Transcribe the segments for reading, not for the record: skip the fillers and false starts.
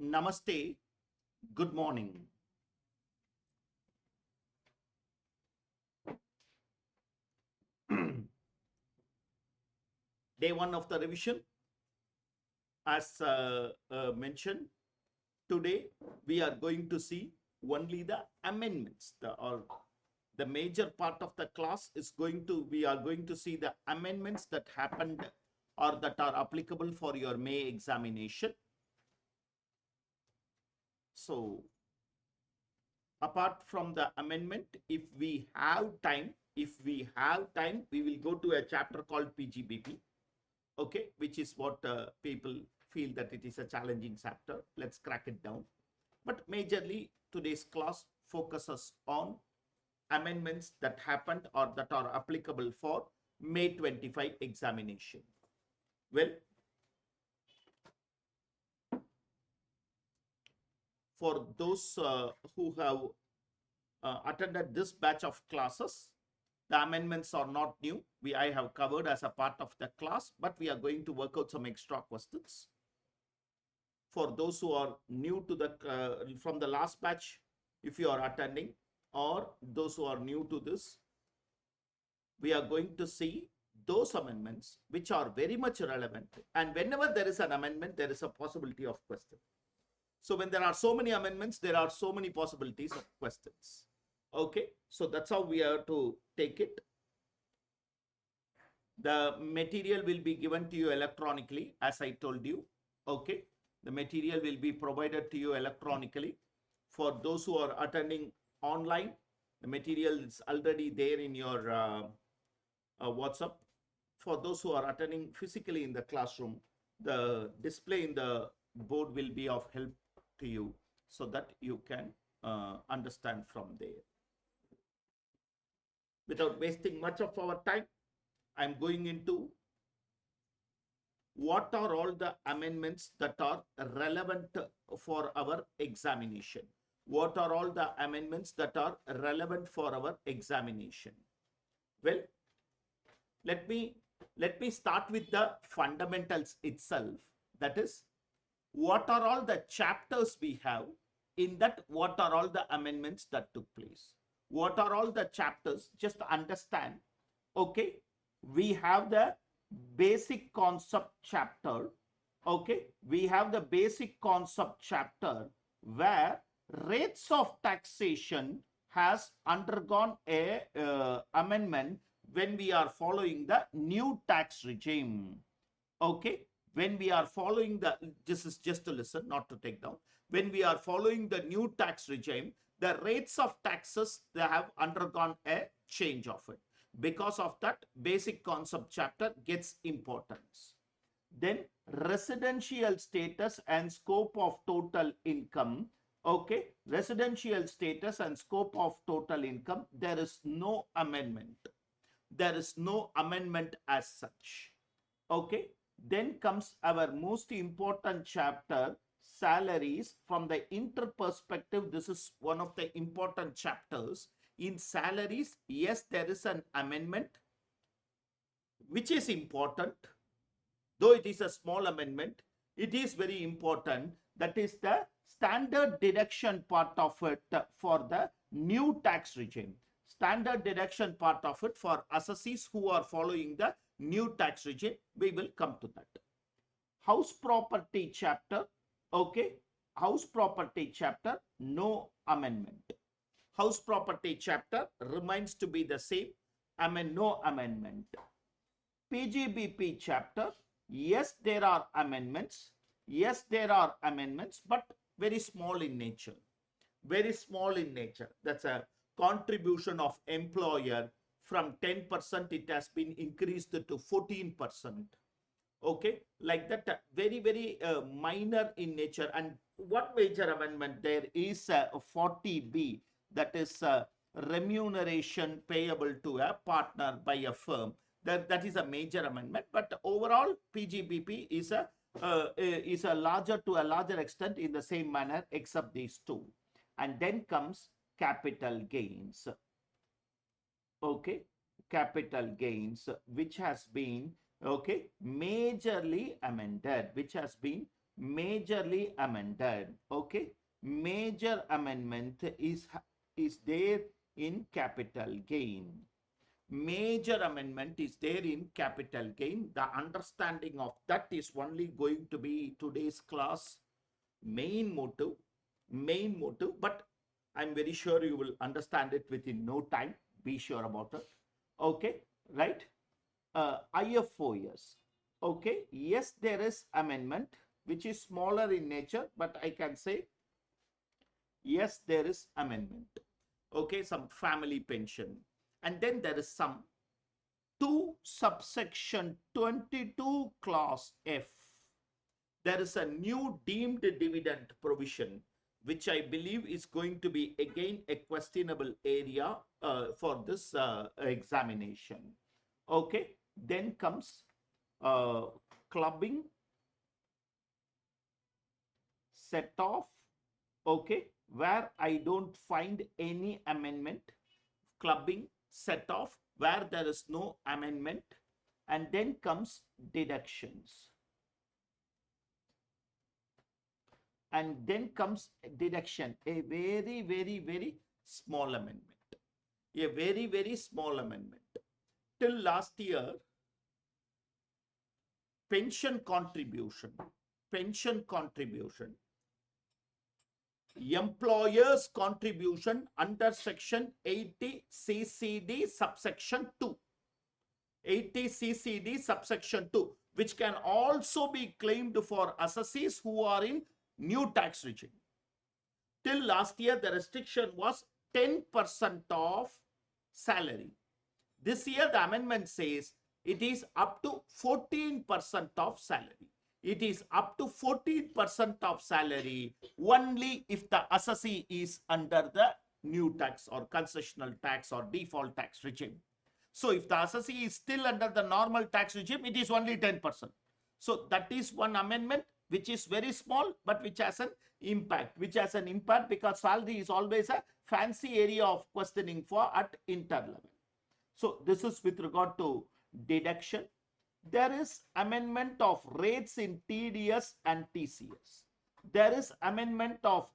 Namaste, good morning. Day one of the revision, as mentioned, today we are going to see only the amendments. The major part of the class is we are going to see the amendments that happened or that are applicable for your May examination. So, apart from the amendment, if we have time, we will go to a chapter called PGBP, okay, which is what people feel that it is a challenging chapter. Let's crack it down. But majorly, today's class focuses on amendments that happened or that are applicable for May 25 examination. Well, for those who have attended this batch of classes, the amendments are not new. I have covered as a part of the class, but we are going to work out some extra questions. For those who are new to from the last batch, if you are attending, or those who are new to this, we are going to see those amendments which are very much relevant. And whenever there is an amendment, there is a possibility of question. So when there are so many amendments, there are so many possibilities of questions. Okay, so that's how we are to take it. The material will be given to you electronically, as I told you. Okay, the material will be provided to you electronically. For those who are attending online, the material is already there in your WhatsApp. For those who are attending physically in the classroom, the display in the board will be of help to you so that you can understand from there. Without wasting much of our time, I'm going into what are all the amendments that are relevant for our examination. What are all the amendments that are relevant for our examination? Well, let me start with the fundamentals itself. That is, what are all the chapters we have? In that, what are all the amendments that took place? What are all the chapters? Just understand, okay, we have the basic concept chapter, okay, we have the basic concept chapter where rates of taxation has undergone a amendment when we are following the new tax regime. Okay, when we are following this is just to listen, not to take down. When we are following the new tax regime, the rates of taxes, they have undergone a change of it. Because of that, basic concept chapter gets importance. Then residential status and scope of total income. Okay, residential status and scope of total income, there is no amendment. There is no amendment as such. Okay, then comes our most important chapter, salaries. From the inter perspective, this is one of the important chapters. In salaries, yes, there is an amendment which is important. Though it is a small amendment, it is very important. That is the standard deduction part of it for the new tax regime. Standard deduction part of it for assessees who are following the new tax regime. We will come to that. House property chapter, okay, house property chapter, no amendment. House property chapter remains to be the same, no amendment. PGBP chapter, yes, there are amendments. Yes, there are amendments, but very small in nature. Very small in nature. That's a contribution of employer. From 10%, it has been increased to 14%. Okay, like that, very, very minor in nature. And one major amendment there is 40B, that is remuneration payable to a partner by a firm. That is a major amendment. But overall, PGBP is a larger to a larger extent in the same manner, except these two. And then comes capital gains. Okay, capital gains, which has been, okay, majorly amended, which has been majorly amended. Okay, major amendment is there in capital gain. Major amendment is there in capital gain. The understanding of that is only going to be today's class main motive, but I'm very sure you will understand it within no time. Be sure about it. Okay, right? IFOS. Okay, yes, there is amendment which is smaller in nature, but I can say yes, there is amendment. Okay, some family pension, and then there is some 2 subsection 22 clause F. There is a new deemed dividend provision, which I believe is going to be again a questionable area for this examination. Okay, then comes clubbing, set off, okay, where I don't find any amendment. Clubbing, set off, where there is no amendment, and then comes deductions. And then comes deduction, a very, very, very small amendment. A very, very small amendment. Till last year, pension contribution, employer's contribution under section 80 CCD subsection 2. 80 CCD subsection 2, which can also be claimed for assessees who are in new tax regime. Till last year, the restriction was 10% of salary. This year, the amendment says it is up to 14% of salary. It is up to 14% of salary only if the assessee is under the new tax or concessional tax or default tax regime. So if the assessee is still under the normal tax regime, it is only 10%. So that is one amendment which is very small, but which has an impact, because salary is always a fancy area of questioning for at inter level. So this is with regard to deduction. There is amendment of rates in TDS and TCS. There is amendment of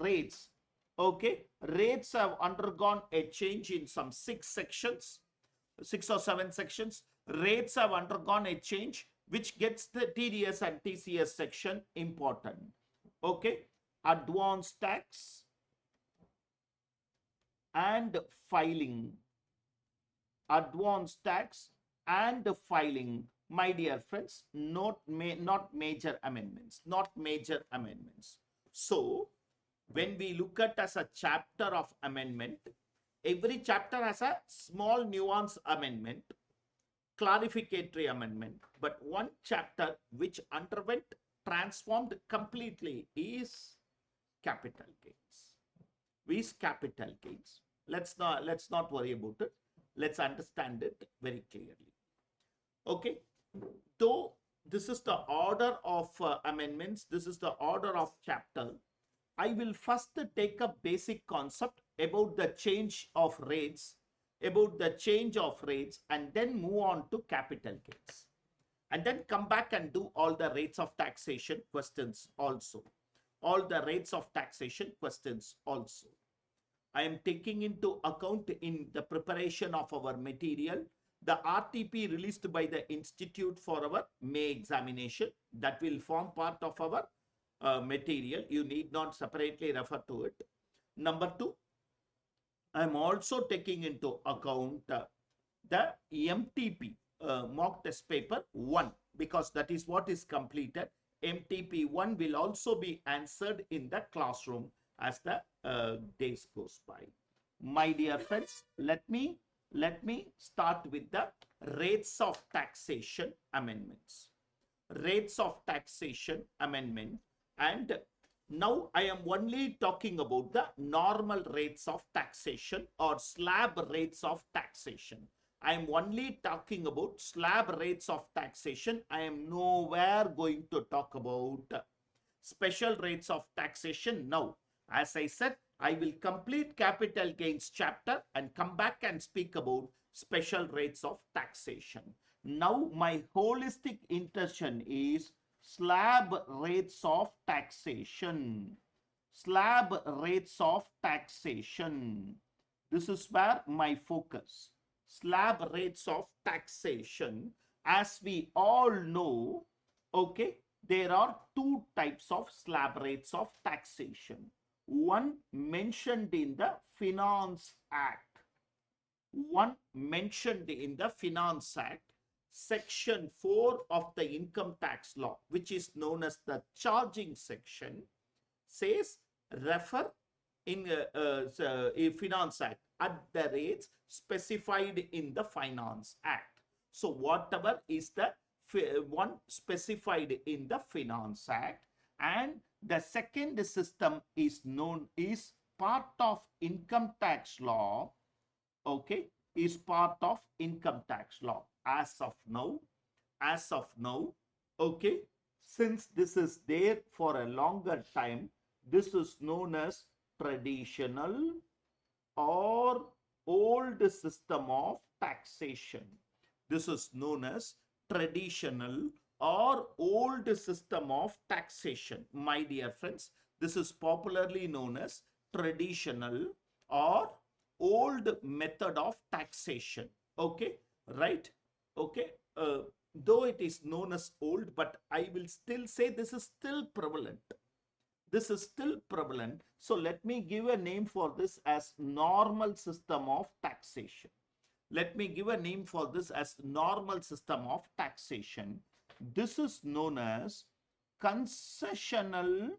rates. Okay, rates have undergone a change in some 6 or 7 sections. Rates have undergone a change, which gets the TDS and TCS section important. Okay, advance tax and filing. Advance tax and filing, my dear friends, not major amendments. So when we look at as a chapter of amendment, every chapter has a small nuance amendment, clarificatory amendment, but one chapter which underwent, transformed completely is capital gains. Let's not worry about it. Let's understand it very clearly. Okay, though this is the order of amendments, this is the order of chapter, I will first take a basic concept about the change of rates, and then move on to capital gains. And then come back and do all the rates of taxation questions also. I am taking into account in the preparation of our material the RTP released by the Institute for our May examination. That will form part of our material. You need not separately refer to it. Number 2, I am also taking into account the MTP, mock test paper 1, because that is what is completed. MTP 1 will also be answered in the classroom as the days goes by. My dear friends, let me start with the rates of taxation amendments. And now I am only talking about the normal rates of taxation or slab rates of taxation. I am only talking about slab rates of taxation. I am nowhere going to talk about special rates of taxation now. As I said, I will complete capital gains chapter and come back and speak about special rates of taxation. Now my holistic intention is slab rates of taxation. Slab rates of taxation. This is where my focus. Slab rates of taxation. As we all know, okay, there are two types of slab rates of taxation. One mentioned in the Finance Act. One mentioned in the Finance Act, Section 4 of the Income Tax Law, which is known as the charging section, says refer in Finance Act at the rates specified in the Finance Act. So whatever is the one specified in the Finance Act, and the second system is known is part of income tax law, okay, is part of income tax law as of now, okay, since this is there for a longer time, this is known as traditional or old system of taxation. This is known as traditional or old system of taxation. My dear friends, this is popularly known as traditional or old method of taxation. Okay, right? Okay, though it is known as old, but I will still say this is still prevalent. This is still prevalent. So let me give a name for this as normal system of taxation. Let me give a name for this as normal system of taxation. This is known as concessional,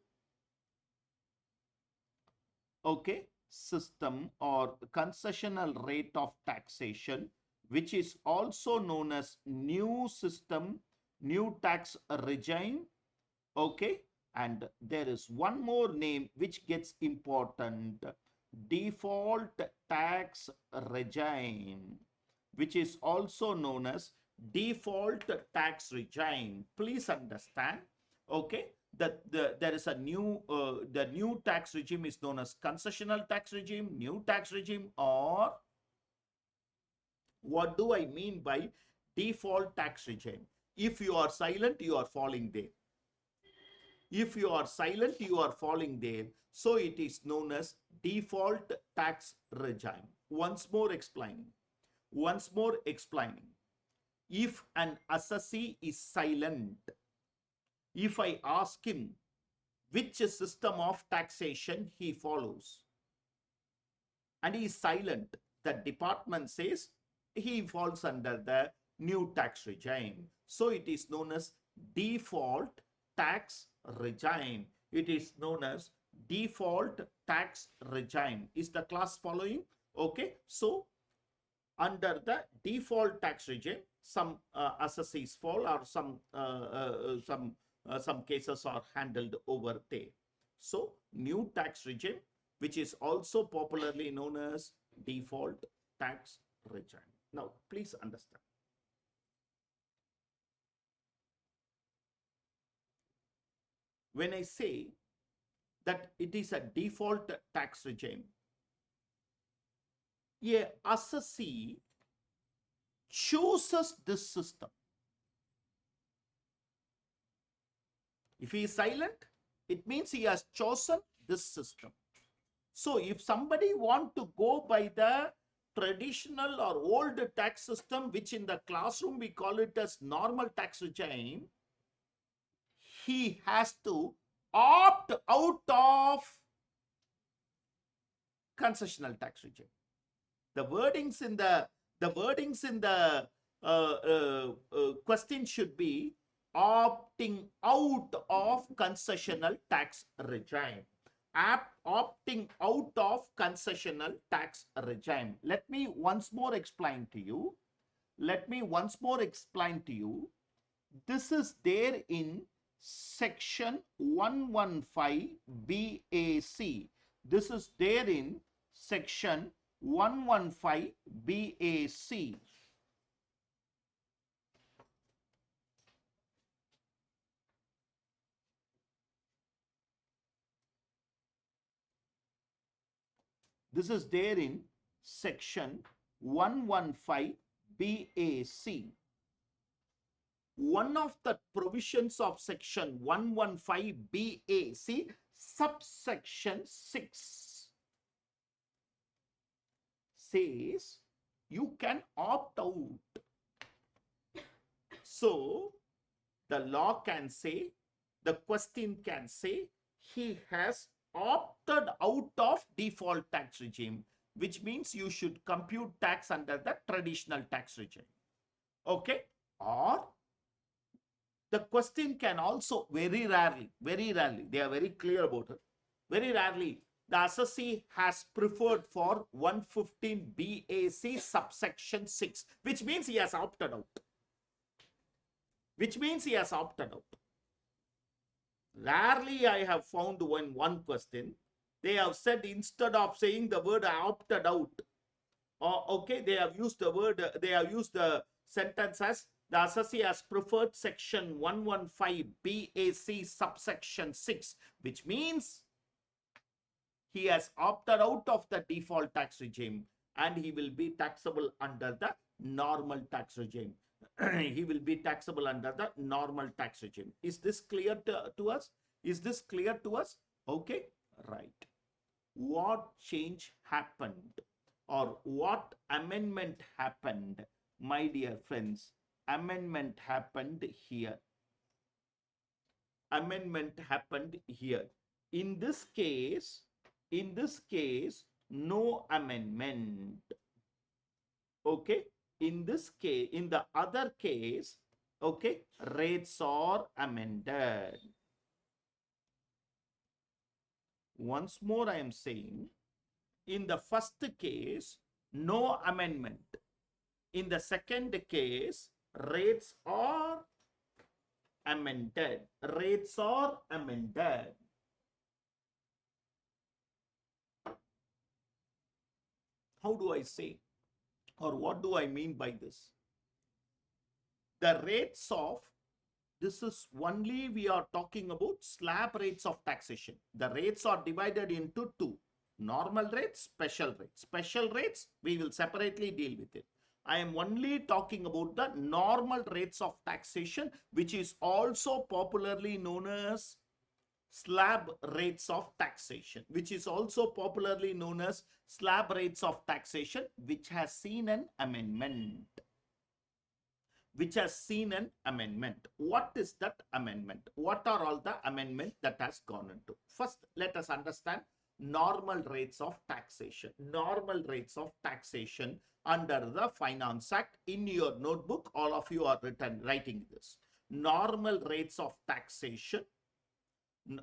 okay, system or concessional rate of taxation, which is also known as new system, new tax regime, okay. And there is one more name which gets important, default tax regime, which is also known as default tax regime. Please understand, okay, that there is a new, the new tax regime is known as concessional tax regime, new tax regime, or what do I mean by default tax regime? If you are silent, you are falling there. If you are silent, you are falling there. So it is known as default tax regime. Once more explaining. If an assessee is silent, if I ask him which system of taxation he follows, and he is silent, the department says he falls under the new tax regime. So it is known as default tax regime. It is known as default tax regime. Is the class following? Okay. So under the default tax regime, some assessees fall, or some cases are handled over there. So new tax regime, which is also popularly known as default tax regime. Now, please understand. When I say that it is a default tax regime, a assessee chooses this system. If he is silent, it means he has chosen this system. So if somebody want to go by the traditional or old tax system, which in the classroom we call it as normal tax regime, he has to opt out of concessional tax regime. The wordings in the question should be opting out of concessional tax regime. Opting out of concessional tax regime. Let me once more explain to you. This is there in section 115 BAC. This is there in section 115 BAC. This is there in section 115 BAC. one of the provisions of section 115 BAC subsection 6 says you can opt out. So the law can say, the question can say, he has opted out of default tax regime, which means you should compute tax under the traditional tax regime. Okay? Or the question can also very rarely, they are very clear about it. Very rarely, the assessee has preferred for 115 BAC subsection 6, which means he has opted out. Which means he has opted out. Rarely I have found one question, they have said instead of saying the word opted out, okay, they have used the word, they have used the sentence as the assessee has preferred section 115 BAC subsection 6, which means he has opted out of the default tax regime and he will be taxable under the normal tax regime. He will be taxable under the normal tax regime. Is this clear to us? Is this clear to us? Okay, right. What change happened or what amendment happened, my dear friends? Amendment happened here. Amendment happened here. In this case, no amendment. Okay. In this case, in the other case, okay, rates are amended. Once more I am saying, in the first case, no amendment. In the second case, rates are amended. Rates are amended. How do I say? Or what do I mean by this? The rates of, this is only we are talking about slab rates of taxation. The rates are divided into two. Normal rates, special rates. Special rates, we will separately deal with it. I am only talking about the normal rates of taxation, which is also popularly known as slab rates of taxation, which is also popularly known as slab rates of taxation, which has seen an amendment. Which has seen an amendment. What is that amendment? What are all the amendments that has gone into? First, let us understand normal rates of taxation. Normal rates of taxation under the Finance Act. In your notebook, all of you are writing this. Normal rates of taxation.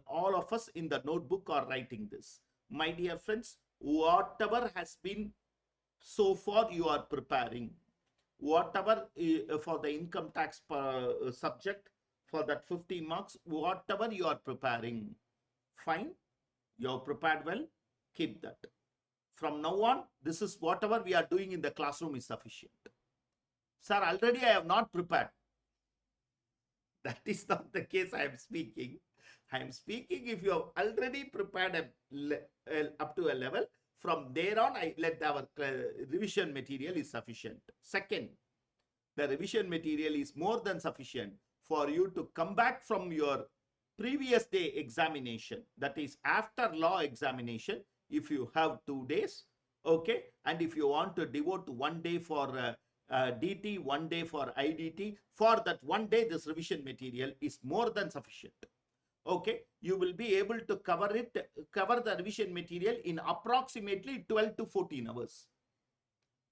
All of us in the notebook are writing this. My dear friends, whatever has been so far you are preparing, whatever for the income tax subject for that 50 marks, whatever you are preparing, fine, you are prepared well, keep that. From now on, this is whatever we are doing in the classroom is sufficient. Sir, already I have not prepared. That is not the case I am speaking. I am speaking if you have already prepared up to a level, from there on, I let our revision material is sufficient. Second, the revision material is more than sufficient for you to come back from your previous day examination, that is after law examination, if you have 2 days, okay, and if you want to devote 1 day for DT, 1 day for IDT, for that 1 day, this revision material is more than sufficient. Okay, you will be able to cover the revision material in approximately 12 to 14 hours.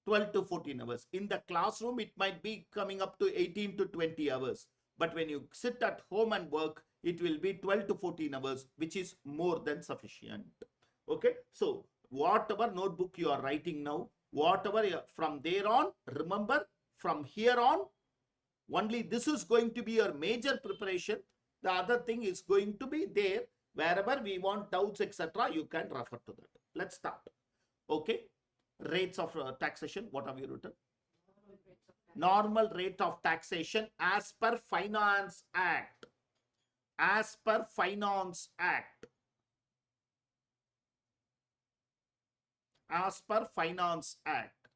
12 to 14 hours. In the classroom, it might be coming up to 18 to 20 hours. But when you sit at home and work, it will be 12 to 14 hours, which is more than sufficient. Okay, so whatever notebook you are writing now, whatever from there on, remember, from here on, only this is going to be your major preparation. The other thing is going to be there. Wherever we want doubts, etc., you can refer to that. Let's start. Okay. Rates of taxation. What have you written? Normal rate of taxation as per Finance Act. As per Finance Act. As per Finance Act.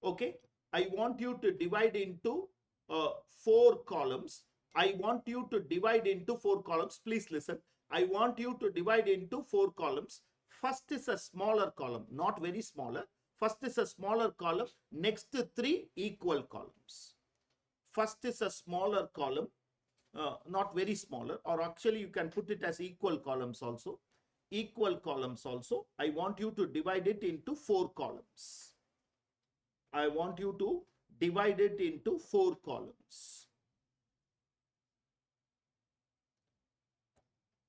Okay. I want you to divide into 4 columns. I want you to divide into 4 columns. Please listen. I want you to divide into 4 columns. First is a smaller column, not very smaller. First is a smaller column. Next 3 equal columns. First is a smaller column, not very smaller, or actually you can put it as equal columns also. Equal columns also. I want you to divide it into 4 columns. I want you to divide it into 4 columns.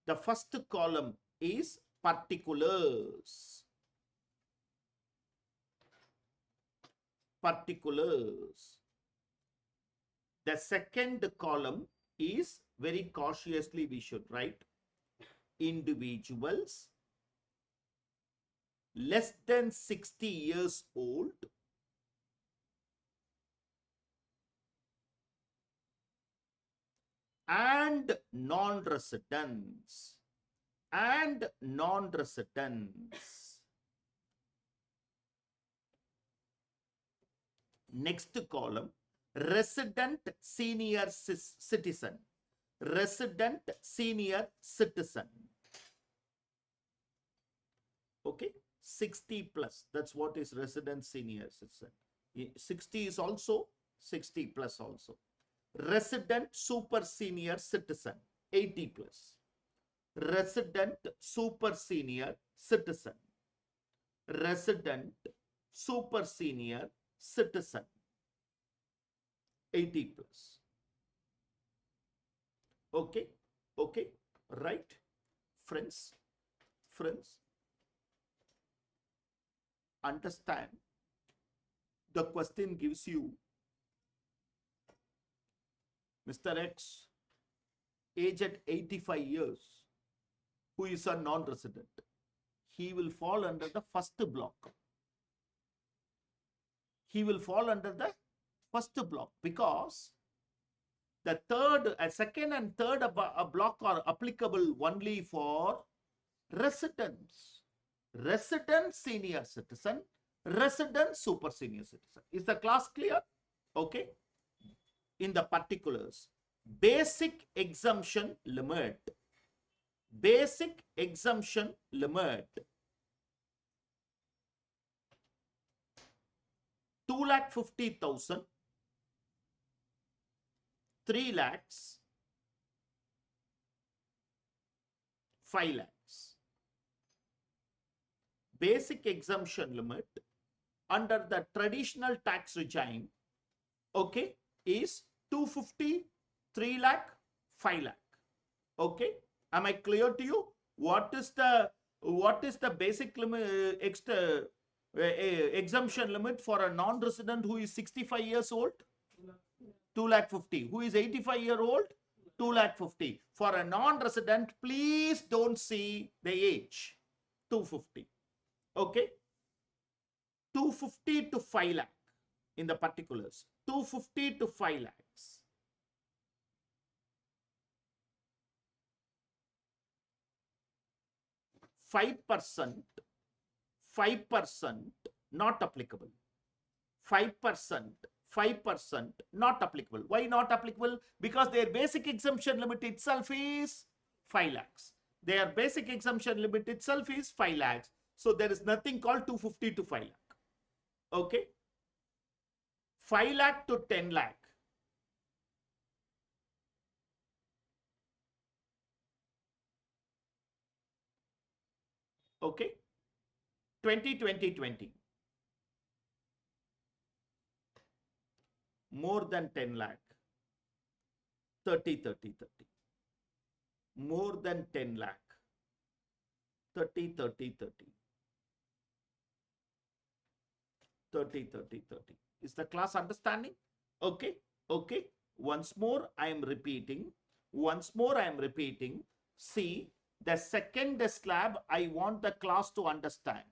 The first column is particulars. Particulars. The second column is, very cautiously we should write, individuals less than 60 years old and non-residents. And non-residents. Next column, resident senior citizen. Resident senior citizen. Okay, 60 plus. That's what is resident senior citizen. 60 is also 60 plus also. Resident super senior citizen, 80 plus. Resident super senior citizen. Resident super senior citizen, 80 plus. Okay, okay, right, friends, understand. The question gives you Mr. X, age at 85 years, who is a non-resident. He will fall under the first block. He will fall under the first block because the third, second and third block are applicable only for residents. Resident senior citizen, resident super senior citizen. Is the class clear? Okay. In the particulars, basic exemption limit. Basic exemption limit. 2,50,000, 3 lakhs, 5 lakhs. Basic exemption limit under the traditional tax regime, okay, is 250, 3 lakh, 5 lakh. Okay, am I clear to you? What is the basic limit, exemption limit for a non-resident who is 65 years old? 2,50,000. Who is 85-year-old? 2,50,000. For a non-resident, please don't see the age. 250. Okay. 250 to 5 lakh in the particulars. 250 to 5 lakhs. Five percent not applicable. 5% not applicable. Why not applicable? Because their basic exemption limit itself is 5 lakhs. Their basic exemption limit itself is 5 lakhs. So there is nothing called 250 to 5 lakh. Okay. 5 lakh to 10 lakh. Okay. 20. More than 10 lakh. 30. More than 10 lakh. 30. 30. Is the class understanding? Okay. Okay. Once more I am repeating. See, the second slab I want the class to understand.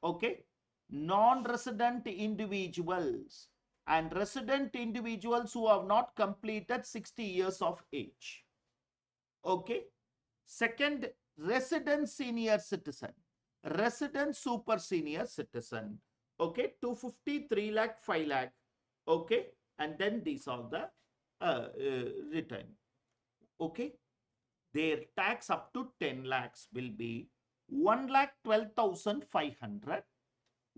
Okay. Non-resident individuals and resident individuals who have not completed 60 years of age. Okay. Second, resident senior citizen, resident super senior citizen. Okay. 250, 3 lakh, 5 lakh. Okay. And then these are the return. Okay. Their tax up to 10 lakhs will be 1,12,500,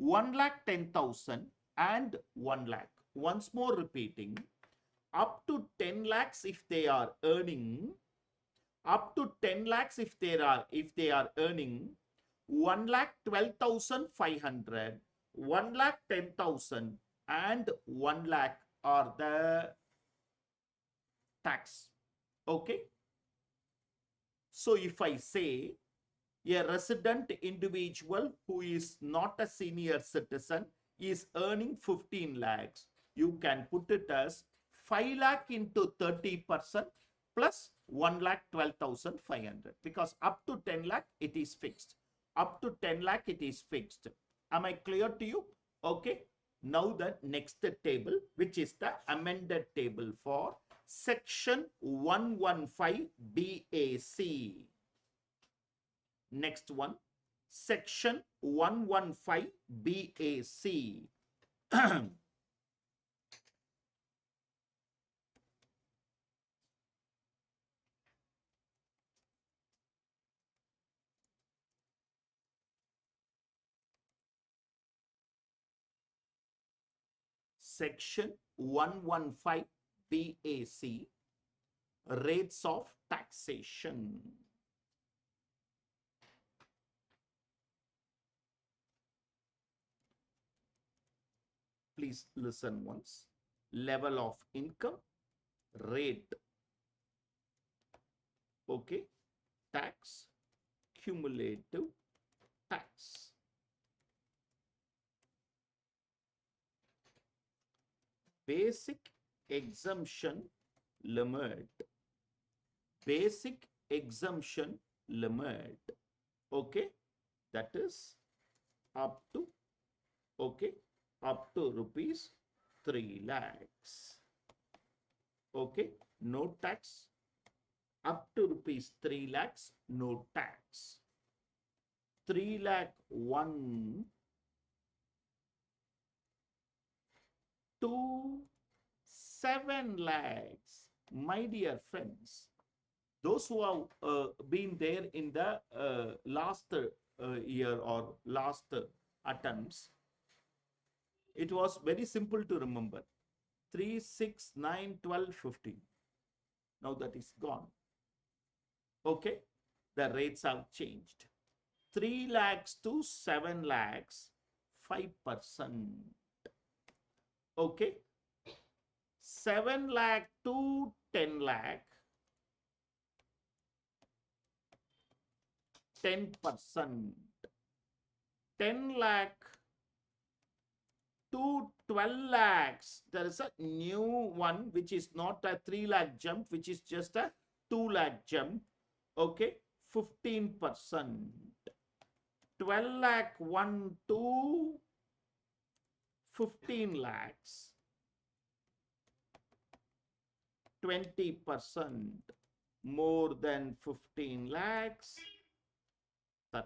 1,10,000 and 1 lakh. Once more repeating, up to 10 lakhs if they are earning, up to 10 lakhs if they are earning 1,12,500, 1,10,000 and 1 lakh are the tax. Okay. So if I say a resident individual who is not a senior citizen is earning 15 lakhs, you can put it as 5 lakh into 30% plus 1,12,500, because up to 10 lakh it is fixed. Up to 10 lakh it is fixed. Am I clear to you? Okay. Now the next table, which is the amended table for section 115 BAC. Next one, section 115 BAC. Section 115 BAC, rates of taxation. Please listen once. Level of income, rate, okay, tax, cumulative tax. Basic exemption limit, basic exemption limit, okay, that is up to, okay, up to rupees 3 lakhs. Okay, no tax. Up to rupees 3 lakhs, no tax. 3 lakh 1 to 7 lakhs. My dear friends, those who have been there in the last year or last attempts, it was very simple to remember. 3, 6, 9, 12, 15. Now that is gone. Okay, the rates have changed. 3 lakhs to 7 lakhs, 5%. Okay, 7 lakh to 10 lakh, 10%. 10 lakh to 12 lakhs, there is a new one which is not a 3 lakh jump, which is just a 2 lakh jump. Okay, 15%. 12 lakh 1 to 15 lakhs, 20%. More than 15 lakhs, 30%.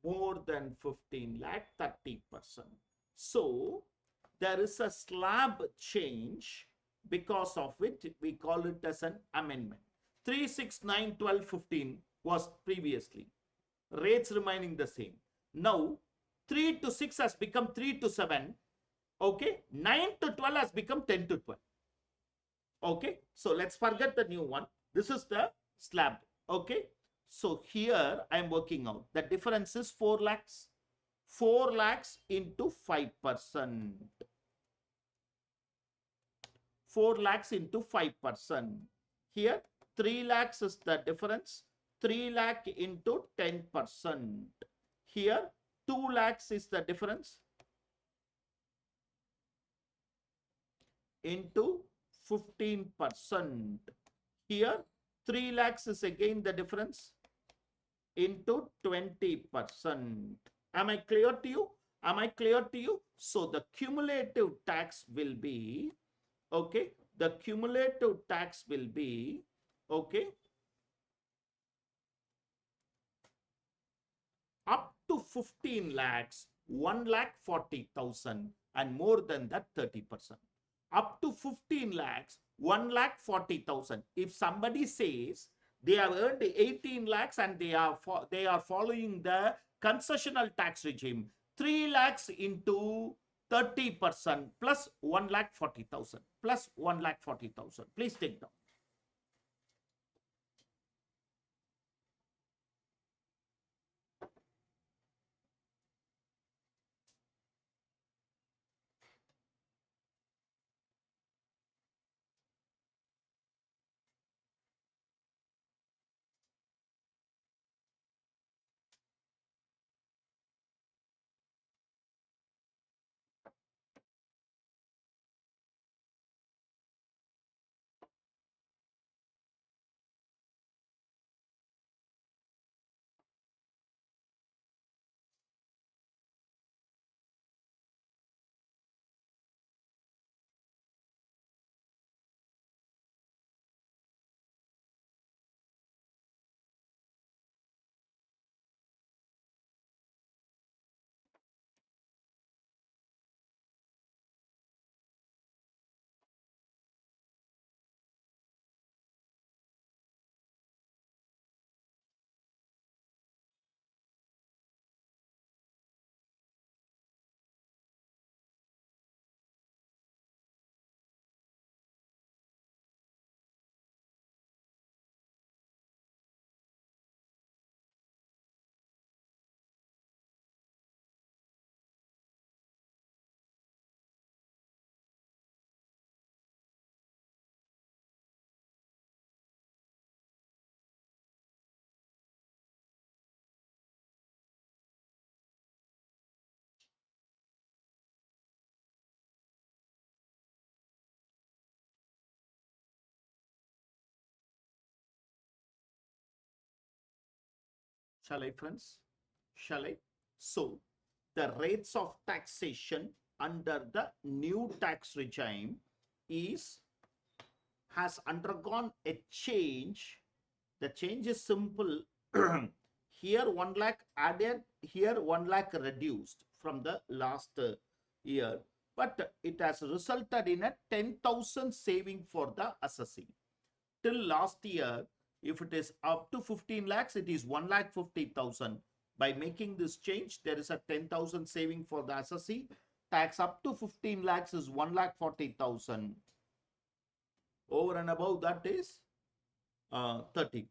More than 15 lakh, 30%. So there is a slab change, because of which we call it as an amendment. 3, 6, 9, 12, 15 was previously. Rates remaining the same. Now 3 to 6 has become 3 to 7. Okay. 9 to 12 has become 10 to 12. Okay. So let's forget the new one. This is the slab. Okay. So here I am working out. The difference is 4 lakhs. 4 lakhs into 5%. 4 lakhs into 5%. Here 3 lakhs is the difference. 3 lakh into 10%. Here 2 lakhs is the difference into 15%. Here 3 lakhs is again the difference into 20%. Am I clear to you? Am I clear to you? So the cumulative tax will be, okay, the cumulative tax will be, okay, up to 15 lakhs, 1,40,000 and more than that 30%. up to 15 lakhs, 1,40,000. If somebody says they have earned 18 lakhs and they are following the concessional tax regime, 3 lakhs into 30% plus 1,40,000 plus 1,40,000. Please take down. Shall I, friends? Shall I? So, the rates of taxation under the new tax regime has undergone a change. The change is simple. Here 1 lakh added, here 1 lakh reduced from the last year, but it has resulted in a 10,000 saving for the assessee. Till last year, if it is up to 15 lakhs, it is 1,50,000. By making this change, there is a 10,000 saving for the assessee. Tax up to 15 lakhs is 1,40,000. Over and above that is 30%.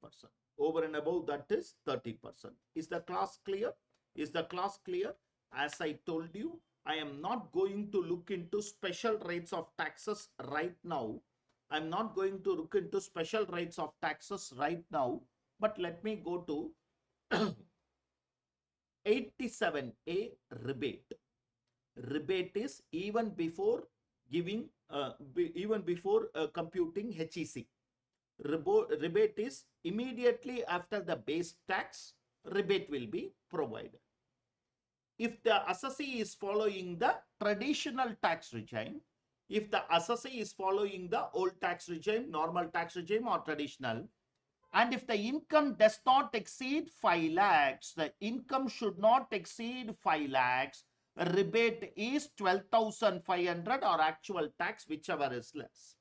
Over and above that is 30%. Is the class clear? Is the class clear? As I told you, I am not going to look into special rates of taxes right now. I'm not going to look into special rates of taxes right now, but let me go to 87A rebate. Rebate is even before giving, computing HEC. Rebate is immediately after the base tax, rebate will be provided. If the assessee is following the traditional tax regime, if the assessee is following the old tax regime, normal tax regime or traditional, and if the income does not exceed 5 lakhs, the income should not exceed 5 lakhs, rebate is 12,500 or actual tax, whichever is less.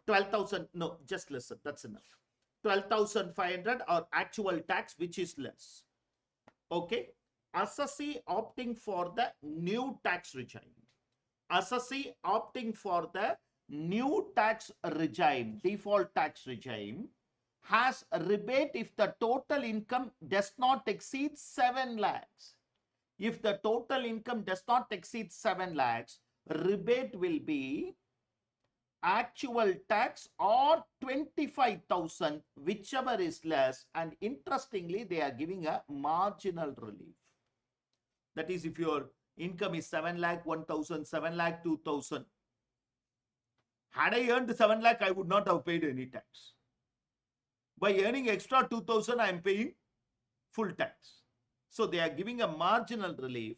12,000, no, just listen, that's enough. 12,500 or actual tax, which is less. Okay, assessee opting for the new tax regime. Assessee opting for the new tax regime, default tax regime, has a rebate if the total income does not exceed 7 lakhs. If the total income does not exceed 7 lakhs, rebate will be actual tax or 25,000, whichever is less. And interestingly, they are giving a marginal relief. That is, if your income is 7 lakh 1,000, 7 lakh 2,000. Had I earned 7 lakh, I would not have paid any tax. By earning extra 2,000, I am paying full tax. So they are giving a marginal relief.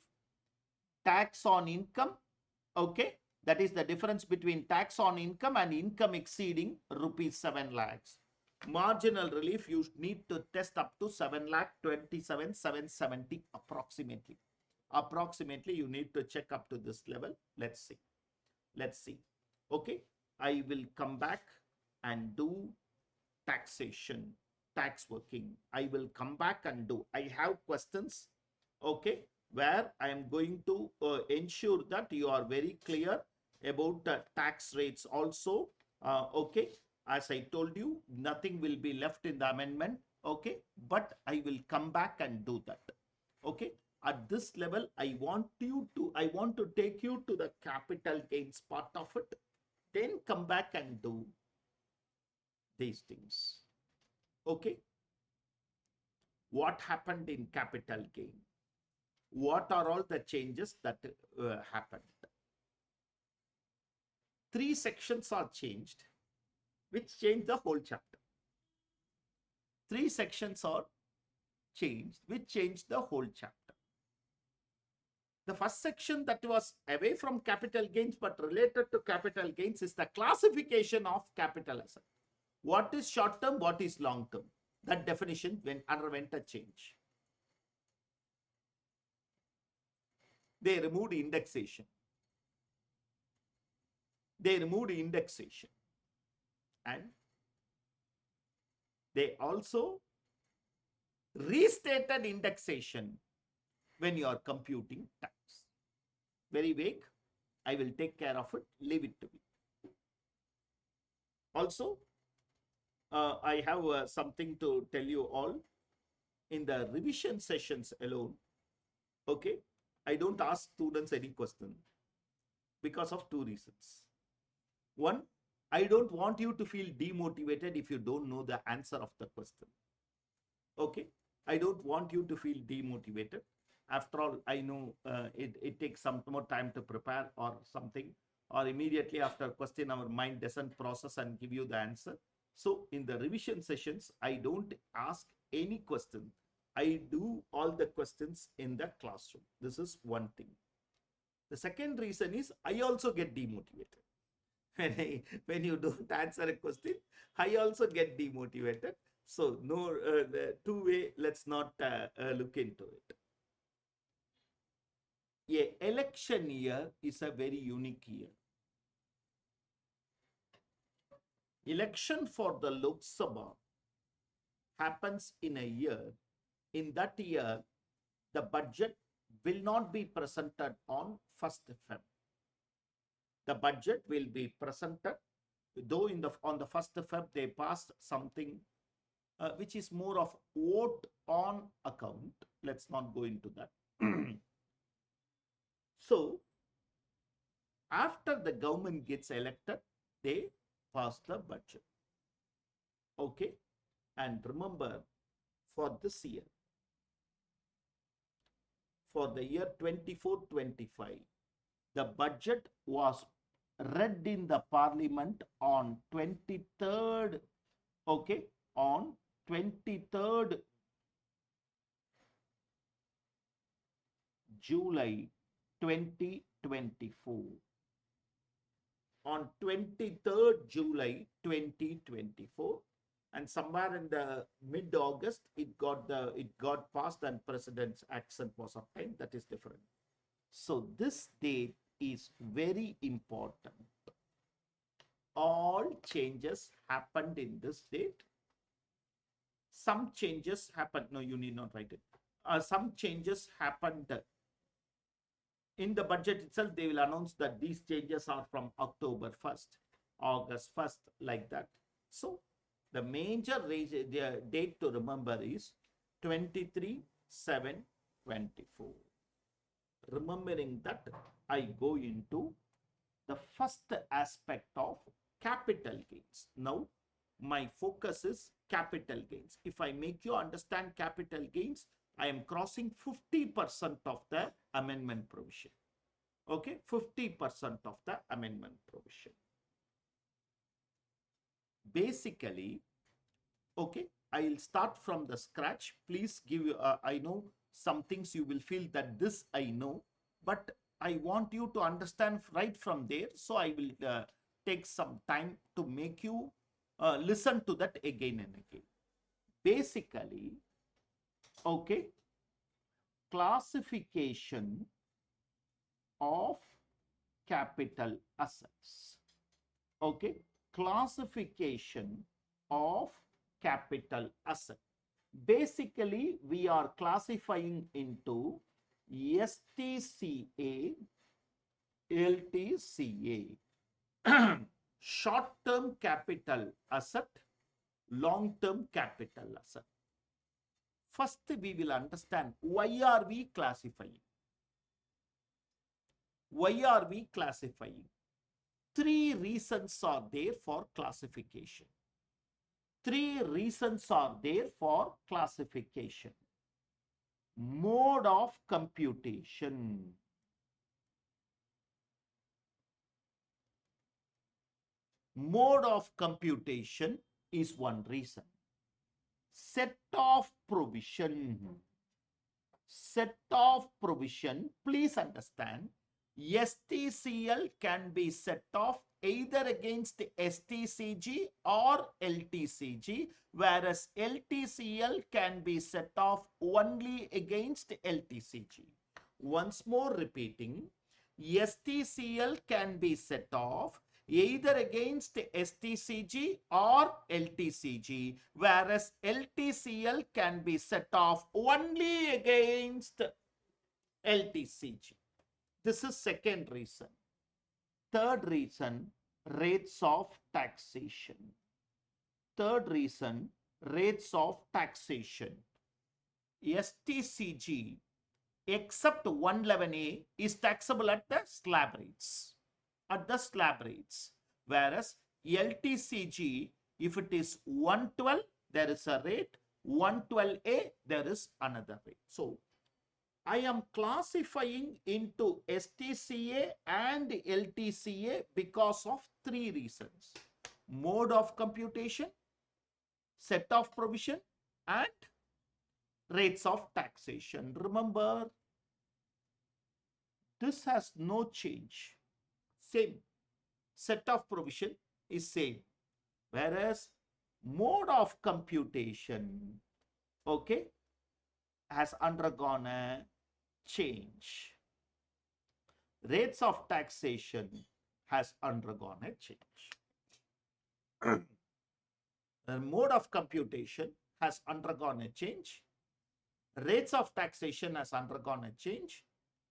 Tax on income, okay, that is the difference between tax on income and income exceeding rupees 7 lakhs. Marginal relief, you need to test up to 7,27,770 approximately. Approximately, you need to check up to this level. Let's see. Let's see. Okay. I will come back and do taxation, tax working. I will come back and do. I have questions, okay, where I am going to ensure that you are very clear about tax rates also. Okay, as I told you, nothing will be left in the amendment, okay, but I will come back and do that. Okay, at this level, I want to take you to the capital gains part of it, then come back and do these things. Okay, what happened in capital gain? What are all the changes that happened? 3 sections are changed, which change the whole chapter. 3 sections are changed, which changed the whole chapter. The first section that was away from capital gains but related to capital gains is the classification of capital asset. What is short term, what is long term? That definition underwent a change. They removed indexation. And they also restated indexation when you are computing tax. Very vague. I will take care of it. Leave it to me. Also, I have something to tell you all. In the revision sessions alone, okay, I don't ask students any question because of 2 reasons. One, I don't want you to feel demotivated if you don't know the answer of the question. Okay, I don't want you to feel demotivated. After all, I know it takes some more time to prepare or something, or immediately after question, our mind doesn't process and give you the answer. So in the revision sessions, I don't ask any question. I do all the questions in the classroom. This is one thing. The second reason is I also get demotivated. When you don't answer a question, I also get demotivated. So no two-way, let's not look into it. A election year is a very unique year. Election for the Lok Sabha happens in a year. In that year, the budget will not be presented on 1st Feb. The budget will be presented, though on the 1st Feb they passed something which is more of vote on account. Let's not go into that. So, after the government gets elected, they pass the budget. Okay, and remember, for this year, for the year 24-25, the budget was read in the parliament on 23rd, okay, on 23rd July 2024. On 23rd July 2024, and somewhere in the mid-August, it got passed and president's accent was obtained. That is different. So this date is very important. All changes happened in this date. Some changes happened. No, you need not write it. Some changes happened in the budget itself. They will announce that these changes are from October 1st, August 1st, like that. So the major the date to remember is 23/7/24. Remembering that, I go into the first aspect of capital gains. Now, my focus is capital gains. If I make you understand capital gains, I am crossing 50% of the amendment provision. Okay, 50% of the amendment provision. Basically, okay, I'll start from the scratch. Please give you, I know some things you will feel that this I know, but I want you to understand right from there. So I will take some time to make you listen to that again and again. Basically, okay, classification of capital assets. Okay, classification of capital asset. Basically, we are classifying into STCA, LTCA, short-term capital asset, long-term capital asset. First, we will understand why are we classifying. Why are we classifying? Three reasons are there for classification. Three reasons are there for classification. Mode of computation. Mode of computation is one reason. Set of provision. Set of provision, please understand, STCL can be set off either against STCG or LTCG, whereas LTCL can be set off only against LTCG. Once more repeating, STCL can be set off either against STCG or LTCG, whereas LTCL can be set off only against LTCG. This is second reason. Third reason, rates of taxation. Third reason, rates of taxation. STCG, except 111A, is taxable at the slab rates. At the slab rates. Whereas LTCG, if it is 112, there is a rate. 112A, there is another rate. So, I am classifying into STCA and LTCA because of three reasons. Mode of computation, set of provision, and rates of taxation. Remember, this has no change. Same. Set of provision is same. Whereas mode of computation, okay, has undergone a change. Rates of taxation has undergone a change. The mode of computation has undergone a change. Rates of taxation has undergone a change,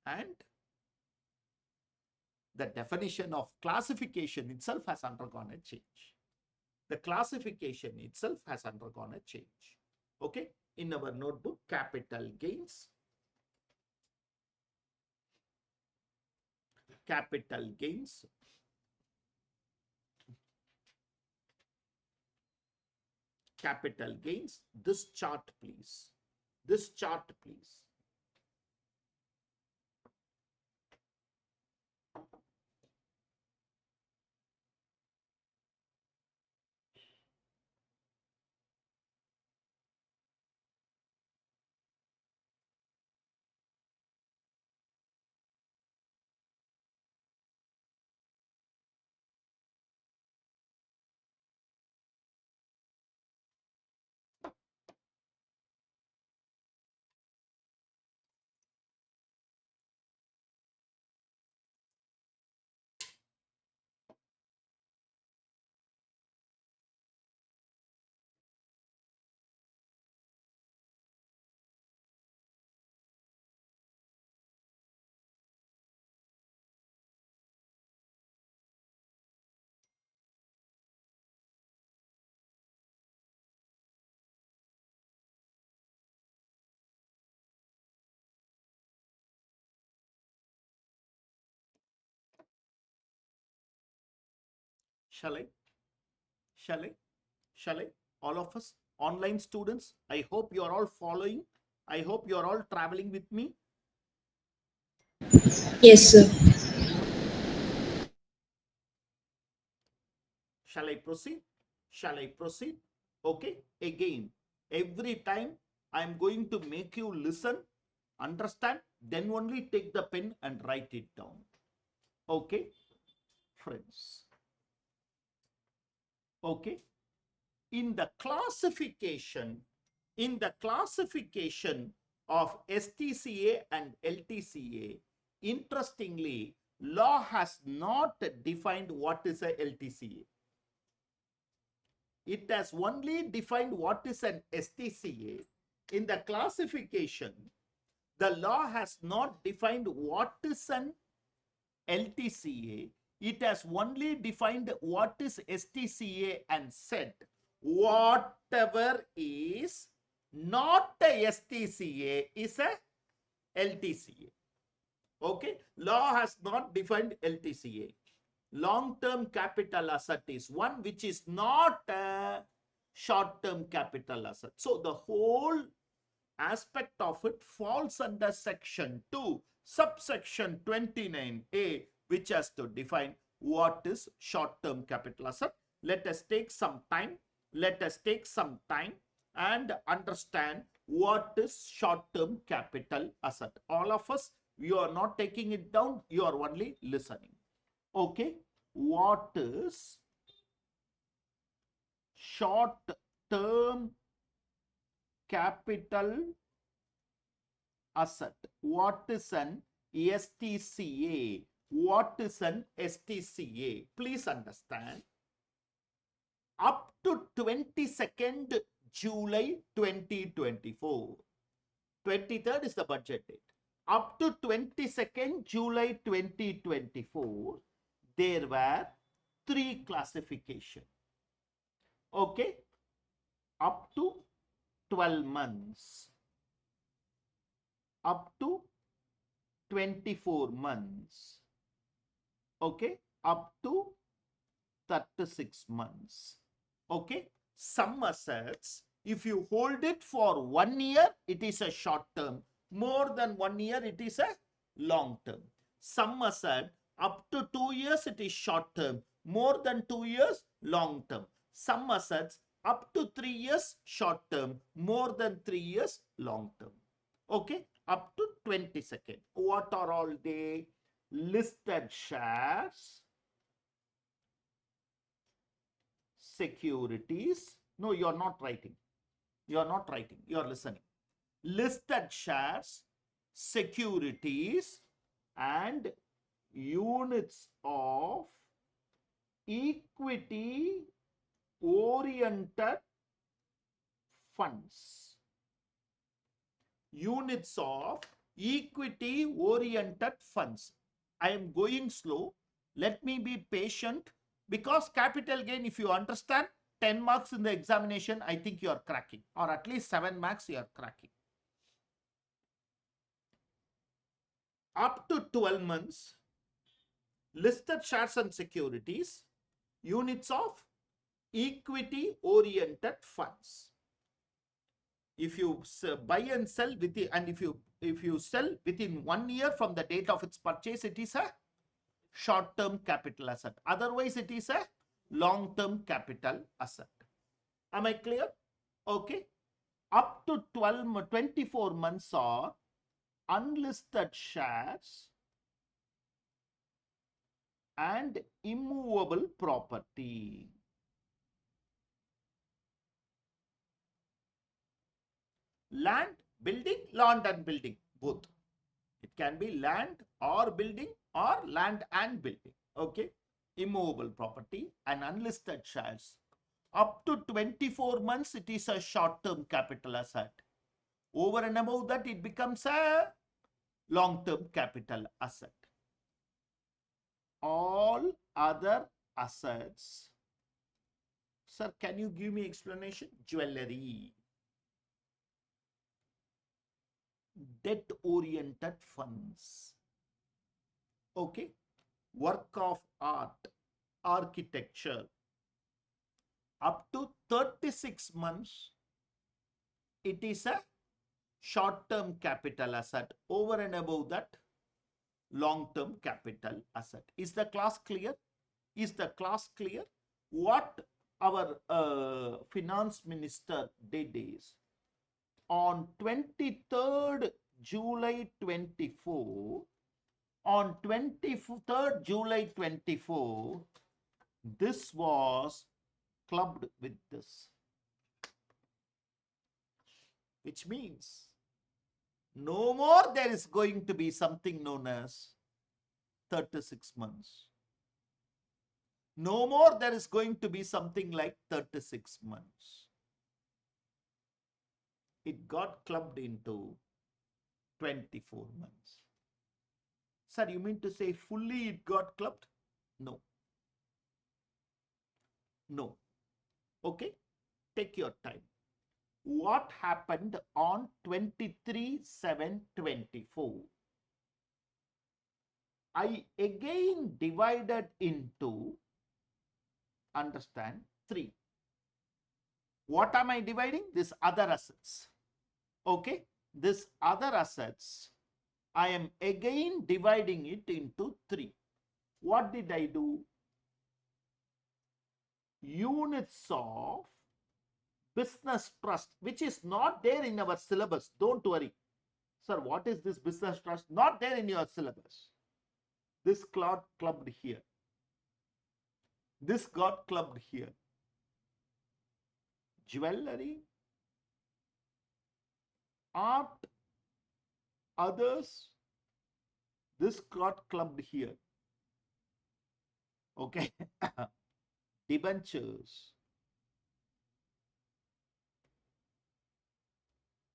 and the definition of classification itself has undergone a change. The classification itself has undergone a change. Okay, in our notebook, capital gains. Capital gains. Capital gains. This chart, please. This chart, please. Shall I? Shall I? Shall I? All of us, online students, I hope you are all following. I hope you are all traveling with me. Yes, sir. Shall I proceed? Shall I proceed? Okay. Again, every time I am going to make you listen, understand, then only take the pen and write it down. Okay, friends. Okay. In the classification of STCA and LTCA, interestingly, law has not defined what is a LTCA. It has only defined what is an STCA. In the classification, the law has not defined what is an LTCA. It has only defined what is STCA and said whatever is not a STCA is a LTCA. Okay, law has not defined LTCA. Long-term capital asset is one which is not a short-term capital asset. So the whole aspect of it falls under section 2, subsection 29A, which has to define what is short-term capital asset. Let us take some time. Let us take some time and understand what is short-term capital asset. All of us, you are not taking it down, you are only listening. Okay, what is short-term capital asset? What is an STCA? What is an STCA? Please understand. Up to 22nd July 2024. 23rd is the budget date. Up to 22nd July 2024, there were 3 classifications. Okay, up to 12 months, up to 24 months, okay, up to 36 months. Okay, some assets, if you hold it for 1 year, it is a short term. More than 1 year, it is a long term. Some asset, up to 2 years, it is short term. More than 2 years, long term. Some assets, up to 3 years, short term. More than 3 years, long term. Okay, up to 22nd. What are all they? Listed shares, securities. No, you are not writing. You are not writing. You are listening. Listed shares, securities, and units of equity oriented funds. Units of equity oriented funds. I am going slow. Let me be patient, because capital gain, if you understand, 10 marks in the examination, I think you are cracking, or at least 7 marks you are cracking. Up to 12 months, listed shares and securities, units of equity oriented funds. If you buy and sell within, and if you sell within 1 year from the date of its purchase, it is a short-term capital asset. Otherwise, it is a long-term capital asset. Am I clear? Okay. Up to 24 months are unlisted shares and immovable property. Land, building, land and building, both. It can be land or building, or land and building. Okay. Immovable property and unlisted shares. Up to 24 months, it is a short-term capital asset. Over and above that, it becomes a long-term capital asset. All other assets. Sir, can you give me explanation? Jewelry. Debt-oriented funds. Okay. Work of art, architecture. Up to 36 months, it is a short-term capital asset. Over and above that, long-term capital asset. Is the class clear? Is the class clear? What our finance minister did is, on 23rd July 24, on 23rd July 24, this was clubbed with this, which means no more there is going to be something known as 36 months. No more there is going to be something like 36 months. It got clubbed into 24 months. Sir, you mean to say fully it got clubbed? No. No. Okay, take your time. What happened on 23/7/24? I again divided into, understand, 3. What am I dividing? This other assets. Okay, this other assets, I am again dividing it into 3. What did I do? Units of business trust, which is not there in our syllabus. Don't worry. Sir, what is this business trust? Not there in your syllabus. This got clubbed here. This got clubbed here. Jewelry, art, others, this got clubbed here. Okay. Debentures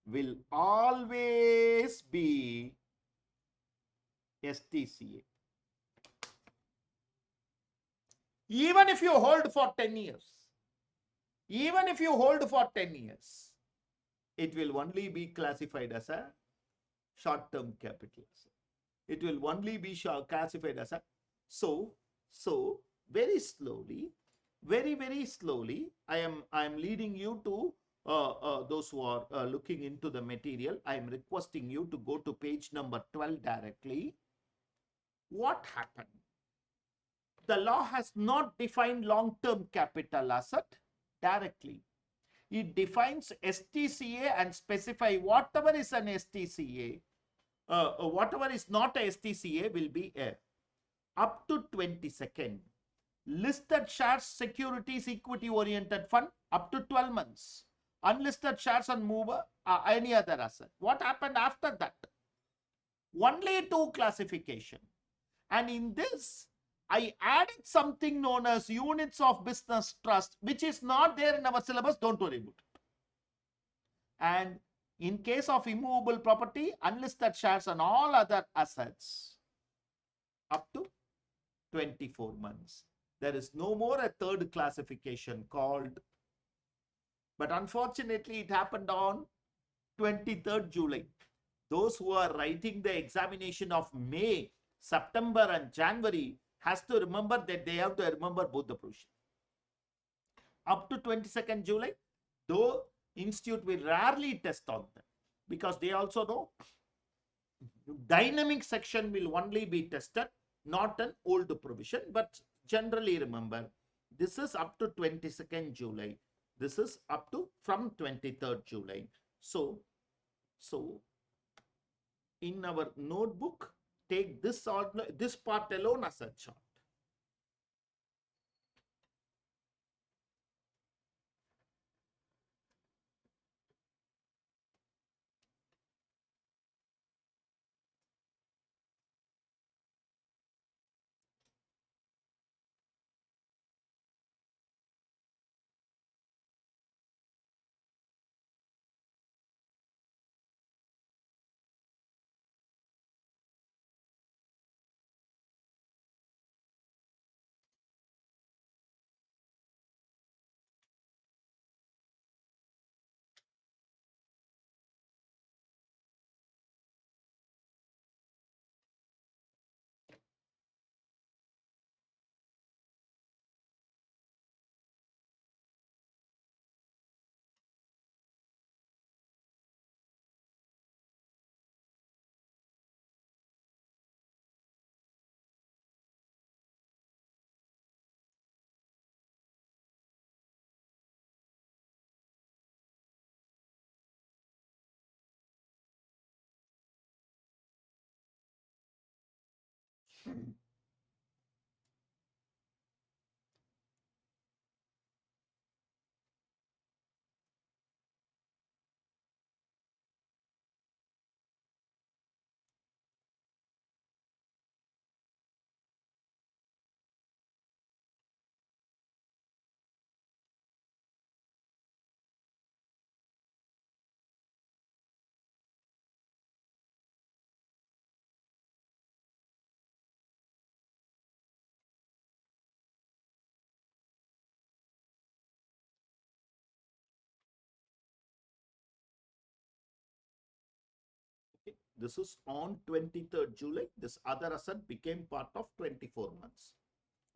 will always be STCA. Even if you hold for 10 years, even if you hold for 10 years, it will only be classified as a short-term capital asset. It will only be classified as a, so very slowly, very slowly, I am leading you to those who are looking into the material. I am requesting you to go to page number 12 directly. What happened? The law has not defined long-term capital asset directly. It defines STCA and specify whatever is an STCA, whatever is not a STCA will be a up to 22nd. Listed shares, securities, equity oriented fund up to 12 months. Unlisted shares and mover, any other asset. What happened after that? Only 2 classification. And in this, I added something known as units of business trust, which is not there in our syllabus. Don't worry about it. And in case of immovable property, unlisted shares and all other assets up to 24 months. There is no more a third classification called, but unfortunately it happened on 23rd July. Those who are writing the examination of May, September and January has to remember that they have to remember both the provisions. Up to 22nd July, though institute will rarely test on them because they also know dynamic section will only be tested, not an old provision, but generally remember this is up to 22nd July. This is up to from 23rd July. So in our notebook, take this part alone as a chart. This is on 23rd July. This other asset became part of 24 months.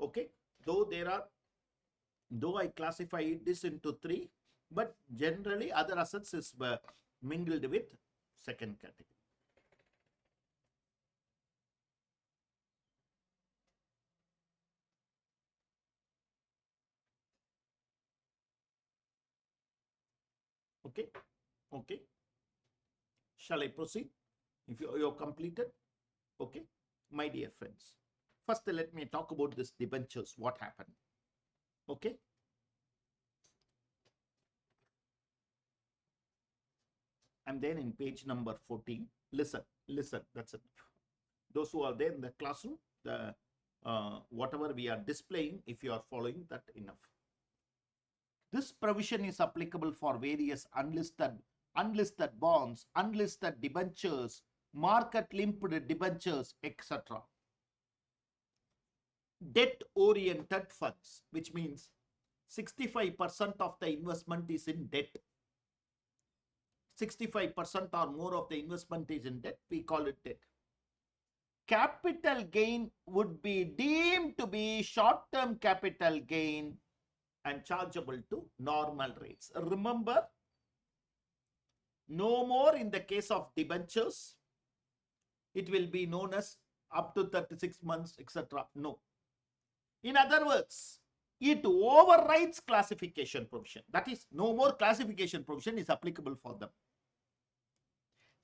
Okay. Though I classify this into 3, but generally other assets is mingled with second category. Okay. Okay. Shall I proceed? If you're completed. Okay. My dear friends, first let me talk about this debentures. What happened? Okay. I'm there in page number 14. Listen. That's it. Those who are there in the classroom, whatever we are displaying, if you are following that enough. This provision is applicable for various unlisted bonds, unlisted debentures, market-linked debentures, etc. Debt-oriented funds, which means 65% of the investment is in debt. 65% or more of the investment is in debt, we call it debt. Capital gain would be deemed to be short-term capital gain and chargeable to normal rates. Remember, no more in the case of debentures, it will be known as up to 36 months, etc. No. In other words, it overrides classification provision. That is, no more classification provision is applicable for them.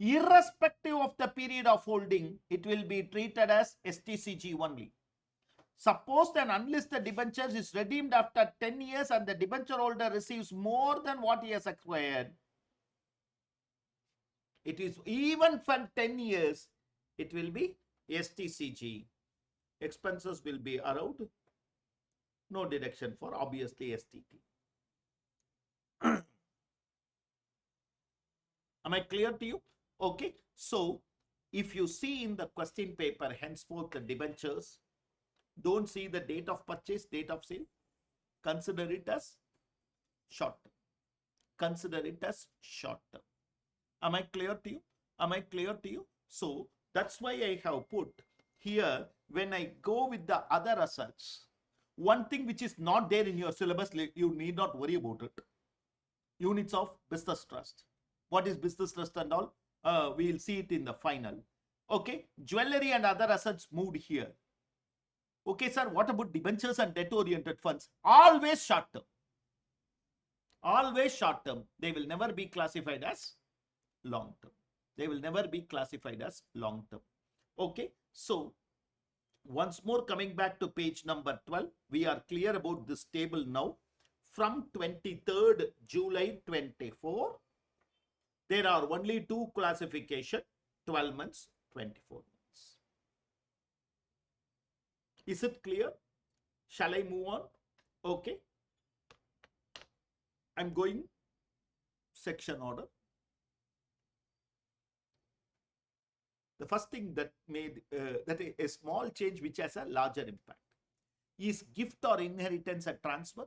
Irrespective of the period of holding, it will be treated as STCG only. Suppose an unlisted debenture is redeemed after 10 years and the debenture holder receives more than what he has acquired. It is even for 10 years, it will be STCG. Expenses will be allowed. No deduction for obviously STT. Am I clear to you? Okay. So, if you see in the question paper, henceforth the debentures, don't see the date of purchase, date of sale. Consider it as short term. Consider it as short term. Am I clear to you? Am I clear to you? So, that's why I have put here, when I go with the other assets, one thing which is not there in your syllabus, you need not worry about it. Units of business trust. What is business trust and all? We will see it in the final. Okay. Jewelry and other assets moved here. Okay, sir. What about debentures and debt-oriented funds? Always short term. Always short term. They will never be classified as long term. They will never be classified as long term. Okay. So, once more coming back to page number 12, we are clear about this table now. From 23rd July 24, there are only two classifications, 12 months, 24 months. Is it clear? Shall I move on? Okay. I'm going section order. The first thing that made a small change which has a larger impact. Is gift or inheritance a transfer?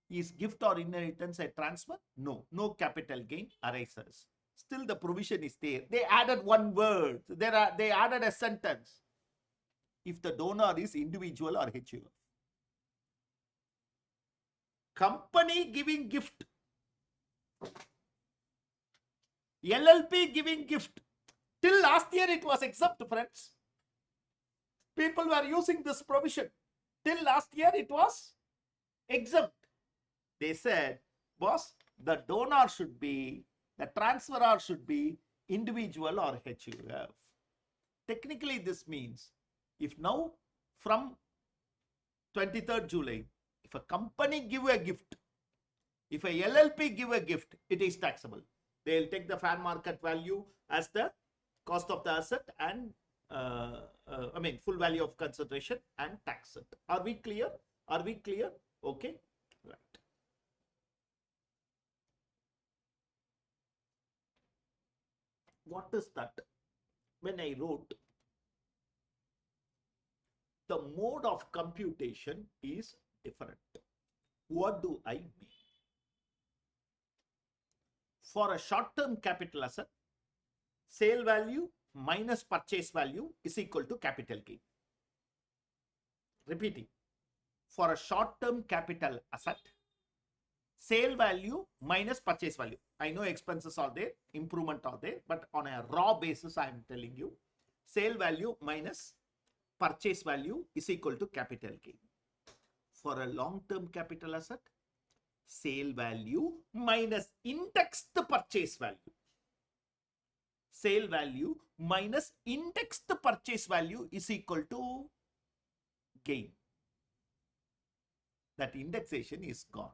Is gift or inheritance a transfer? No. No capital gain arises. Still the provision is there. They added one word. They added a sentence. If the donor is individual or HUF. Company giving gift. LLP giving gift. Till last year it was exempt, friends. People were using this provision. Till last year it was exempt. They said, boss, the donor should be, the transferor should be individual or HUF. Technically this means, if now from 23rd July, if a company give a gift, if a LLP give a gift, it is taxable. They will take the fair market value as the cost of the asset and full value of consideration and tax it. Are we clear? Are we clear? Okay. Right. What is that? When I wrote, the mode of computation is different. What do I mean? For a short-term capital asset, Sale value minus purchase value is equal to capital gain. Repeating. For a short-term capital asset, sale value minus purchase value. I know expenses are there, improvement are there, but on a raw basis, I am telling you, sale value minus purchase value is equal to capital gain. For a long-term capital asset, sale value minus indexed purchase value. Sale value minus indexed purchase value is equal to gain. That indexation is gone.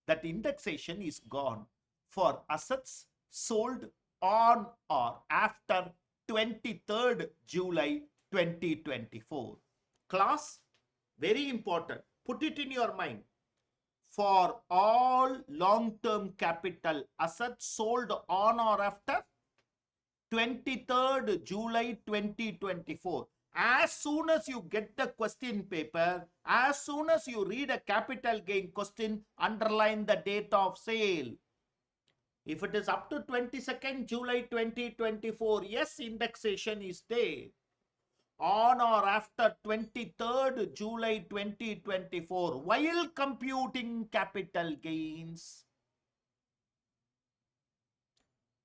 That indexation is gone for assets sold on or after 23rd July 2024. Class, very important. Put it in your mind. For all long-term capital assets sold on or after 23rd July 2024. As soon as you get the question paper, as soon as you read a capital gain question, underline the date of sale. If it is up to 22nd July 2024, yes, indexation is there. On or after 23rd July 2024, while computing capital gains,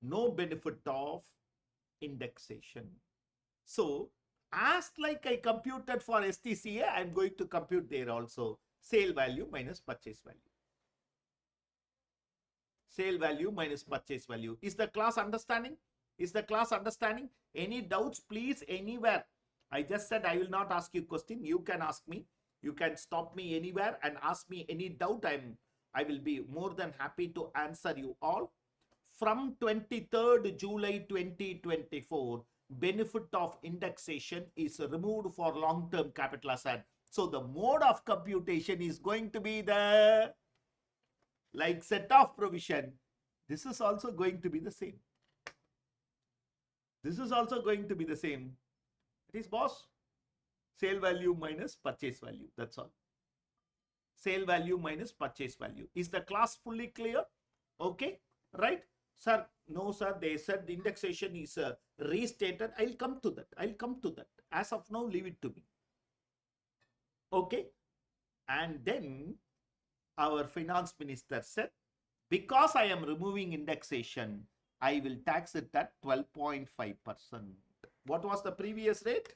no benefit of indexation. So, as like I computed for STCA, I am going to compute there also sale value minus purchase value. Sale value minus purchase value. Is the class understanding? Is the class understanding? Any doubts, please, anywhere? I just said I will not ask you question. You can ask me. You can stop me anywhere and ask me any doubt. I will be more than happy to answer you all. From 23rd July 2024, benefit of indexation is removed for long-term capital asset. So the mode of computation is going to be the like set of provision. This is also going to be the same. This is also going to be the same. It is boss. Sale value minus purchase value. That's all. Sale value minus purchase value. Is the class fully clear? Okay, right? Sir, no sir, they said the indexation is restated. I'll come to that. I'll come to that. As of now, leave it to me. Okay. And then our finance minister said, because I am removing indexation, I will tax it at 12.5%. What was the previous rate?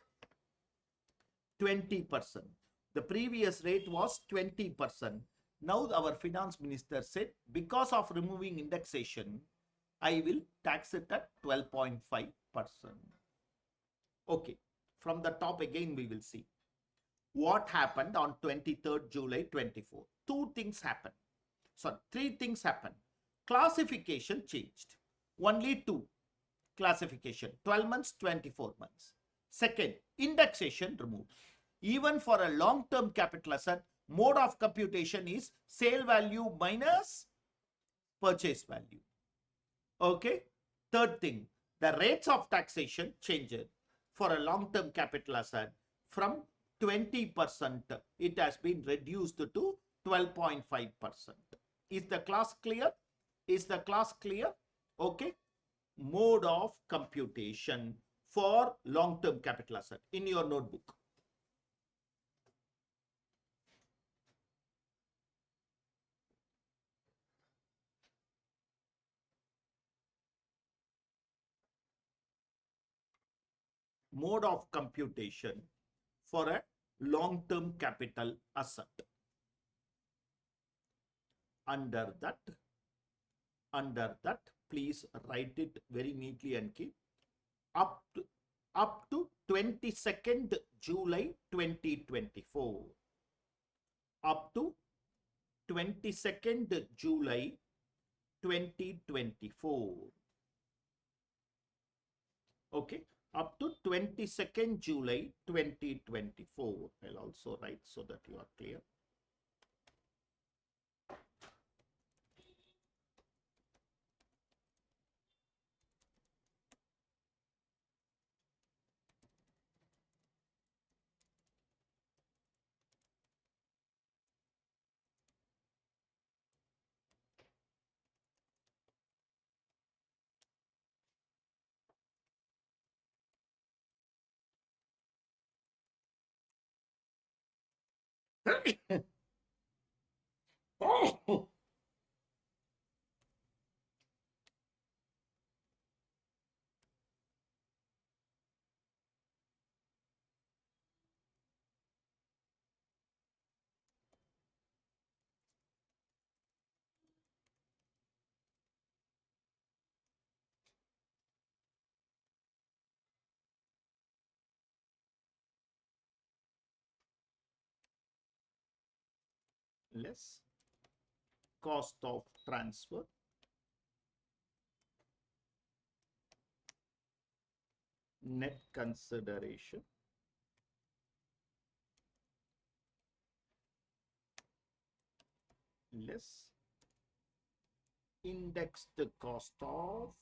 20%. The previous rate was 20%. Now our finance minister said, because of removing indexation, I will tax it at 12.5%. Okay. From the top again we will see. What happened on 23rd July 24? Two things happened. Sorry, three things happened. Classification changed. Only two. Classification. 12 months, 24 months. Second, indexation removed. Even for a long-term capital asset, mode of computation is sale value minus purchase value. Okay. Third thing, the rates of taxation changed. For a long-term capital asset, from 20%, it has been reduced to 12.5%. Is the class clear? Is the class clear? Okay. Mode of computation for long-term capital asset in your notebook. Mode of computation for a long-term capital asset. Under that, please write it very neatly and keep up to 22nd July 2024. Up to 22nd July 2024. Okay. Up to 22nd July 2024. I'll also write so that you are clear. less cost of transfer net consideration less indexed cost of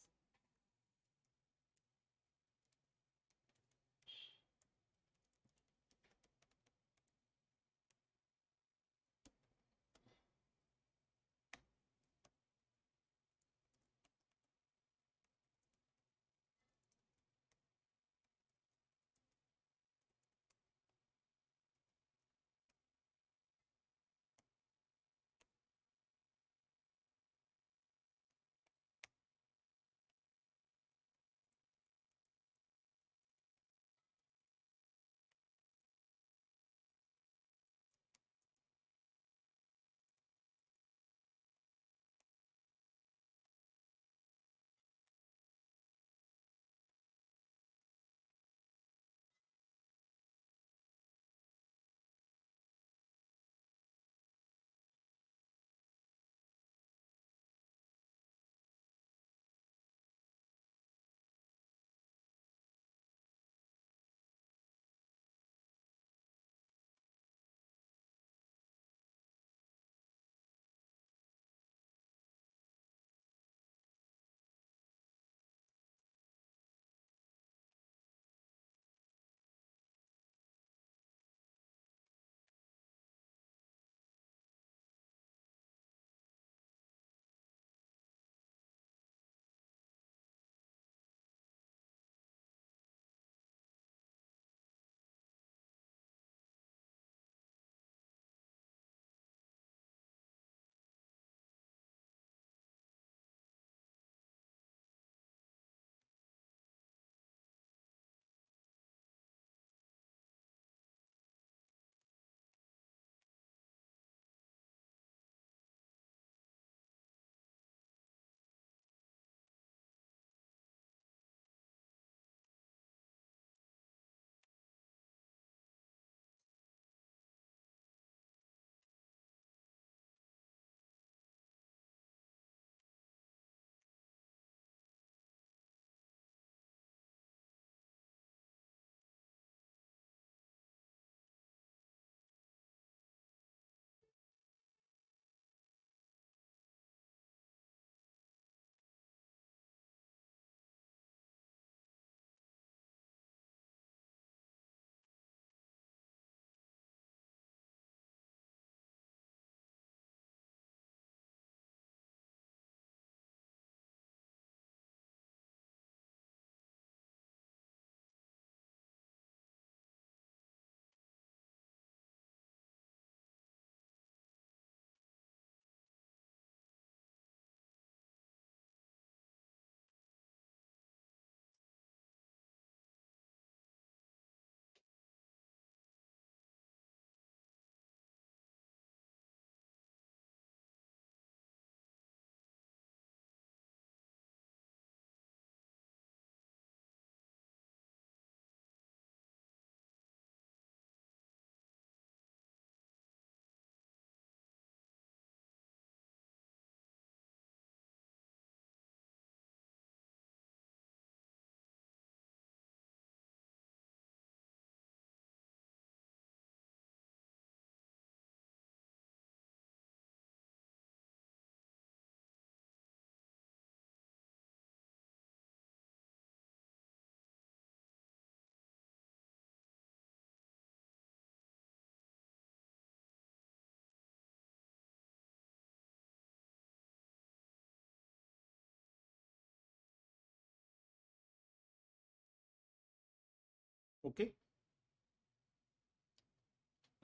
okay.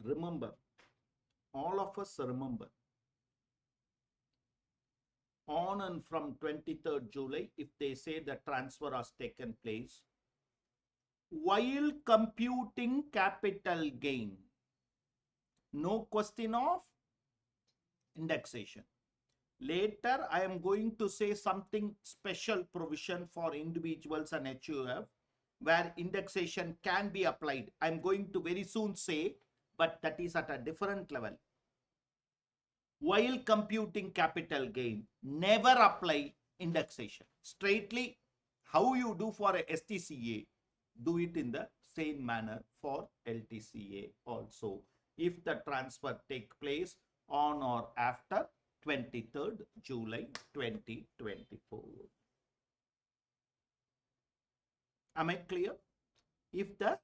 Remember, all of us remember, on and from 23rd July, if they say the transfer has taken place, while computing capital gain, no question of indexation. Later, I am going to say something special provision for individuals and HUF where indexation can be applied. I am going to very soon say, but that is at a different level. While computing capital gain, never apply indexation. Straightly, how you do for a STCA, do it in the same manner for LTCA also. If the transfer take place on or after 23rd July 2024. Am I clear? If the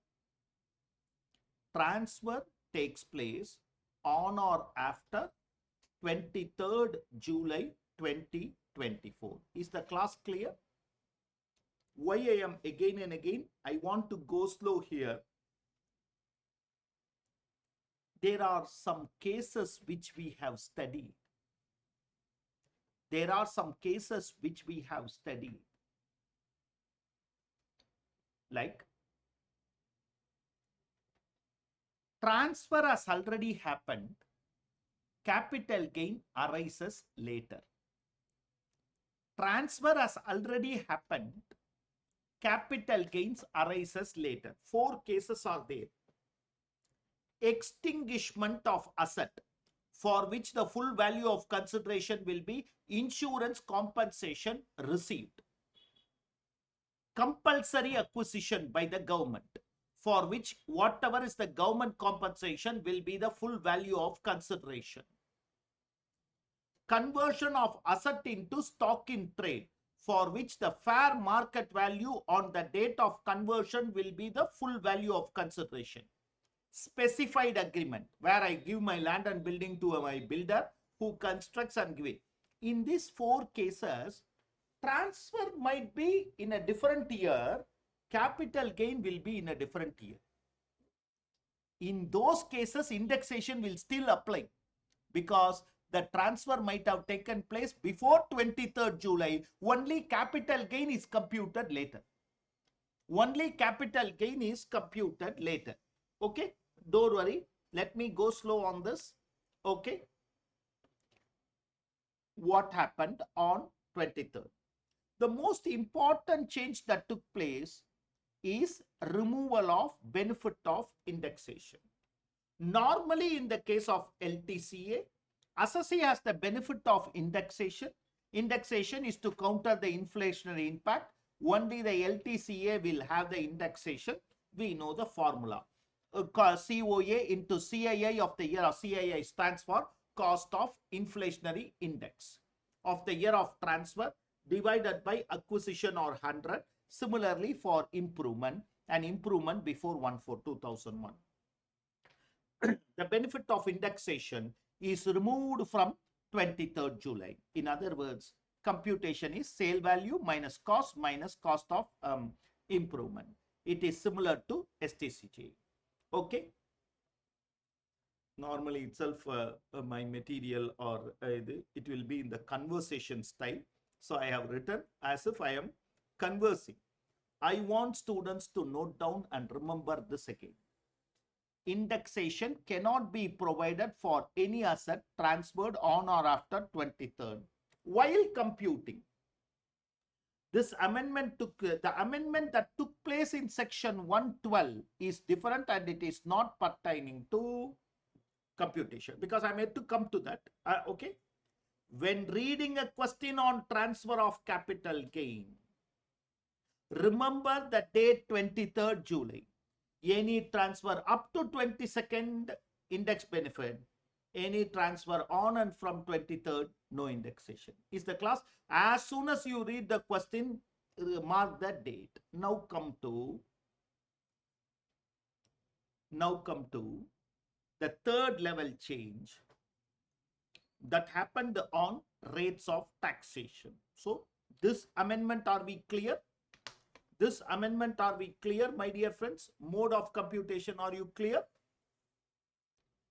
transfer takes place on or after 23rd July 2024. Is the class clear? Why I am again and again, I want to go slow here. There are some cases which we have studied. There are some cases which we have studied. Like, transfer has already happened. Capital gain arises later. Transfer has already happened. Capital gains arises later. 4 cases are there. Extinguishment of asset, for which the full value of consideration will be insurance compensation received. Compulsory acquisition by the government, for which whatever is the government compensation will be the full value of consideration. Conversion of asset into stock in trade, for which the fair market value on the date of conversion will be the full value of consideration. Specified agreement, where I give my land and building to my builder who constructs and give it. In these 4 cases, transfer might be in a different year, capital gain will be in a different year. In those cases, indexation will still apply because the transfer might have taken place before 23rd July. Only capital gain is computed later. Only capital gain is computed later. Okay, don't worry. Let me go slow on this. Okay. What happened on 23rd? The most important change that took place is removal of benefit of indexation. Normally, in the case of LTCA, assessee has the benefit of indexation. Indexation is to counter the inflationary impact. Only the LTCA will have the indexation. We know the formula. COA into CII of the year, or CII stands for cost of inflationary index of the year of transfer divided by acquisition or 100. Similarly for improvement, and improvement before 1/4/2001. The benefit of indexation is removed from 23rd July. In other words, computation is sale value minus cost of improvement. It is similar to STCJ. Okay. Normally itself my material or it will be in the conversation style. So I have written as if I am conversing. I want students to note down and remember this again. Indexation cannot be provided for any asset transferred on or after 23rd while computing. This amendment the amendment that took place in section 112 is different and it is not pertaining to computation, because I had to come to that. Okay. When reading a question on transfer of capital gain, remember the date 23rd July. Any transfer up to 22nd, index benefit. Any transfer on and from 23rd, no indexation. Is the class? As soon as you read the question, mark that date. Now come to the 3rd level change that happened on rates of taxation. So this amendment, are we clear? This amendment, are we clear, my dear friends? Mode of computation, are you clear?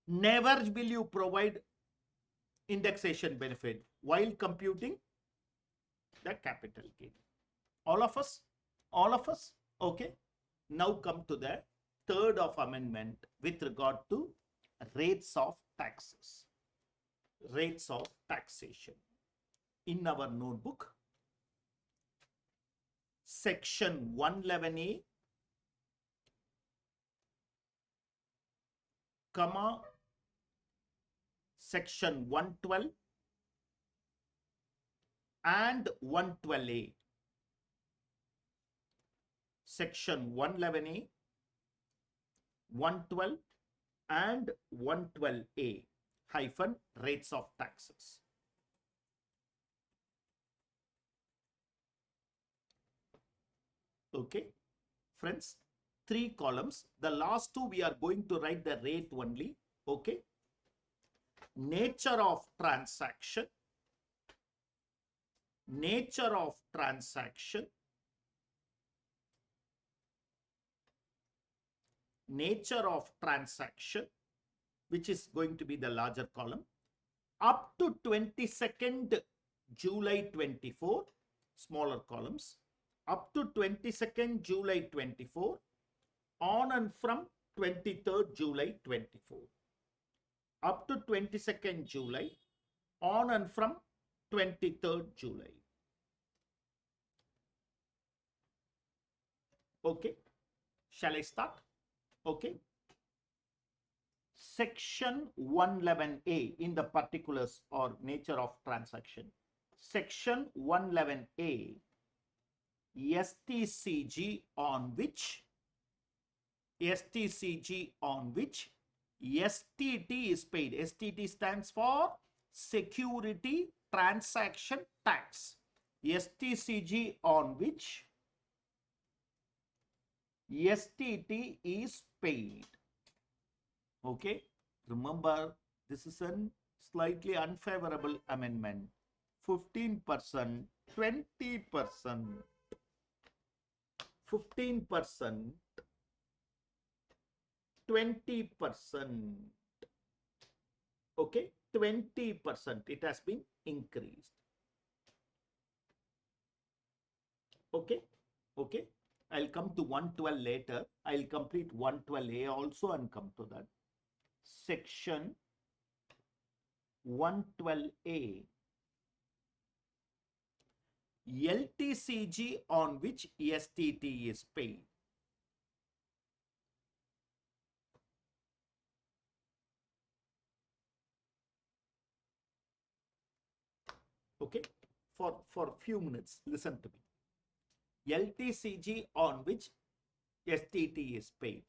Never will you provide indexation benefit while computing the capital gain. All of us? Okay. Now come to the third of amendment with regard to rates of taxes. Rates of taxation. In our notebook, section 111A, comma, section 112 and 112A. Section 111A, 112 and 112A hyphen rates of taxes. Okay, friends, 3 columns. The last 2 we are going to write the rate only. Okay. Nature of transaction. Nature of transaction. Nature of transaction, which is going to be the larger column, up to 22nd July 24, smaller columns, up to 22nd July 24, on and from 23rd July 24. Up to 22nd July, on and from 23rd July. Okay, shall I start? Okay. Section 111A in the particulars or nature of transaction. Section 111A, STCG on which STCG on which STT is paid. STT stands for Security Transaction Tax. STCG on which STT is paid. Okay, remember this is a slightly unfavorable amendment. 15%, 20%, 15%, 20%. Okay, 20%. It has been increased. Okay, okay. I'll come to 112 later. I'll complete 112A also and come to that. Section 112A. LTCG on which STT is paid. Okay, for few minutes, listen to me. LTCG on which STT is paid.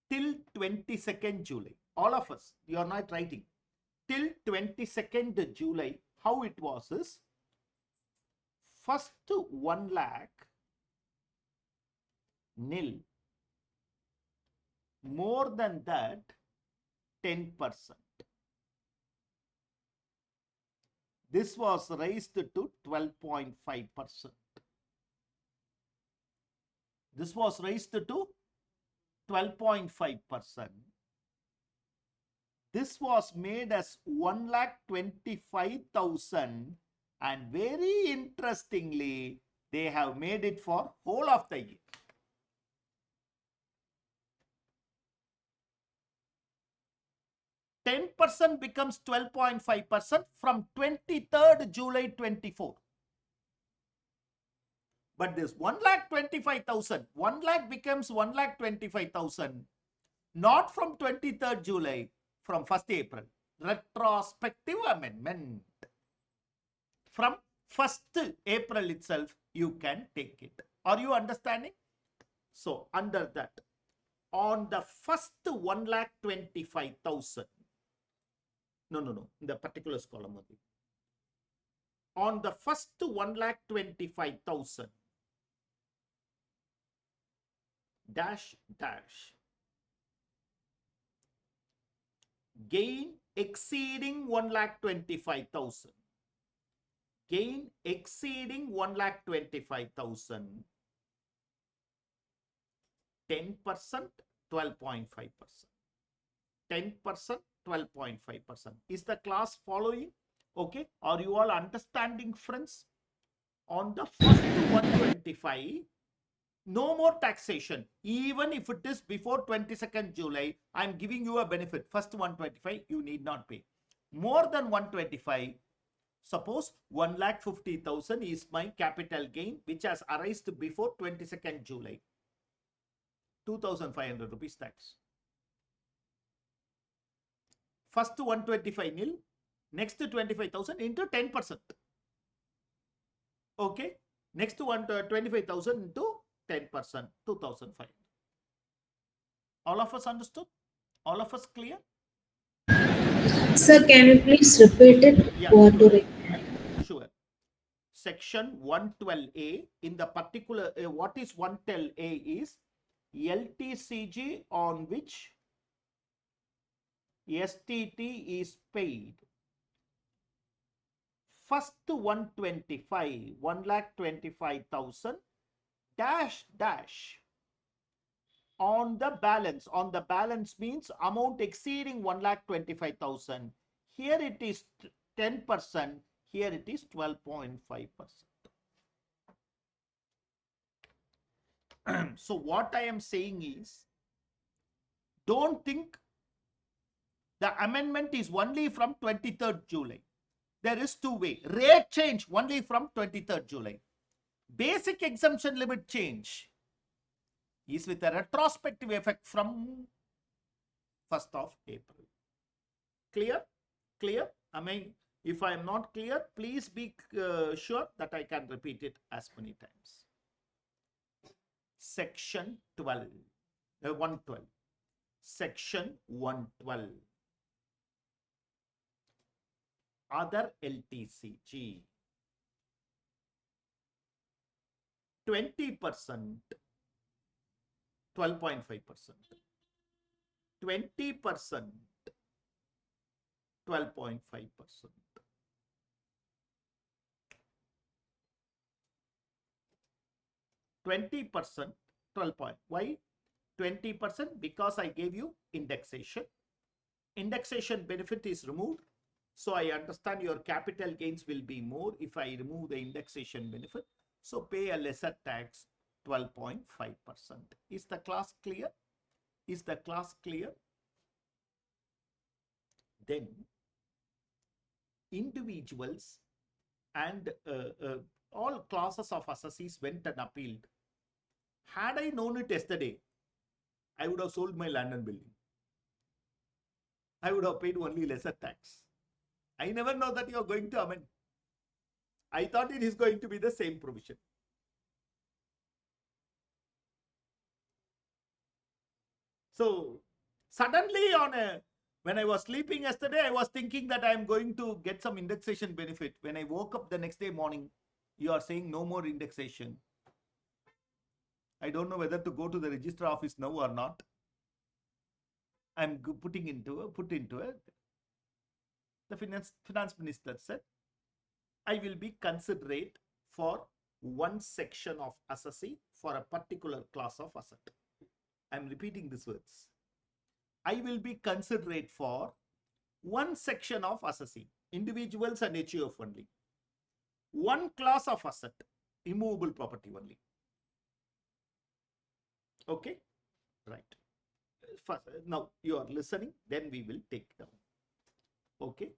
Till 22nd July. All of us, you are not writing. Till 22nd July, how it was is, first 1 lakh, nil. More than that, 10%. This was raised to 12.5%. This was raised to 12.5%. This was made as 1,25,000, and very interestingly, they have made it for whole of the year. %10 becomes 12.5% from 23rd July 24. But this 1,25,000, 1 lakh becomes 1,25,000, not from 23rd July, from 1st April. Retrospective amendment. From 1st April itself, you can take it. Are you understanding? So, under that, on the first 1,25,000, no, in the particulars column only. On the first 1,25,000, dash, gain exceeding 1,25,000. Gain exceeding 1,25,000. 10%, 12.5%. 10%, 12.5%. Is the class following? Okay. Are you all understanding, friends? On the first 125, no more taxation. Even if it is before 22nd July, I'm giving you a benefit. First 125, you need not pay. More than 125, suppose 1,50,000 is my capital gain, which has arisen before 22nd July. 2,500 rupees tax. First 125 nil, next 25,000 into 10%. Okay. Next 25,000 into 10%, 2,500. All of us understood? All of us clear? Sir, can you please repeat it? Yeah, What to sure. repeat? Sure. Section 112A, in the particular, what is 112A is LTCG on which STT is paid. First 125, 1,25,000 dash dash on the balance. On the balance means amount exceeding 1,25,000. Here it is 10%. Here it is 12.5%. So what I am saying is, don't think the amendment is only from 23rd July. There is two ways. Rate change only from 23rd July. Basic exemption limit change is with a retrospective effect from 1st of April. Clear? Clear? If I am not clear, please be sure that I can repeat it as many times. Section 112. Section 112. Other LTCG. 20%, 12.5%. 20%, 12.5%. 20%, 12 point. Why 20%? Because I gave you indexation. Indexation benefit is removed. So I understand your capital gains will be more if I remove the indexation benefit. So pay a lesser tax, 12.5%. Is the class clear? Is the class clear? Then individuals and all classes of assessees went and appealed. Had I known it yesterday, I would have sold my land and building. I would have paid only lesser tax. I never know that you are going to amend. I thought it is going to be the same provision. So suddenly when I was sleeping yesterday, I was thinking that I am going to get some indexation benefit. When I woke up the next day morning, you are saying no more indexation. I don't know whether to go to the registrar office now or not. I'm put into it. The finance minister said, I will be considerate for one section of assessee for a particular class of asset. I'm repeating these words. I will be considerate for one section of assessee, individuals and HUF only. One class of asset, immovable property only. Okay, right. First, now you are listening, then we will take down. Okay.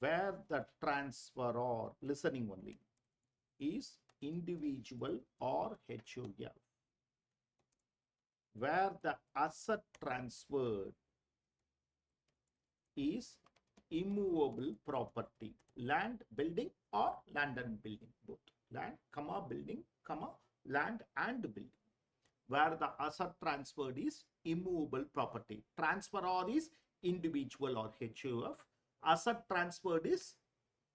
Where the transfer or listening only is individual or HUF. Where the asset transferred is immovable property, land, building, or land and building, both land, comma, building, comma, land and building. Where the asset transferred is immovable property. Transferor is individual or HUF. Asset transferred is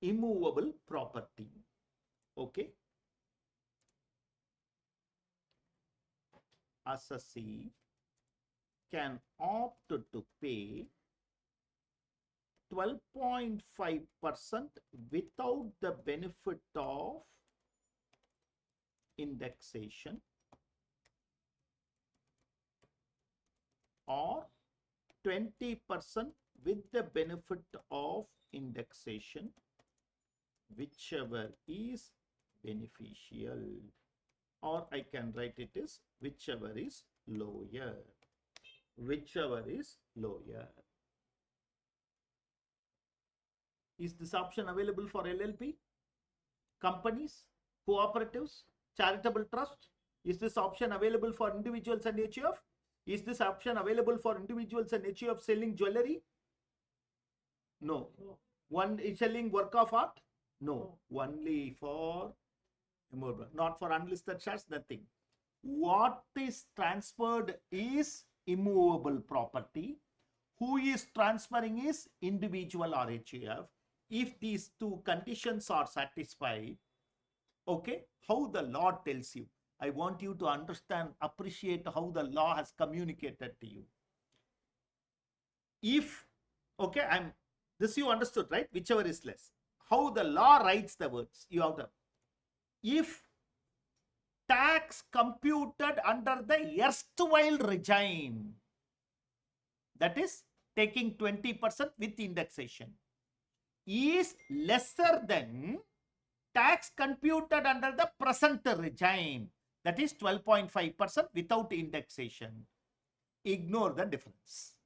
immovable property. Okay. assessee can opt to pay 12.5% without the benefit of indexation or 20% with the benefit of indexation, whichever is beneficial, or I can write it as whichever is lower. Whichever is lower. Is this option available for LLP, companies, cooperatives, charitable trust? Is this option available for individuals and HUF? Is this option available for individuals and HUF selling jewelry? No. One is selling work of art? No. Only for immovable. Not for unlisted shares, nothing. What is transferred is immovable property. Who is transferring is individual or HUF. If these two conditions are satisfied, okay, how the law tells you. I want you to understand, appreciate how the law has communicated to you. If, okay, this you understood, right? Whichever is less. How the law writes the words, you have the, if tax computed under the erstwhile regime, that is taking 20% with indexation, is lesser than tax computed under the present regime, that is 12.5% without indexation. Ignore the difference.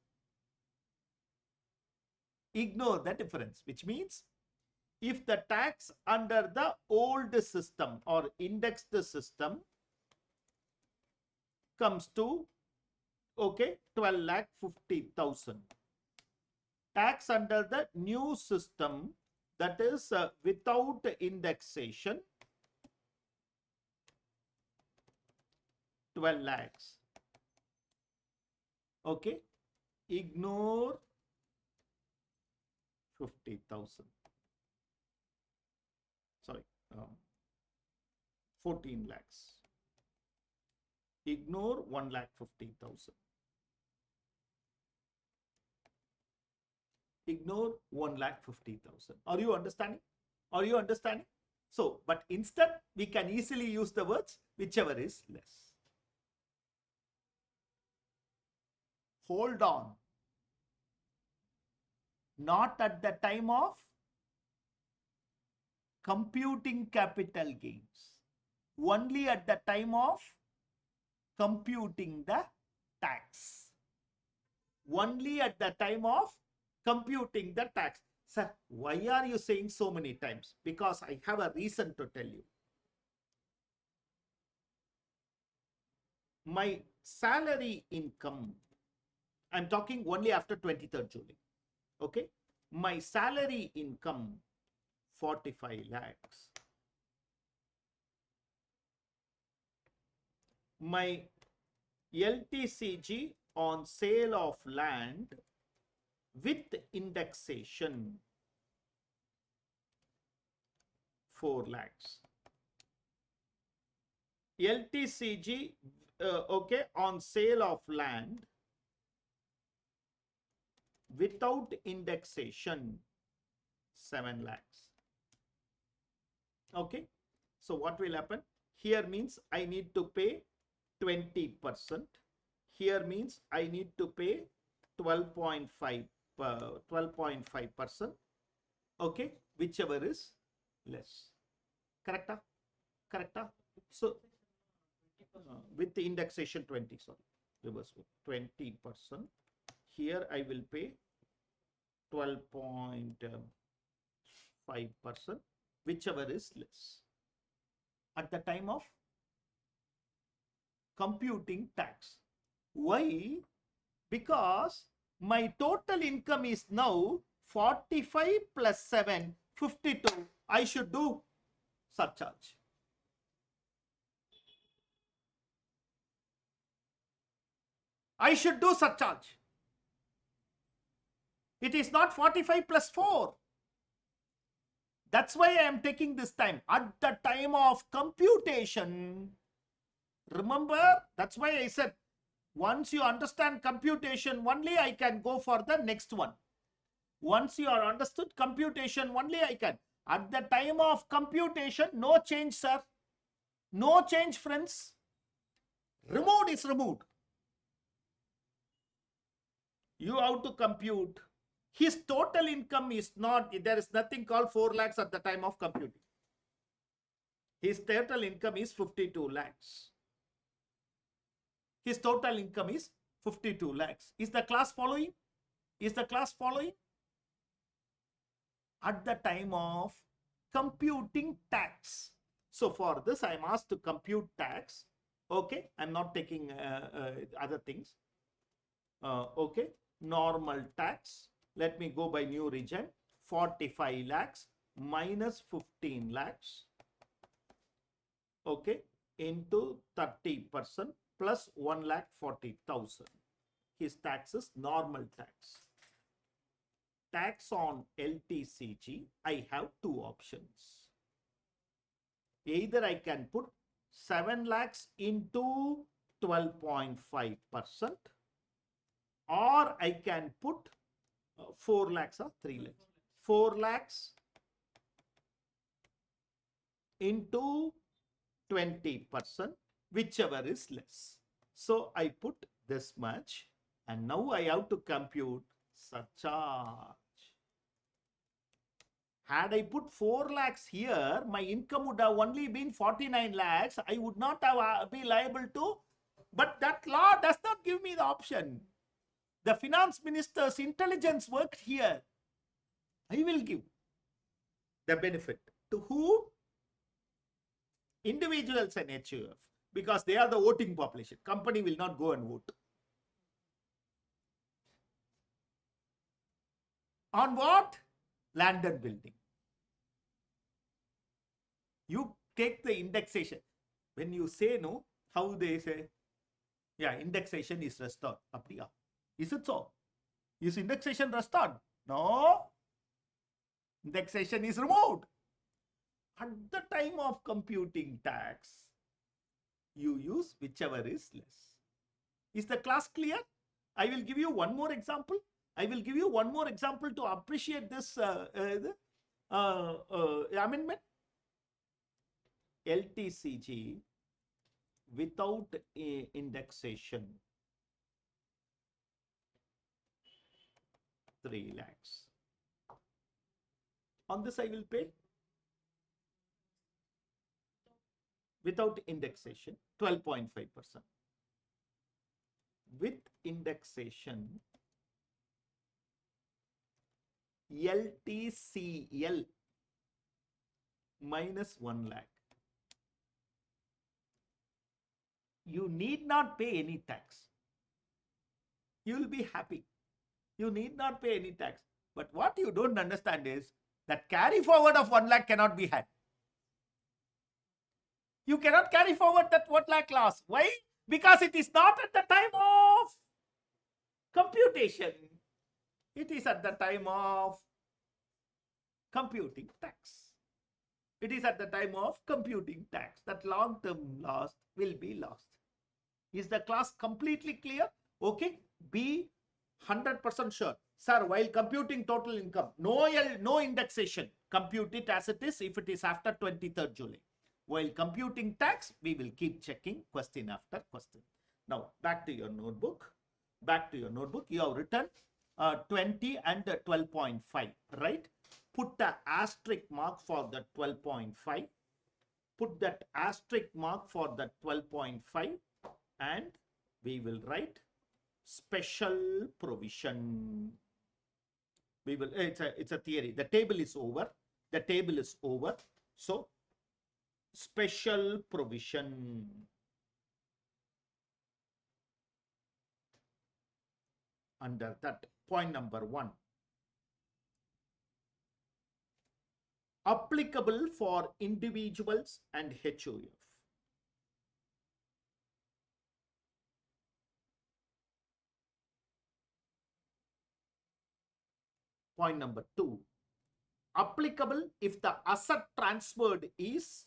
Ignore the difference, which means if the tax under the old system or indexed system comes to, okay, 12,50,000. Tax under the new system, that is without indexation, 12 lakhs. Okay, ignore 50,000. Sorry, 14 lakhs. Ignore 1,50,000. Ignore 1,50,000. Are you understanding? Are you understanding? So, but instead we can easily use the words whichever is less. Hold on. Not at the time of computing capital gains. Only at the time of computing the tax. Only at the time of computing the tax. Sir, why are you saying so many times? Because I have a reason to tell you. My salary income, I'm talking only after 23rd July. Okay. My salary income, 45 lakhs. My LTCG on sale of land with indexation, 4 lakhs. LTCG, okay, on sale of land without indexation, 7 lakhs. Okay. So what will happen? Here means I need to pay 20%. Here means I need to pay 12.5%. Okay. Whichever is less. Correcta? Correcta? So with the indexation 20, sorry, reverse 20%. Here I will pay 12.5%, whichever is less. At the time of computing tax. Why? Because my total income is now 45 plus 7, 52. I should do surcharge. I should do surcharge. It is not 45 plus 4. That's why I am taking this time. At the time of computation, Remember, that's why I said, once you understand computation only, I can go for the next one. Once you are understood computation only, I can. At the time of computation, no change, sir. No change, friends. Removed is removed. You have to compute. His total income is not, there is nothing called 4 lakhs at the time of computing. His total income is 52 lakhs. His total income is 52 lakhs. Is the class following? Is the class following? At the time of computing tax. So for this, I am asked to compute tax. Okay, I'm not taking other things. Okay, normal tax. Let me go by new region. 45 lakhs minus 15 lakhs. Okay, into 30% plus 1,40,000. His tax is normal tax. Tax on LTCG, I have two options. Either I can put 7 lakhs into 12.5%, or I can put 4 lakhs or 3 lakhs. 4 lakhs into 20%, whichever is less. So I put this much, and now I have to compute surcharge. Had I put 4 lakhs here, my income would have only been 49 lakhs. I would not have be liable to, but that law does not give me the option. The finance minister's intelligence worked here. I will give the benefit to who? Individuals and HUF, because they are the voting population. Company will not go and vote. On what? Land and building. You take the indexation. When you say no, how they say? Yeah, indexation is restored. Is it so? Is indexation restored? No. Indexation is removed. At the time of computing tax, you use whichever is less. Is the class clear? I will give you one more example. I will give you one more example to appreciate this amendment. LTCG without indexation, 3 lakhs. On this I will pay. Without indexation, 12.5%. With indexation, LTCL minus 1 lakh. You need not pay any tax. You will be happy. You need not pay any tax. But what you don't understand is that carry forward of 1 lakh cannot be had. You cannot carry forward that 1 lakh loss. Why? Because it is not at the time of computation. It is at the time of computing tax. It is at the time of computing tax that long-term loss will be lost. Is the class completely clear? Okay. Be 100% sure. Sir, while computing total income, no indexation. Compute it as it is if it is after 23rd July. While computing tax, we will keep checking question after question. Now, back to your notebook. Back to your notebook. You have written 20 and 12.5, right? Put the asterisk mark for the 12.5. Put that asterisk mark for the 12.5, and we will write special provision. We will. It's a theory. The table is over. The table is over. So special provision. Under that, point number 1. Applicable for individuals and HUF. Point number 2. Applicable if the asset transferred is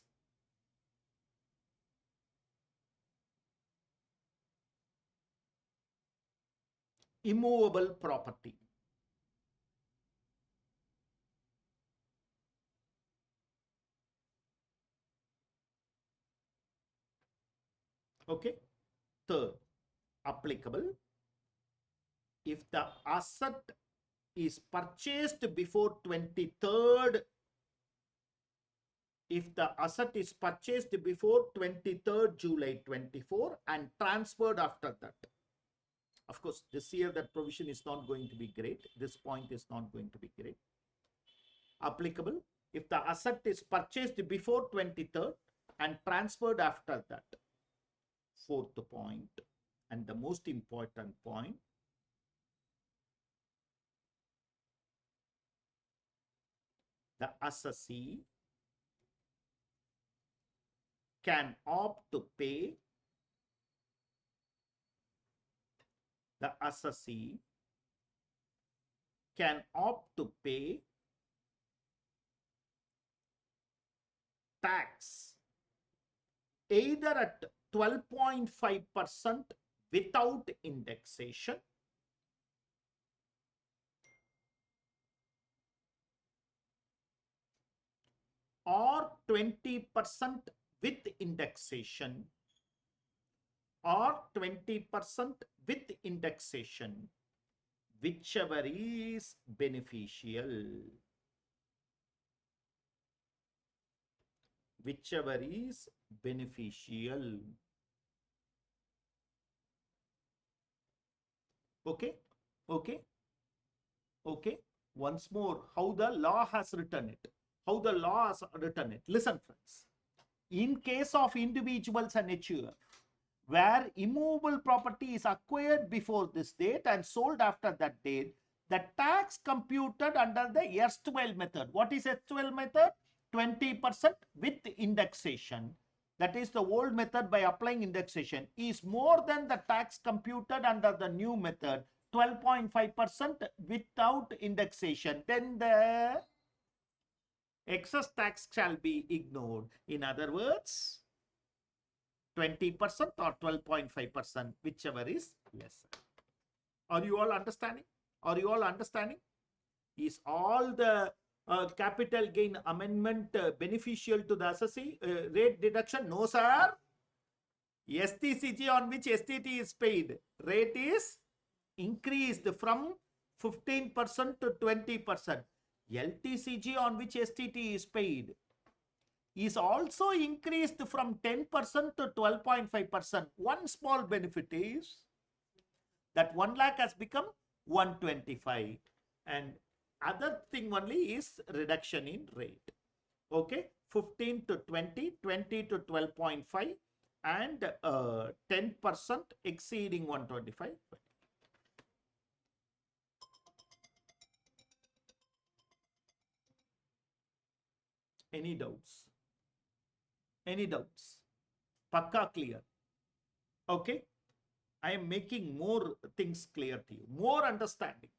immovable property. Okay. Third, applicable if the asset is purchased before 23rd, if the asset is purchased before 23rd July 24 and transferred after that. Of course, this year that provision is not going to be great. This point is not going to be great. Applicable if the asset is purchased before 23rd and transferred after that. Fourth point, and the most important point, the assessee can opt to pay, the assessee can opt to pay tax either at 12.5% without indexation or 20% with indexation or 20% with indexation, whichever is beneficial. Whichever is beneficial. Okay, okay, okay. Once more, how the law has written it. How the law has written it. Listen, friends. In case of individuals and HUF, where immovable property is acquired before this date and sold after that date, the tax computed under the erstwhile method. What is erstwhile method? 20% with indexation. That is the old method by applying indexation is more than the tax computed under the new method, 12.5% without indexation. Then the excess tax shall be ignored. In other words, 20% or 12.5%, whichever is lesser. Are you all understanding? Are you all understanding? Is all the capital gain amendment beneficial to the assessee rate deduction? No, sir. STCG on which STT is paid, rate is increased from 15% to 20%. LTCG on which STT is paid is also increased from 10% to 12.5%. One small benefit is that 1 lakh has become 125, and other thing only is reduction in rate. Okay, 15 to 20, 20 to 12.5, and 10% exceeding 125. Any doubts? Any doubts? Pakka clear. Okay, I am making more things clear to you, more understanding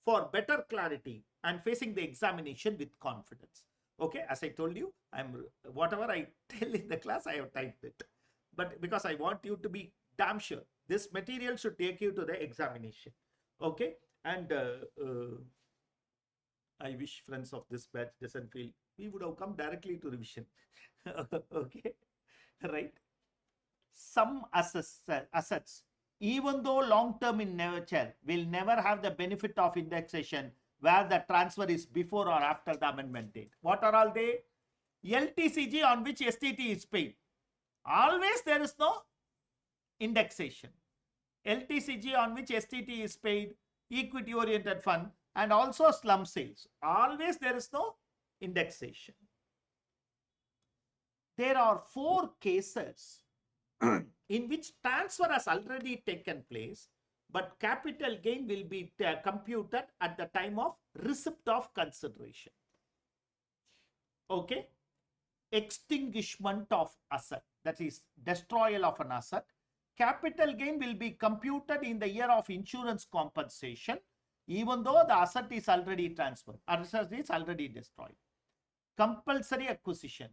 for better clarity and facing the examination with confidence. Okay, as I told you, whatever I tell in the class, I have typed it. But because I want you to be damn sure, this material should take you to the examination. Okay, and I wish friends of this batch doesn't feel we would have come directly to revision. Okay, right? Some assets, even though long-term in nature, will never have the benefit of indexation where the transfer is before or after the amendment date. What are all they? LTCG on which STT is paid. Always there is no indexation. LTCG on which STT is paid, equity-oriented fund, and also slum sales. Always there is no indexation. There are 4 cases in which transfer has already taken place, but capital gain will be computed at the time of receipt of consideration. Okay, extinguishment of asset, that is destroyal of an asset. Capital gain will be computed in the year of insurance compensation, even though the asset is already transferred, asset is already destroyed. Compulsory acquisition.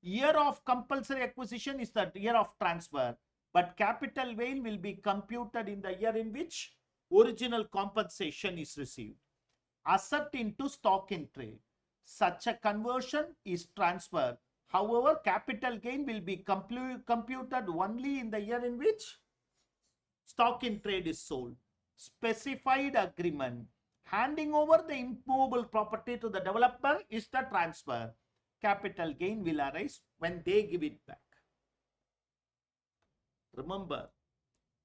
Year of compulsory acquisition is the year of transfer, but capital gain will be computed in the year in which original compensation is received. Asset into stock in trade. Such a conversion is transferred. However, capital gain will be computed only in the year in which stock in trade is sold. Specified agreement. Handing over the immovable property to the developer is the transfer. Capital gain will arise when they give it back. Remember,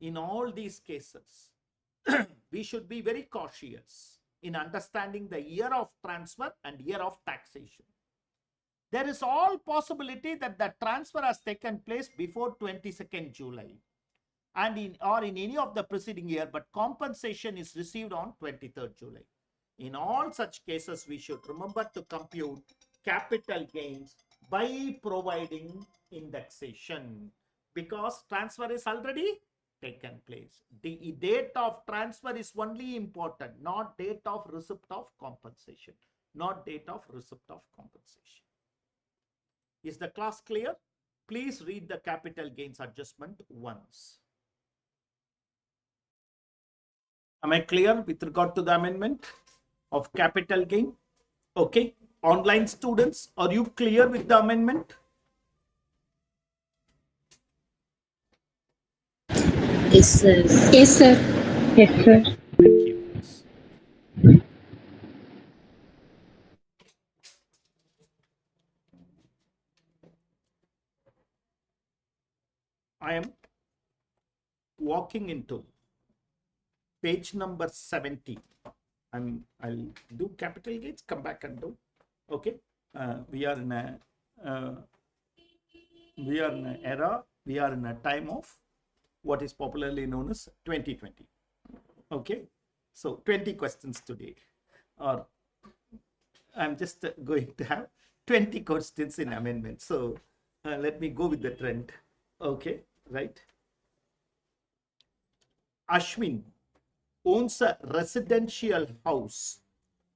in all these cases, we should be very cautious in understanding the year of transfer and year of taxation. There is all possibility that the transfer has taken place before 22nd July and in any of the preceding year, but compensation is received on 23rd July. In all such cases, we should remember to compute capital gains by providing indexation, because transfer is already taken place. The date of transfer is only important, not date of receipt of compensation. Not date of receipt of compensation. Is the class clear? Please read the capital gains adjustment once. Am I clear with regard to the amendment of capital gain? Okay. Online students, are you clear with the amendment? Yes, sir. Yes, sir. Yes, sir. Thank you. I am walking into page number 70. I'll do capital gains, come back and do. Okay. We are in a era, we are in a time of what is popularly known as 2020. Okay. So 20 questions today, or I'm just going to have 20 questions in amendment. So let me go with the trend. Okay, right. Ashwin owns a residential house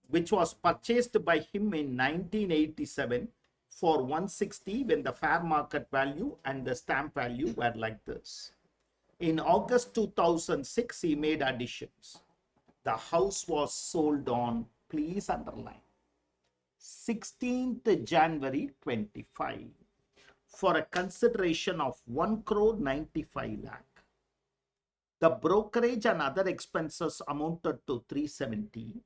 which was purchased by him in 1987 for 160 when the fair market value and the stamp value were like this. In August 2006, he made additions. The house was sold on, please underline, 16th January 25 for a consideration of 1 crore 95 lakh. The brokerage and other expenses amounted to 370.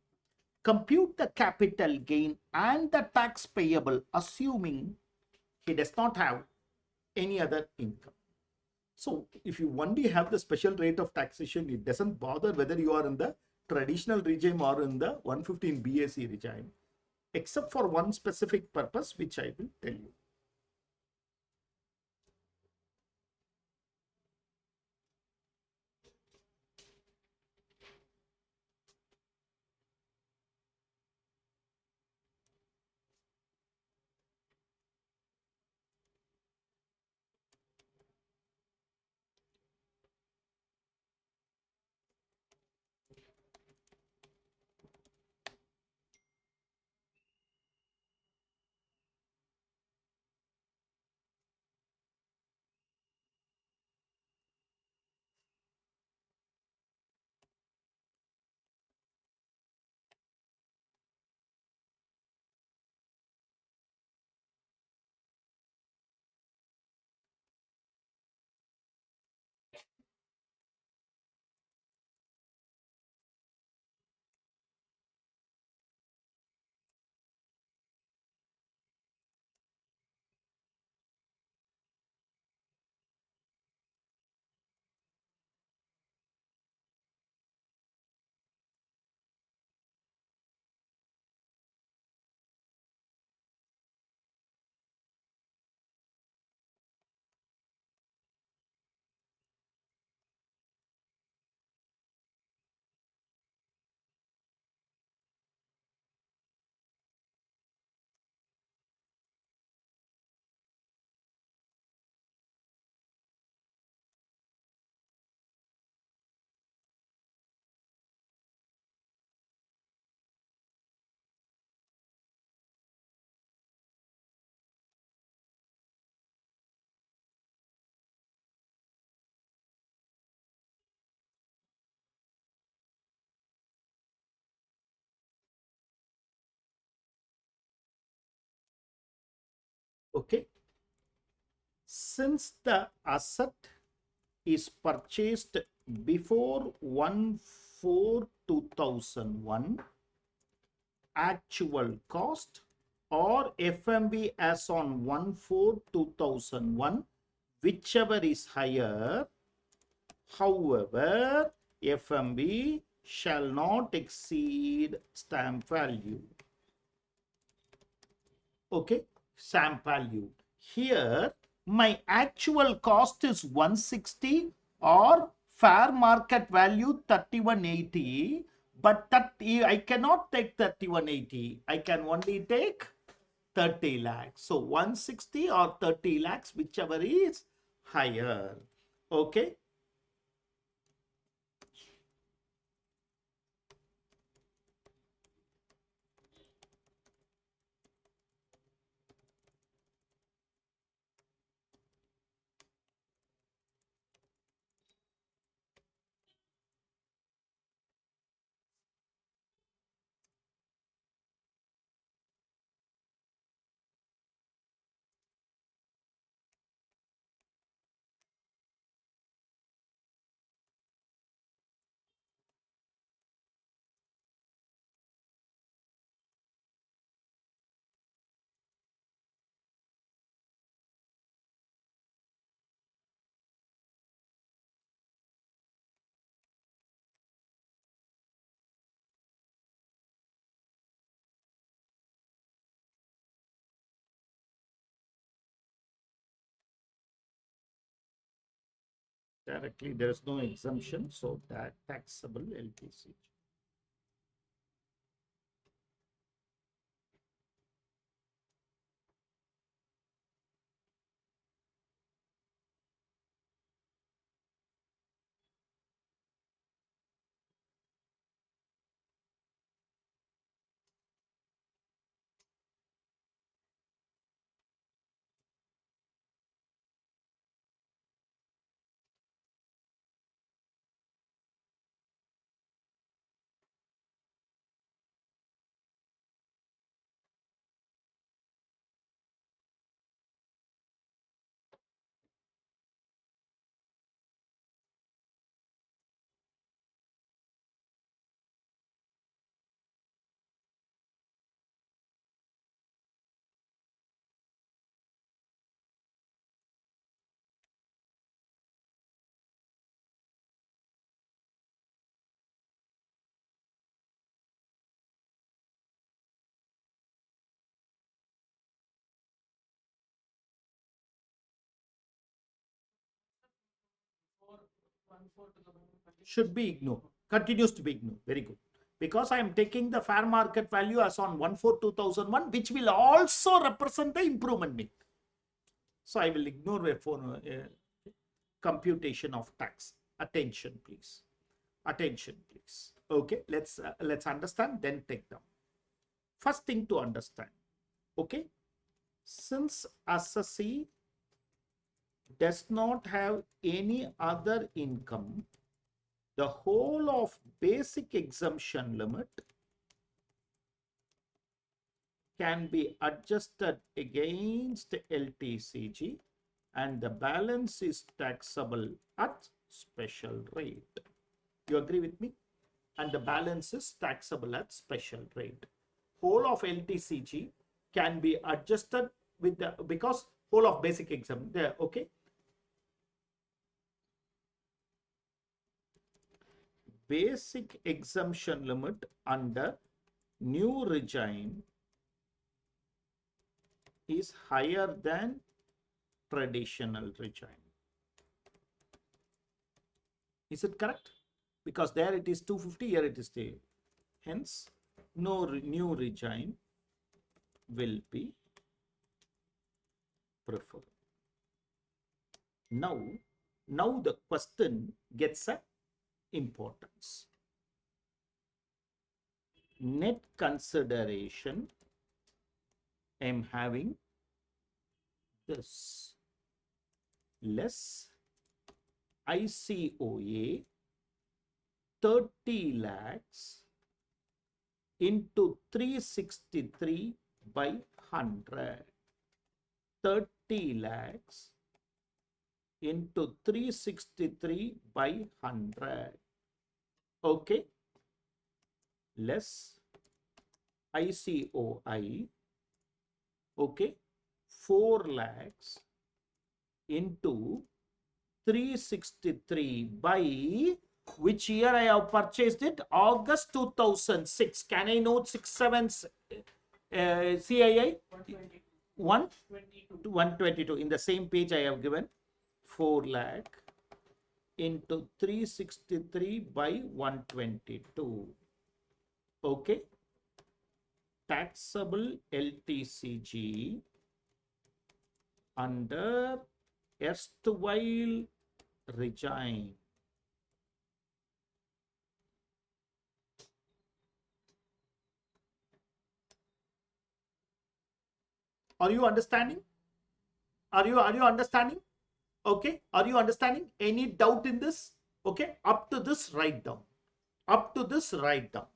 Compute the capital gain and the tax payable, assuming he does not have any other income. So if you only have the special rate of taxation, it doesn't bother whether you are in the traditional regime or in the 115 BAC regime, except for one specific purpose, which I will tell you. Okay. Since the asset is purchased before 1/4/2001, actual cost or FMV as on 1/4/2001, whichever is higher. However, FMV shall not exceed stamp value. Okay, stamp value. Here, my actual cost is 160 or fair market value 3180, but that I cannot take 3180. I can only take 30 lakhs. So 160 or 30 lakhs, whichever is higher. Okay. Directly, there is no exemption, so that taxable LTC. Should be ignored, continues to be ignored. Very good. Because I am taking the fair market value as on 1/4/2001, which will also represent the improvement make. So I will ignore a computation of tax. Attention, please. Attention, please. Okay, let's understand, then take them. First thing to understand. Okay, since assessee does not have any other income, the whole of basic exemption limit can be adjusted against LTCG and the balance is taxable at special rate. You agree with me? And the balance is taxable at special rate. Whole of LTCG can be adjusted with the, because whole of basic exemption there. Okay. Basic exemption limit under new regime is higher than traditional regime. Is it correct? Because there it is 250, here it is 3. Hence, no new regime will be preferred. Now the question gets a importance. Net consideration, I am having this less ICOA 30 lakhs into 363 by 100. 30 lakhs into 363 by 100. Okay. Less ICOI. Okay. 4 lakhs into 363 by which year I have purchased it? August 2006. Can I note 67 CII? 122. In the same page I have given 4 lakh into 363 by 122. Okay. Taxable LTCG under erstwhile regime. Are you understanding? Are you understanding? Okay. Are you understanding? Any doubt in this? Okay. Up to this, write down. Up to this, write down.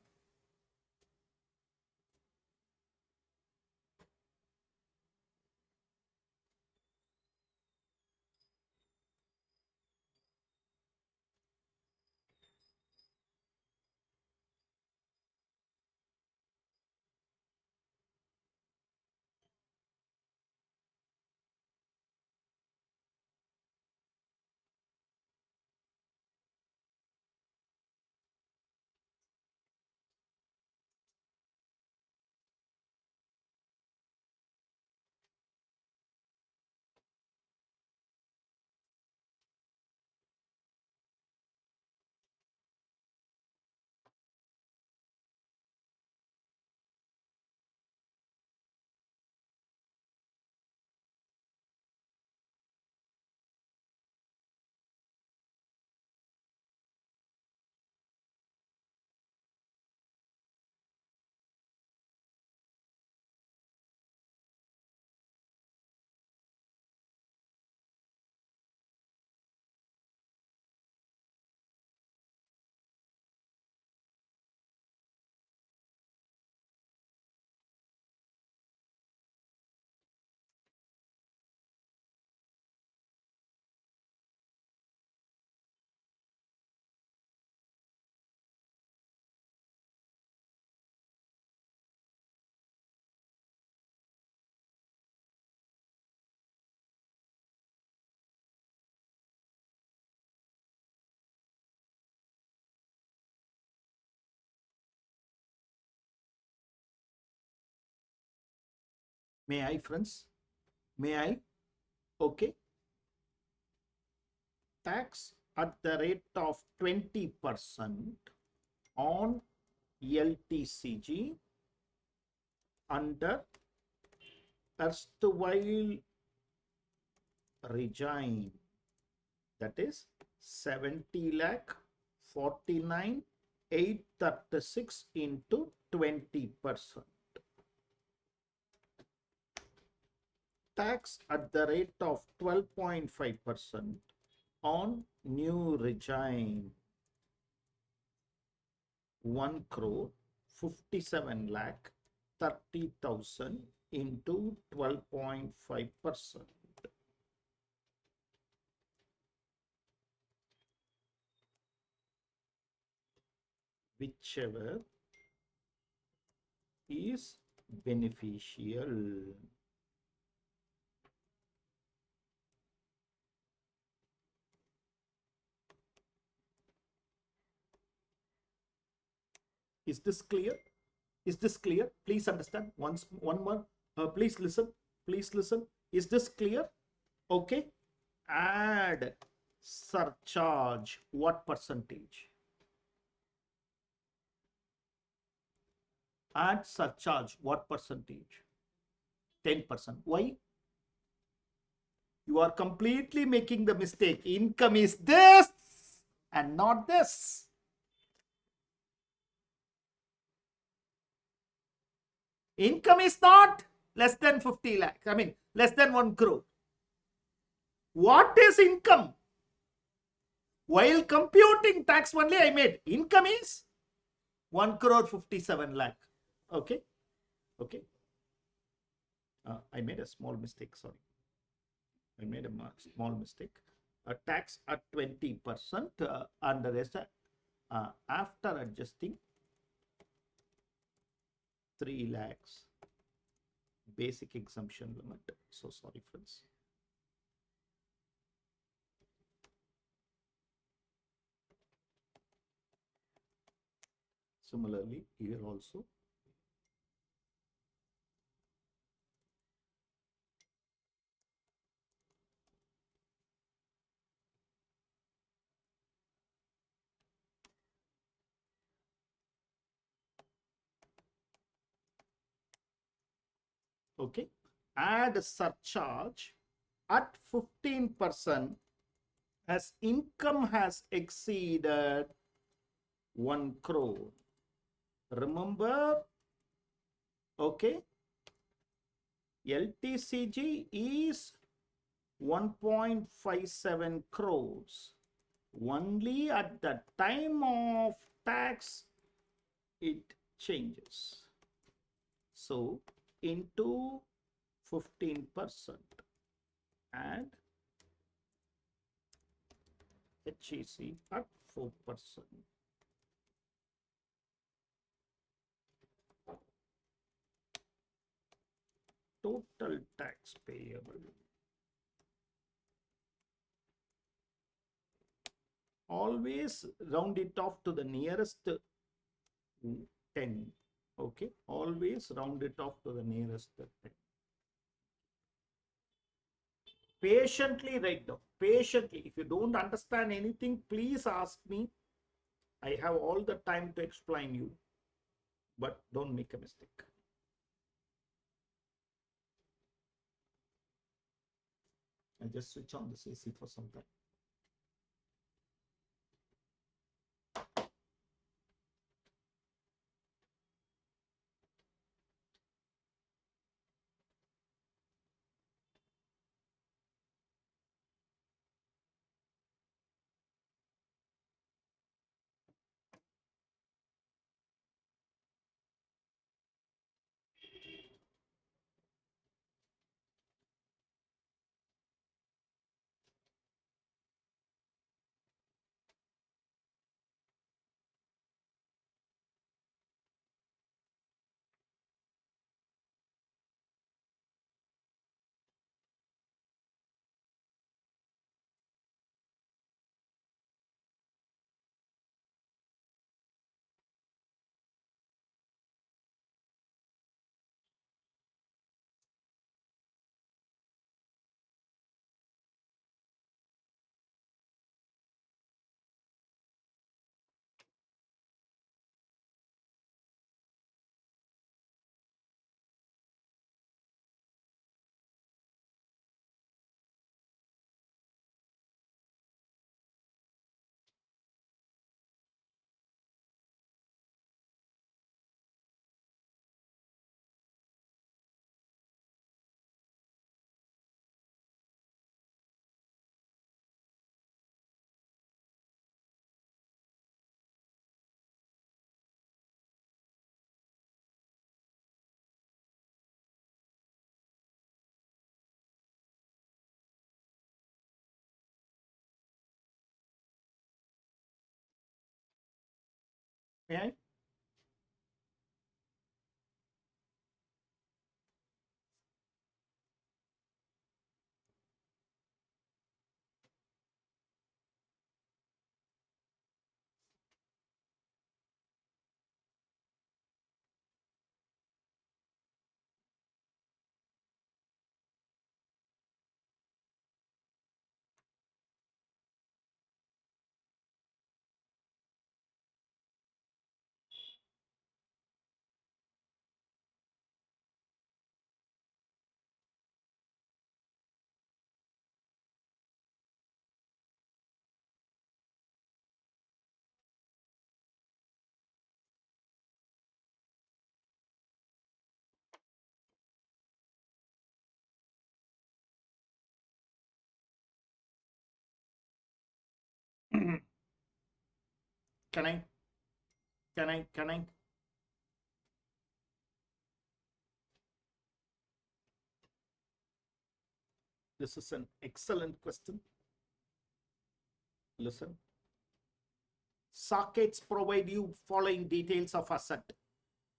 May I, friends? May I? Okay. Tax at the rate of 20% on LTCG under erstwhile regime, that is 70 lakh 49 836 into 20%. Tax at the rate of 12.5% on new regime, 1 crore 57 lakh 30,000 into 12.5%. Whichever is beneficial. Is this clear? Is this clear? Please understand. One more. Please listen. Please listen. Is this clear? Okay. Add surcharge. What percentage? Add surcharge. What percentage? 10%. Why? You are completely making the mistake. Income is this and not this. Income is not less than 50 lakhs. I mean, less than 1 crore. What is income? While computing tax only, I made income is 1 crore 57 lakh. Okay. Okay. I made a small mistake. Sorry. I made a small mistake. A tax at 20%, and the rest after adjusting 3 lakhs basic exemption limit. So sorry, friends. Similarly, here also. Okay, add surcharge at 15% as income has exceeded 1 crore. Remember, okay, LTCG is 1.57 crores. Only at the time of tax it changes. So into 15% and HEC at 4%. Total tax payable. Always round it off to the nearest 10. Okay, always round it off to the nearest 10. Patiently write down. Patiently. If you don't understand anything, please ask me. I have all the time to explain you, but don't make a mistake. I'll just switch on this AC for some time. May I? Can I? Can I? This is an excellent question. Listen. Sockets provide you following details of asset.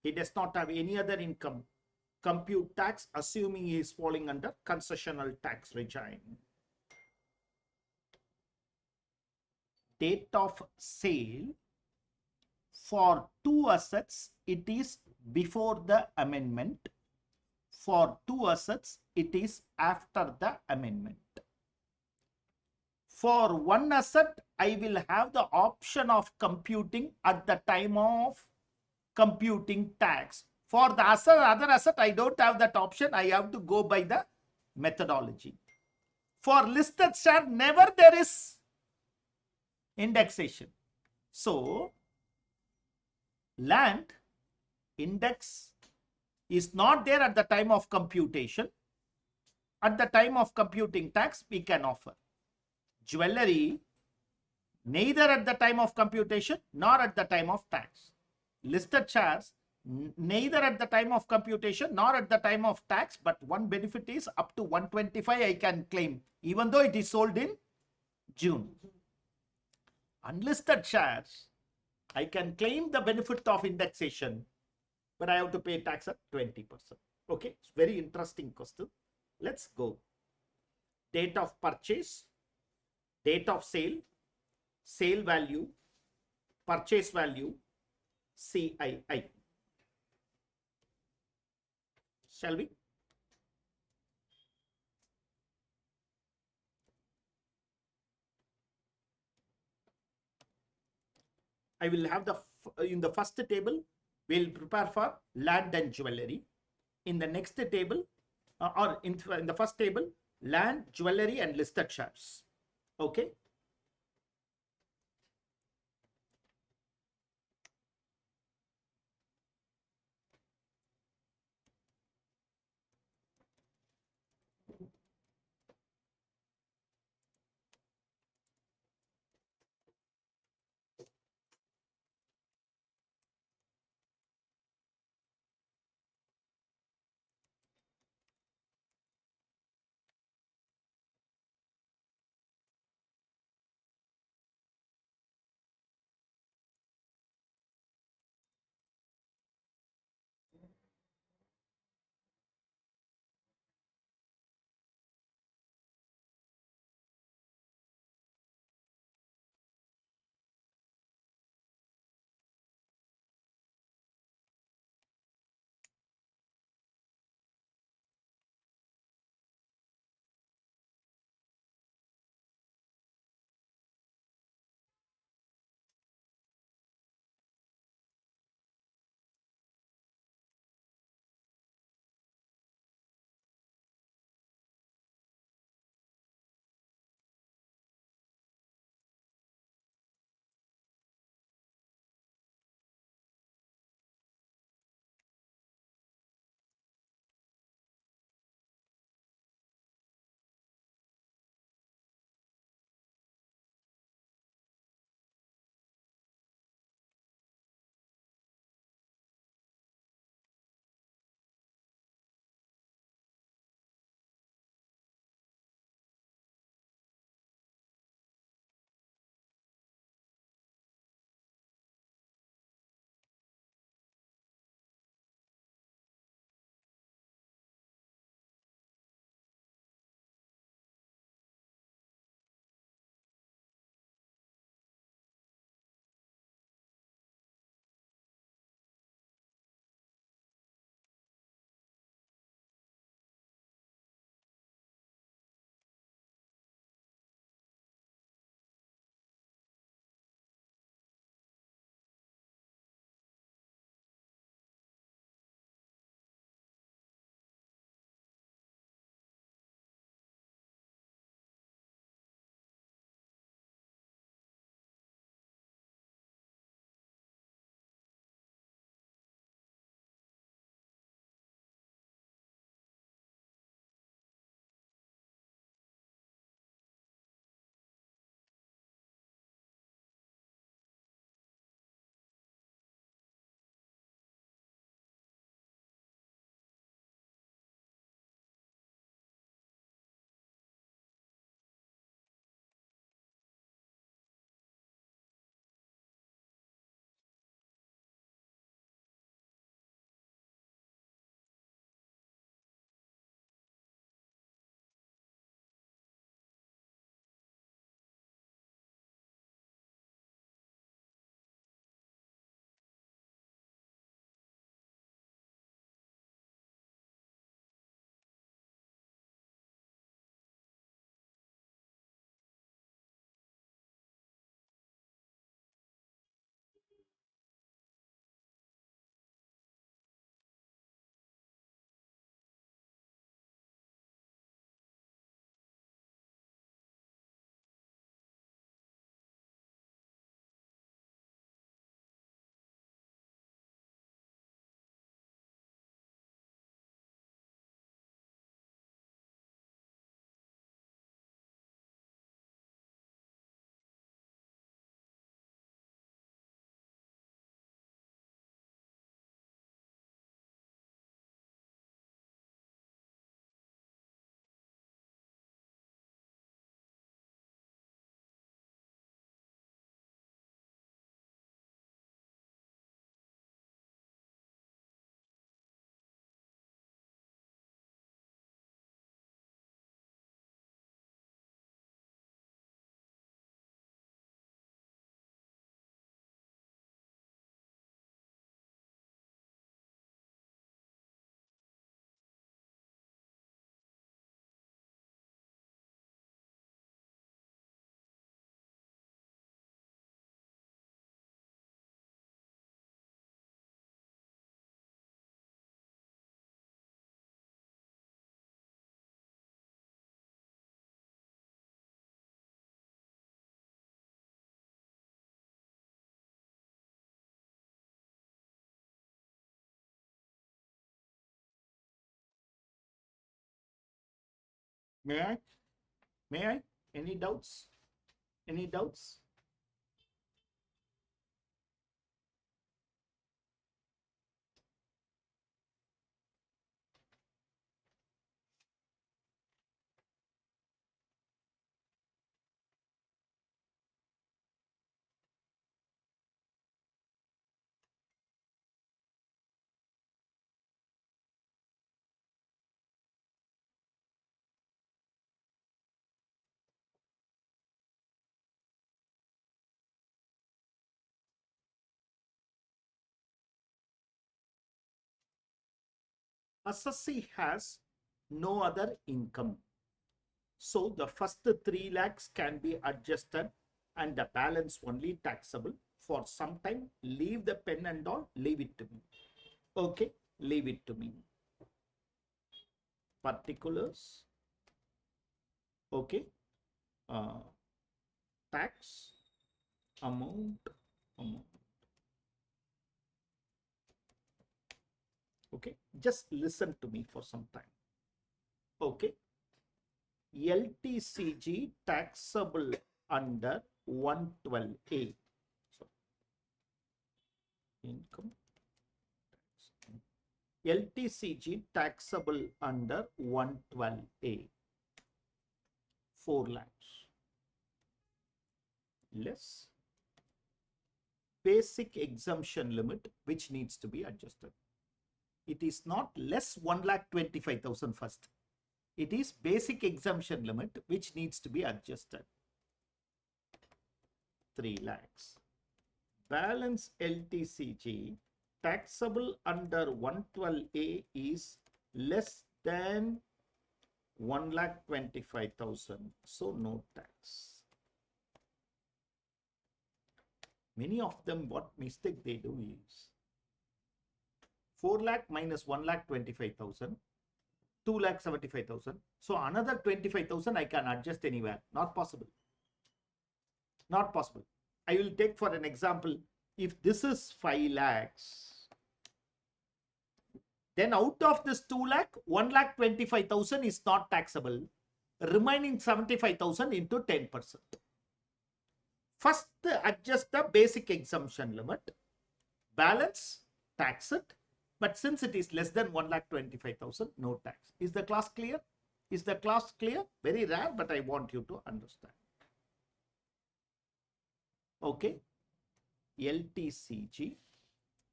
He does not have any other income. Compute tax, assuming he is falling under concessional tax regime. Date of sale for two assets, it is before the amendment. For two assets, it is after the amendment. For one asset, I will have the option of computing at the time of computing tax. For the other asset, I don't have that option. I have to go by the methodology. For listed share, never there is indexation. So, land index is not there at the time of computation. At the time of computing tax, we can offer. Jewelry, neither at the time of computation nor at the time of tax. Listed shares, neither at the time of computation nor at the time of tax, but one benefit is up to 125 I can claim, even though it is sold in June. Unlisted shares, I can claim the benefit of indexation, but I have to pay tax at 20%. Okay, it's very interesting question. Let's go. Date of purchase, date of sale, sale value, purchase value, CII. Shall we? I will have in the first table, we'll prepare for land and jewelry. In the next table, or in the first table, land, jewelry, and listed shares. Okay. May I? May I? Any doubts? Any doubts? Assessee has no other income. So the first 3 lakhs can be adjusted and the balance only taxable. For some time, leave the pen and all, leave it to me. Okay, leave it to me. Particulars. Okay. Tax amount. Okay, just listen to me for some time. Okay. LTCG taxable under 112A. So, income tax. LTCG taxable under 112A. 4 lakhs. Less basic exemption limit which needs to be adjusted. It is not less 1,25,000 first. It is basic exemption limit which needs to be adjusted. 3 lakhs. Balance LTCG taxable under 112A is less than 1,25,000. So no tax. Many of them, what mistake they do is 4 lakh minus 1,25,000, 2,75,000. So another 25,000 I can adjust anywhere. Not possible. Not possible. I will take for an example. If this is 5 lakhs, then out of this 2 lakh, 1,25,000 is not taxable. Remaining 75,000 into 10%. First, adjust the basic exemption limit. Balance, tax it. But since it is less than 1,25,000, no tax. Is the class clear? Is the class clear? Very rare, but I want you to understand. Okay. LTCG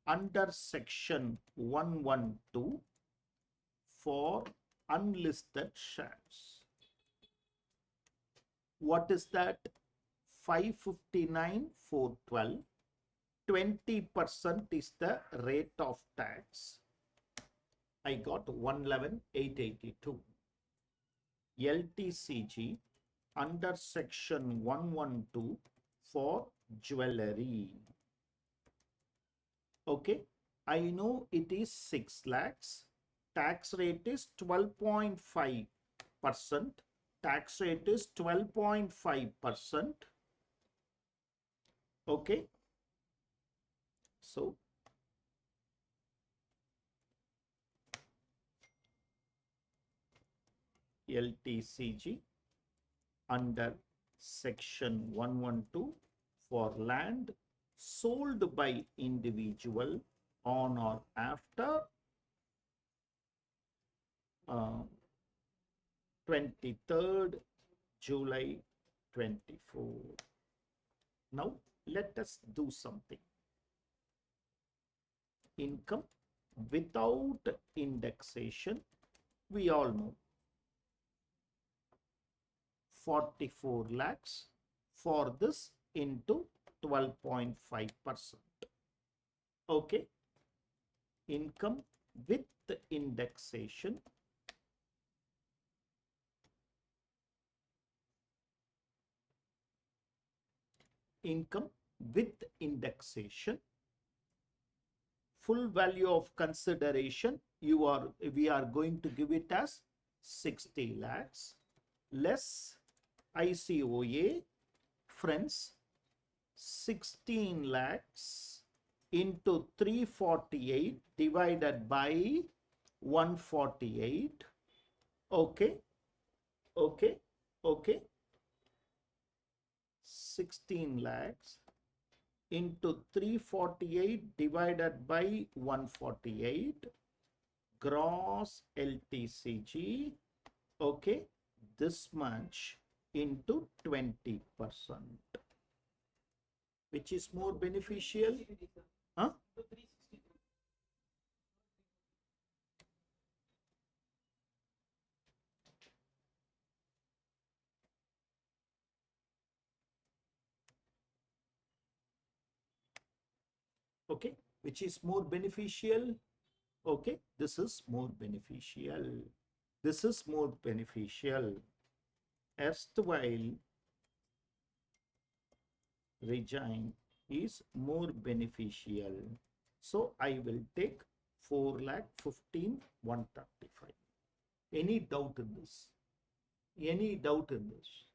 under section 112 for unlisted shares. What is that? 559,412. 20% is the rate of tax. I got 111,882. LTCG under section 112 for jewelry. Okay, I know it is 6 lakhs. Tax rate is 12.5%. Tax rate is 12.5%. Okay. So, LTCG under section 112 for land sold by individual on or after 23rd July 24. Now, let us do something. Income without indexation, we all know 44 lakhs for this into 12.5%. Okay. Income with indexation. Income with indexation. Full value of consideration, we are going to give it as 60 lakhs less ICOA, friends, 16 lakhs into 348 divided by 148. Okay. Okay, okay. 16 lakhs into 348 divided by 148 gross LTCG. Okay, this much into 20%. Which is more beneficial? Huh? Okay, which is more beneficial? Okay, this is more beneficial. This is more beneficial. Erstwhile regime is more beneficial. So I will take 4,15,135. Any doubt in this? Any doubt in this?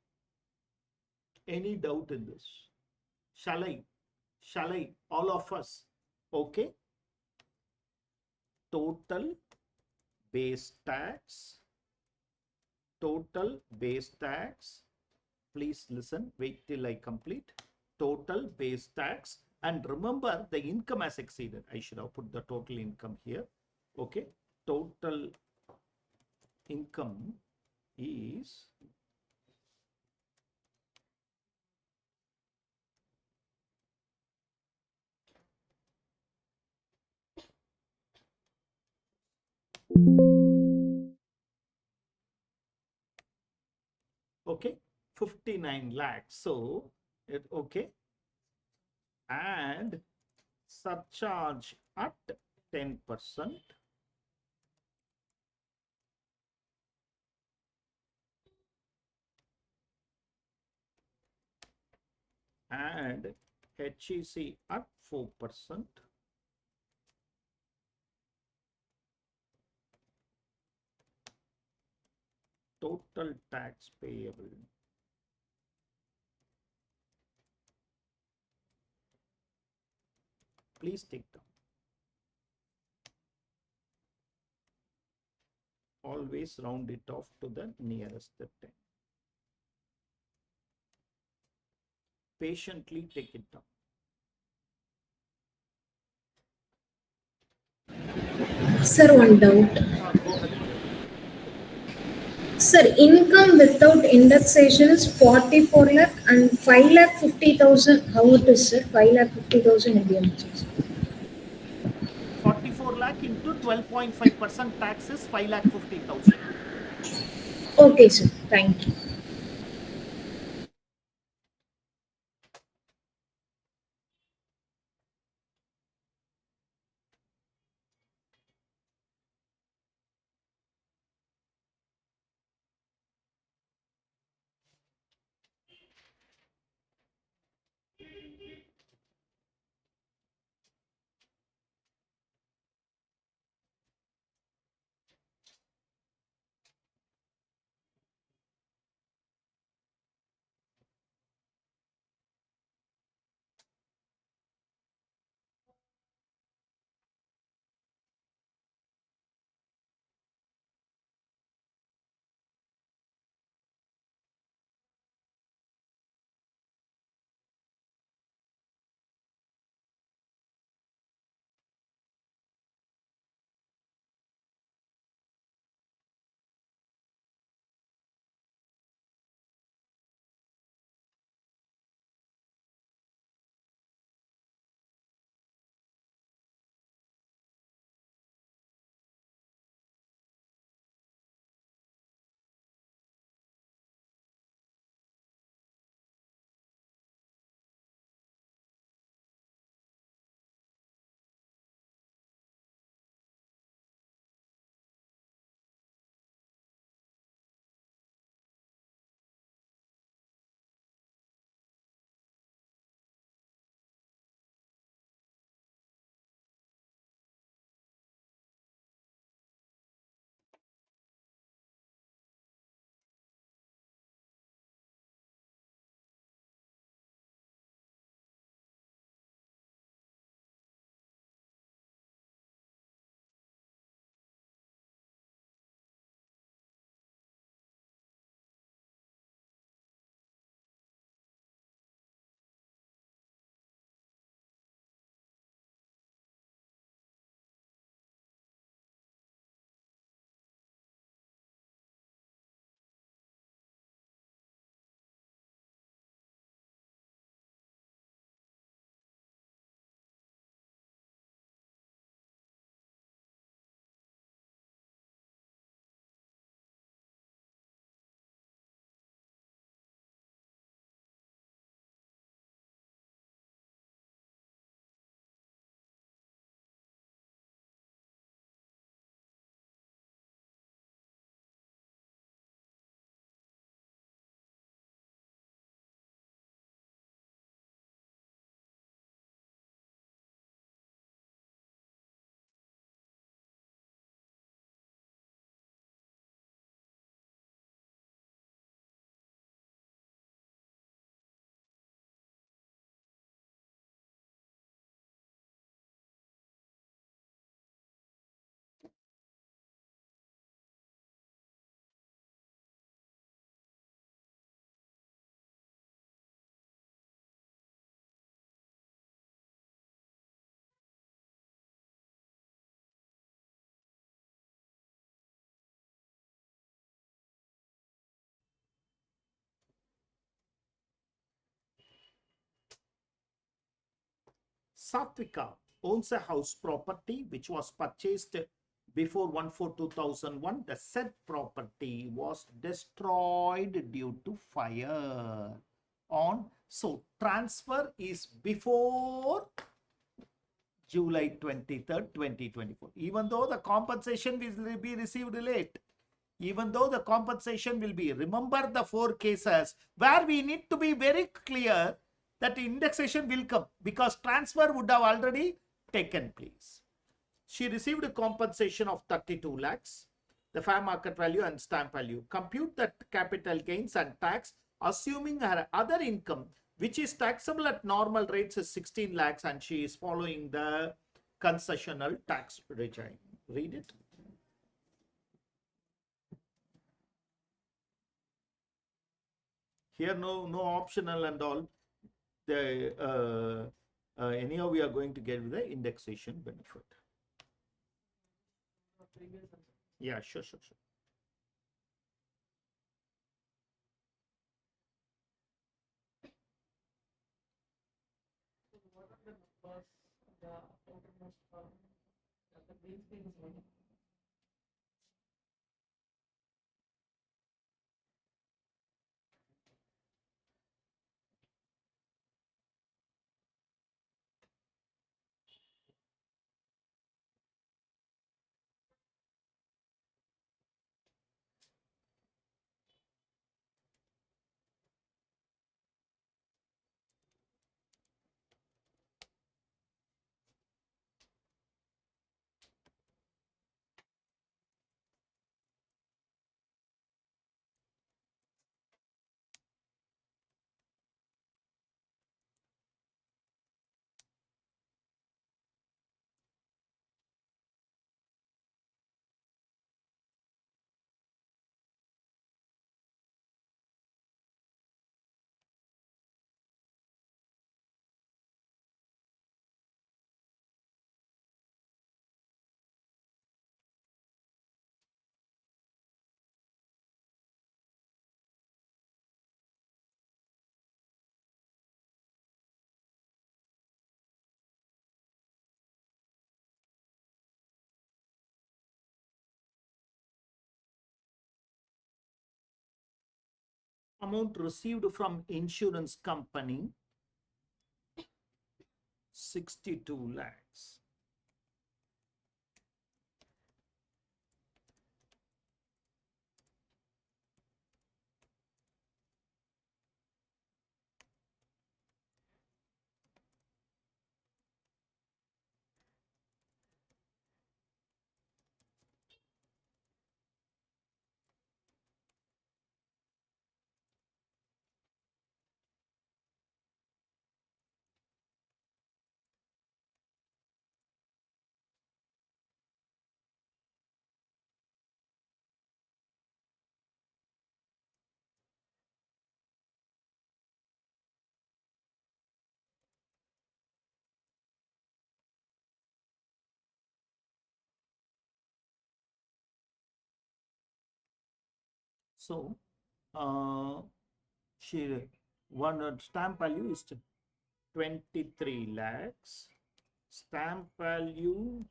Any doubt in this? Shall I? Shall I? All of us. Okay. Total base tax. Total base tax. Please listen. Wait till I complete. Total base tax. And remember the income has exceeded. I should have put the total income here. Okay. Total income is okay 59 lakhs. So okay, and surcharge at 10%. And HEC at 4%. Total tax payable. Please take down. Always round it off to the nearest 10. Patiently take it down. Sir, one doubt. Go ahead. Sir, income without indexation is 44 lakh and 5 lakh 50,000. How it is, sir? 5 lakh 50,000 Indian rupees. 44 lakh into 12.5% tax is 5,50,000. Okay, sir. Thank you. Satvika owns a house property which was purchased before 1/4/2001. The said property was destroyed due to fire on. So transfer is before July 23rd, 2024. Even though the compensation will be received late. Even though the compensation will be, remember the 4 cases where we need to be very clear that indexation will come because transfer would have already taken place. She received a compensation of 32 lakhs, the fair market value and stamp value. Compute the capital gains and tax, assuming her other income, which is taxable at normal rates, is 16 lakhs and she is following the concessional tax regime. Read it. Here, no optional and all. Anyhow, we are going to get the indexation benefit. Yeah, sure. What are the numbers, the outermost column, the green screen is running? Amount received from insurance company, 62 lakhs. So, one stamp value is 23 lakhs. Stamp value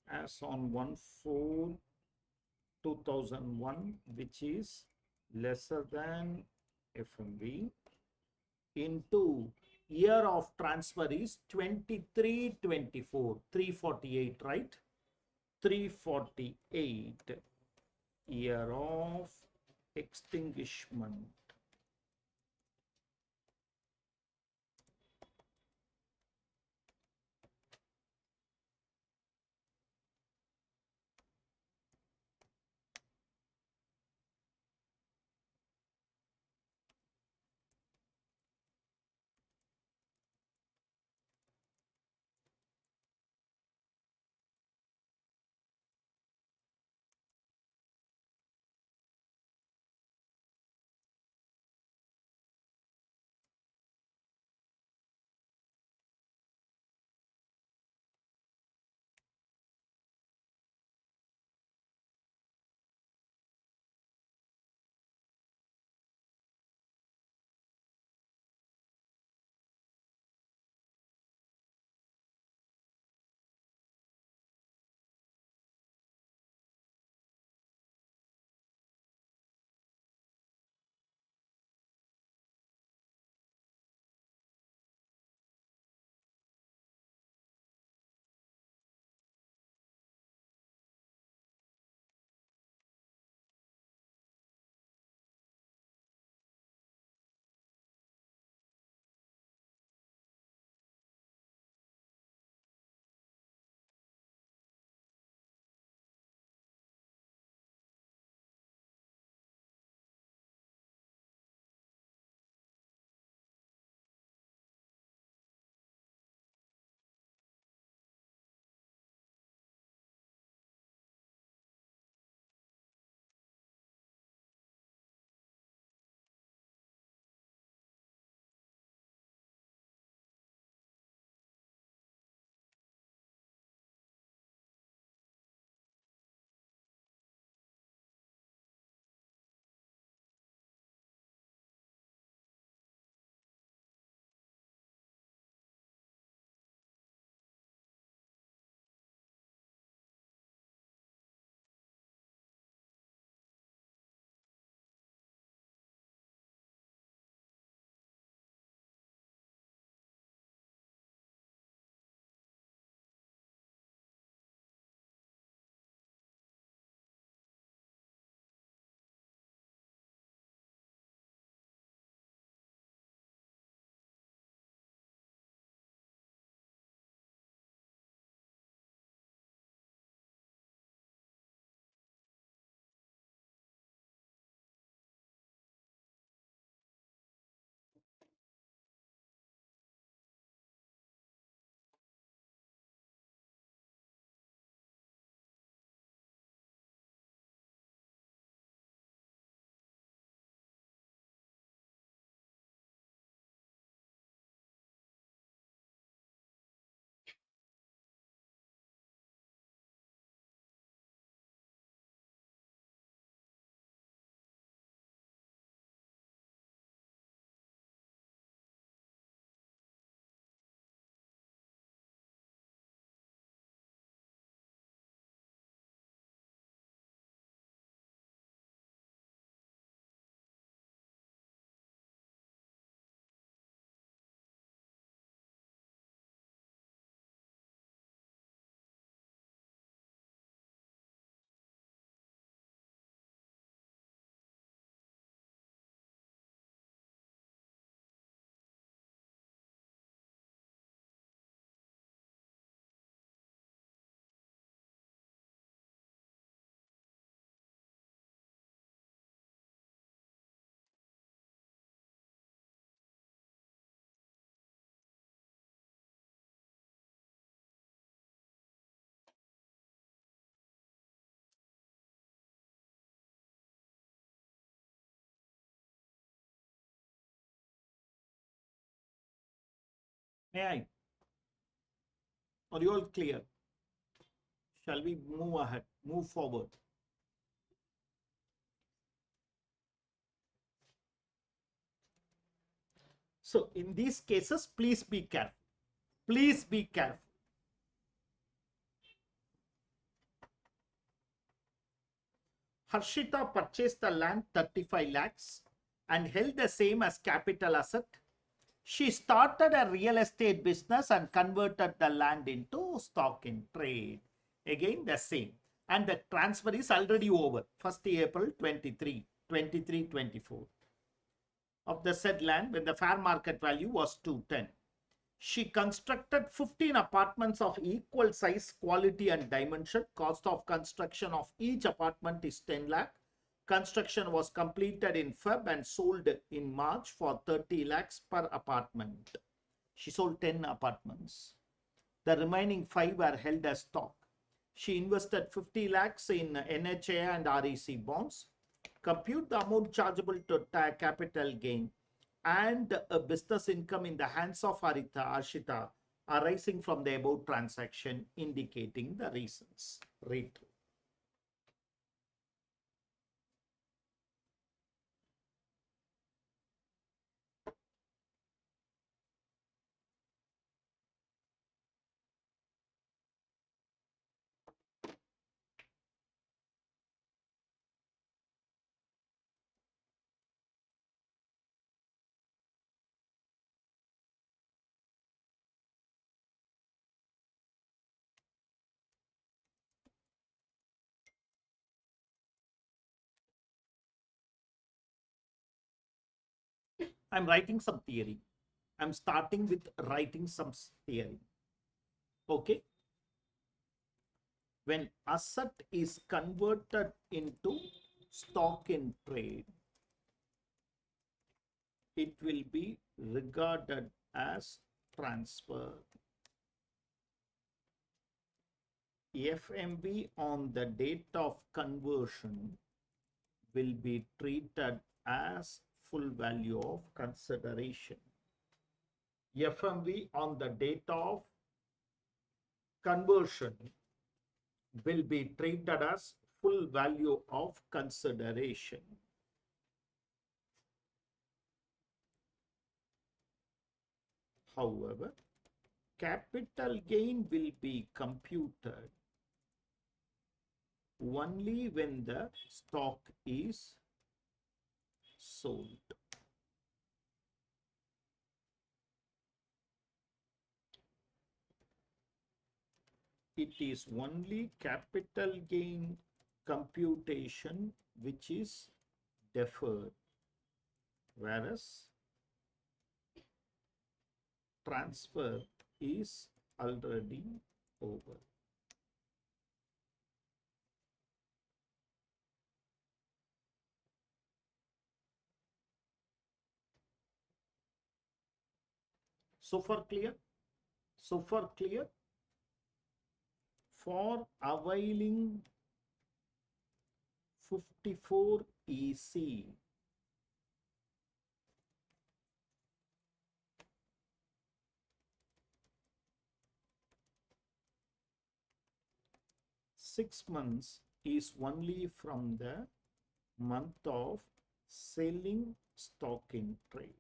as on 1/4/2001, which is lesser than FMV, into year of transfer is 23/24, 348, right? 348 year of extinguishment. May I? Are you all clear? Shall we move ahead, move forward? So in these cases, please be careful. Please be careful. Harshita purchased the land 35 lakhs and held the same as capital asset. She started a real estate business and converted the land into stock in trade. Again, the same. And the transfer is already over. 1st April 23-24 of the said land when the fair market value was 210. She constructed 15 apartments of equal size, quality and dimension. Cost of construction of each apartment is 10 lakh. Construction was completed in Feb and sold in March for 30 lakhs per apartment. She sold 10 apartments. The remaining 5 were held as stock. She invested 50 lakhs in NHA and REC bonds. Compute the amount chargeable to capital gain and a business income in the hands of Arshita arising from the above transaction, indicating the reasons. Read through. I'm writing some theory. I'm starting with writing some theory. Okay. When asset is converted into stock in trade, it will be regarded as transfer. FMV on the date of conversion will be treated as full value of consideration. FMV on the date of conversion will be treated as full value of consideration. However, capital gain will be computed only when the stock is sold. It is only capital gain computation which is deferred, whereas transfer is already over. So far clear? So far clear? For availing 54 EC, six months is only from the month of selling stock in trade.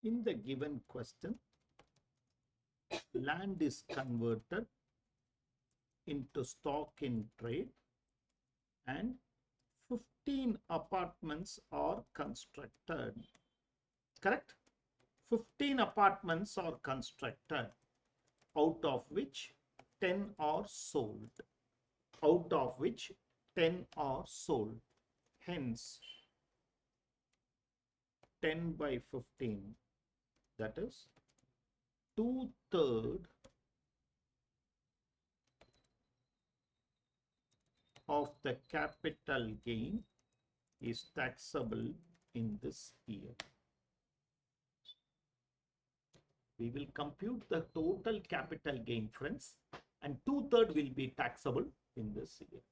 In the given question, land is converted into stock in trade and 15 apartments are constructed. Correct? 15 apartments are constructed, out of which 10 are sold. Out of which 10 are sold. Hence, 10 by 15, that is 2/3 of the capital gain is taxable in this year. We will compute the total capital gain, friends, and 2/3 will be taxable in this year.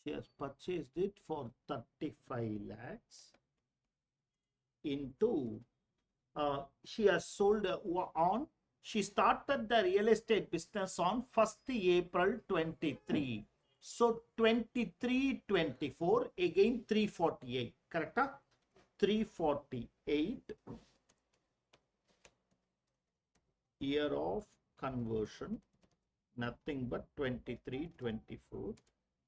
She has purchased it for 35 lakhs into, she has sold she started the real estate business on 1st April 23. So 23-24, again 348, correct? 348 year of conversion, nothing but 23-24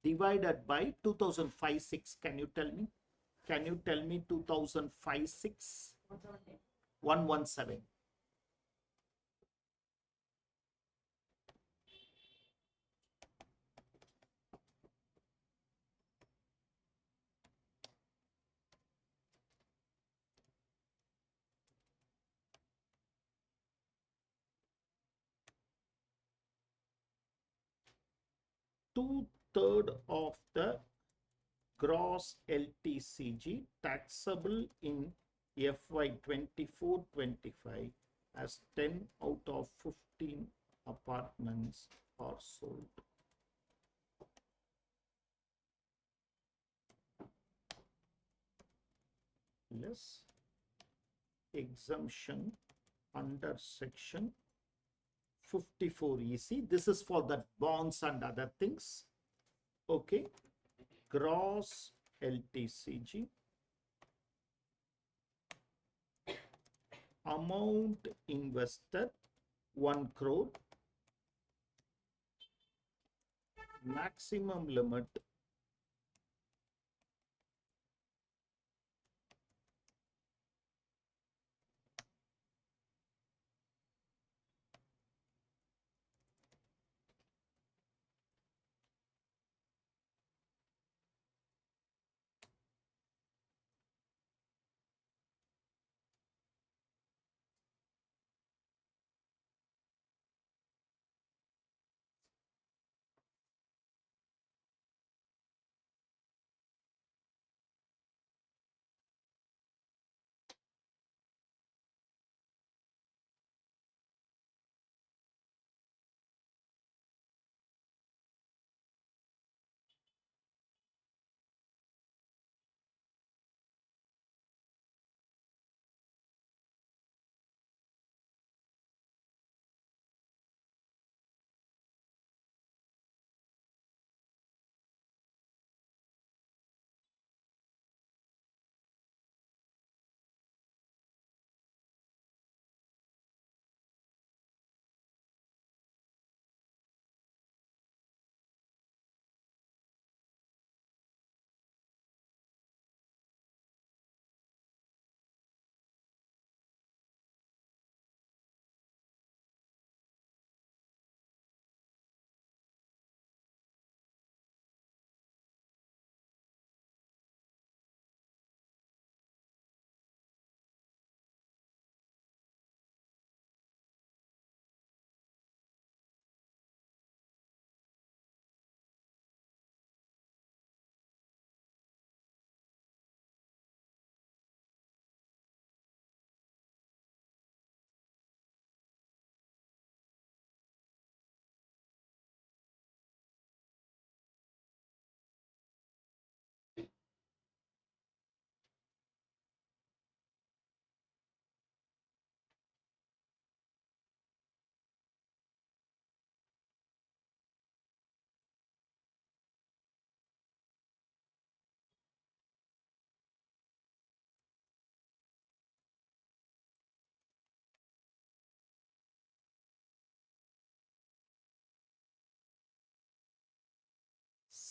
divided by 2005-6. Can you tell me? Can you tell me 2005-6? 117. Two-thirds of the gross LTCG taxable in FY 24-25 as 10 out of 15 apartments are sold. Less exemption under section 54 EC. This is for the bonds and other things. Okay. Gross LTCG. Amount invested 1 crore. Maximum limit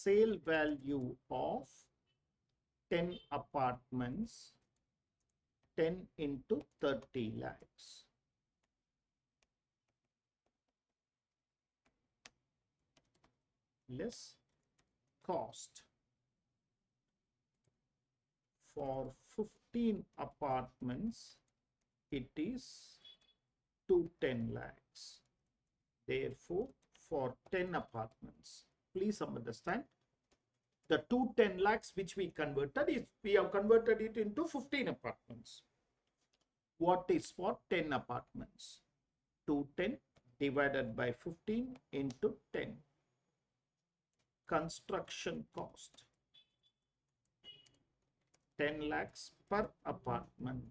sale value of 10 apartments, 10 into 30 lakhs. Less cost for 15 apartments, it is 210 lakhs. Therefore, for 10 apartments, please understand, the 210 lakhs which we converted is, we have converted it into 15 apartments. What is for 10 apartments? 210 divided by 15 into 10. Construction cost 10 lakhs per apartment.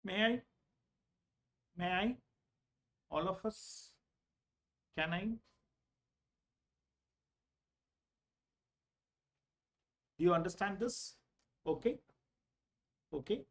May I, all of us, can I? Do you understand this? Okay. Okay.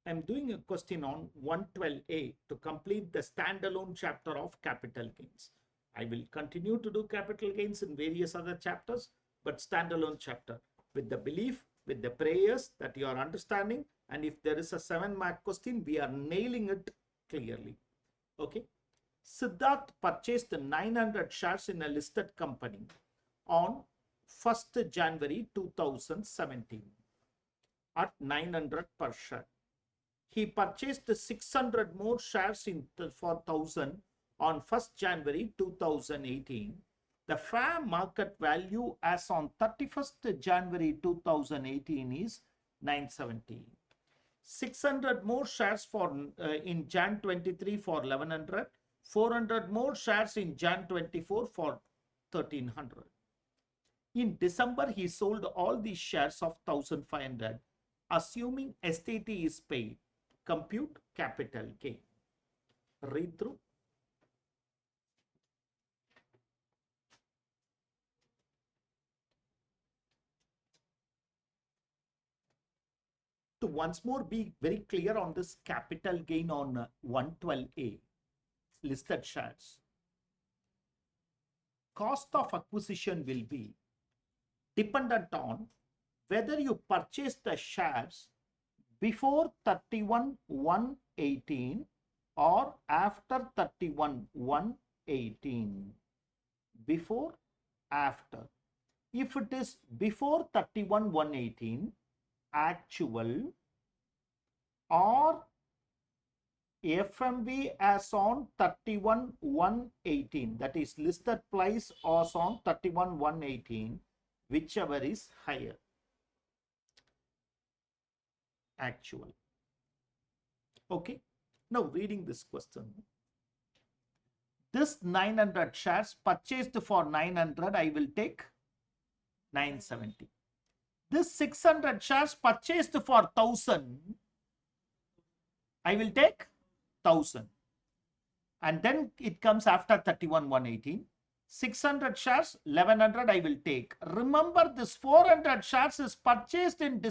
I'm doing a question on 112A to complete the standalone chapter of capital gains. I will continue to do capital gains in various other chapters, but standalone chapter with the belief, with the prayers that you are understanding. And if there is a 7-mark question, we are nailing it clearly. Okay. Siddharth purchased 900 shares in a listed company on 1st January 2017 at 900 per share. He purchased 600 more shares for 1000 on 1st January 2018. The fair market value as on 31st January 2018 is 970. 600 more shares for in Jan 23 for 1100. 400 more shares in Jan 24 for 1300. In December, he sold all these shares of 1500, assuming STT is paid. Compute capital gain. Read through. To once more be very clear on this capital gain on 112A, listed shares. Cost of acquisition will be dependent on whether you purchase the shares before 31/1/18 or after 31/1/18. Before, after. If it is before 31/1/18, actual, or FMV as on 31/1/18, that is listed price as on 31/1/18, whichever is higher. Actual. Okay. Now reading this question. This 900 shares purchased for 900, I will take 970. This 600 shares purchased for 1000, I will take 1000. And then it comes after 31,118. 600 shares, 1100 I will take. Remember, this 400 shares is purchased in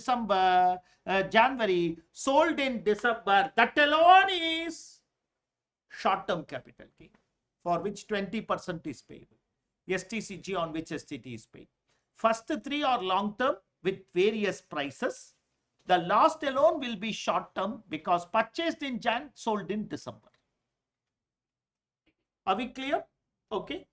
January, sold in December. That alone is short-term capital gain, for which 20% is payable. STCG on which STT is paid. First three are long-term with various prices. The last alone will be short-term because purchased in Jan, sold in December. Are we clear? Okay.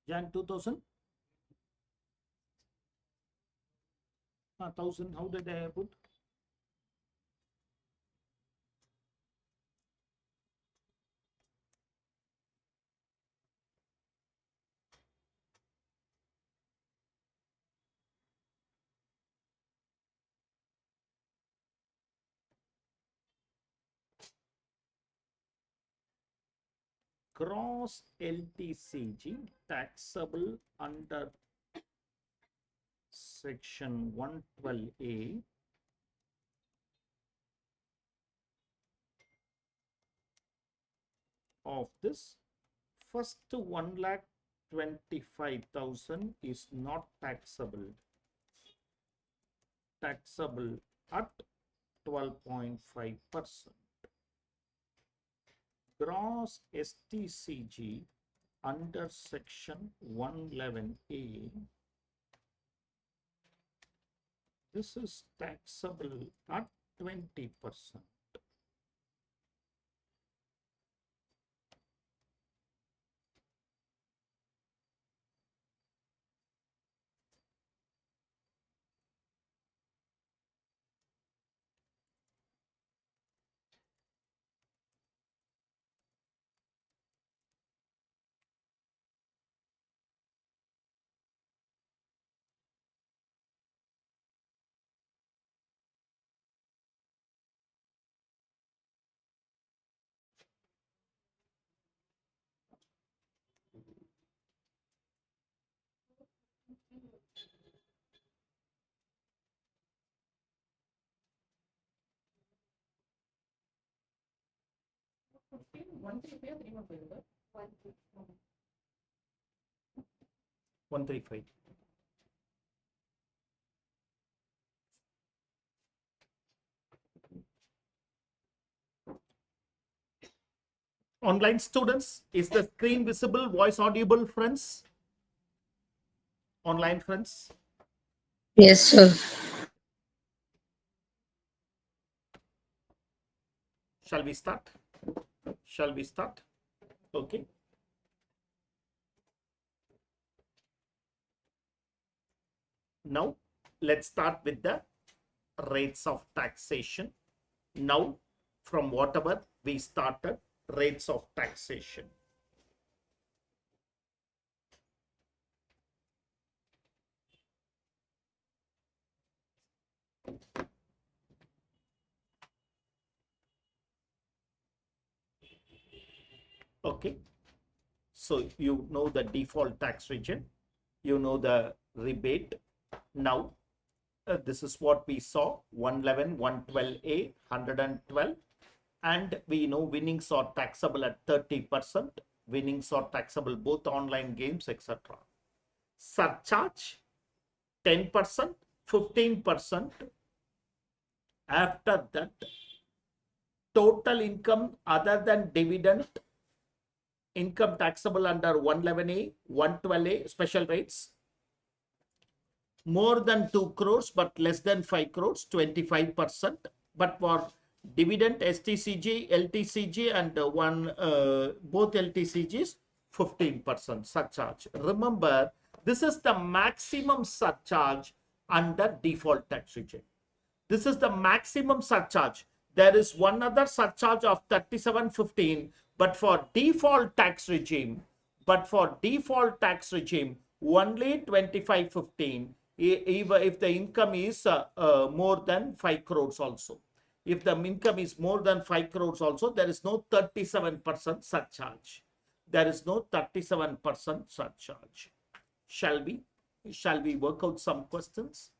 Jan 2000? 1000, how did I put? Gross LTCG taxable under section 112A of this first 1,25,000 is not taxable at 12.5%. Gross STCG under section 111A, this is taxable at 20%. One three five, 315. 135. Online students, is the screen visible, voice audible, friends? Online friends? Yes, sir. Shall we start? Shall we start? Okay. Now, let's start with the rates of taxation. Now, from whatever we started, rates of taxation. Okay. So, you know the default tax regime. You know the rebate. Now, this is what we saw, 111, 112A, 112. And we know winnings are taxable at 30%. Winnings are taxable both online games, etc. Surcharge 10%, 15%. After that, total income other than dividend, income taxable under 111A, 112A special rates, more than 2 crores but less than 5 crores, 25%. But for dividend, STCG, LTCG and both LTCGs, 15% surcharge. Remember, this is the maximum surcharge under default tax regime. This is the maximum surcharge. There is one other surcharge of 37.15, but for default tax regime, only 25.15, even if the income is more than 5 crores also. If the income is more than 5 crores also, there is no 37% surcharge. There is no 37% surcharge. Shall we work out some questions?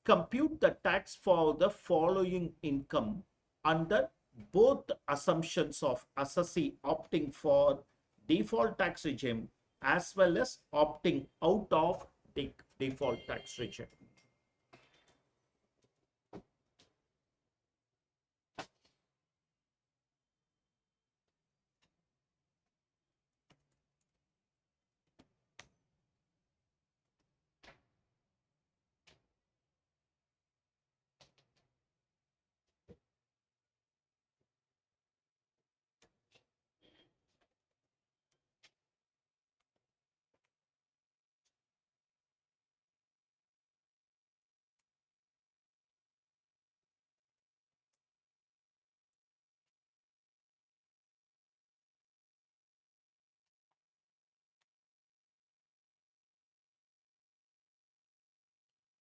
Compute the tax for the following income under both assumptions of assessee opting for default tax regime as well as opting out of the default tax regime.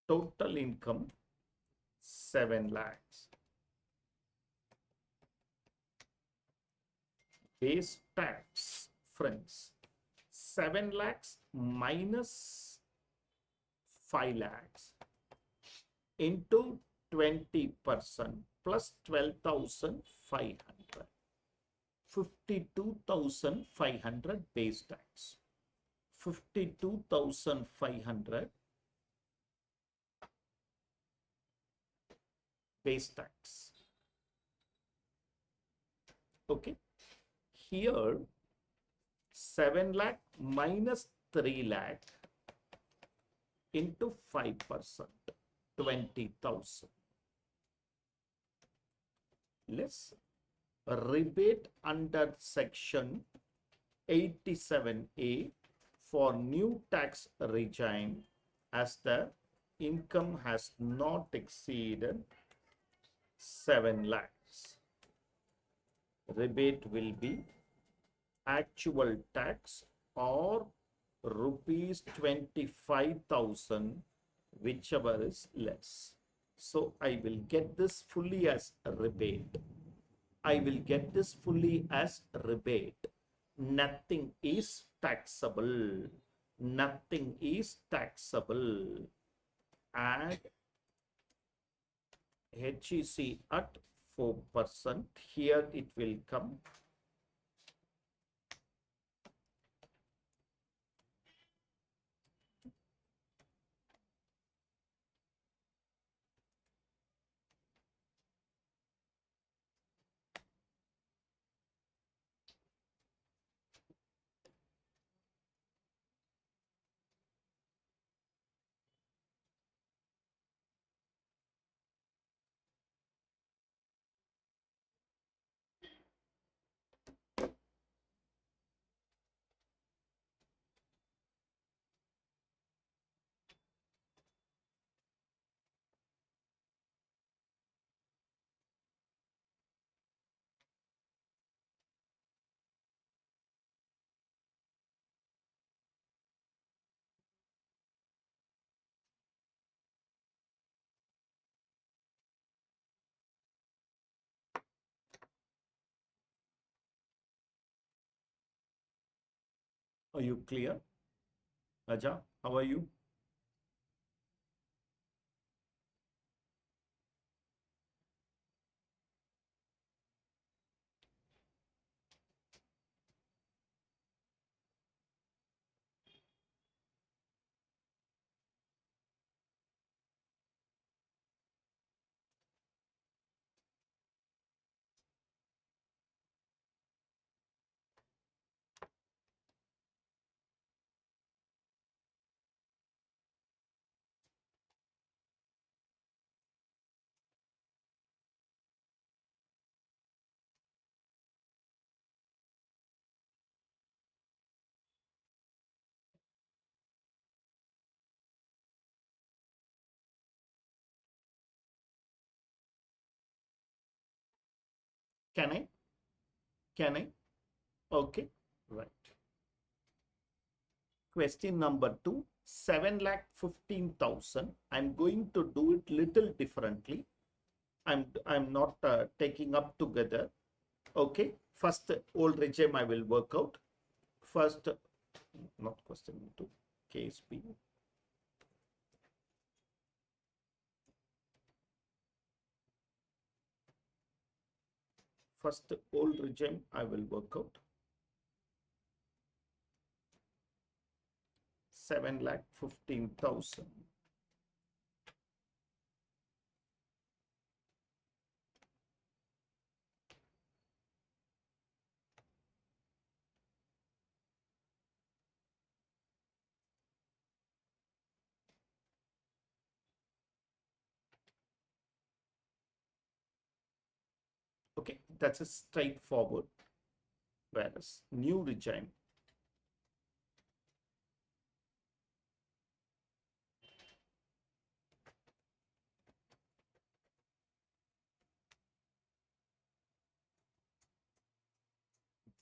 total income 7 lakhs. Base tax, friends, 7 lakhs minus 5 lakhs into 20% plus 12,500. 52,500 base tax. 52,500 base tax. Okay. Here 7 lakh minus 3 lakh into 5%, 20,000. Let's rebate under section 87A for new tax regime as the income has not exceeded 7 lakhs. Rebate will be actual tax or rupees 25,000, whichever is less. So I will get this fully as a rebate. I will get this fully as rebate. Nothing is taxable. Nothing is taxable. Add HEC at 4%. Here it will come Are you clear? Aja, how are you? Can I? Can I? Okay, right. Question number 2, 7,15,000. I'm going to do it little differently. I'm not taking up together. Okay, first old regime I will work out. First, not question 2, case B. First old regime I will work out. 7,15,000. Okay, that's a straightforward. Whereas new regime,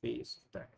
base tax.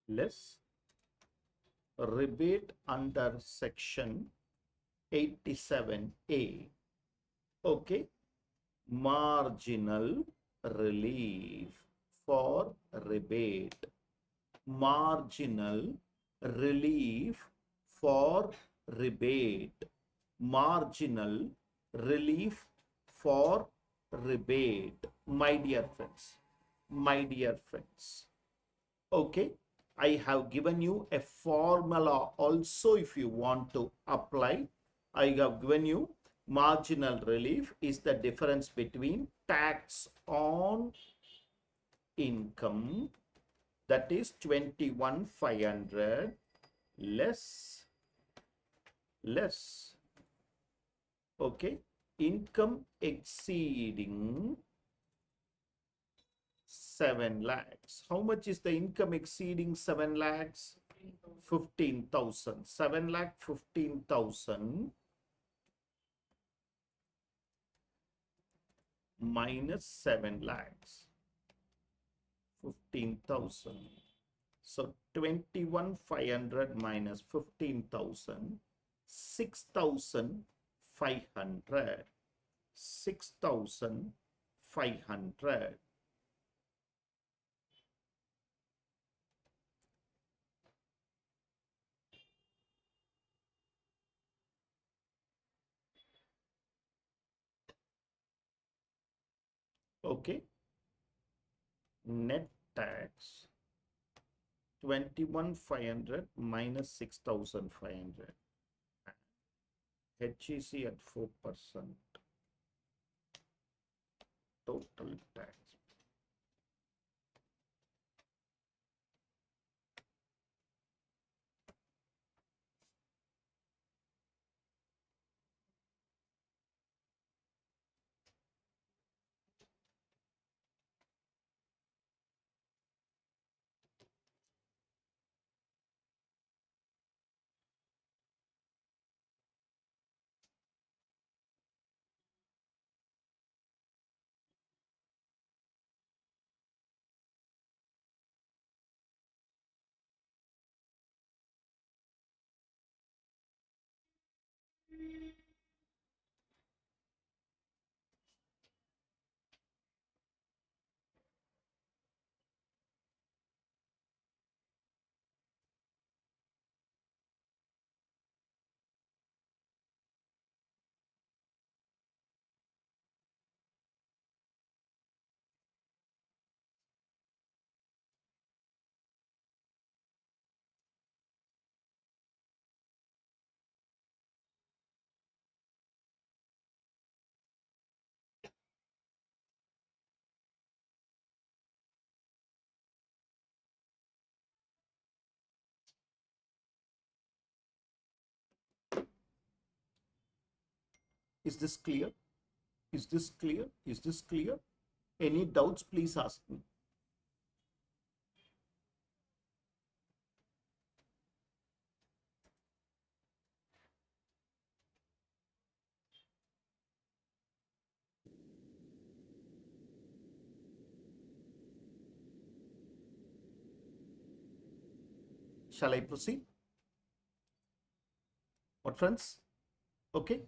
less rebate under section 87A. Okay, marginal relief for rebate, marginal relief for rebate, marginal relief for rebate. My dear friends, okay, I have given you a formula also if you want to apply. I have given you marginal relief is the difference between tax on income, that is 21,500 less okay, income exceeding 7 lakhs. How much is the income exceeding 7 lakhs? 15,000. 7 lakh 15,000 minus 7 lakhs 15,000. So 21,500 minus 15,000, 6,500. 6,500. Okay. Net tax 21,500 minus 6,500. HEC at 4%. Total tax. Is this clear? Is this clear? Is this clear? Any doubts, please ask me. Shall I proceed? What, friends? Okay.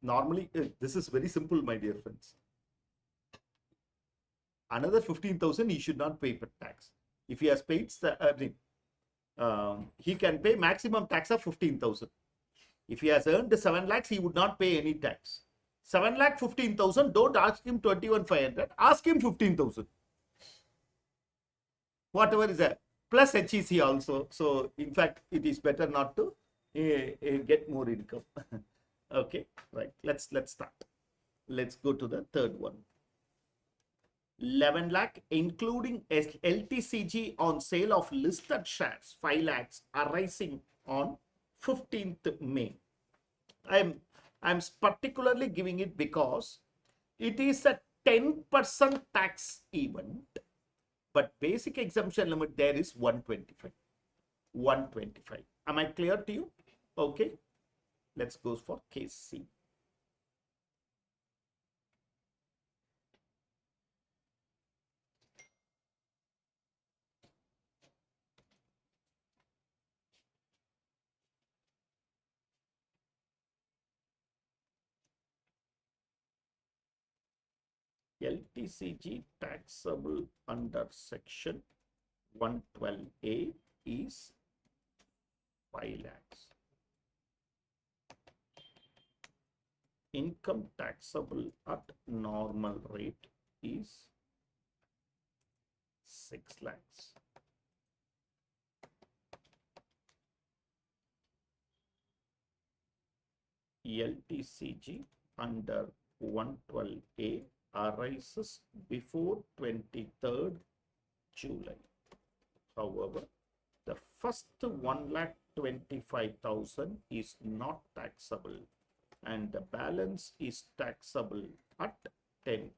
Normally, this is very simple, my dear friends. Another 15,000 he should not pay for tax. If he has paid, he can pay maximum tax of 15,000. If he has earned 7 lakhs, he would not pay any tax. 7 lakh 15,000, don't ask him 21,500, ask him 15,000. Whatever is that, plus HEC also. So, in fact, it is better not to get more income. Okay, right. Let's start. Let's go to the third one. 11 lakh, including LTCG on sale of listed shares, 5 lakhs arising on 15th May. I'm particularly giving it because it is a 10% tax event, but basic exemption limit there is 125. 125. Am I clear to you? Okay. Let's go for case C. LTCG taxable under section 112A is 5 lakhs. Income taxable at normal rate is 6 lakhs. LTCG under 112A arises before 23rd July. However, the first 1,25,000 is not taxable and the balance is taxable at 10%.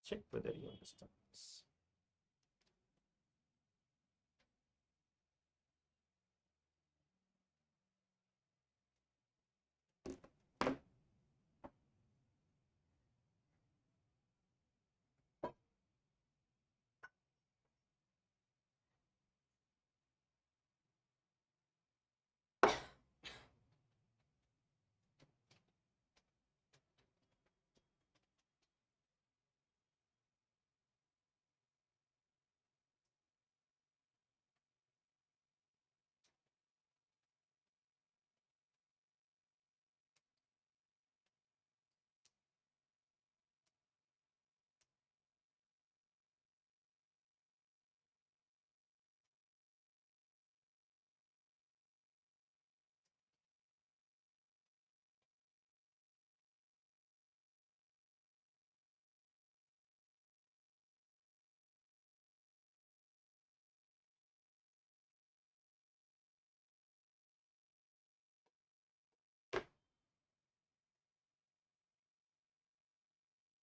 Check whether you understand this.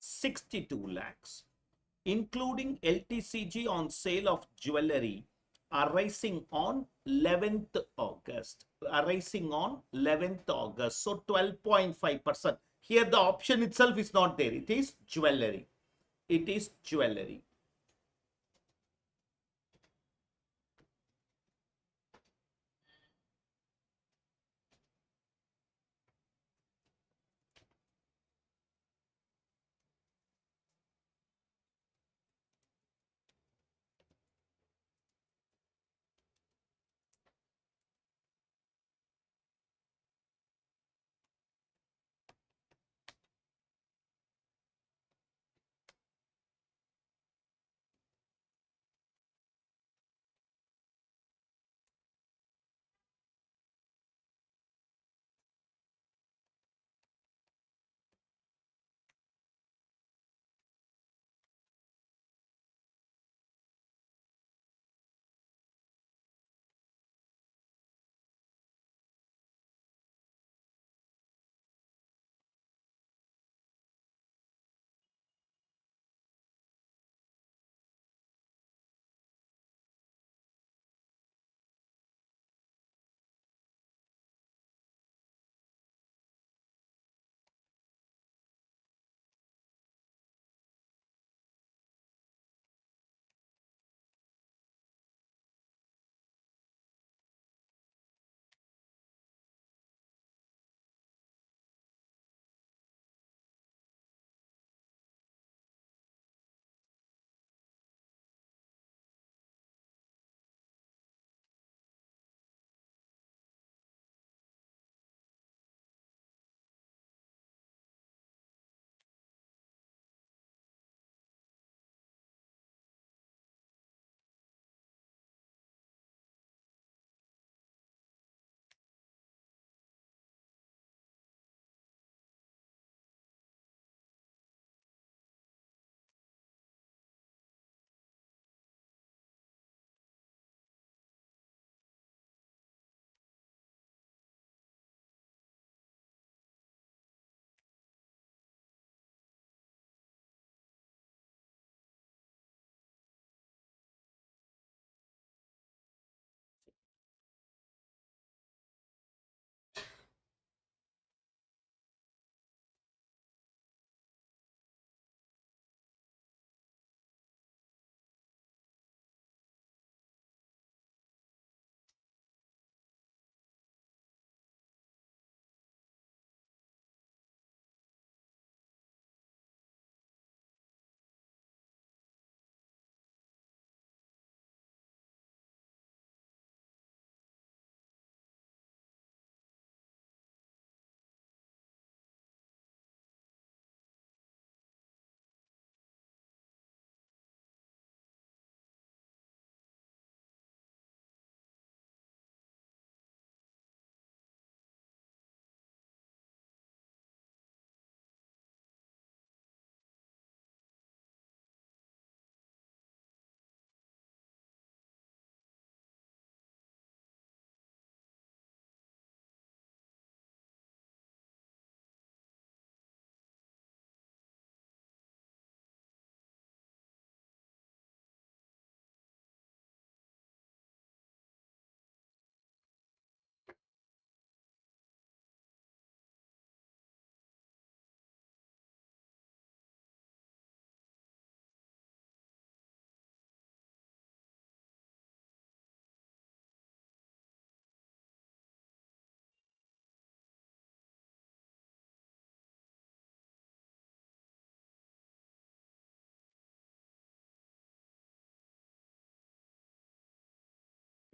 $62 lakhs, including LTCG on sale of jewelry arising on 11th August. Arising on 11th August. So 12.5%. Here the option itself is not there. It is jewelry. It is jewelry.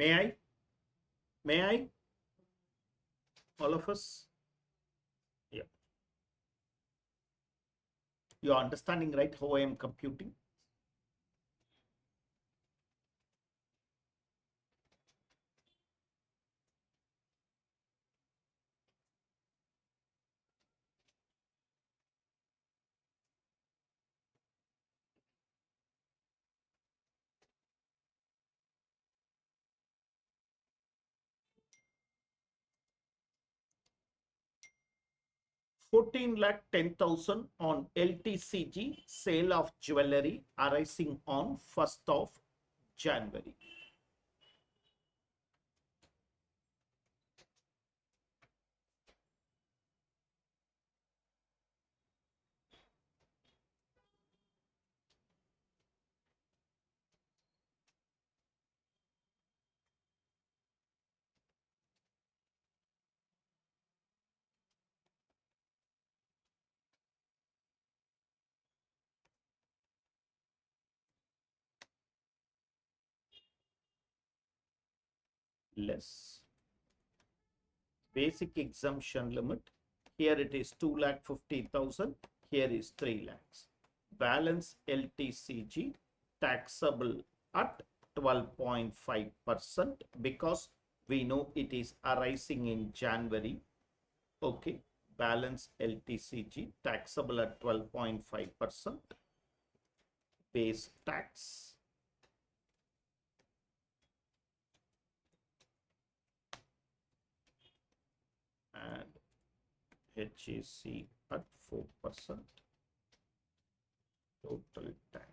May I? May I? All of us? Yeah. You are understanding, right, how I am computing? ₹14,10,000 on LTCG sale of jewelry arising on 1st of January. Less basic exemption limit. Here it is 2,50,000. Here is 3 lakhs. Balance LTCG taxable at 12.5% because we know it is arising in January. Okay. Balance LTCG taxable at 12.5%. Base tax. And HAC at 4%. Total tax.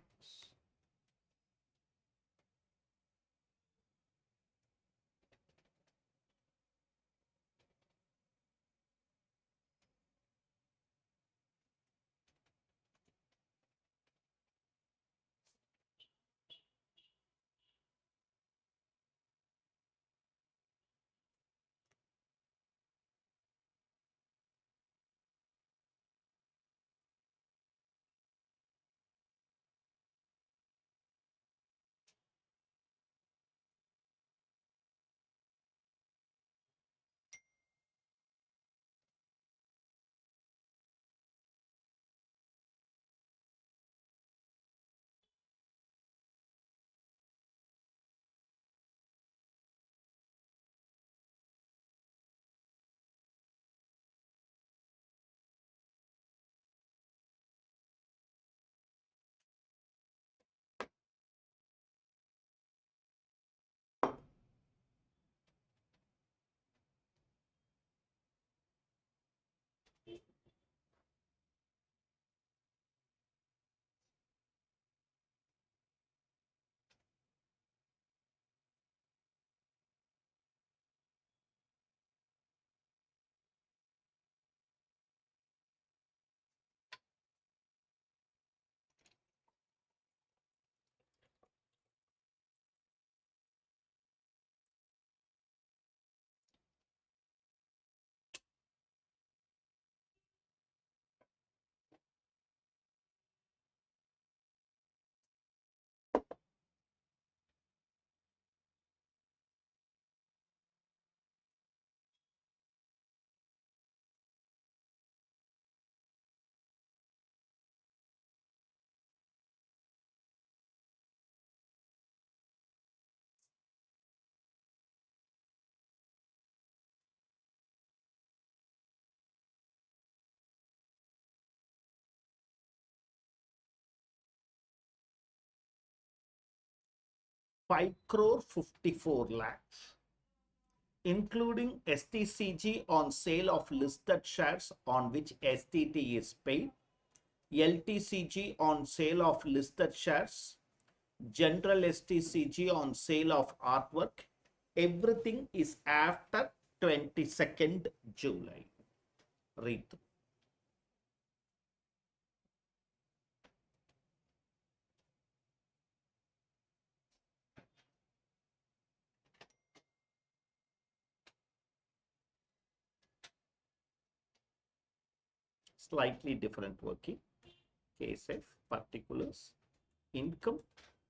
Five crore 54 lakhs, including STCG on sale of listed shares on which STT is paid, LTCG on sale of listed shares, general STCG on sale of artwork. Everything is after 22nd July. Read through. Slightly different working. KSF, particulars, income,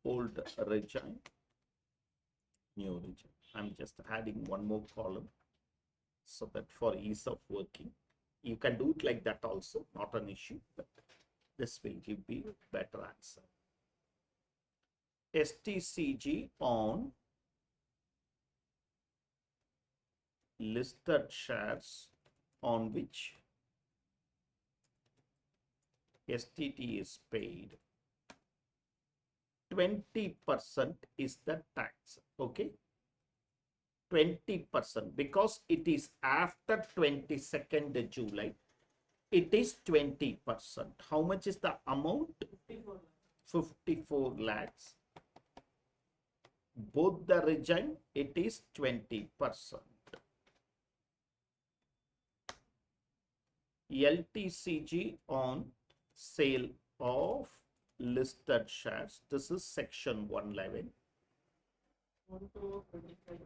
old regime, new regime. I'm just adding one more column so that for ease of working. You can do it like that also, not an issue, but this will give me better answer. STCG on listed shares on which STT is paid. 20% is the tax. Okay. 20% because it is after 22nd July. It is 20%. How much is the amount? 54 lakhs. Both the regime, it is 20%. LTCG on sale of listed shares. This is section 111. 1 to 25.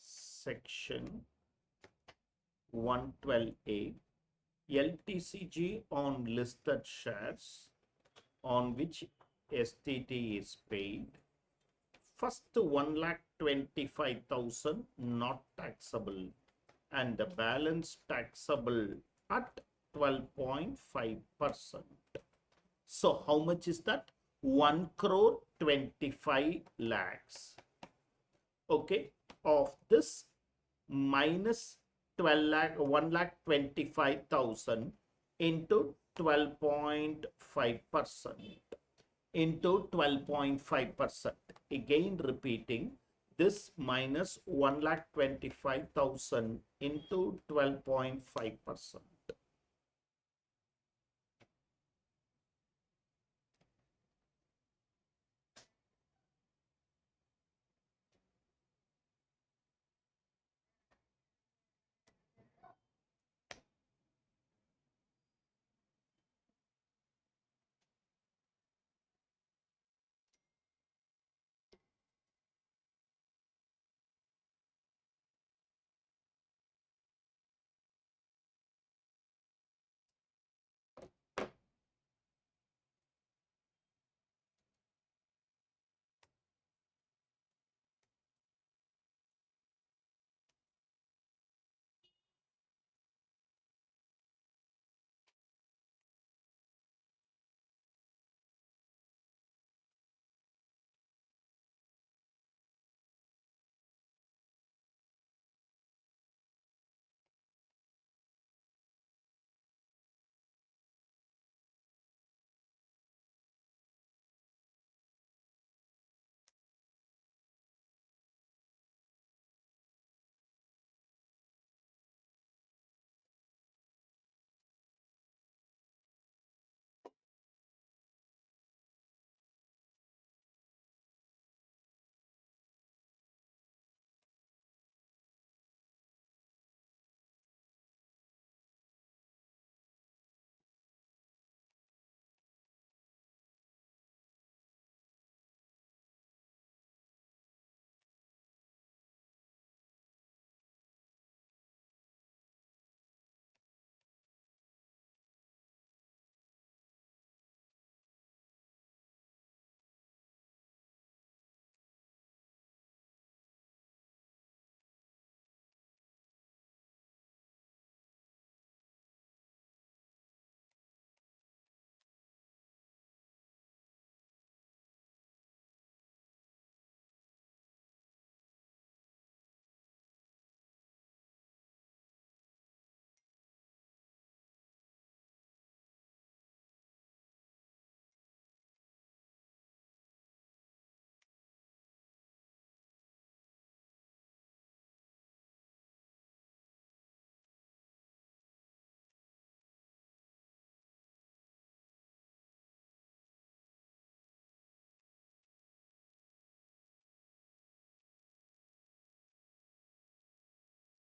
Section 112A. LTCG on listed shares on which STT is paid. First 1,25,000 not taxable and the balance taxable at 12.5%. So how much is that? 1 crore 25 lakhs. Okay, of this minus 12 lakh, 1,25,000 into 12.5% into 12.5%. Again repeating, this minus 1,25,000 into 12.5%.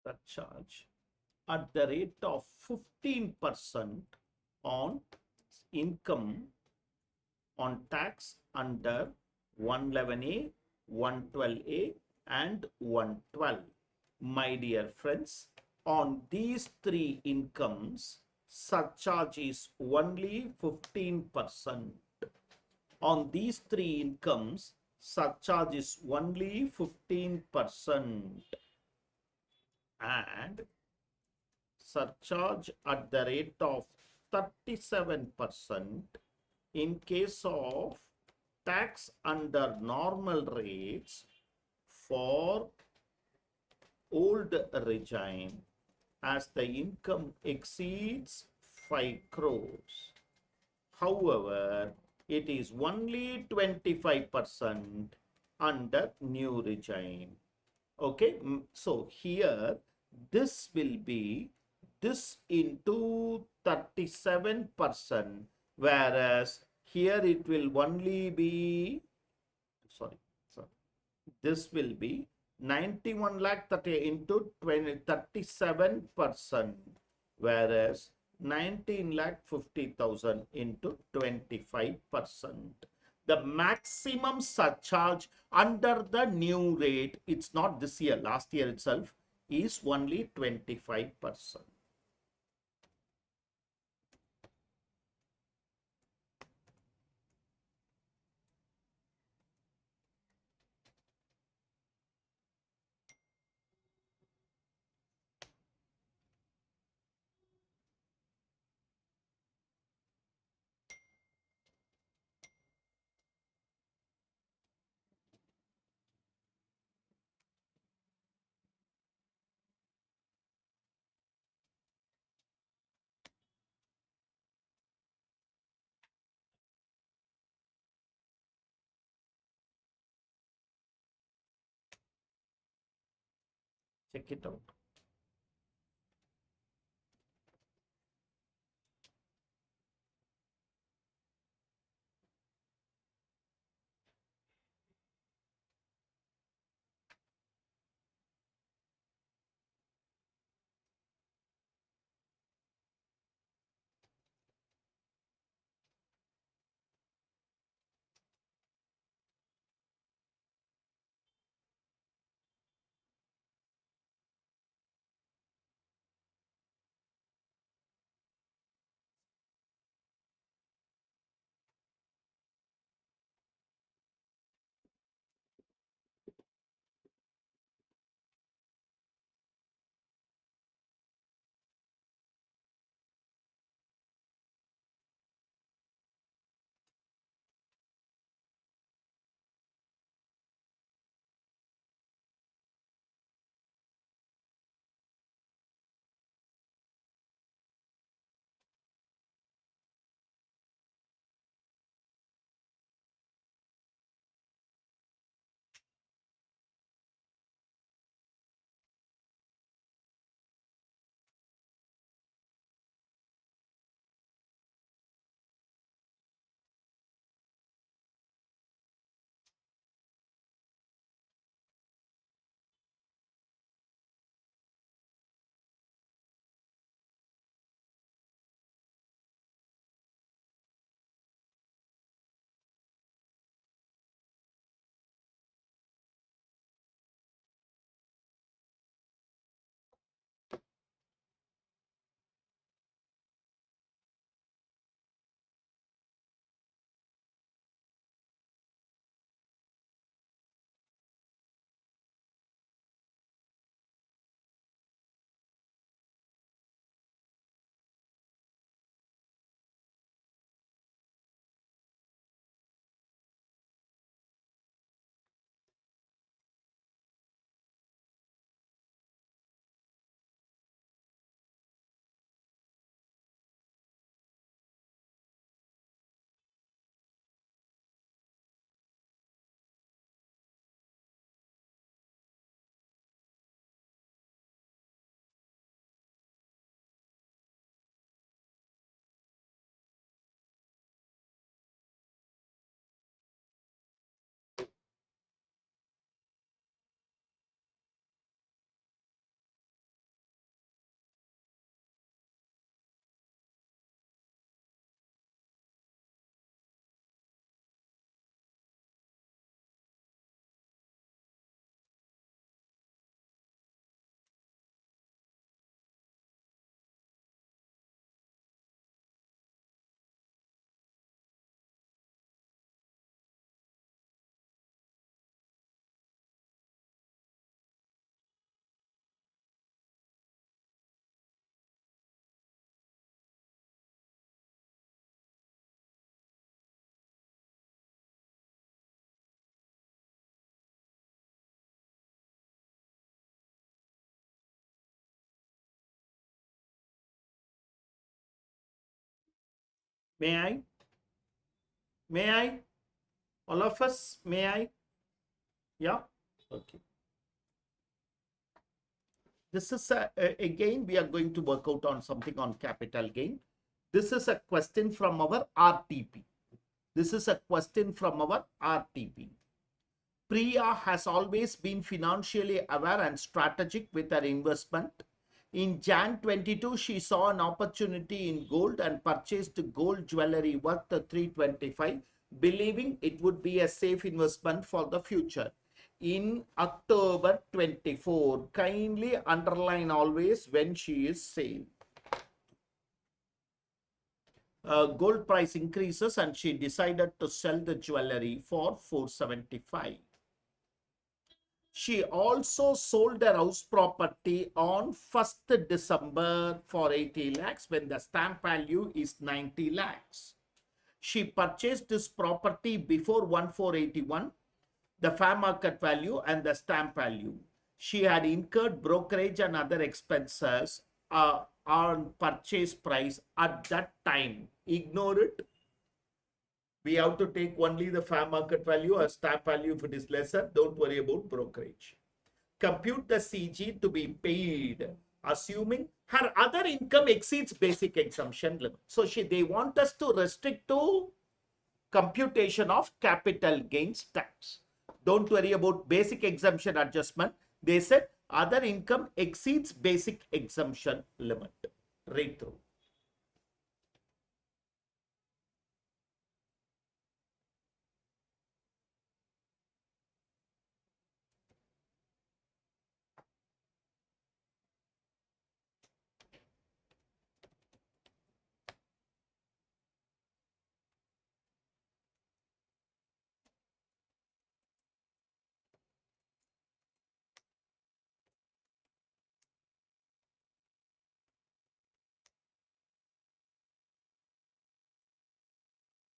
The charge at the rate of 15% on income on tax under 111A, 112A and 112. My dear friends, on these three incomes, surcharge is only 15%. On these three incomes, surcharge is only 15%. And surcharge at the rate of 37% in case of tax under normal rates for old regime as the income exceeds 5 crores. However, it is only 25% under new regime. Okay, so here this will be this into 37%, whereas here it will only be, sorry, this will be 91 lakh 30 into 37%, whereas 19 lakh 50,000 into 25%. The maximum surcharge under the new rate, it's not this year, last year itself, is only 25%. Check it out. May I? May I? All of us, may I? Yeah? Okay. This is again, we are going to work out on something on capital gain. This is a question from our RTP. This is a question from our RTP. Priya has always been financially aware and strategic with her investment. In Jan 22, she saw an opportunity in gold and purchased gold jewelry worth 325, believing it would be a safe investment for the future. In October 24, kindly underline always when she is saying. Gold price increases and she decided to sell the jewelry for 475. She also sold her house property on 1st December for 80 lakhs when the stamp value is 90 lakhs. She purchased this property before 1481, the fair market value and the stamp value. She had incurred brokerage and other expenses on purchase price at that time. Ignore it. We have to take only the fair market value or stamp value. If it is lesser, don't worry about brokerage. Compute the CG to be paid, assuming her other income exceeds basic exemption limit. So they want us to restrict to computation of capital gains tax. Don't worry about basic exemption adjustment. They said other income exceeds basic exemption limit. Read through.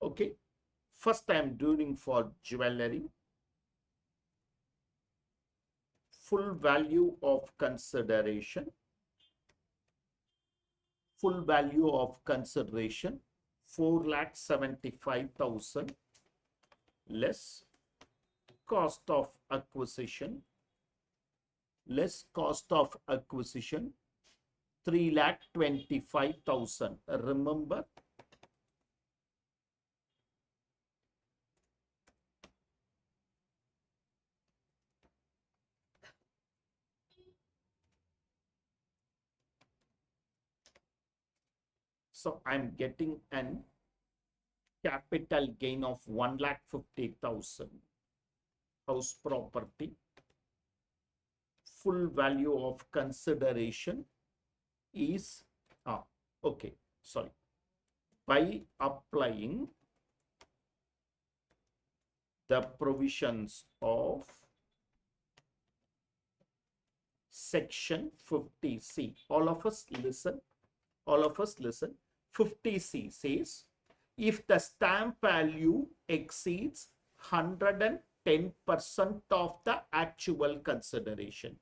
Okay. First I am doing for jewelry. Full value of consideration. Full value of consideration 4,75,000 less cost of acquisition, less cost of acquisition 3,25,000. Remember, so I'm getting an capital gain of 1,50,000. House property. Full value of consideration is okay, sorry. By applying the provisions of section 50C. All of us listen. All of us listen. 50C says, if the stamp value exceeds 110% of the actual consideration,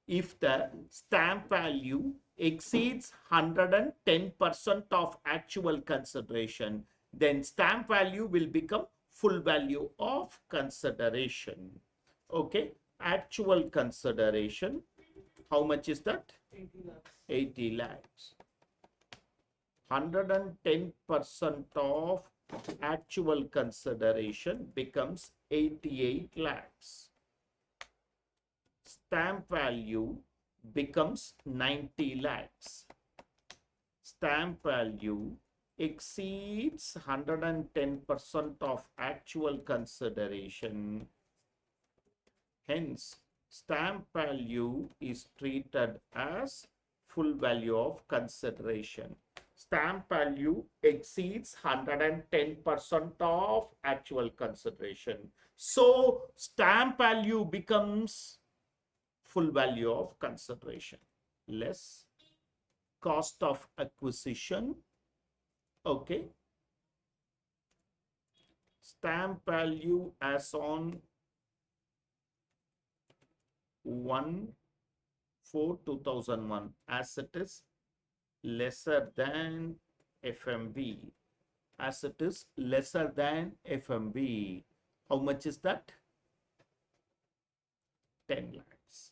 if the stamp value exceeds 110% of actual consideration, then stamp value will become full value of consideration. Okay, actual consideration, how much is that? 80 lakhs. 80 lakhs. 110% of actual consideration becomes 88 lakhs. Stamp value becomes 90 lakhs. Stamp value exceeds 110% of actual consideration. Hence, stamp value is treated as full value of consideration. Stamp value exceeds 110% of actual consideration. So, stamp value becomes full value of consideration less cost of acquisition. Okay. Stamp value as on 1/4/2001 as it is lesser than FMV as it is lesser than FMV. How much is that? 10 lakhs.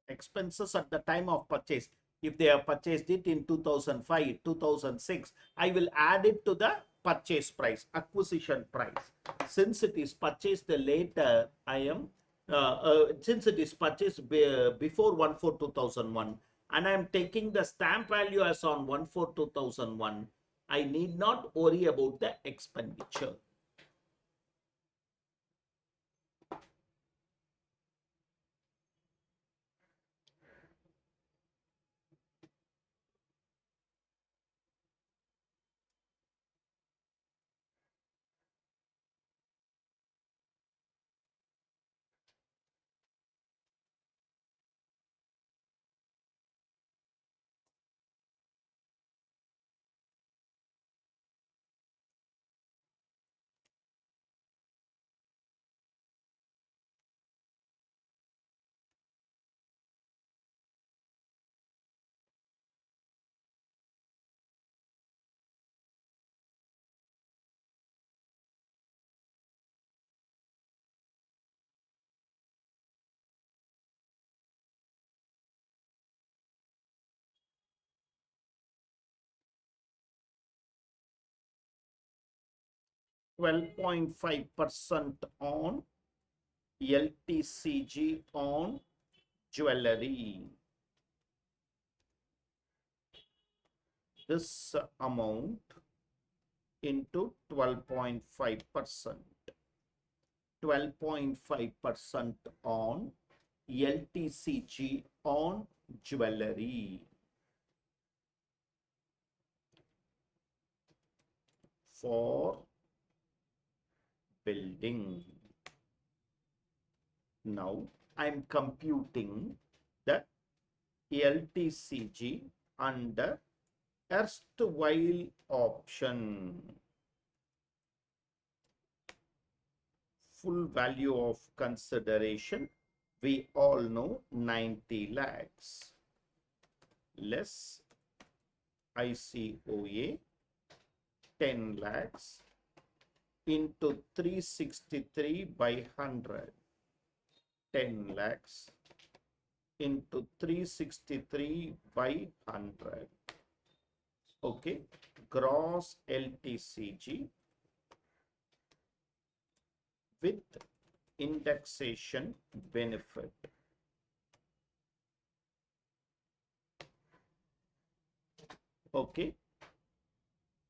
Expenses at the time of purchase. If they have purchased it in 2005, 2006, I will add it to the purchase price, acquisition price. Since it is purchased later, since it is purchased before 1/4/2001, and I am taking the stamp value as on 1/4/2001, I need not worry about the expenditure. 12.5% on LTCG on jewelry. This amount into 12.5%. 12.5% on LTCG on jewelry for building. Now I'm computing the LTCG under erstwhile option. Full value of consideration, we all know 90 lakhs less ICOA 10 lakhs into 363 by 100. 10 lakhs into 363 by 100. Okay, gross LTCG with indexation benefit. Okay,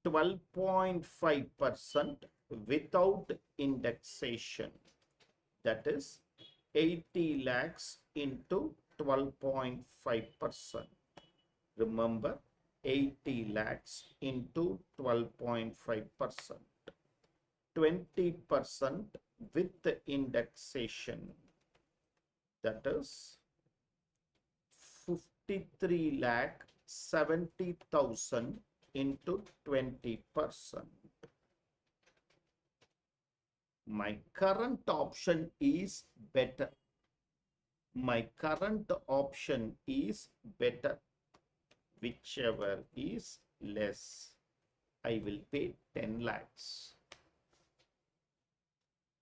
12.5% without indexation, that is 80 lakhs into 12.5%. Remember, 80 lakhs into 12.5%. 20% with the indexation. That is 53 lakh 70,000 into 20%. My current option is better. My current option is better. Whichever is less, I will pay 10 lakhs.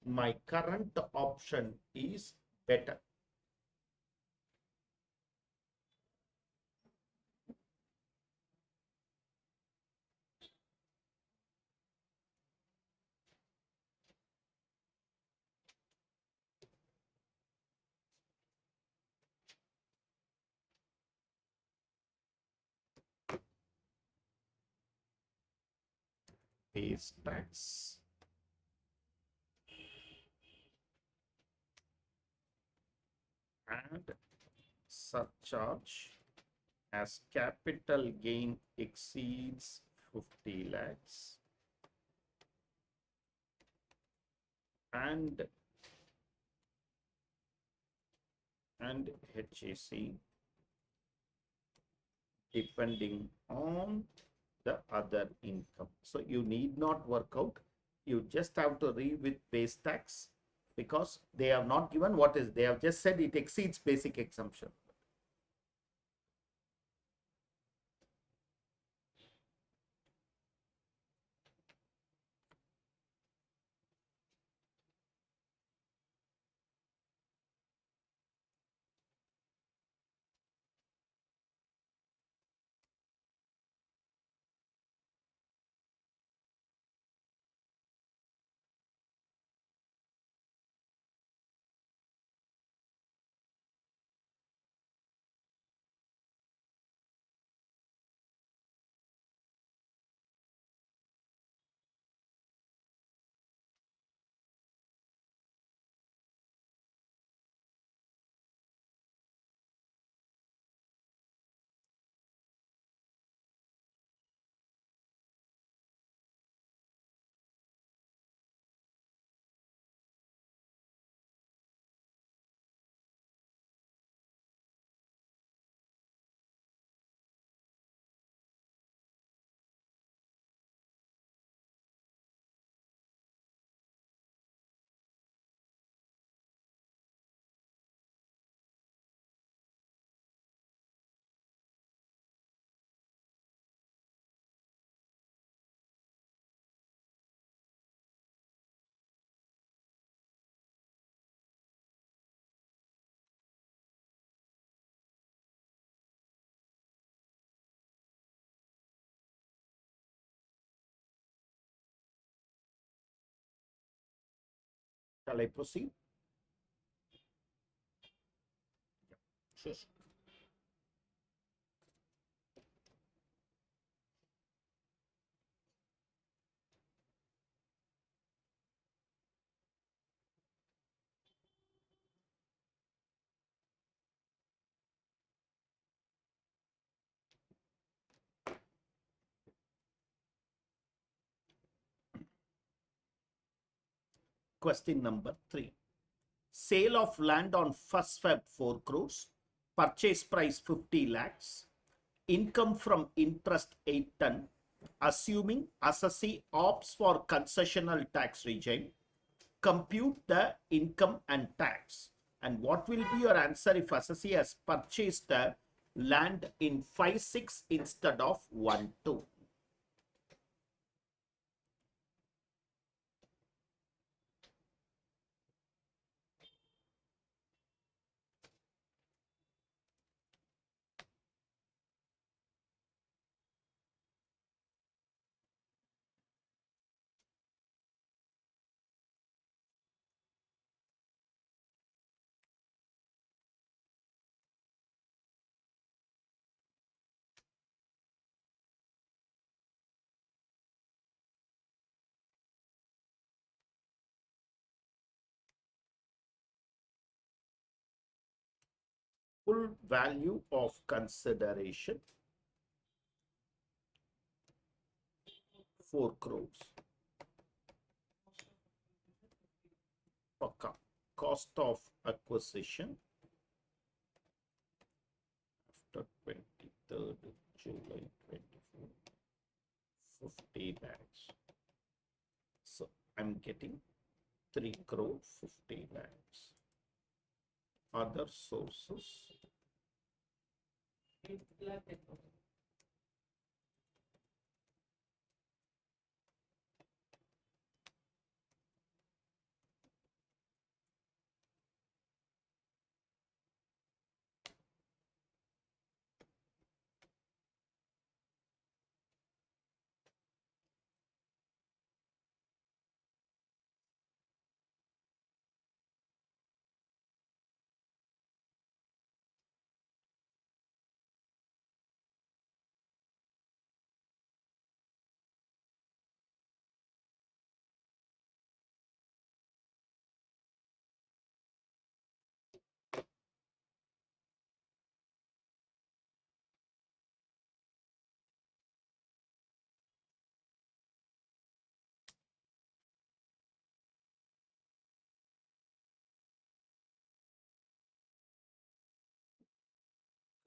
My current option is better. Pays tax. And surcharge as capital gain exceeds 50 lakhs and HAC depending on the other income. So you need not work out. You just have to read with base tax because they have not given what is. They have just said it exceeds basic exemption. Shall I proceed? Sure. Question number 3. Sale of land on 1st Feb 4 crores. Purchase price 50 lakhs. Income from interest 8 ton. Assuming assessee opts for concessional tax regime. Compute the income and tax. And what will be your answer if assessee has purchased the land in 5-6 instead of 1-2? full value of consideration 4 crores. Pakka. Cost of acquisition after 23rd July 24, 50 lakhs. So I'm getting 3 crore 50 lakhs. Other sources 8 lakh 10,000.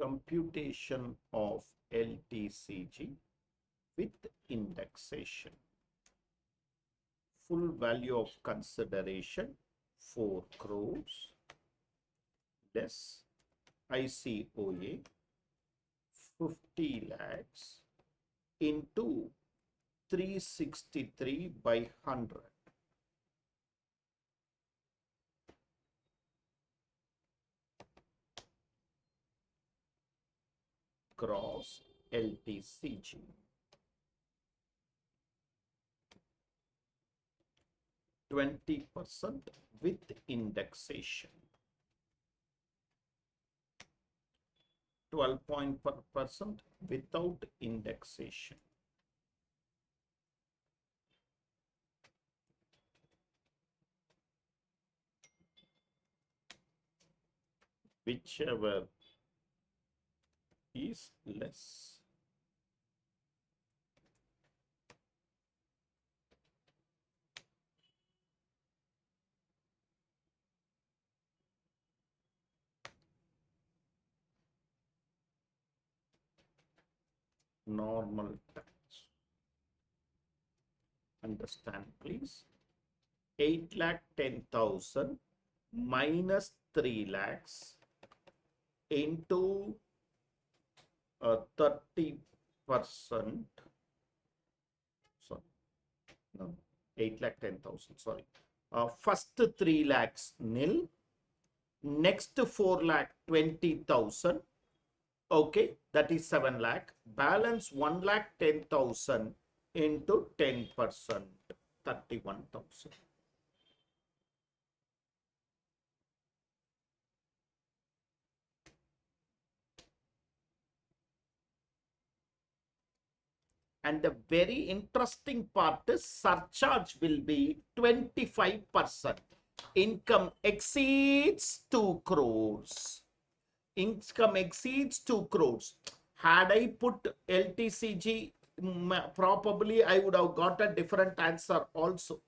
computation of LTCG with indexation. Full value of consideration 4 crores less ICOA 50 lakhs into 363 by 100. Cross LTCG. 20% with indexation. 12% without indexation. Whichever is less. Normal tax. Understand, please. 8,10,000 minus 3 lakhs into 30%. Sorry, no, 8,10,000. Sorry. First 3 lakhs nil. Next 4,20,000. Okay, that is 7 lakh. Balance 1,10,000 into 10%, 31,000. And the very interesting part is surcharge will be 25%. Income exceeds 2 crores. Income exceeds 2 crores. Had I put LTCG, probably I would have got a different answer also.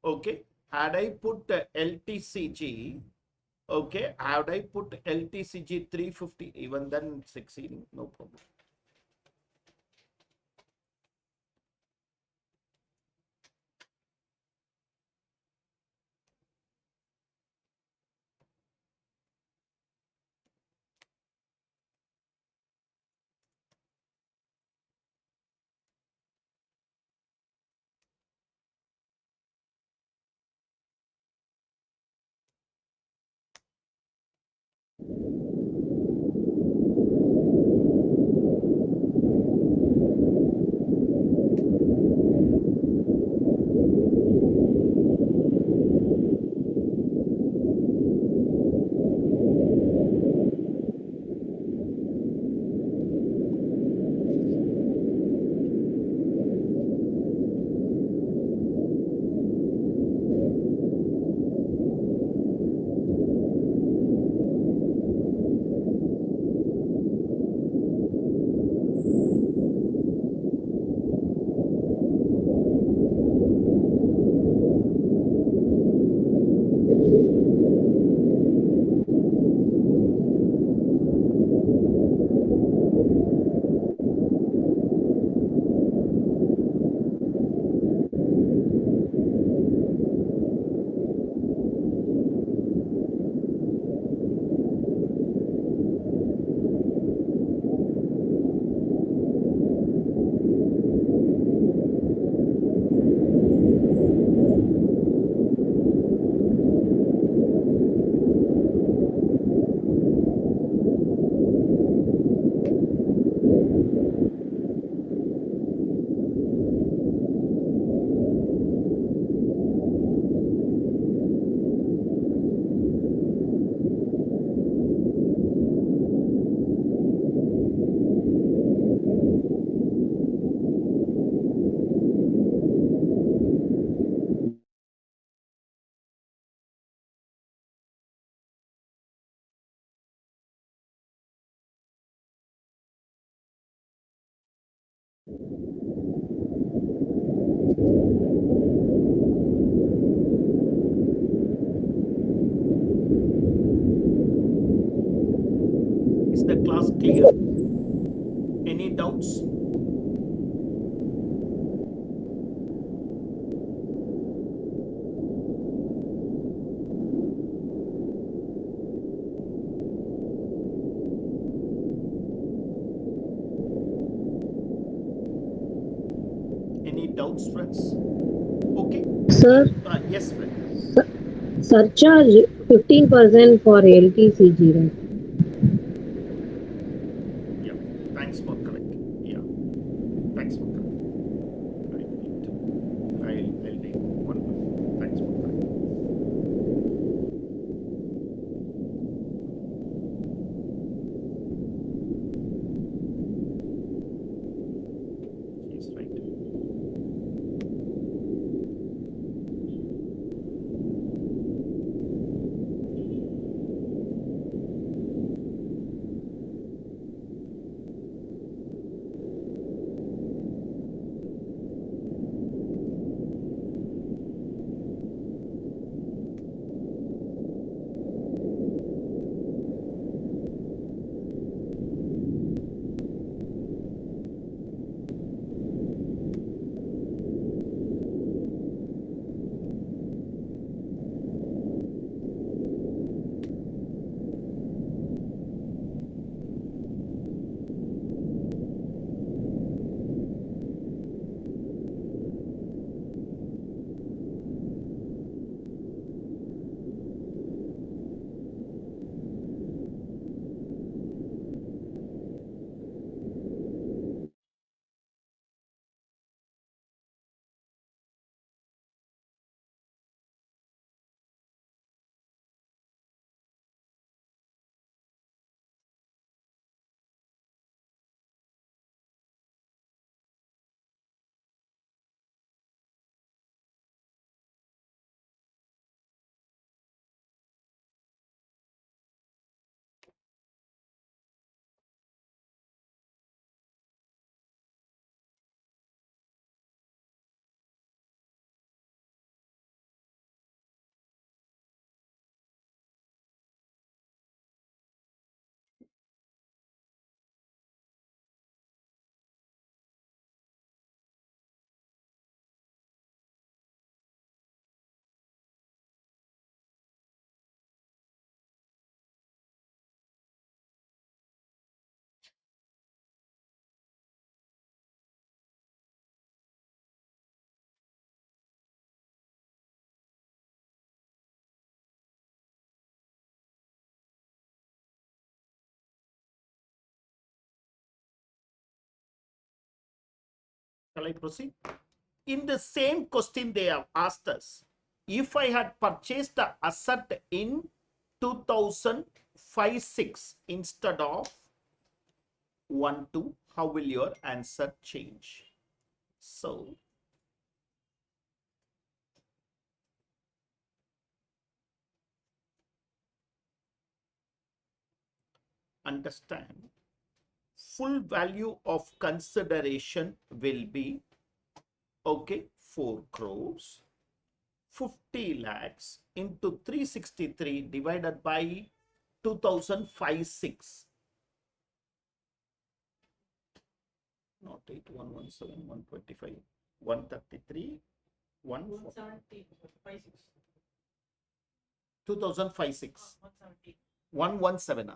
Okay. Had I put LTCG, okay, had I put LTCG 350, even then succeeding, no problem. Is the class clear? Any doubts? Any doubts, friends? Okay. Sir, Yes, friend. surcharge 15% for LTCG, right? Yeah. Thanks for correcting. Yeah. Thanks for correcting. I need to. I'll take wonderful. Thanks for correcting. He's right. Shall I proceed? In the same question, they have asked us, if I had purchased the asset in 2005-6 instead of 1-2, how will your answer change? So, understand, full value of consideration will be, okay, 4 crores. 50 lakhs into 363 divided by 2005-6. Not 8117, 125, 133, 170, 56. 2005-6, 170. 117.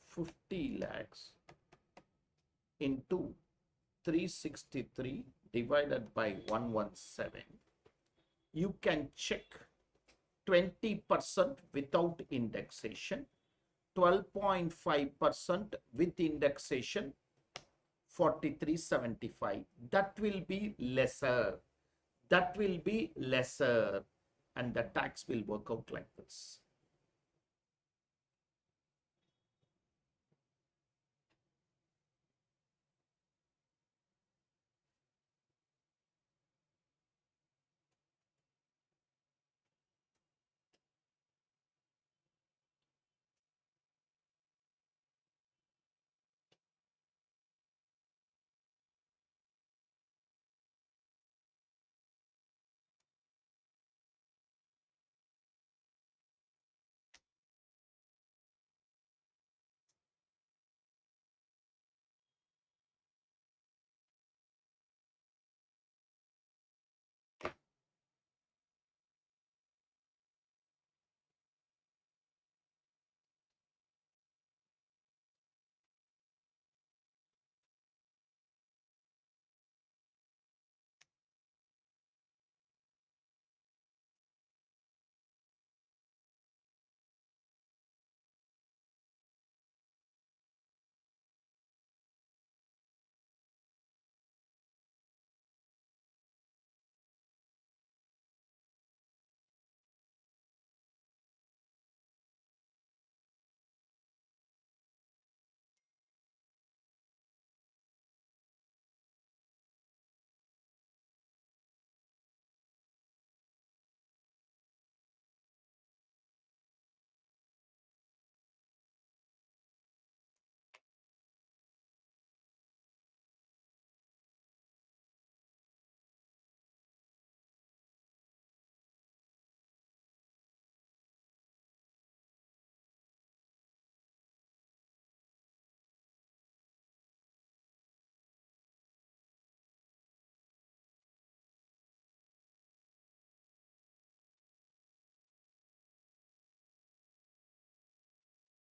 50 lakhs into 363 divided by 117. You can check 20% without indexation, 12.5% with indexation, 4375. That will be lesser. That will be lesser. And the tax will work out like this.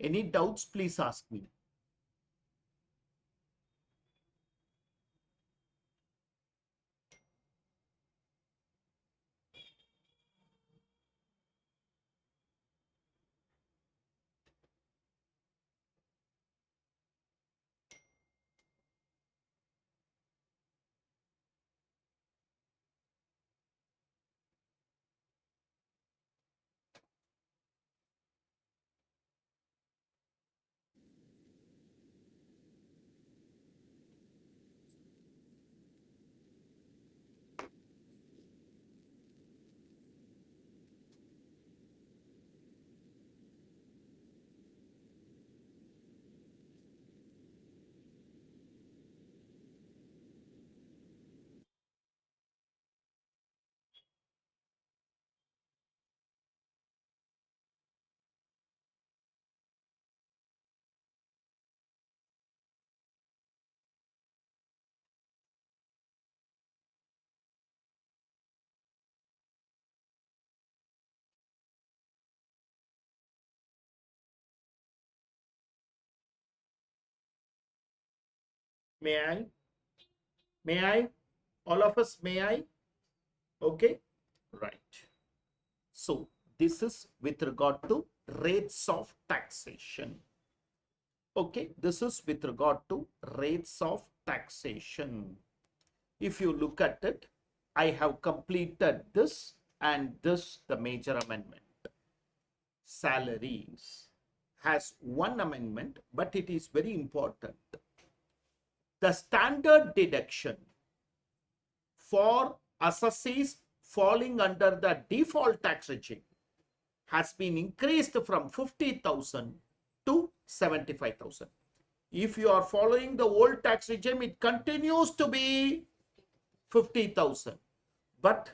Any doubts, please ask me. May I? May I? All of us, may I? Okay, right. So this is with regard to rates of taxation. Okay, this is with regard to rates of taxation. If you look at it, I have completed this and this, the major amendment. Salaries has one amendment, but it is very important. The standard deduction for assessees falling under the default tax regime has been increased from 50,000 to 75,000. If you are following the old tax regime, it continues to be 50,000. But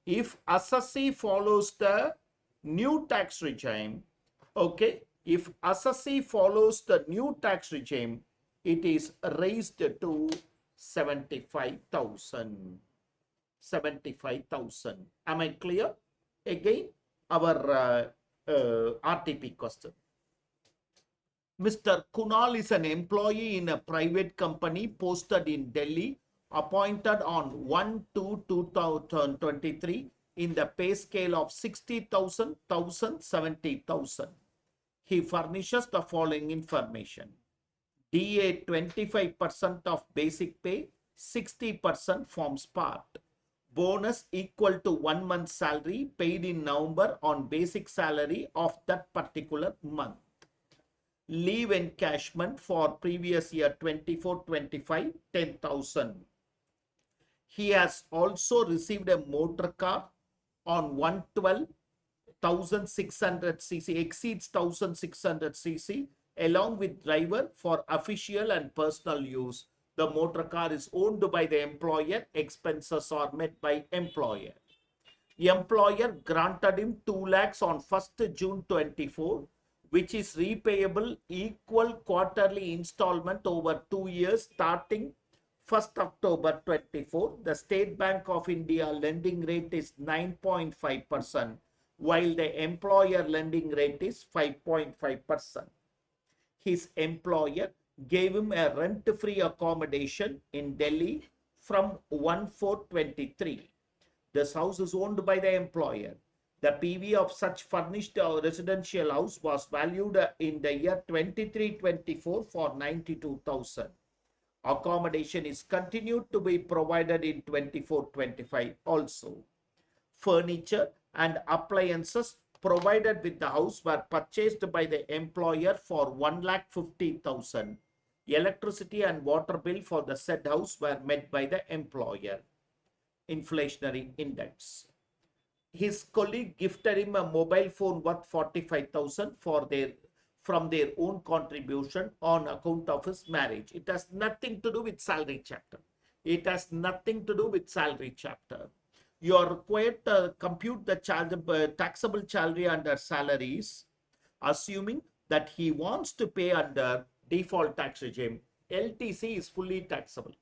if assessee follows the new tax regime, okay, if assessee follows the new tax regime, it is raised to 75,000. 75,000. Am I clear? Again, our RTP question. Mr. Kunal is an employee in a private company posted in Delhi, appointed on 1/2/2023 in the pay scale of 60,000, 1,000, 70,000. He furnishes the following information. DA 25% of basic pay, 60% forms part. Bonus equal to 1 month's salary paid in November on basic salary of that particular month. Leave encashment for previous year 24-25, 10,000. He has also received a motor car on 112,600 cc, exceeds 1,600 cc, along with driver for official and personal use. The motor car is owned by the employer. Expenses are met by employer. Employer granted him 2 lakhs on 1st June 24, which is repayable equal quarterly installment over 2 years starting 1st October 24. The State Bank of India lending rate is 9.5%, while the employer lending rate is 5.5%. His employer gave him a rent-free accommodation in Delhi from 1/4/23. This house is owned by the employer. The PV of such furnished residential house was valued in the year 23-24 for 92,000. Accommodation is continued to be provided in 24-25 also. Furniture and appliances provided with the house were purchased by the employer for 1,50,000. Electricity and water bill for the said house were met by the employer. Inflationary index. His colleague gifted him a mobile phone worth 45,000 from their own contribution on account of his marriage. It has nothing to do with salary chapter. It has nothing to do with salary chapter. You are required to compute the taxable salary under salaries, assuming that he wants to pay under default tax regime. LTC is fully taxable.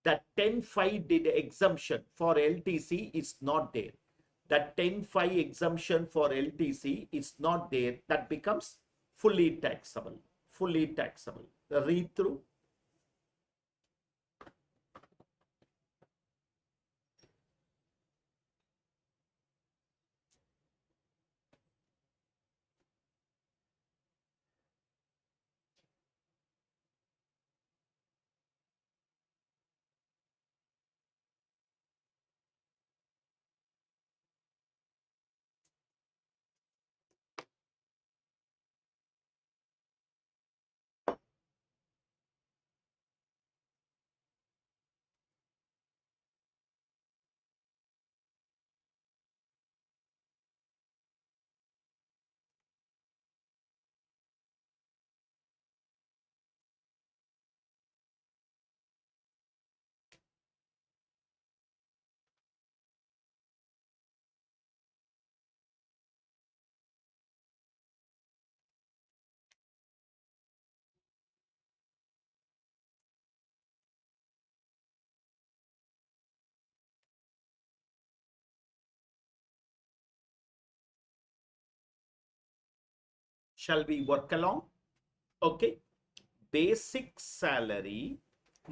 That 10(5) exemption for LTC is not there. That 10(5) exemption for LTC is not there. That becomes fully taxable, fully taxable. Read through. Shall we work along? Okay. Basic salary,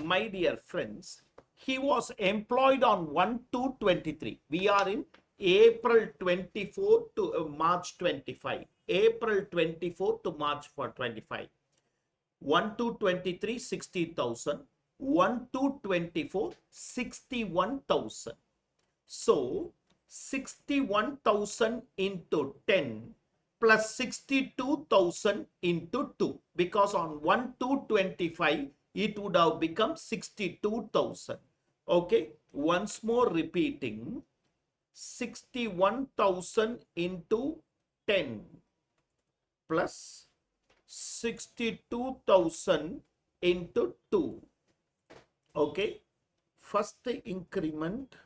my dear friends, he was employed on 1/2/23. We are in April 24 to March 25. April 24 to March 25. 1/2/23, 60,000. 1/2/24, 61,000. So 61,000 into 10 plus 62,000 into 2, because on 1/2/25 it would have become 62,000. Okay, once more repeating, 61,000 into 10 plus 62,000 into 2. Okay, first increment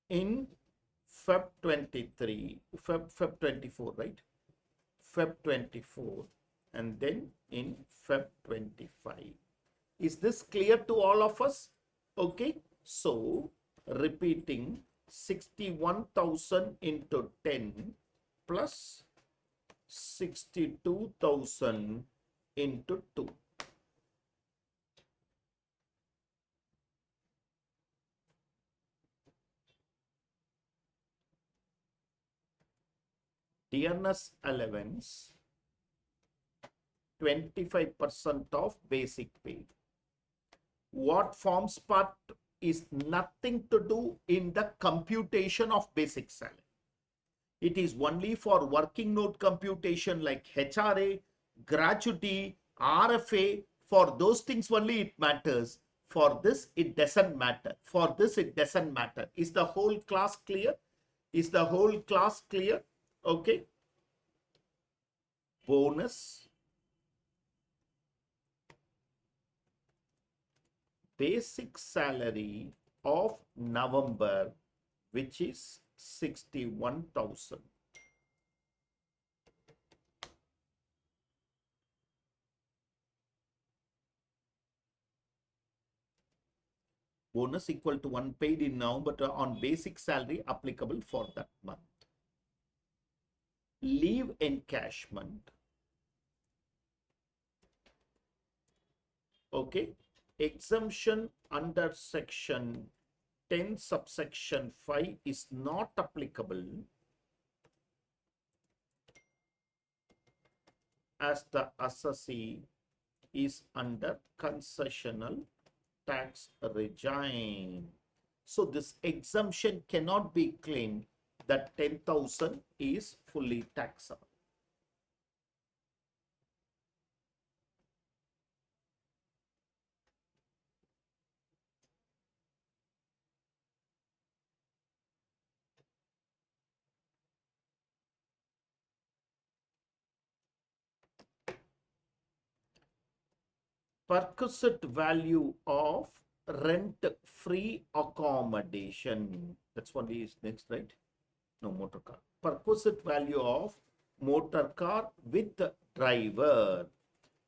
in Feb 23, Feb 24, right? Feb 24, and then in Feb 25. Is this clear to all of us? Okay, so repeating, 61,000 into 10 plus 62,000 into 2. Dearness allowance, 25% of basic pay. What forms part is nothing to do in the computation of basic salary. It is only for working note computation like HRA, gratuity, RFA. For those things only it matters. For this, it doesn't matter. For this, it doesn't matter. Is the whole class clear? Is the whole class clear? Okay. Bonus. Basic salary of November, which is 61,000. Bonus equal to 1 paid in November on basic salary applicable for that month. Leave encashment. Okay. Exemption under section 10 subsection 5 is not applicable as the assessee is under concessional tax regime. So this exemption cannot be claimed that 10,000 is fully taxable. Perquisite value of rent-free accommodation. That's what is next, right? No, motor car. Perquisite value of motor car with driver.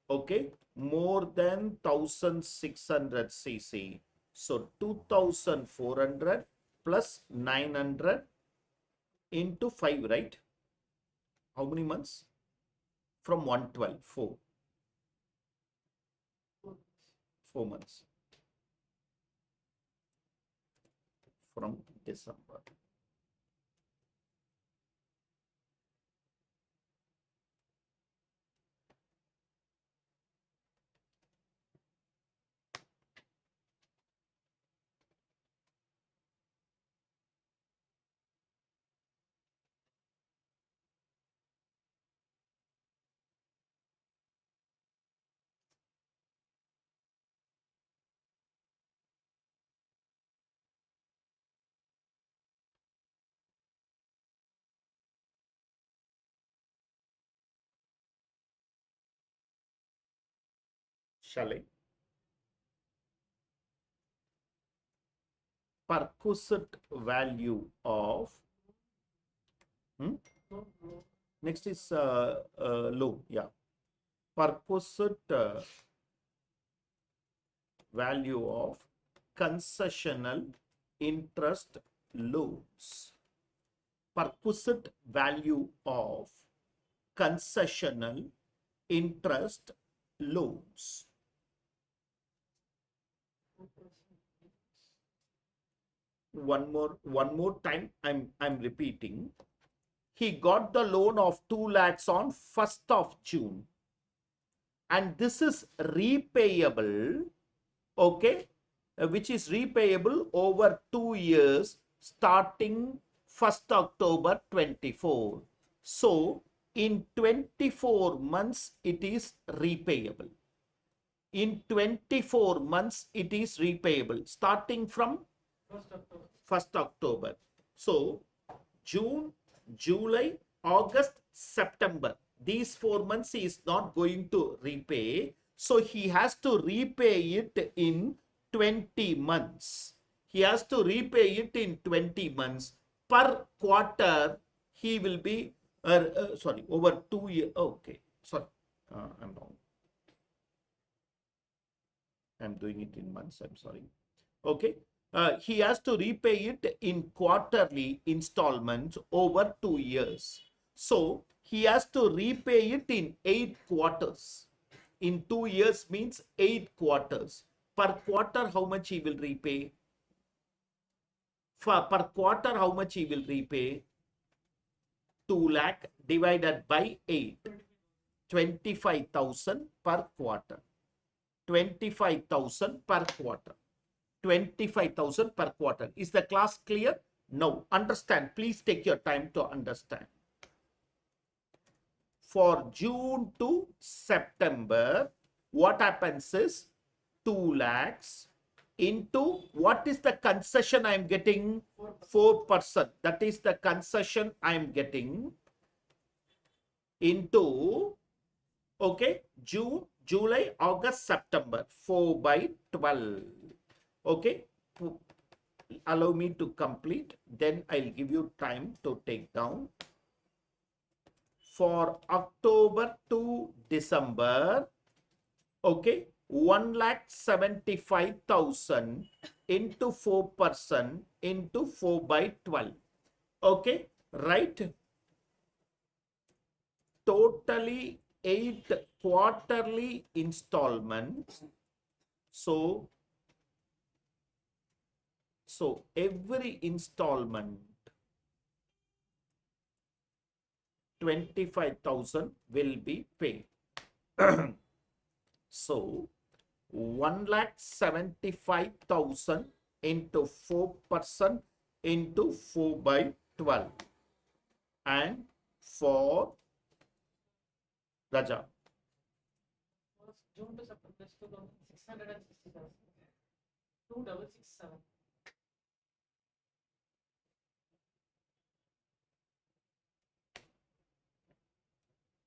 Okay, more than 1,600 cc. So 2,400 plus 900 into 5, right? How many months? From 112, 4 months from December. Shall I? Perquisite value of next is loan. Yeah, perquisite value of concessional interest loans. Perquisite value of concessional interest loans. One more time, I'm repeating. He got the loan of 2 lakhs on 1st of June. And this is repayable, okay, which is repayable over 2 years starting 1st October 24. So, in 24 months, it is repayable. In 24 months, it is repayable starting from 1st October. So, June, July, August, September. These 4 months he is not going to repay. So he has to repay it in 20 months. He has to repay it in 20 months. Per quarter, he will be, sorry, over 2 years. Okay, sorry, I'm wrong. I'm doing it in months, I'm sorry. Okay. He has to repay it in quarterly installments over 2 years. So he has to repay it in 8 quarters. In 2 years means 8 quarters. Per quarter, how much he will repay? Per quarter, how much he will repay? 2 lakh divided by 8. 25,000 per quarter. 25,000 per quarter. 25,000 per quarter. Is the class clear? No. Understand. Please take your time to understand. For June to September, what happens is 2 lakhs into what is the concession I am getting? 4%. That is the concession I am getting into, okay, June, July, August, September. 4 by 12. Okay, allow me to complete, then I'll give you time to take down. For October to December, okay, 1,75,000 into 4% into 4 by 12. Okay, right? Totally 8 quarterly installments. So every installment 25,000 will be paid. So 1,75,000 into 4% into 4 by 12. And for Raja. June to September is 2,660,000. 2,667.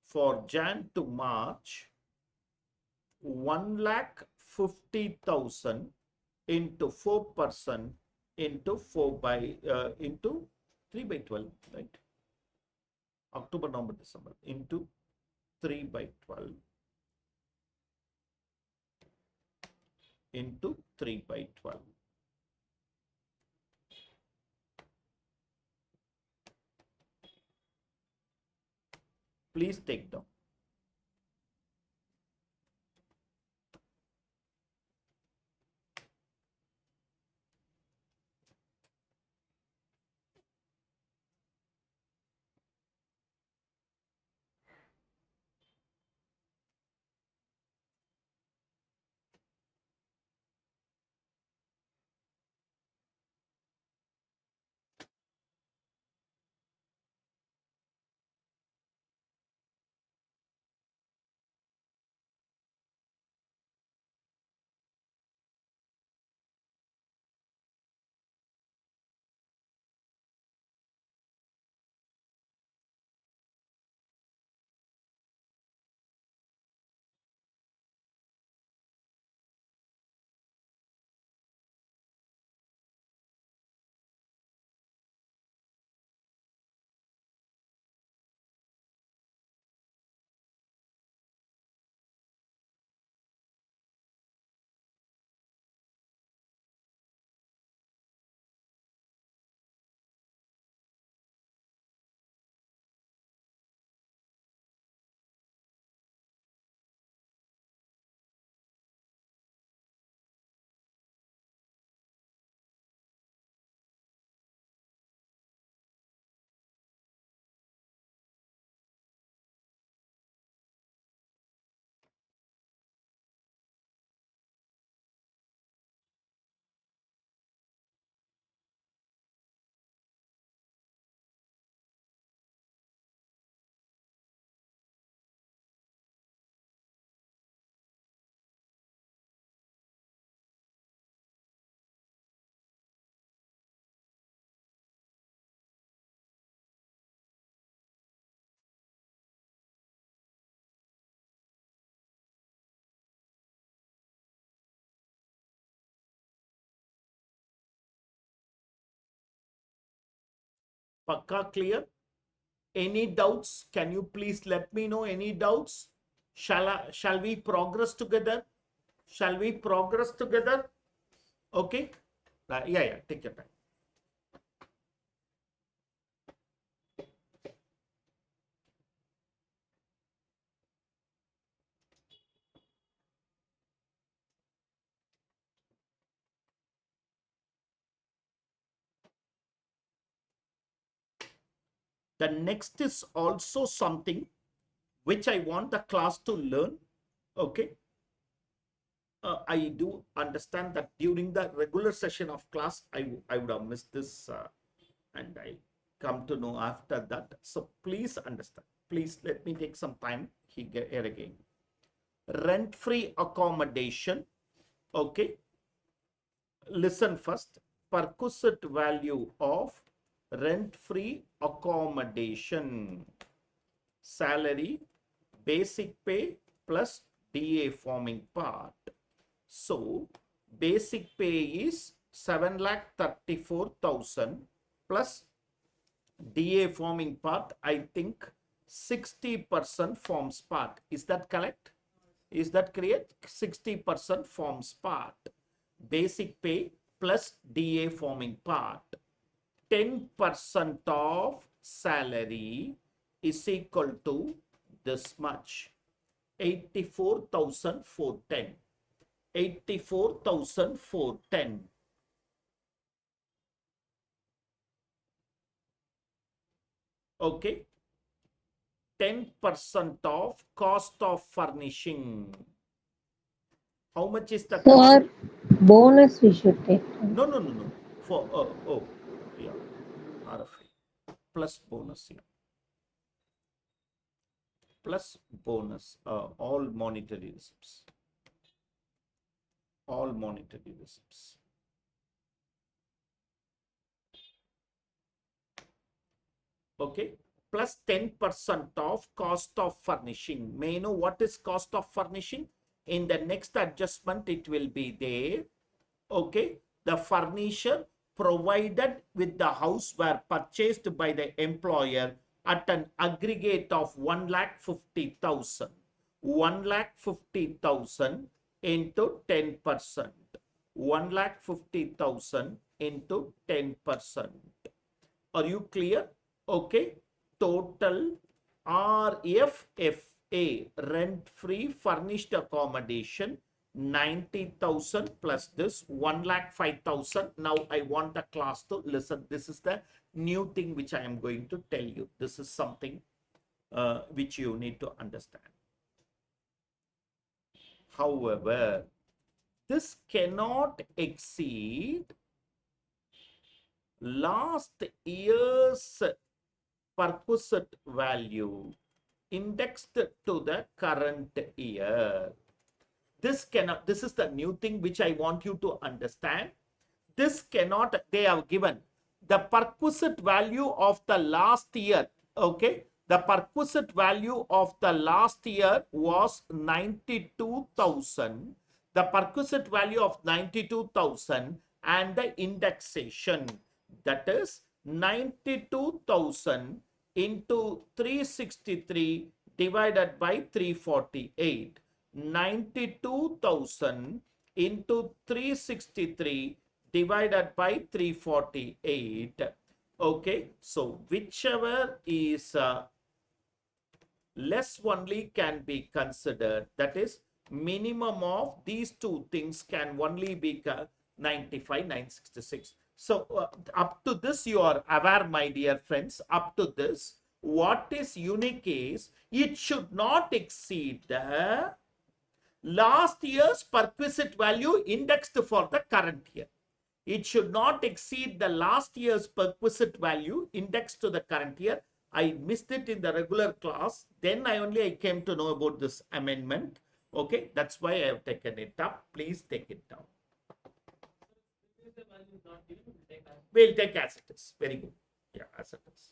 For Jan to March, 1,50,000 into 4% into 4 by into 3 by 12, right? October, November, December into 3 by 12 into 3 by 12. Please take down. Pakka clear? Any doubts? Can you please let me know any doubts? Shall we progress together? Shall we progress together? Okay. Yeah, take your time. The next is also something which I want the class to learn. Okay. I do understand that during the regular session of class, I would have missed this and I come to know after that. So please understand. Please let me take some time here again. Rent-free accommodation. Okay. Listen first. Perquisite value of rent-free accommodation. Salary, basic pay plus DA forming part. So, basic pay is 7,34,000 plus DA forming part, I think 60% forms part. Is that correct? Is that correct? 60% forms part. Basic pay plus DA forming part. 10% of salary is equal to this much. 84,410. 84,410. Okay. 10% of cost of furnishing. How much is the cost? For bonus, we should take. No. For, yeah. RFA. Plus bonus, yeah. Plus bonus, all monetary receipts. All monetary receipts. Okay, plus 10% of cost of furnishing. May I know what is cost of furnishing? In the next adjustment, it will be there. Okay, the furniture provided with the house were purchased by the employer at an aggregate of 1,50,000. 1,50,000 into 10%. 1,50,000 into 10%. Are you clear? Okay. Total RFFA, rent-free furnished accommodation, 90,000 plus this 1,05,000. Now I want the class to listen. This is the new thing which I am going to tell you. This is something which you need to understand. However, this cannot exceed last year's perquisite value indexed to the current year. This cannot, this is the new thing which I want you to understand. This cannot, they have given the perquisite value of the last year. Okay, the perquisite value of the last year was 92,000. The perquisite value of 92,000 and the indexation, that is 92,000 into 363 divided by 348. 92,000 into 363 divided by 348. Okay, so whichever is less only can be considered. That is, minimum of these two things can only be 95,966. So up to this you are aware, my dear friends. Up to this, what is unique is it should not exceed the last year's perquisite value indexed for the current year. It should not exceed the last year's perquisite value indexed to the current year. I missed it in the regular class. Then I came to know about this amendment. Okay, that's why I have taken it up. Please take it down. We'll take as it is. Very good. Yeah, as it is.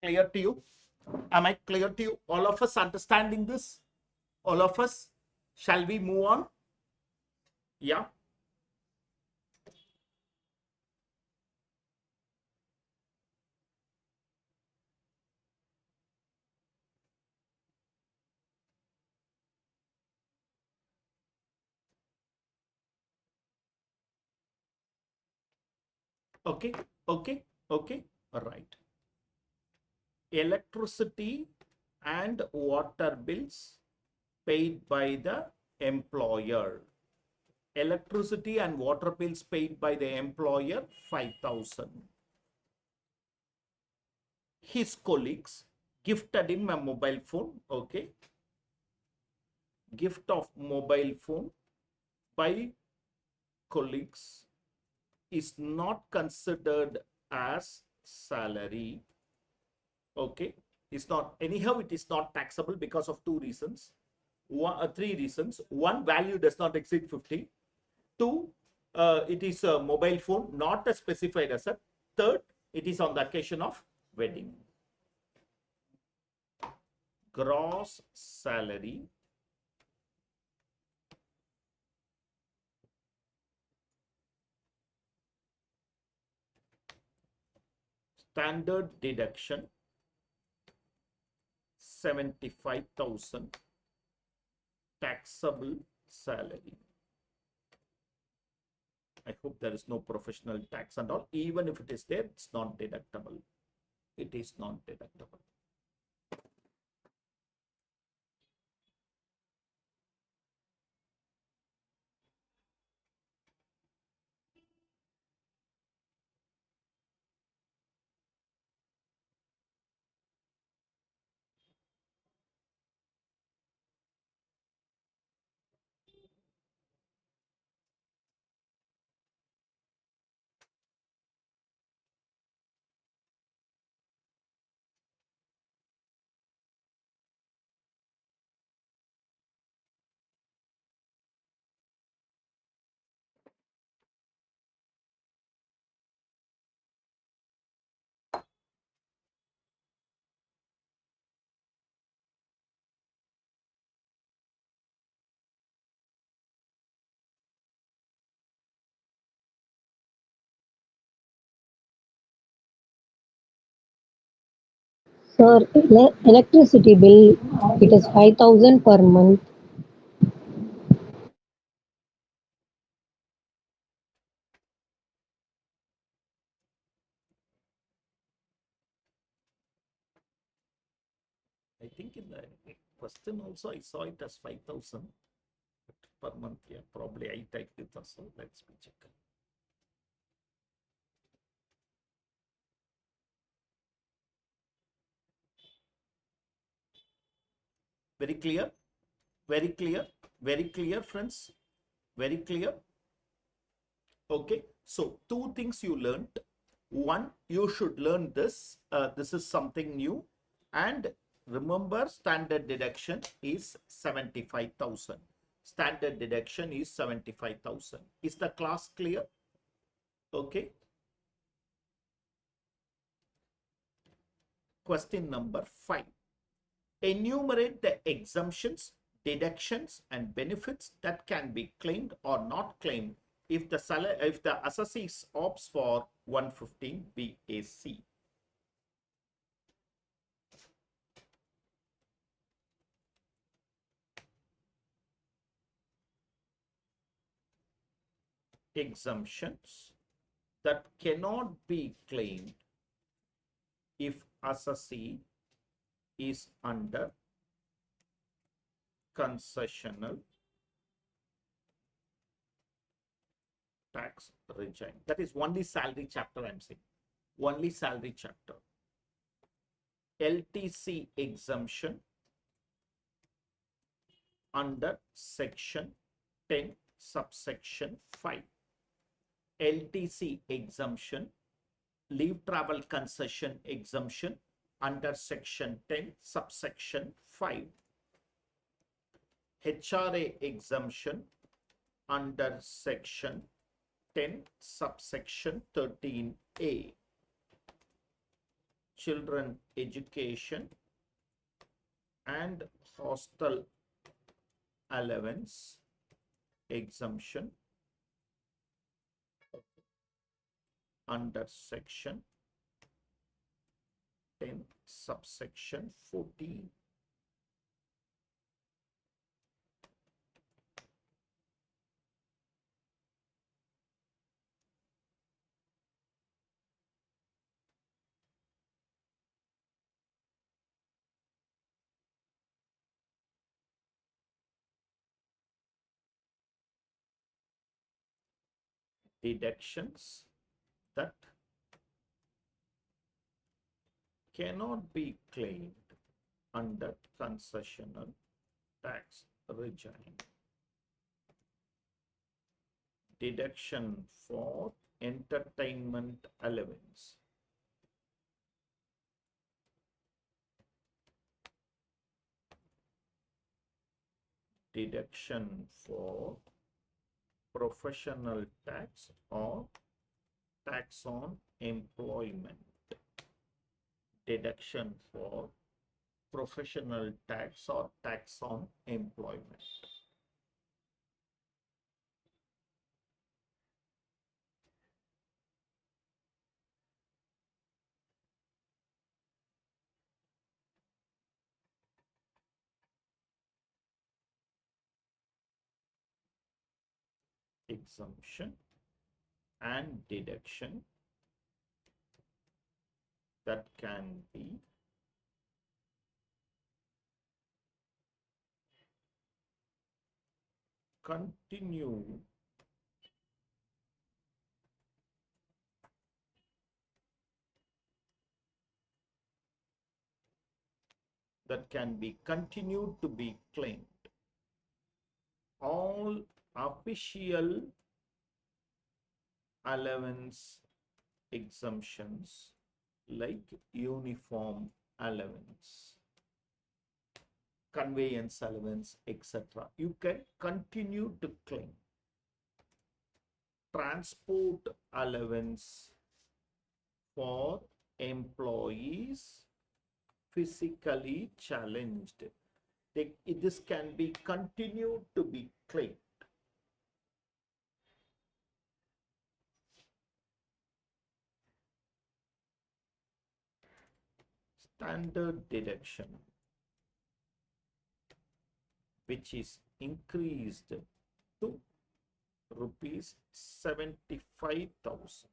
Clear to you? Am I clear to you? All of us understanding this? All of us? Shall we move on? Yeah. Okay. Okay. Okay. All right. Electricity and water bills paid by the employer. Electricity and water bills paid by the employer, 5,000. His colleagues gifted him a mobile phone. Okay. gift of mobile phone by colleagues is not considered as salary. Okay, it's not, anyhow it is not taxable because of two reasons. Three reasons. One, value does not exceed 50. Two, it is a mobile phone, not a specified asset. Third, it is on the occasion of wedding. Gross salary standard deduction 75,000 taxable salary. I hope there is no professional tax and all. Even if it is there, it's not deductible. It is not deductible. Sir, electricity bill, it is 5,000 per month. I think in the question also I saw it as 5,000 per month. Yeah, probably I typed it also. Let's me check. Very clear, very clear, very clear, friends. Very clear. Okay, so two things you learned. One, you should learn this. This is something new. And remember, standard deduction is 75,000. Standard deduction is 75,000. Is the class clear? Okay. Question number 5. Enumerate the exemptions, deductions, and benefits that can be claimed or not claimed if the assessee opts for 115 BAC. Exemptions that cannot be claimed if assessee is under concessional tax regime. That is only salary chapter I'm saying. Only salary chapter. LTC exemption under section 10 subsection 5. LTC exemption, leave travel concession exemption under section 10 subsection 5. HRA exemption under section 10 subsection 13A. Children education and hostel allowance exemption under section 10 subsection 14. Deductions that cannot be claimed under concessional tax regime. Deduction for entertainment allowance. Deduction for professional tax or tax on employment. Deduction for professional tax or tax on employment. Exemption and deduction that can be continued to be claimed. All official allowance exemptions like uniform allowance, conveyance allowance, etc. You can continue to claim. Transport allowance for employees physically challenged. This can be continued to be claimed. Standard deduction, which is increased to rupees 75,000.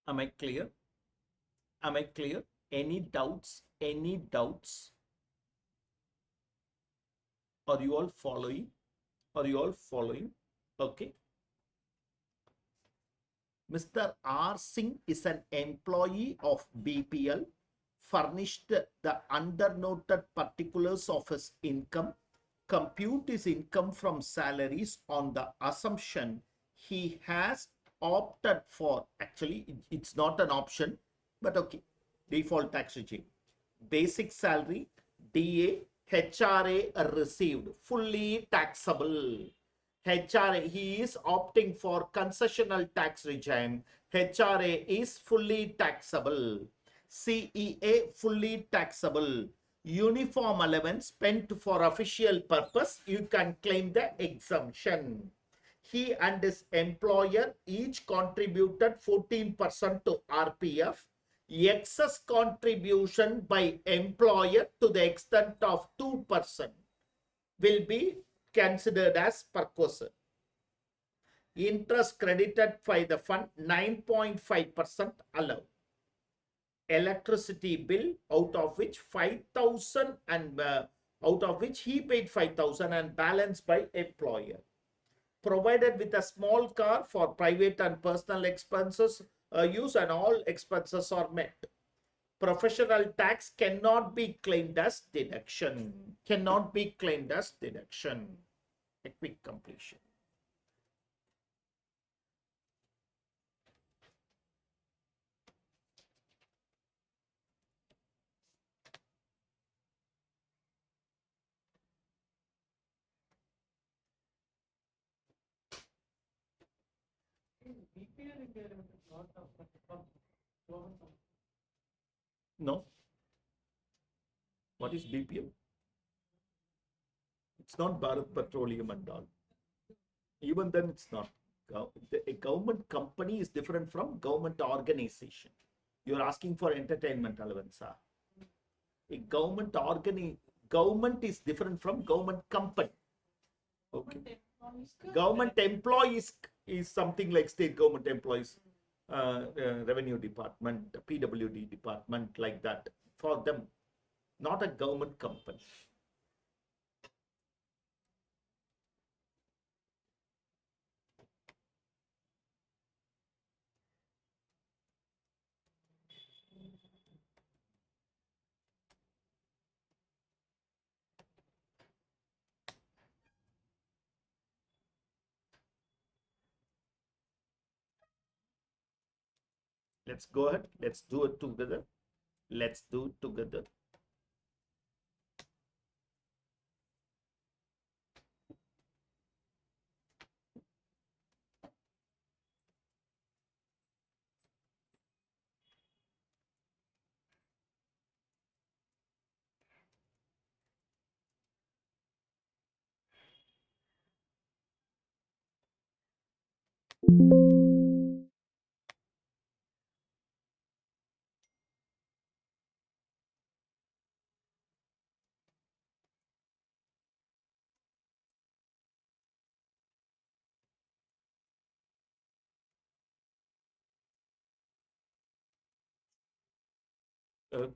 Am I clear? Am I clear? Any doubts? Any doubts? Are you all following? Are you all following? Okay. Mr. R. Singh is an employee of BPL, furnished the undernoted particulars of his income, compute his income from salaries on the assumption he has opted for, actually it's not an option, but okay, default tax regime, basic salary, DA, HRA are received, fully taxable. HRA, he is opting for concessional tax regime. HRA is fully taxable. CEA, fully taxable. Uniform allowance spent for official purpose, you can claim the exemption. He and his employer each contributed 14% to RPF. Excess contribution by employer to the extent of 2% will be considered as perquisite. Interest credited by the fund 9.5% allowed. Electricity bill, out of which 5,000 and out of which he paid 5,000 and balanced by employer. Provided with a small car for private and personal expenses use, and all expenses are met. Professional tax cannot be claimed as deduction. Cannot be claimed as deduction. A quick completion. BPL India is not from government. No. What is BPL? It's not Bharat Petroleum and all. Even then, it's not. A government company is different from government organization. You're asking for entertainment allowance. A government is different from government company. Okay. Government employees is something like state government employees, revenue department, PWD department, like that. For them, not a government company. Let's go ahead. Let's do it together. Let's do it together.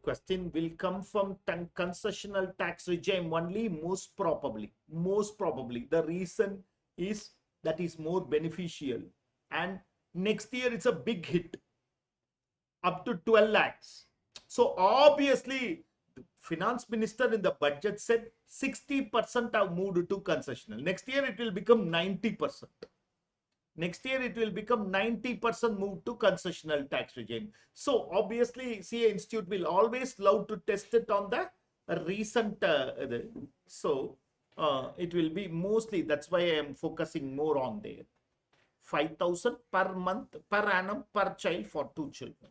Question will come from concessional tax regime only, most probably the reason is that is more beneficial, and next year it's a big hit up to 12 lakhs. So obviously the finance minister in the budget said 60% have moved to concessional. Next year it will become 90%. Next year, it will become 90% move to concessional tax regime. So obviously, CA Institute will always love to test it on the recent. It will be mostly, that's why I am focusing more on there. 5,000 per month, per annum, per child for 2 children.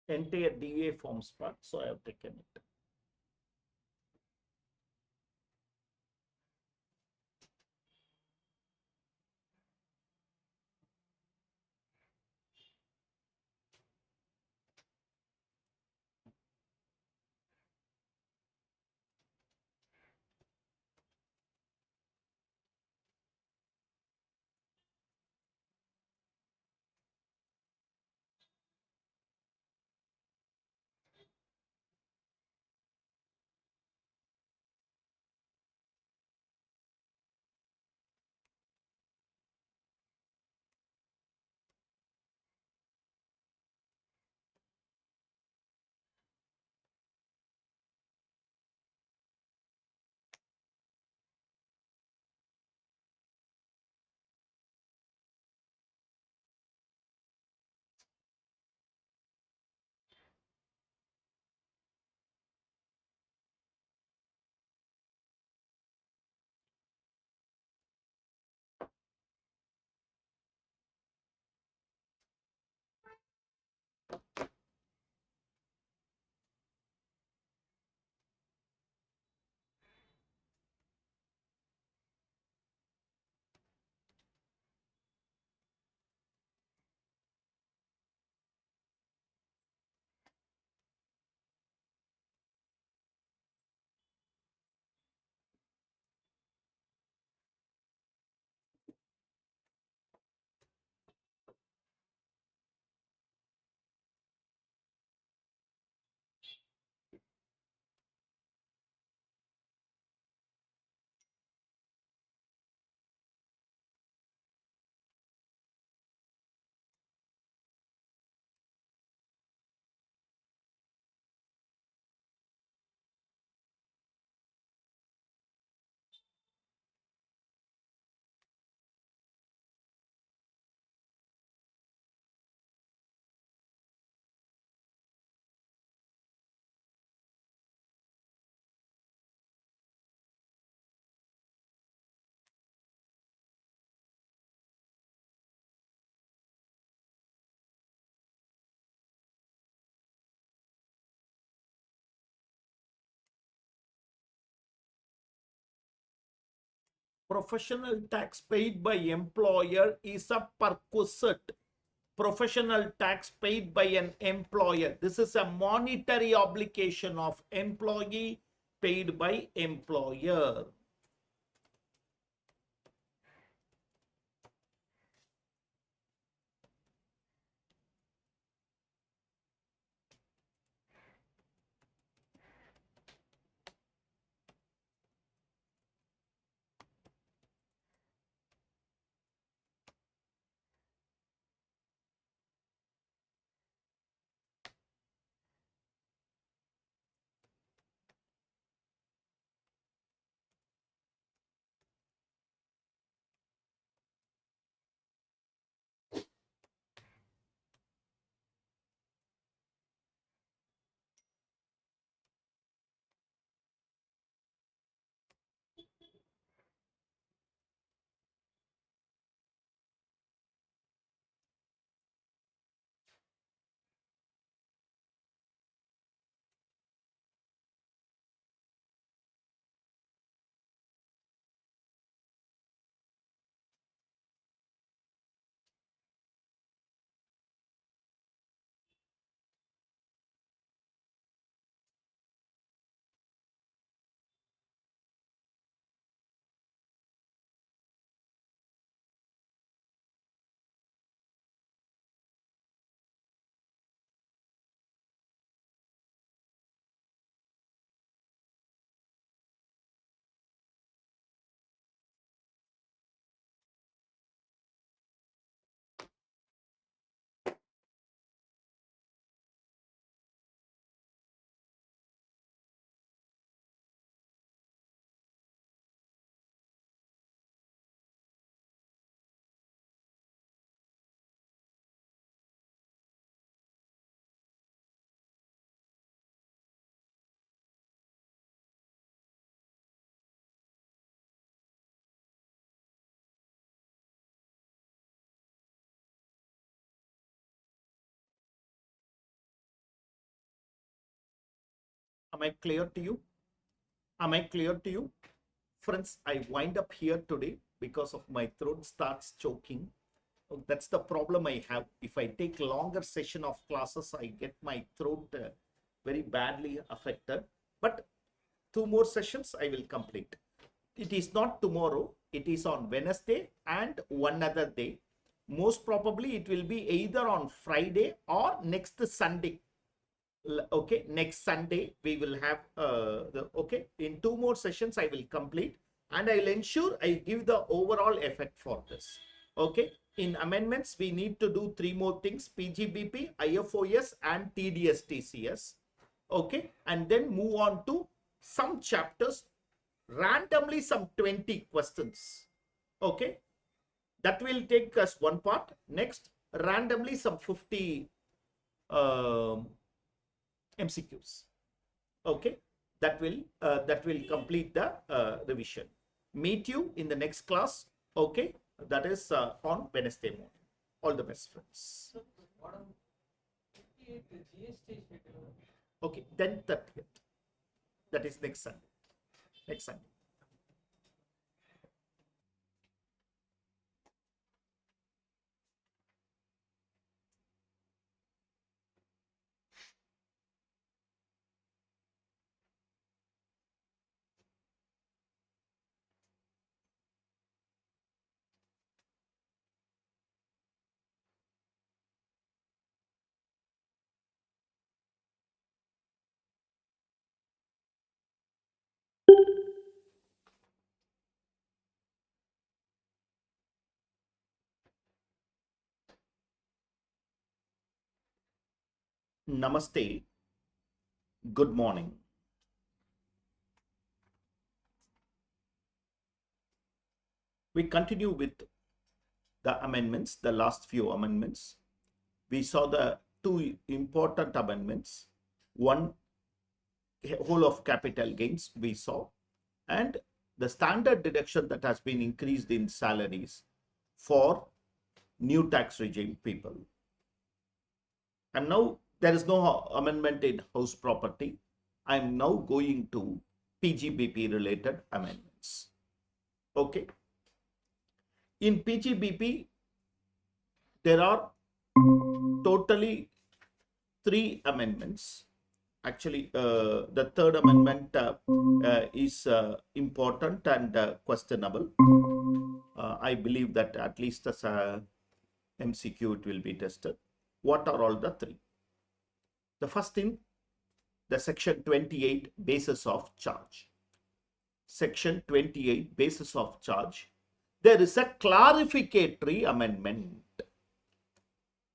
Entire DA forms part, so I have taken it. Professional tax paid by employer is a perquisite. Professional tax paid by an employer. This is a monetary obligation of employee paid by employer. Am I clear to you? Am I clear to you? Friends, I wind up here today because of my throat starts choking. That's the problem I have. If I take longer session of classes, I get my throat very badly affected. But 2 more sessions I will complete. It is not tomorrow. It is on Wednesday and one other day. Most probably it will be either on Friday or next Sunday. Okay, next Sunday we will have in 2 more sessions I will complete, and I'll ensure I give the overall effect for this. Okay, in amendments we need to do 3 more things: PGBP, IFOS and TDS TCS. Okay, and then move on to some chapters, randomly some 20 questions. Okay, that will take us one part. Next, randomly some 50 MCQs. Okay, that will complete the revision. Meet you in the next class. Okay, that is on Wednesday morning. All the best, friends. Okay, then that is next Sunday. Next Sunday. Namaste. Good morning. We continue with the amendments, the last few amendments. We saw the 2 important amendments. One, whole of capital gains we saw, and the standard deduction that has been increased in salaries for new tax regime people. And now there is no amendment in house property. I am now going to PGBP related amendments. Okay, In PGBP, there are totally 3 amendments. Actually, the third amendment is important and questionable. I believe that at least as a MCQ it will be tested. What are all the 3? The first thing, the section 28 basis of charge. Section 28 basis of charge. There is a clarificatory amendment.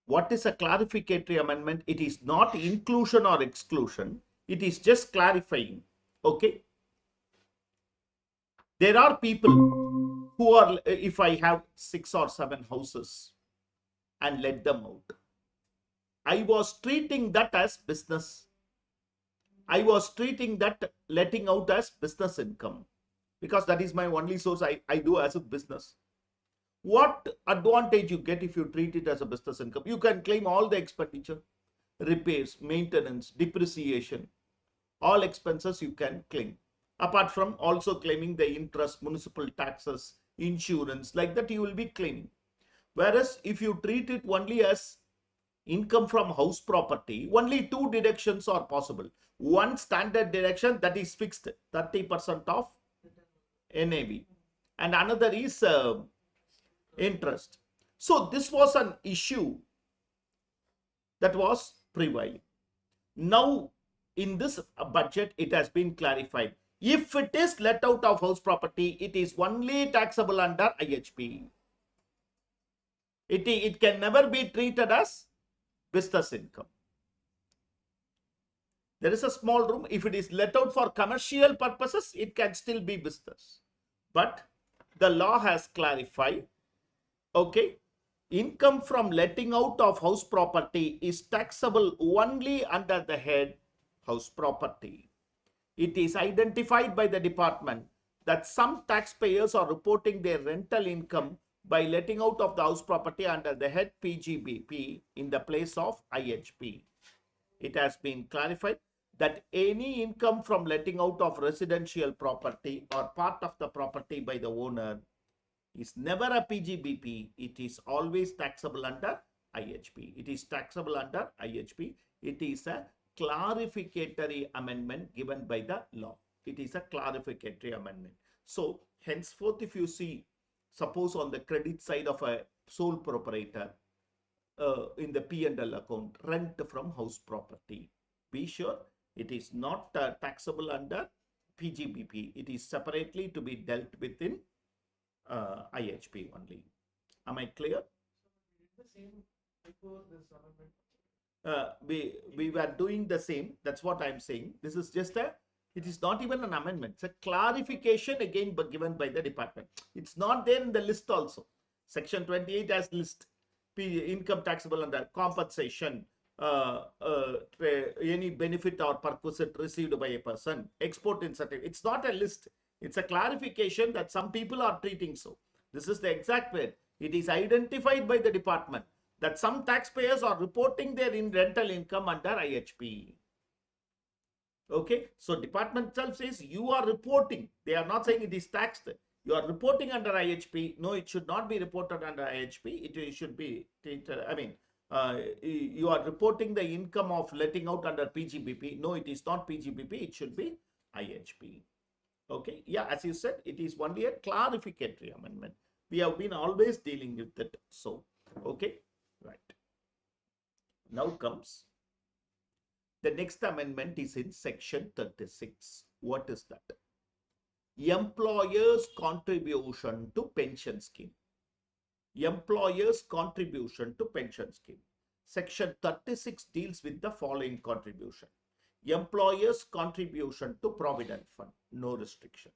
What is a clarificatory amendment? It is not inclusion or exclusion. It is just clarifying. Okay. There are people who are, if I have 6 or 7 houses and let them out, I was treating that as business. I was treating that letting out as business income because that is my only source. I do as a business. What advantage you get if you treat it as a business income? You can claim all the expenditure, repairs, maintenance, depreciation, all expenses you can claim. Apart from also claiming the interest, municipal taxes, insurance, like that you will be claiming. Whereas if you treat it only as income from house property, only 2 deductions are possible. One standard deduction that is fixed, 30% of NAV, and another is interest. So this was an issue that was prevailing. Now in this budget it has been clarified. If it is let out of house property, it is only taxable under IHP. It can never be treated as business income. There is a small room. If it is let out for commercial purposes, it can still be business. But the law has clarified, okay, income from letting out of house property is taxable only under the head house property. It is identified by the department that some taxpayers are reporting their rental income by letting out of the house property under the head PGBP in the place of IHP. It has been clarified that any income from letting out of residential property or part of the property by the owner is never a PGBP. It is always taxable under IHP. It is taxable under IHP. It is a clarificatory amendment given by the law. It is a clarificatory amendment. So henceforth, if you see, suppose on the credit side of a sole proprietor, in the P&L account, rent from house property, be sure it is not taxable under PGBP. It is separately to be dealt within IHP only. Am I clear? The same before this amendment. We were doing the same. That's what I'm saying. This is just a, it is not even an amendment. It's a clarification again given by the department. It's not there in the list also. Section 28 has list. Income taxable under compensation, any benefit or perquisite received by a person, export incentive. It's not a list. It's a clarification that some people are treating so. This is the exact way. It is identified by the department that some taxpayers are reporting their rental income under IHP. Okay, so department itself says you are reporting. They are not saying it is taxed. You are reporting under IHP. No, it should not be reported under IHP. It should be, you are reporting the income of letting out under PGBP. No, it is not PGBP. It should be IHP. Okay. Yeah, as you said, it is only a clarificatory amendment. We have been always dealing with it. So, okay. Right. Now comes the next amendment is in section 36. What is that? Employers' contribution to pension scheme. Employers' contribution to pension scheme. Section 36 deals with the following contribution. Employers' contribution to provident fund, no restriction.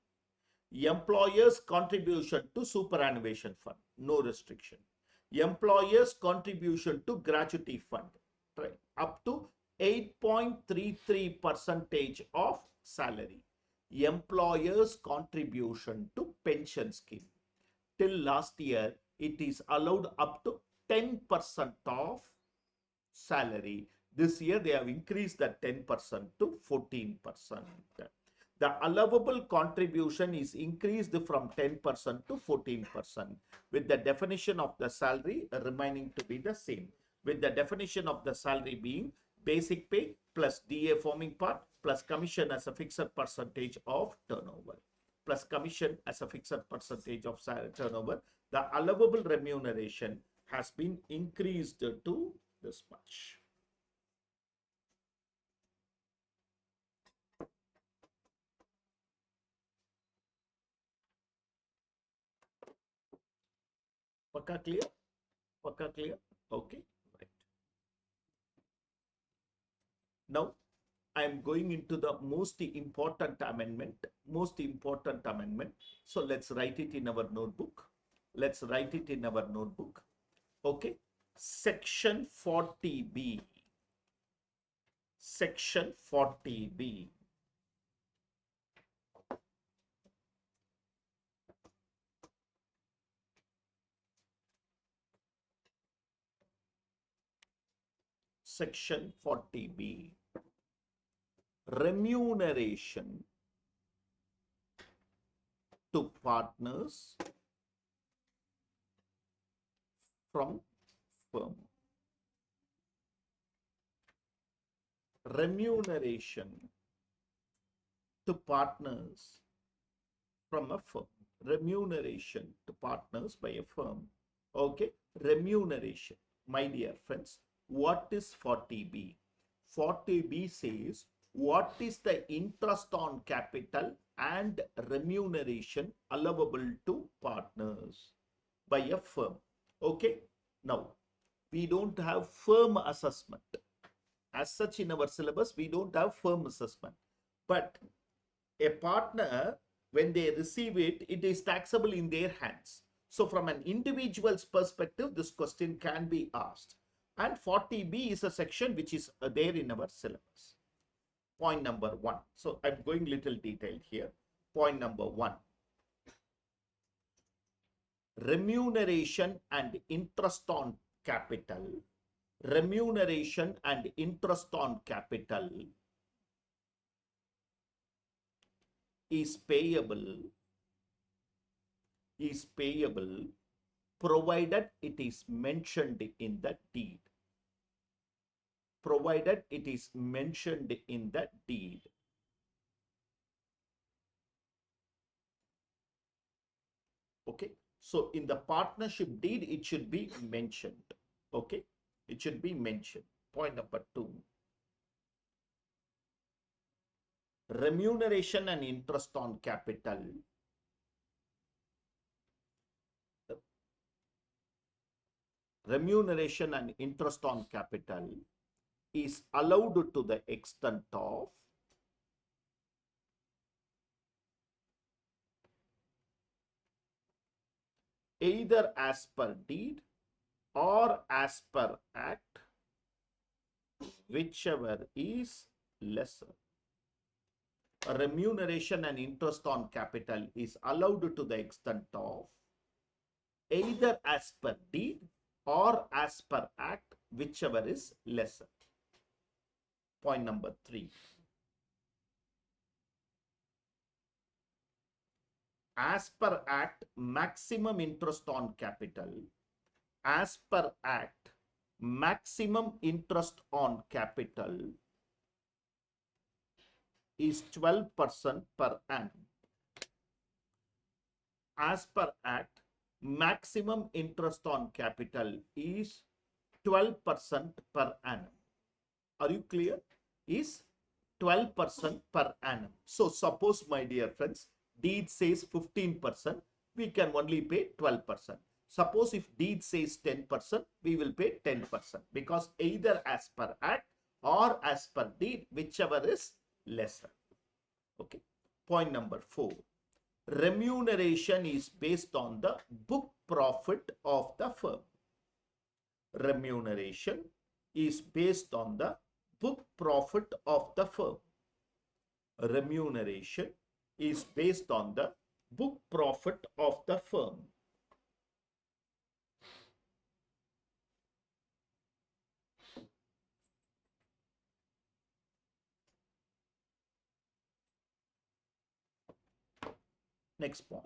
Employers' contribution to superannuation fund, no restriction. Employers' contribution to gratuity fund, right, up to 8.33% of salary. Employers' contribution to pension scheme. Till last year, it is allowed up to 10% of salary. This year, they have increased that 10% to 14%. The allowable contribution is increased from 10% to 14%, with the definition of the salary remaining to be the same, with the definition of the salary being basic pay plus DA forming part plus commission as a fixed percentage of turnover, plus commission as a fixed percentage of turnover. The allowable remuneration has been increased to this much. Pakka clear? Pakka clear? Okay, right. Now, I am going into the most important amendment. So let's write it in our notebook. Okay. Section 40B. Section 40B. Section 40B. Remuneration to partners from firm. Remuneration to partners from a firm. Remuneration to partners by a firm. Okay, remuneration. My dear friends, what is 40B? 40B says what is the interest on capital and remuneration allowable to partners by a firm. Okay, now we don't have firm assessment. As such, in our syllabus, we don't have firm assessment. But a partner, when they receive it, it is taxable in their hands. So from an individual's perspective, this question can be asked. And 40B is a section which is there in our syllabus. Point number 1. So I'm going little detailed here. Point number 1. Remuneration and interest on capital. Remuneration and interest on capital is payable provided it is mentioned in the deed. Provided it is mentioned in the deed. Okay, so in the partnership deed, it should be mentioned. Okay, it should be mentioned. Point number 2. Remuneration and interest on capital. Remuneration and interest on capital is allowed to the extent of either as per deed or as per act, whichever is lesser. Remuneration and interest on capital is allowed to the extent of either as per deed or as per act, whichever is lesser. Point number 3. As per act, maximum interest on capital. As per act, maximum interest on capital is 12% per annum. As per act, maximum interest on capital is 12% per annum. Are you clear? Is 12% per annum. So suppose, my dear friends, deed says 15%, we can only pay 12%. Suppose if deed says 10%, we will pay 10%, because either as per act or as per deed, whichever is lesser. Okay. Point number 4. Remuneration is based on the book profit of the firm. Remuneration is based on the book profit of the firm. Remuneration is based on the book profit of the firm. Next point.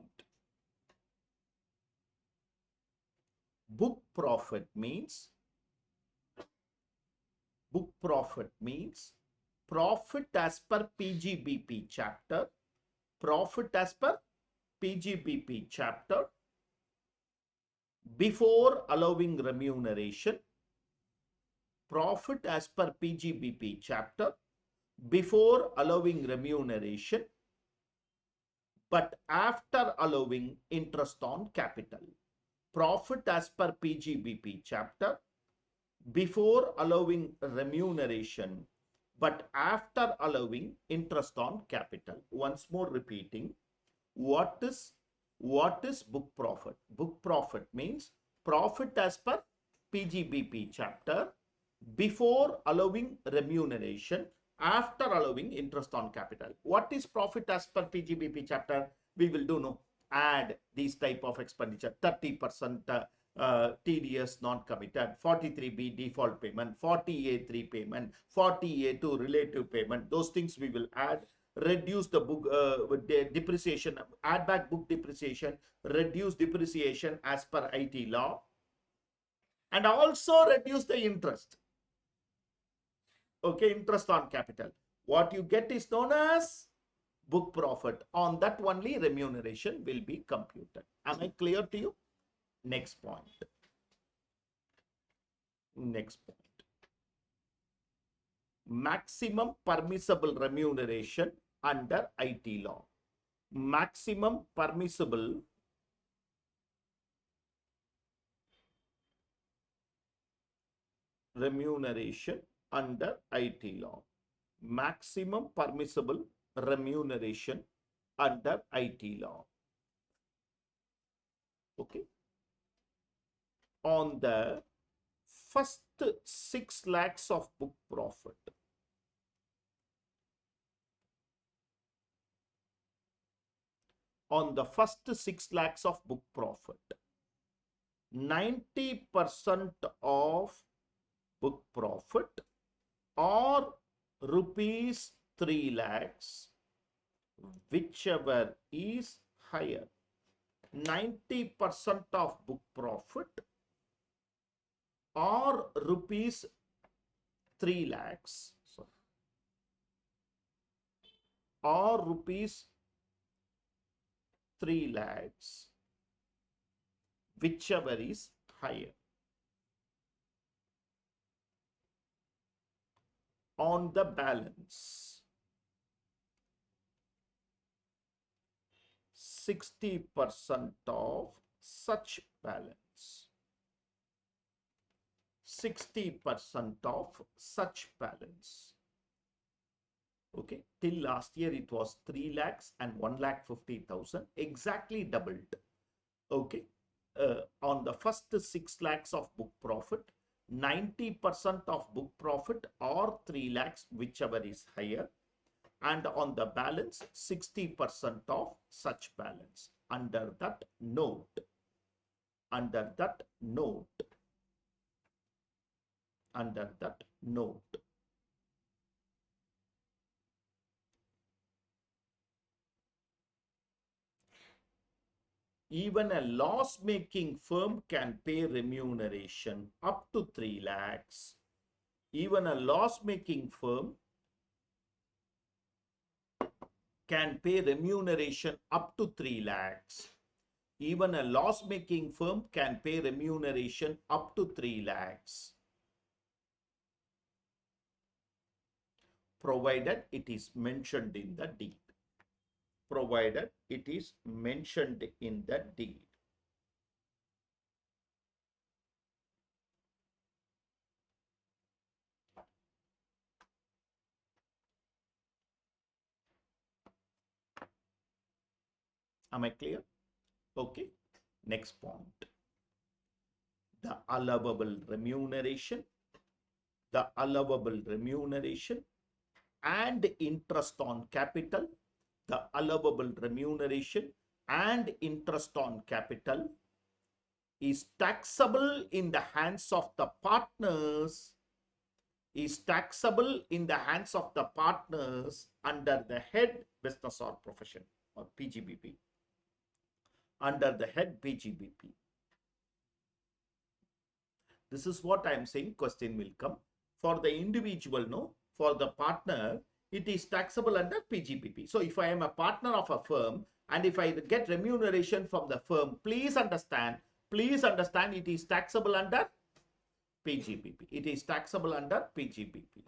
Book profit means profit as per PGBP chapter, profit as per PGBP chapter before allowing remuneration, profit as per PGBP chapter before allowing remuneration, but after allowing interest on capital. Profit as per PGBP chapter before allowing remuneration, but after allowing interest on capital. Once more repeating, what is book profit? Book profit means profit as per PGBP chapter before allowing remuneration, after allowing interest on capital. What is profit as per PGBP chapter? We will do no. Add these type of expenditure, 30% TDS non-committed, 43B default payment, 40A3 payment, 40A2 relative payment. Those things we will add. Reduce the book depreciation, add back book depreciation, reduce depreciation as per IT law, and also reduce the interest. Okay, interest on capital. What you get is known as book profit. On that only remuneration will be computed. Am I clear to you? Next point. Next point. Maximum permissible remuneration under IT law. Maximum permissible remuneration under IT law. Maximum permissible remuneration under IT law. Okay. On the first 6 lakhs of book profit, on the first 6 lakhs of book profit, 90% of book profit or rupees 3 lakhs, whichever is higher. 90% of book profit or rupees 3 lakhs, sorry, or rupees 3 lakhs, whichever is higher. On the balance, 60% of such balance. 60% of such balance. Okay, till last year it was 3 lakhs and 1,50,000, exactly doubled. Okay, on the first 6 lakhs of book profit, 90% of book profit or 3 lakhs, whichever is higher, and on the balance 60% of such balance. Under that note, under that note, under that note, even a loss-making firm can pay remuneration up to 3 lakhs. Even a loss-making firm can pay remuneration up to 3 lakhs. Even a loss-making firm can pay remuneration up to 3 lakhs. Provided it is mentioned in the deed. Provided it is mentioned in the deed. Am I clear? Okay. Next point. The allowable remuneration. The allowable remuneration and interest on capital. The allowable remuneration and interest on capital is taxable in the hands of the partners, is taxable in the hands of the partners under the head business or profession or PGBP. under the head PGBP. This is what I am saying. Question will come. For the individual, no. For the partner, it is taxable under PGBP. So if I am a partner of a firm and if I get remuneration from the firm, please understand it is taxable under PGBP. It is taxable under PGBP.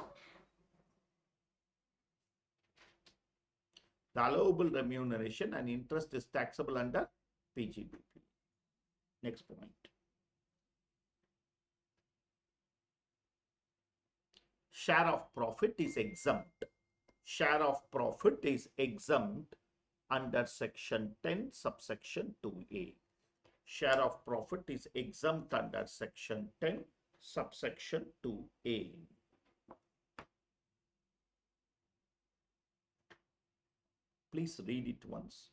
The allowable remuneration and interest is taxable under PGBP. Next point. Share of profit is exempt. Share of profit is exempt under section 10 subsection 2A. Share of profit is exempt under section 10 subsection 2A. Please read it once.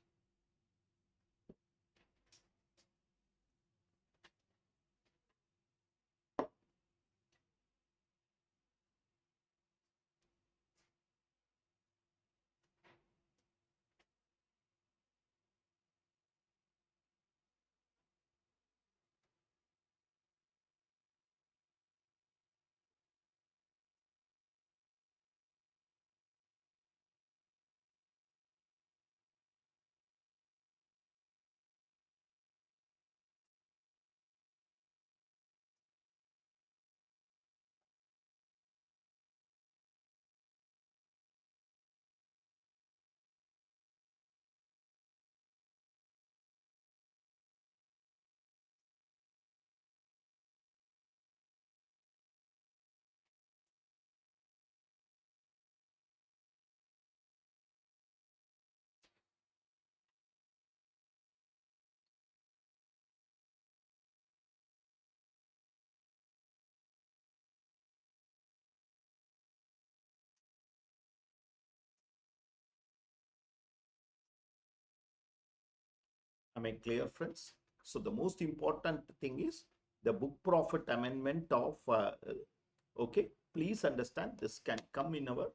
Am I clear, friends? So the most important thing is the book profit amendment of, okay, please understand this can come in our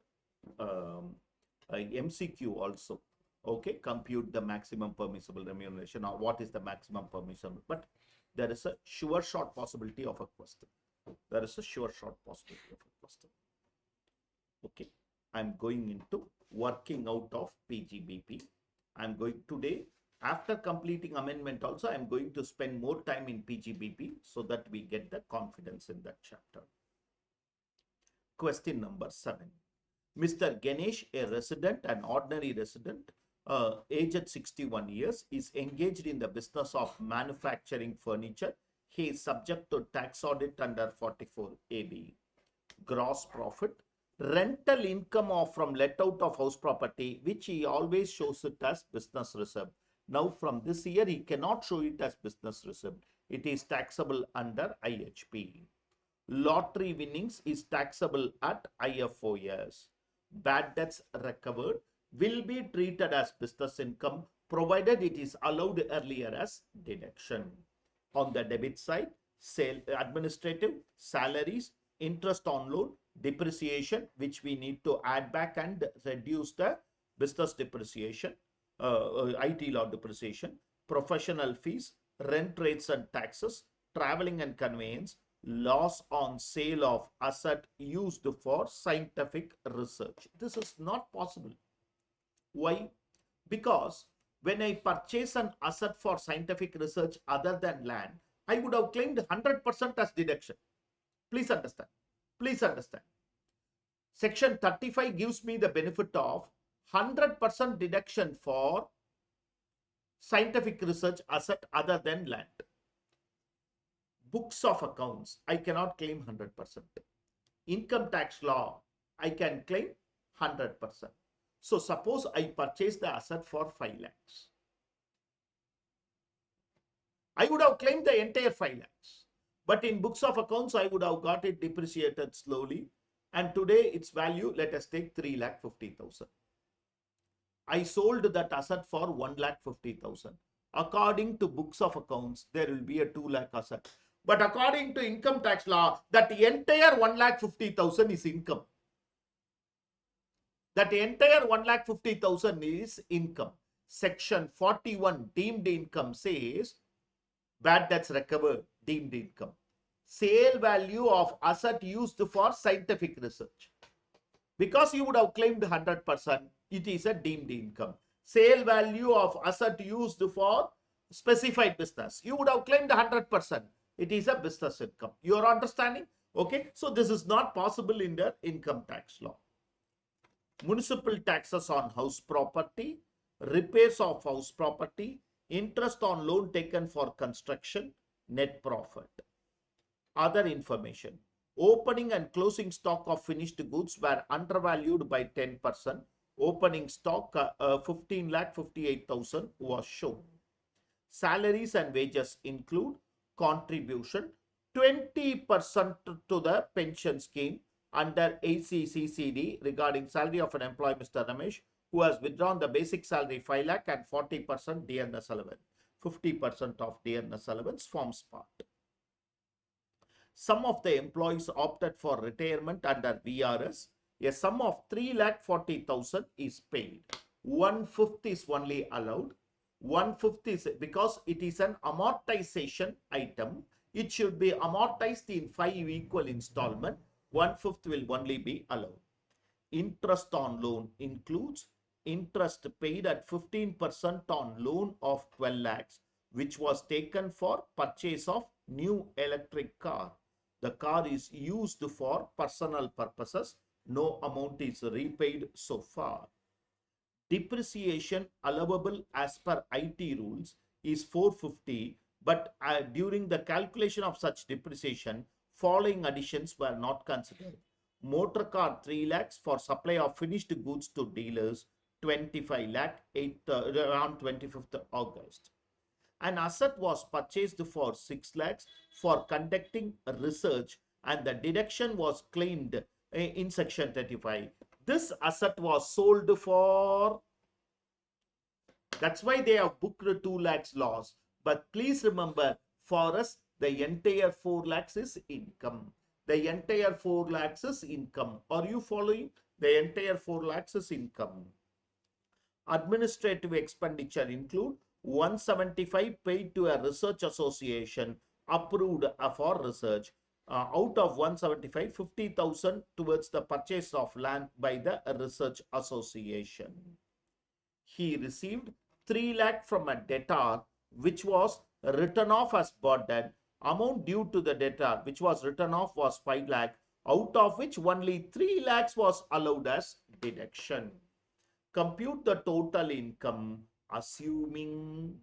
MCQ also. Okay, compute the maximum permissible remuneration or what is the maximum permissible. But there is a sure shot possibility of a question. There is a sure shot possibility of a question. Okay, I'm going into working out of PGBP. I'm going today. After completing amendment also, I'm going to spend more time in PGBP so that we get the confidence in that chapter. Question number 7. Mr. Ganesh, a resident, an ordinary resident, aged 61 years, is engaged in the business of manufacturing furniture. He is subject to tax audit under 44 AB. Gross profit, rental income from let out of house property, which he always shows it as business reserve. Now from this year, he cannot show it as business reserve. It is taxable under IHP. Lottery winnings is taxable at IFOS. Bad debts recovered will be treated as business income provided it is allowed earlier as deduction. On the debit side, administrative, salaries, interest on loan, depreciation, which we need to add back and reduce the business depreciation, IT law depreciation, professional fees, rent rates and taxes, traveling and conveyance, loss on sale of asset used for scientific research. This is not possible. Why? Because when I purchase an asset for scientific research other than land, I would have claimed 100% as deduction. Please understand. Please understand. Section 35 gives me the benefit of 100% deduction for scientific research asset other than land. Books of accounts, I cannot claim 100%. Income tax law, I can claim 100%. So suppose I purchase the asset for 5 lakhs. I would have claimed the entire 5 lakhs. But in books of accounts, I would have got it depreciated slowly. And today its value, let us take 3,50,000. I sold that asset for 1,50,000. According to books of accounts, there will be a 2 lakh asset. But according to income tax law, that entire 1,50,000 is income. That entire 1,50,000 is income. Section 41 deemed income says bad debts recovered, deemed income. Sale value of asset used for scientific research. Because you would have claimed 100%, it is a deemed income. Sale value of asset used for specified business, you would have claimed 100%. It is a business income. You are understanding? Okay. So this is not possible in the income tax law. Municipal taxes on house property, repairs of house property, interest on loan taken for construction, net profit. Other information. Opening and closing stock of finished goods were undervalued by 10%. Opening stock 15,58,000 was shown. Salaries and wages include contribution 20% to the pension scheme under ACCCD regarding salary of an employee, Mr. Ramesh, who has withdrawn the basic salary 5 lakh and 40% DNS allowance. 50% of DNS allowance forms part. Some of the employees opted for retirement under VRS. A sum of 3,40,000 is paid. 1/5 is only allowed. 1/5 is because it is an amortization item. It should be amortized in 5 equal installments. 1/5 will only be allowed. Interest on loan includes interest paid at 15% on loan of 12 lakhs, which was taken for purchase of new electric car. The car is used for personal purposes. No amount is repaid so far. Depreciation allowable as per IT rules is 450, but during the calculation of such depreciation, following additions were not considered. Motor car 3 lakhs for supply of finished goods to dealers, 25 lakh around 25th August. An asset was purchased for 6 lakhs for conducting research and the deduction was claimed in section 35. This asset was sold for, that's why they have booked 2 lakhs loss. But please remember, for us, the entire 4 lakhs is income. The entire 4 lakhs is income. Are you following? The entire 4 lakhs is income. Administrative expenditure include 175 paid to a research association approved for research. Out of 175, 50,000 towards the purchase of land by the research association. He received 3 lakh from a debtor which was written off as burden. Amount due to the debtor which was written off was 5 lakh, out of which only 3 lakhs was allowed as deduction. Compute the total income assuming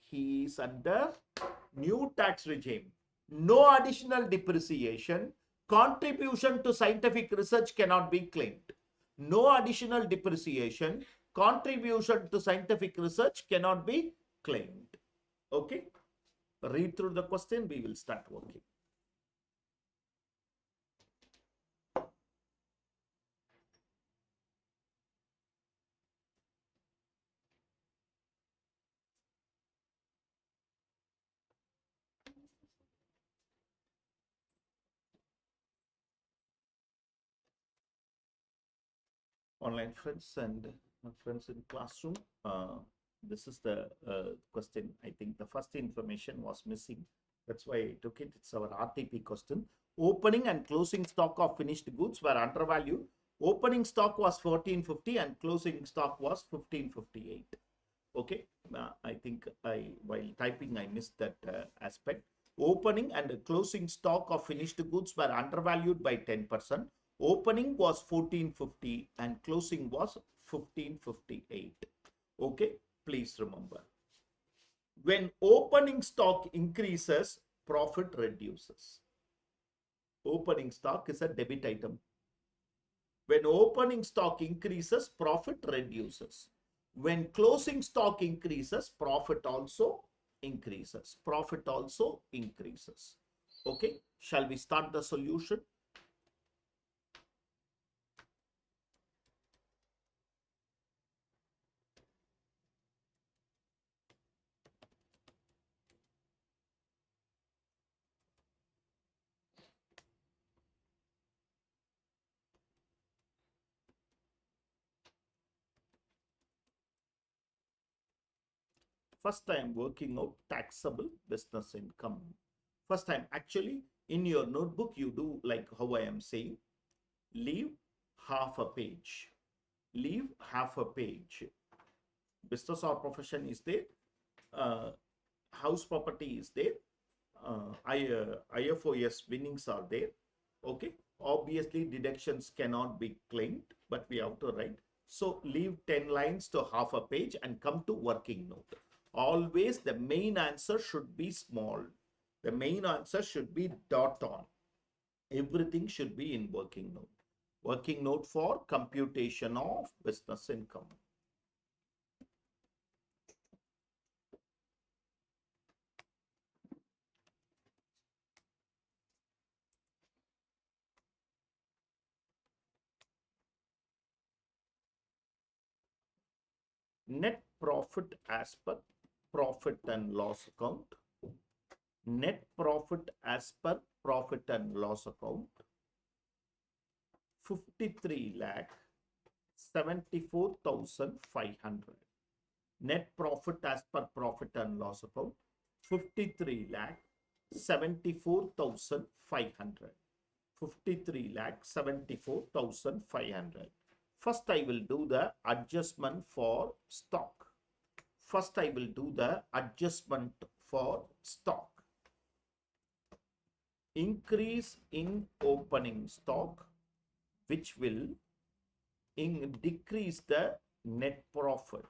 he is under new tax regime. No additional depreciation. Contribution to scientific research cannot be claimed. No additional depreciation. Contribution to scientific research cannot be claimed. Okay. Read through the question. We will start working. Online friends and friends in classroom, this is the question. I think the first information was missing, that's why I took it. It's our RTP question. Opening and closing stock of finished goods were undervalued. Opening stock was 1450 and closing stock was 1558. Okay, I think while typing I missed that aspect. Opening and closing stock of finished goods were undervalued by 10%. Opening was 1450 and closing was 1558. Okay, please remember. When opening stock increases, profit reduces. Opening stock is a debit item. When opening stock increases, profit reduces. When closing stock increases, profit also increases. Profit also increases. Okay, shall we start the solution? First I am working out taxable business income. First time, actually in your notebook you do like how I am saying, leave half a page, leave half a page. Business or profession is there, house property is there, IFOS winnings are there. Okay, obviously deductions cannot be claimed, but we have to write. So leave 10 lines to half a page and come to working note. Always the main answer should be small. The main answer should be dot on. Everything should be in working note. Working note for computation of business income. Net profit as per profit and loss account. Net profit as per profit and loss account, 53 lakh 74,500. Net profit as per profit and loss account, 53 lakh 74,500. 53 lakh 74,500. First I will do the adjustment for stock. First I will do the adjustment for stock. Increase in opening stock, which will decrease the net profit.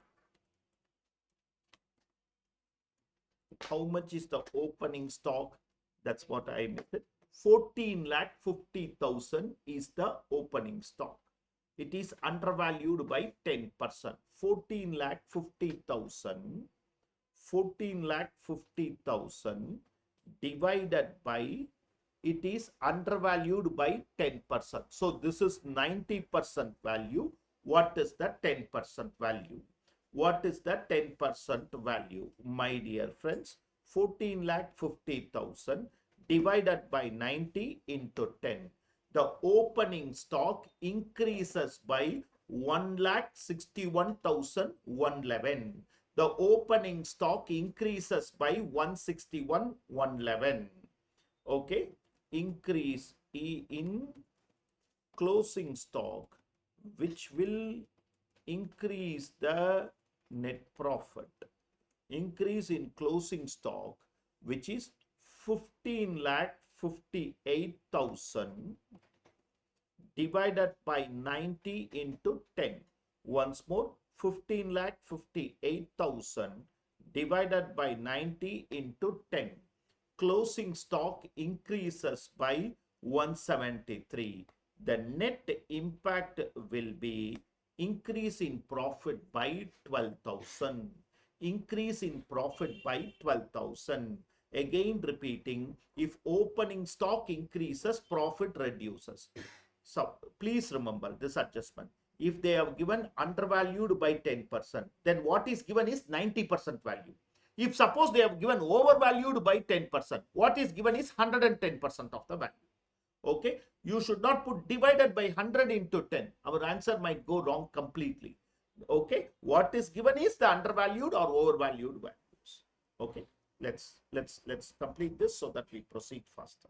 How much is the opening stock? That's what I missed. 14,50,000 is the opening stock. It is undervalued by 10%. 14,50,000. 14,50,000 divided by, it is undervalued by 10%. So this is 90% value. What is the 10% value? What is the 10% value? My dear friends, 14,50,000 divided by 90 into 10. The opening stock increases by 1,61,111. The opening stock increases by 161,111. Okay, increase in closing stock, which will increase the net profit. Increase in closing stock, which is 15,58,000 divided by 90 into 10. Once more, 15,58,000 divided by 90 into 10. Closing stock increases by 173. The net impact will be increase in profit by 12,000. Increase in profit by 12,000. Again repeating, if opening stock increases, profit reduces. So please remember this adjustment. If they have given undervalued by 10%, then what is given is 90% value. If suppose they have given overvalued by 10%, what is given is 110% of the value. Okay, you should not put divided by 100 into 10. Our answer might go wrong completely. Okay, what is given is the undervalued or overvalued values. Okay, let's complete this so that we proceed faster.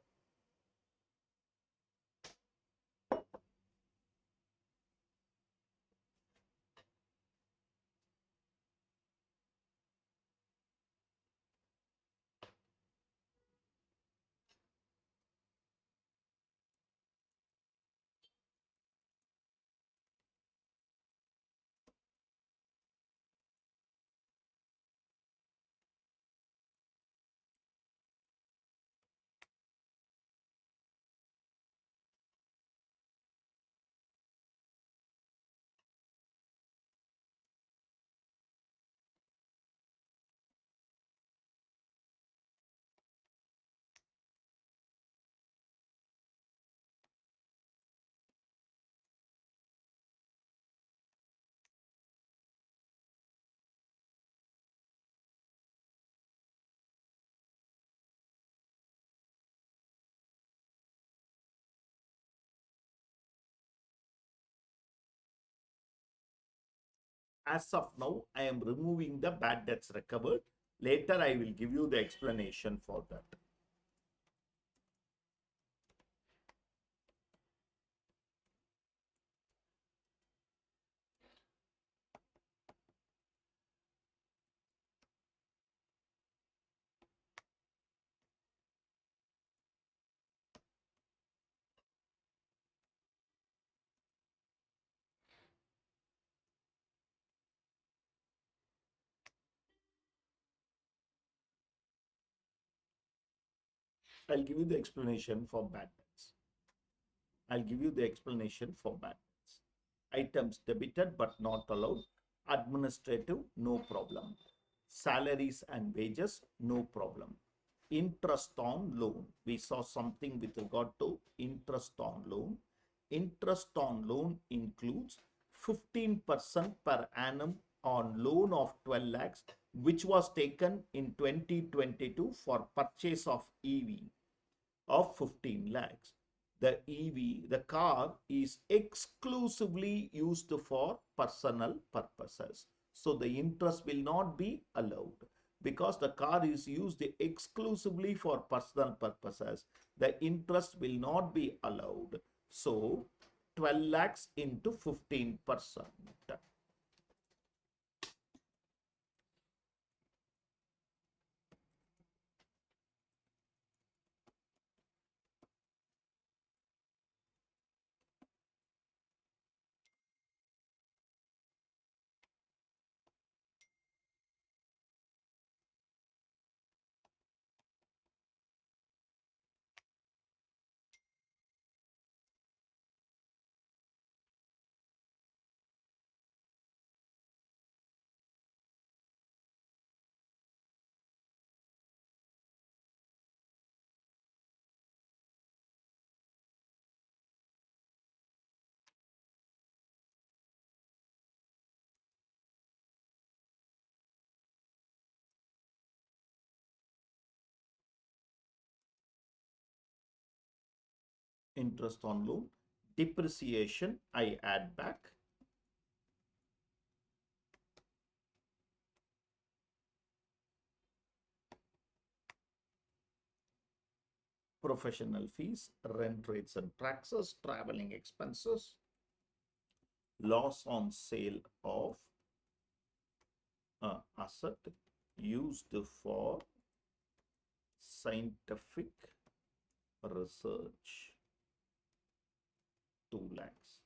As of now, I am removing the bad debts recovered. Later, I will give you the explanation for that. I'll give you the explanation for bad debts. I'll give you the explanation for bad debts. Items debited but not allowed. Administrative, no problem. Salaries and wages, no problem. Interest on loan. We saw something with regard to interest on loan. Interest on loan includes 15% per annum on loan of 12 lakhs, which was taken in 2022 for purchase of EV of 15 lakhs. The EV, the car is exclusively used for personal purposes. So the interest will not be allowed because the car is used exclusively for personal purposes. The interest will not be allowed. So 12 lakhs into 15%. Interest on loan. Depreciation, I add back. Professional fees, rent rates and taxes, traveling expenses, loss on sale of asset used for scientific research, 2 lakhs.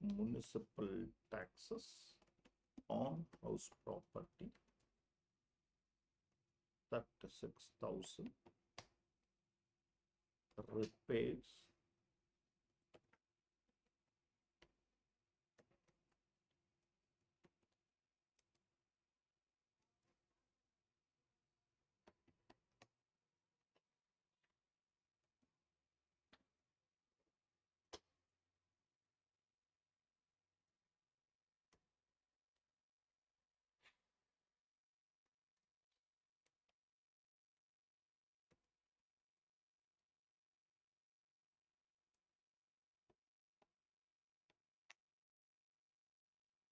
Municipal taxes on house property, 36,000. Repairs,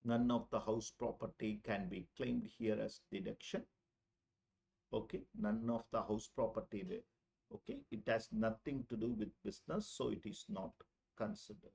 none of the house property can be claimed here as deduction. Okay, none of the house property, okay, it has nothing to do with business, so it is not considered.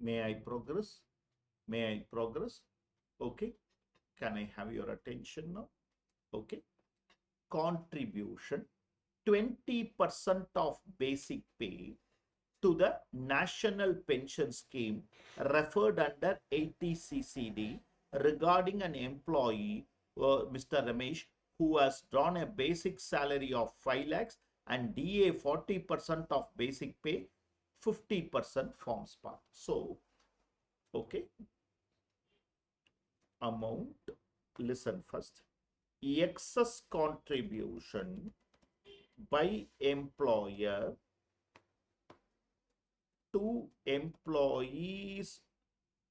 May I progress? May I progress? Okay, can I have your attention now? Okay, contribution, 20% of basic pay to the National Pension Scheme referred under 80 CCD regarding an employee, Mr. Ramesh, who has drawn a basic salary of 5 lakhs and DA 40% of basic pay, 50% forms part. So, okay, amount listen first. Excess contribution by employer to employees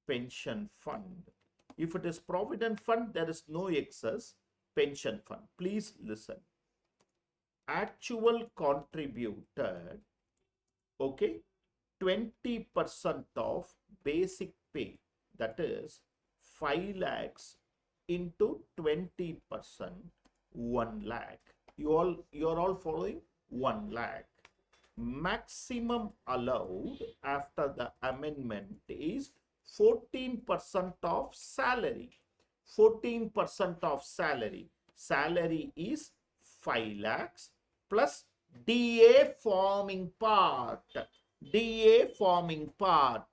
pension fund. If it is provident fund, there is no excess pension fund. Please listen. Actual contributed, okay, 20% of basic pay, that is 5 lakhs into 20%, 1 lakh. You're all following? 1 lakh. Maximum allowed after the amendment is 14% of salary. 14% of salary. Salary is 5 lakhs plus DA forming part. DA forming part.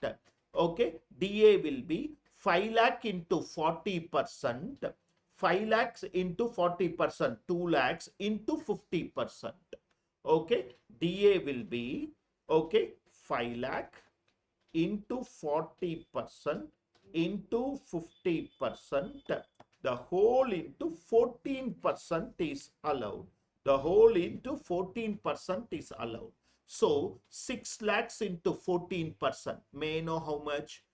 Okay, DA will be 5 lakh into 40%. 5 lakhs into 40%, 2 lakhs into 50%. Okay, DA will be, okay, 5 lakh into 40% into 50%. The whole into 14% is allowed. The whole into 14% is allowed. So 6 lakhs into 14%. May I know how much?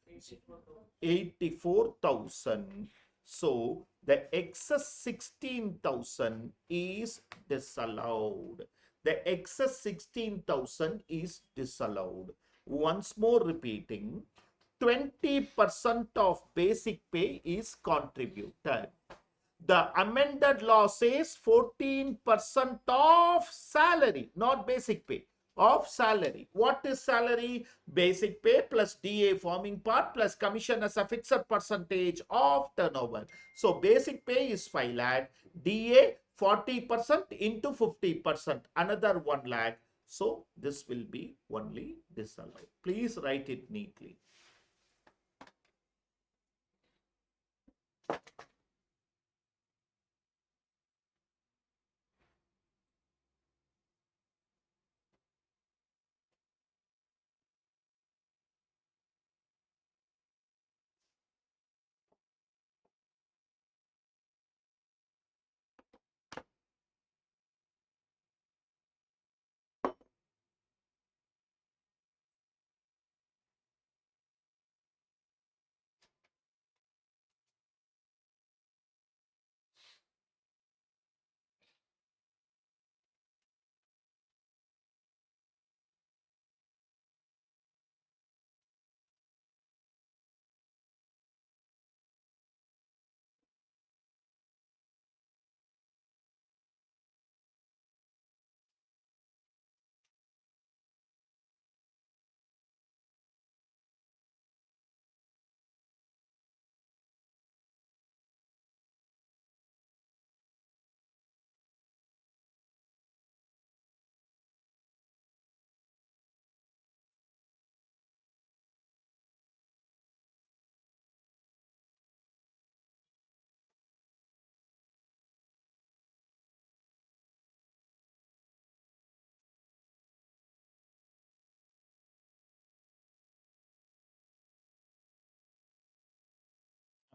84,000. So the excess 16,000 is disallowed. The excess 16,000 is disallowed. Once more repeating, 20% of basic pay is contributed. The amended law says 14% of salary, not basic pay, of salary. What is salary? Basic pay plus DA forming part plus commission as a fixed percentage of turnover. So basic pay is 5 lakh, DA 40% into 50%, another 1 lakh. So this will be only disallowed. Please write it neatly.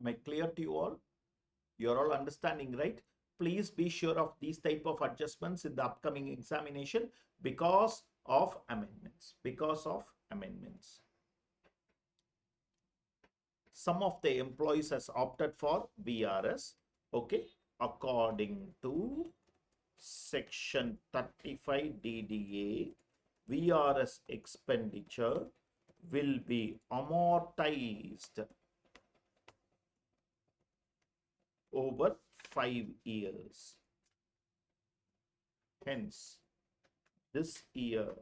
Am I clear to you all? You're all understanding, right? Please be sure of these type of adjustments in the upcoming examination because of amendments. Because of amendments. Some of the employees has opted for VRS, okay, according to section 35 DDA, VRS expenditure will be amortized over 5 years. Hence, this year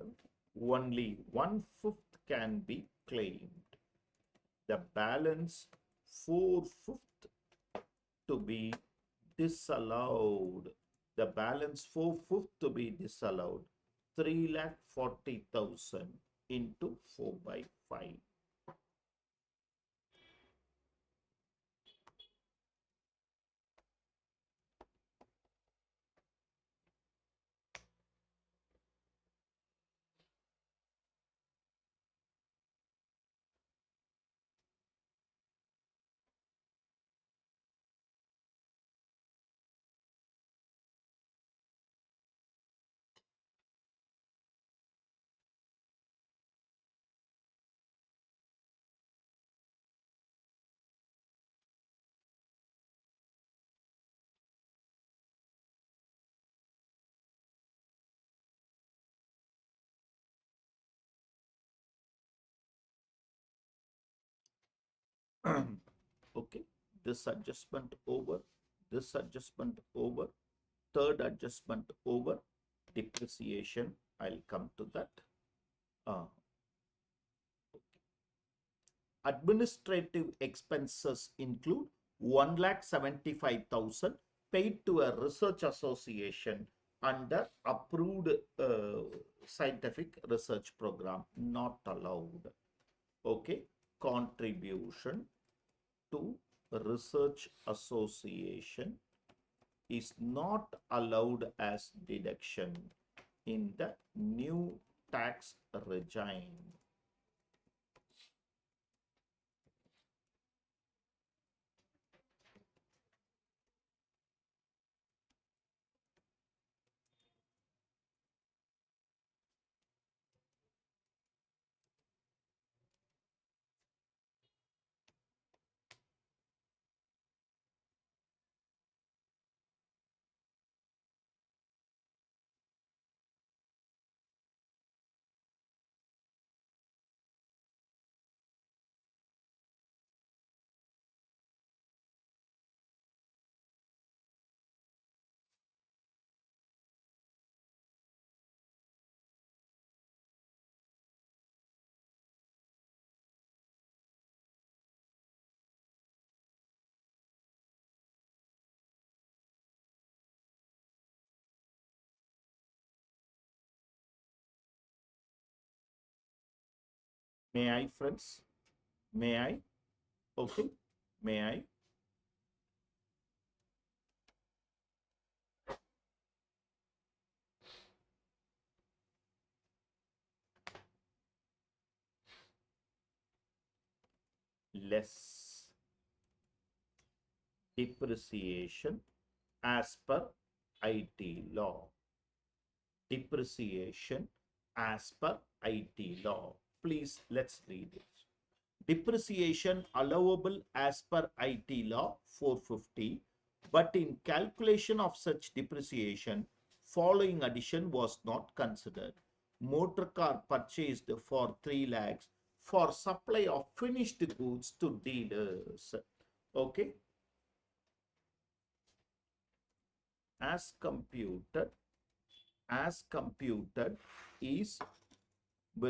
only 1/5 can be claimed. The balance 4/5 to be disallowed. The balance 4/5 to be disallowed. 3,40,000 into 4/5. Okay, this adjustment over, this adjustment over, third adjustment over, depreciation, I'll come to that. Administrative expenses include 1,75,000 paid to a research association under approved scientific research program, not allowed. Okay, contribution to research association is not allowed as deduction in the new tax regime. May I, friends? May I? Okay. May I? Less depreciation as per IT law. Depreciation as per IT law. Please, let's read it. Depreciation allowable as per IT law 450, but in calculation of such depreciation, following addition was not considered. Motor car purchased for 3 lakhs for supply of finished goods to dealers. Okay. As computed is,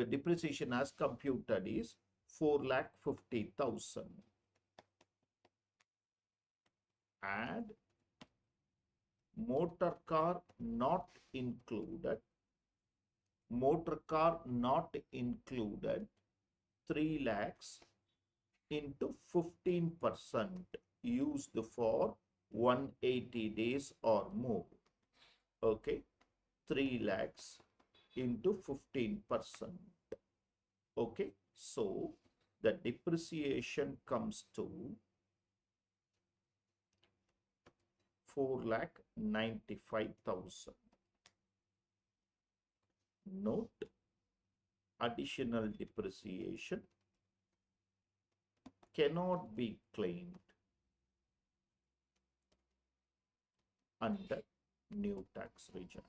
depreciation as computed is 4,50,000. Add motor car not included, 3 lakhs into 15% used for 180 days or more. Okay, 3 lakhs into 15%. Okay, so the depreciation comes to 4,95,000. Note, additional depreciation cannot be claimed under new tax regime.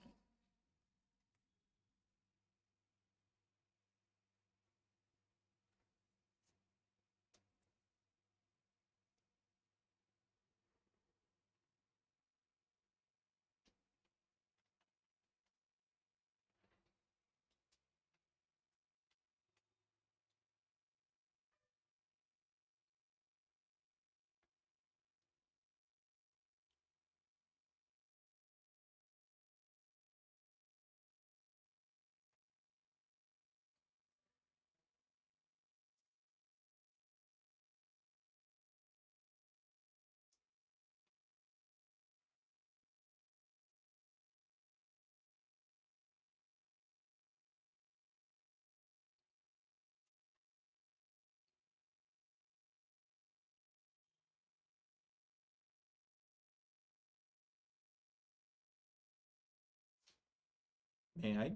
May I?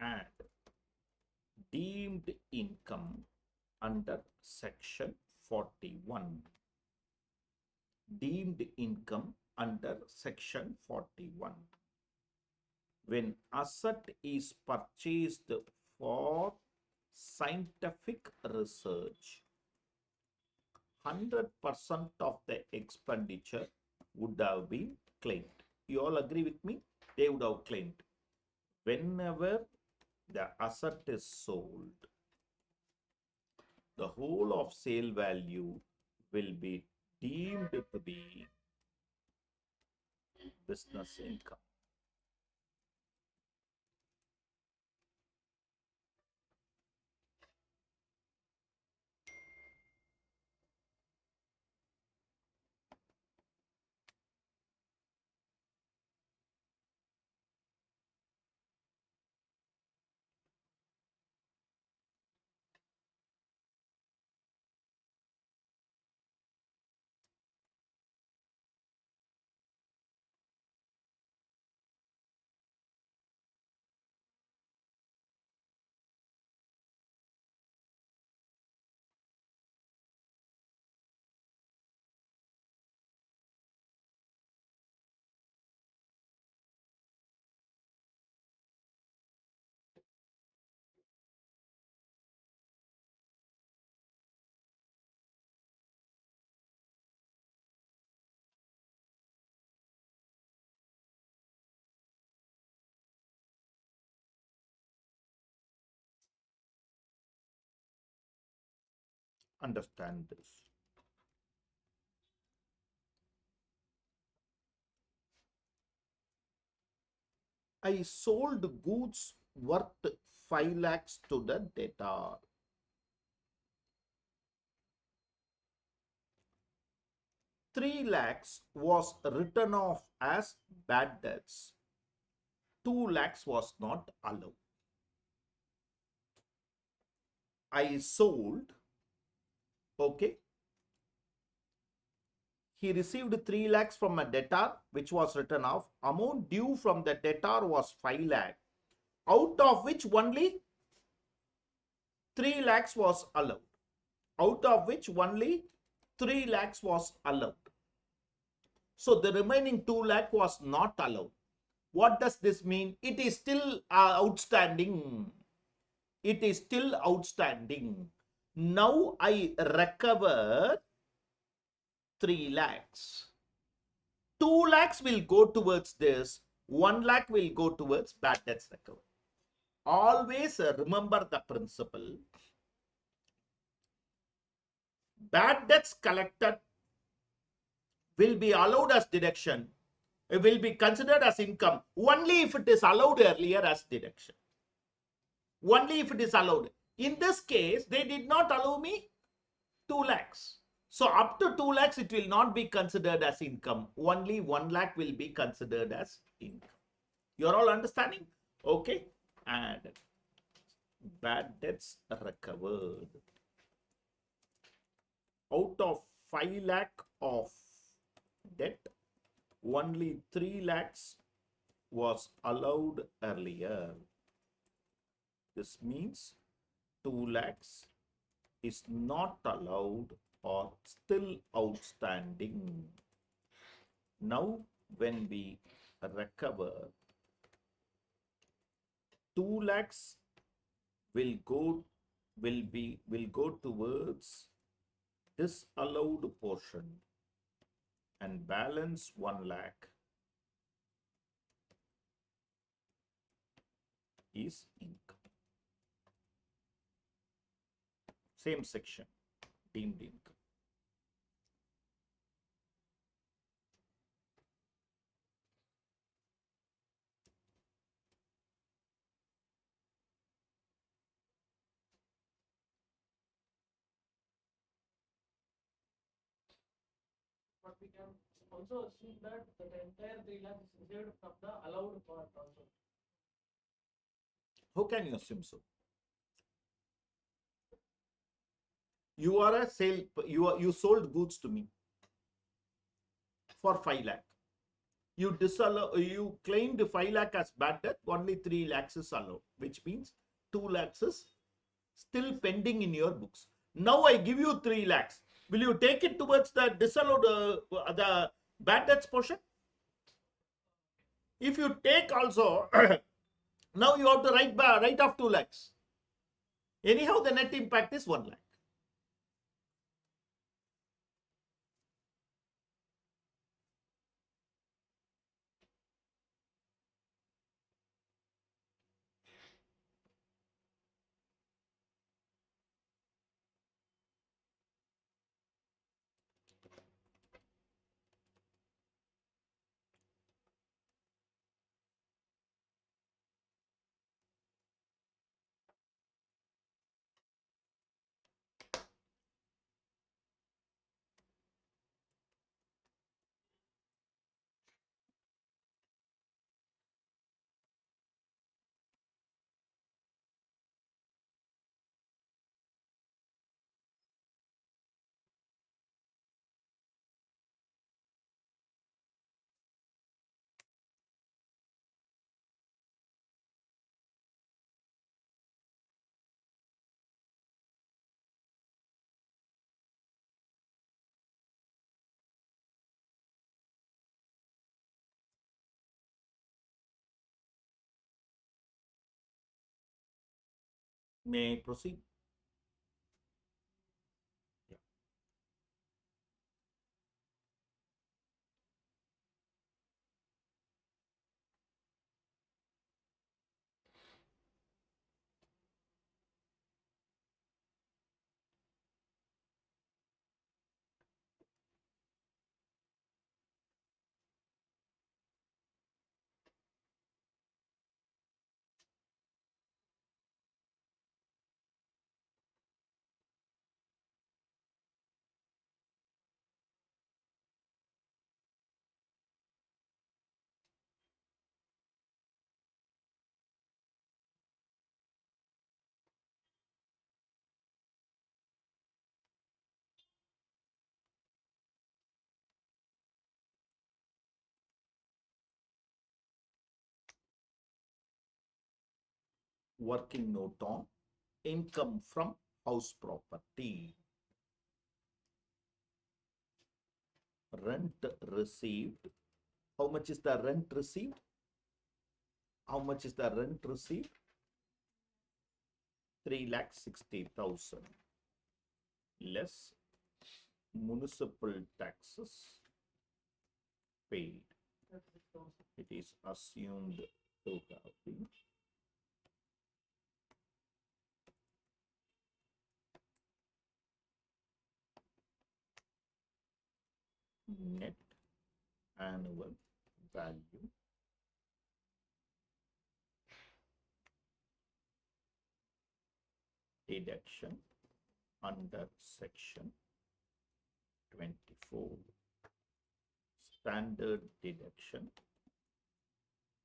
Add deemed income under section 41. deemed income under section 41. When asset is purchased for scientific research, 100% of the expenditure would have been claimed. You all agree with me? They would have claimed. Whenever the asset is sold, the whole of sale value will be deemed to be business income. Understand this. I sold goods worth 5 lakhs to the debtor. 3 lakhs was written off as bad debts. 2 lakhs was not allowed. I sold, okay. He received 3 lakhs from a debtor, which was written off. Amount due from the debtor was 5 lakh, out of which only 3 lakhs was allowed. Out of which only 3 lakhs was allowed. So the remaining 2 lakh was not allowed. What does this mean? It is still outstanding. It is still outstanding. Now I recover 3 lakhs. 2 lakhs will go towards this. 1 lakh will go towards bad debts recovery. Always remember the principle. Bad debts collected will be allowed as deduction. It will be considered as income only if it is allowed earlier as deduction. Only if it is allowed. In this case, they did not allow me 2 lakhs. So up to 2 lakhs, it will not be considered as income. Only 1 lakh will be considered as income. You're all understanding? Okay. And bad debts recovered. Out of 5 lakh of debt, only 3 lakhs was allowed earlier. This means 2 lakhs is not allowed or still outstanding. Now, when we recover, 2 lakhs will go towards disallowed portion, and balance 1 lakh is income. Same section, deemed income. But we can also assume that the entire 3 lakh is received from the allowed part also. How can you assume so? You are a sale, you sold goods to me for 5 lakh. You claimed 5 lakh as bad debt, only 3 lakhs is allowed, which means 2 lakhs is still pending in your books. Now I give you 3 lakhs. Will you take it towards the disallowed, the bad debts portion? If you take also, now you have to write off 2 lakhs. Anyhow, the net impact is 1 lakh. May I proceed? Yeah. Working note on income from house property. Rent received. How much is the rent received? How much is the rent received? 3,60,000 less municipal taxes paid. It is assumed to have been net annual value deduction under section 24, standard deduction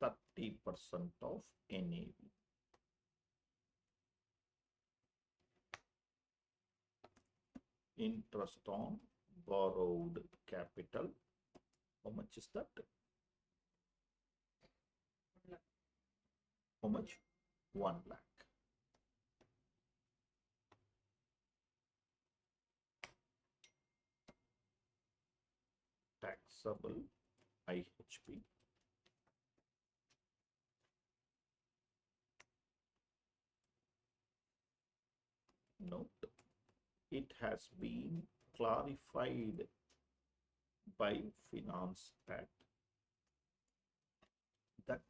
30% of NAV. Interest on borrowed capital. How much is that? How much? 1 lakh. Taxable IHP. Note, it has been clarified by Finance Act that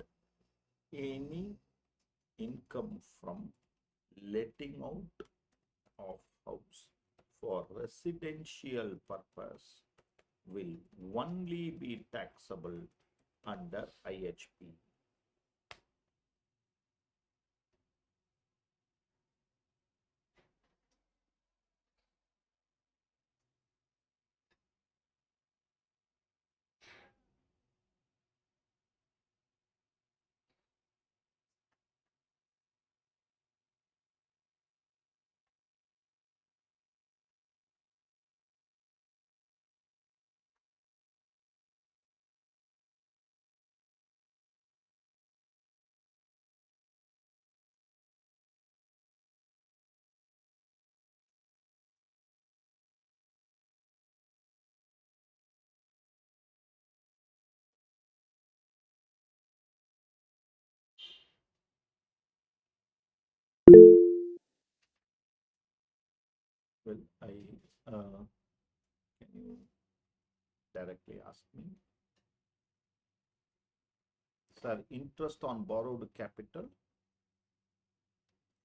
any income from letting out of house for residential purpose will only be taxable under IHP. Well, can you directly ask me? Sir, interest on borrowed capital.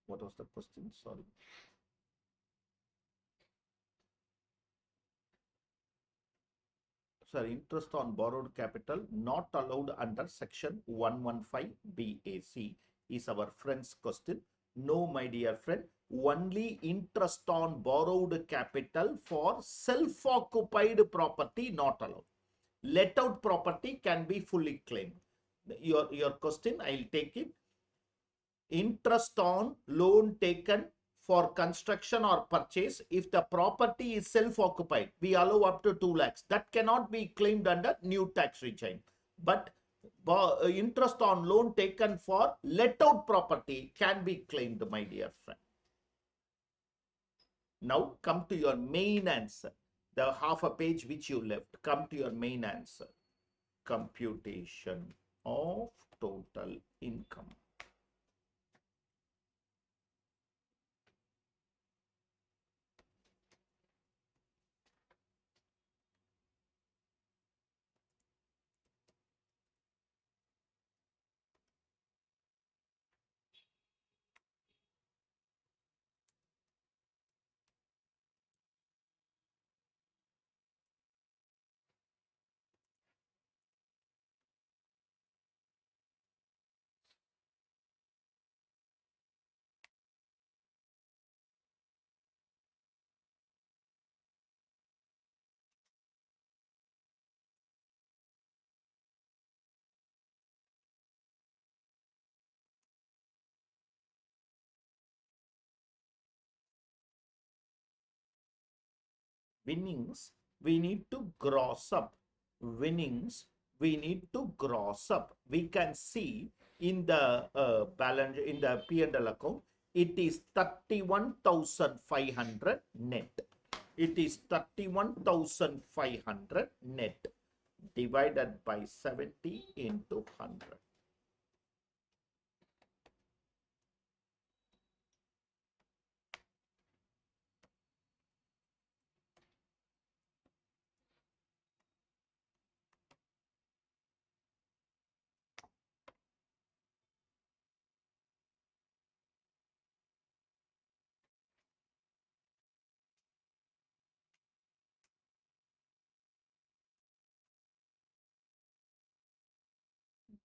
What was the question? Sorry. Sir, interest on borrowed capital not allowed under section 115 BAC is our friend's question. No, my dear friend, only interest on borrowed capital for self-occupied property not allowed. Let out property can be fully claimed. Your question, I'll take it. Interest on loan taken for construction or purchase, if the property is self-occupied, we allow up to 2 lakhs. That cannot be claimed under new tax regime. But interest on loan taken for let out property can be claimed, my dear friend. Now come to your main answer. The half a page which you left. Come to your main answer. Computation of total income. Winnings, we need to gross up. Winnings, we need to gross up. We can see in the balance, in the P&L account, it is 31,500 net. It is 31,500 net divided by 70 into 100.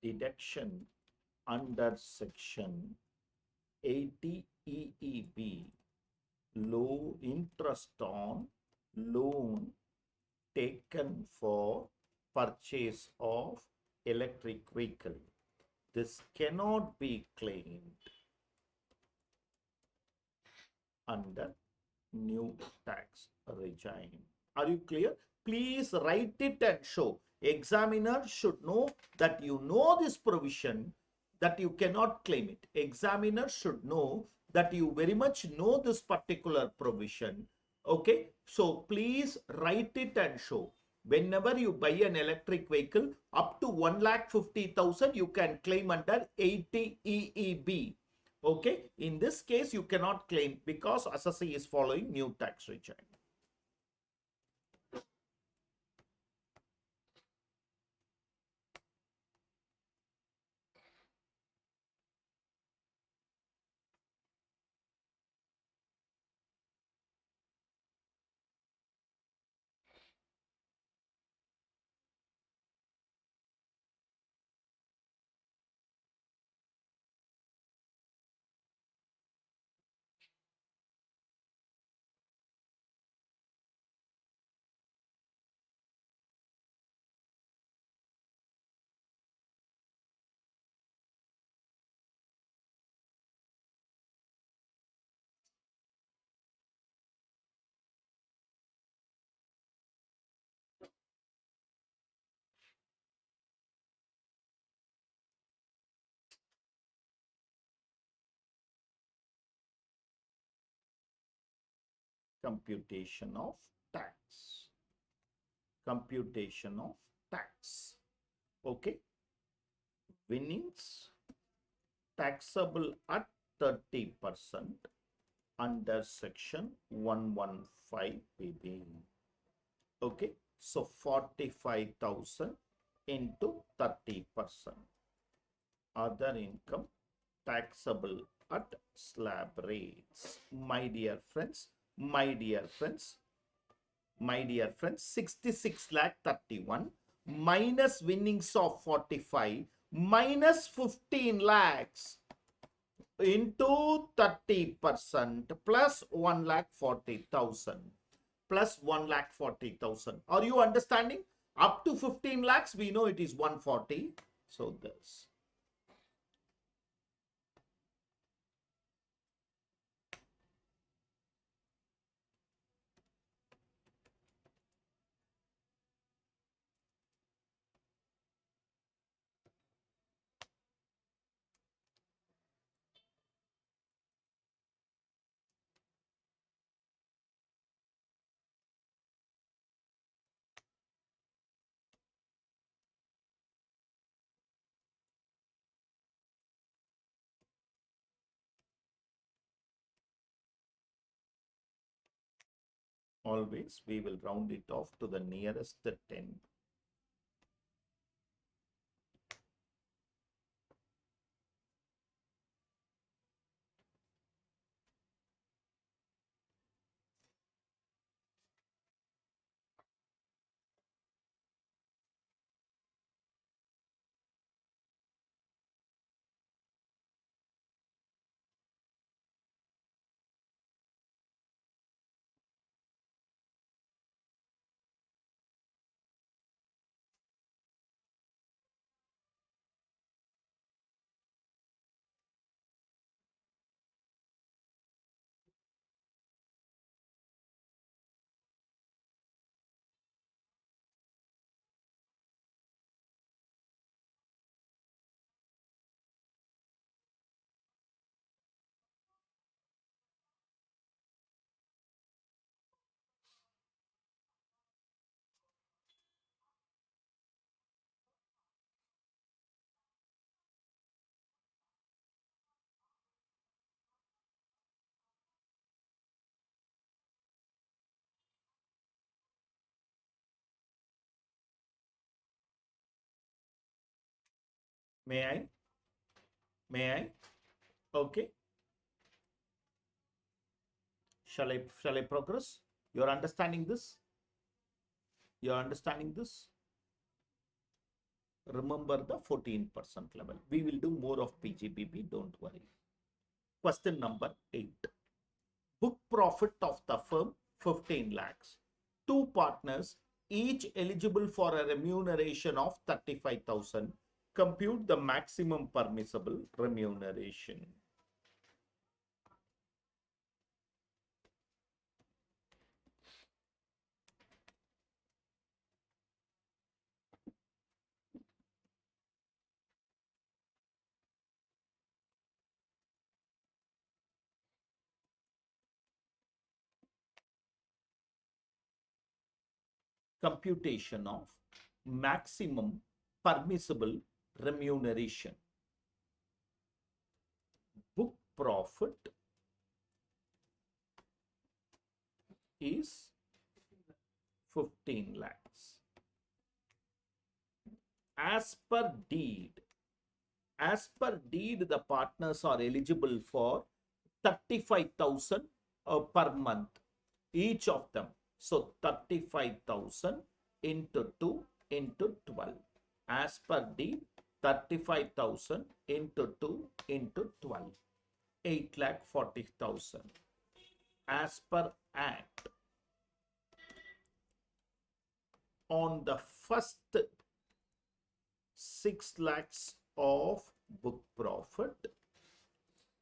Deduction under section 80 EEB, low interest on loan taken for purchase of electric vehicle. This cannot be claimed under new tax regime. Are you clear? Please write it and show. Examiner should know that you know this provision, that you cannot claim it. Examiner should know that you very much know this particular provision. Okay, so please write it and show. Whenever you buy an electric vehicle up to 1,50,000, you can claim under 80 EEB. Okay, in this case, you cannot claim because assessee is following new tax regime. Computation of tax. Computation of tax. Okay. Winnings taxable at 30%. under section 115 BB. Okay, so 45,000 into 30%. Other income taxable at slab rates. My dear friends, 66 lakh 31 minus winnings of 45 minus 15 lakhs into 30% plus 1,40,000 plus 1,40,000. Are you understanding? Up to 15 lakhs, we know it is 140. So this. Always we will round it off to the nearest 10. May I? May I? Okay. Shall I progress? You're understanding this? You're understanding this? Remember the 14% level. We will do more of PGBP, don't worry. Question number 8. Book profit of the firm 15 lakhs. Two partners, each eligible for a remuneration of 35,000. Compute the maximum permissible remuneration. Computation of maximum permissible remuneration. Book profit is 15 lakhs. As per deed, the partners are eligible for 35,000 per month, each of them. So 35,000 into 2 into 12. As per deed, 35,000 into 2 into 12. 8,40,000. As per Act, on the first 6 lakhs of book profit,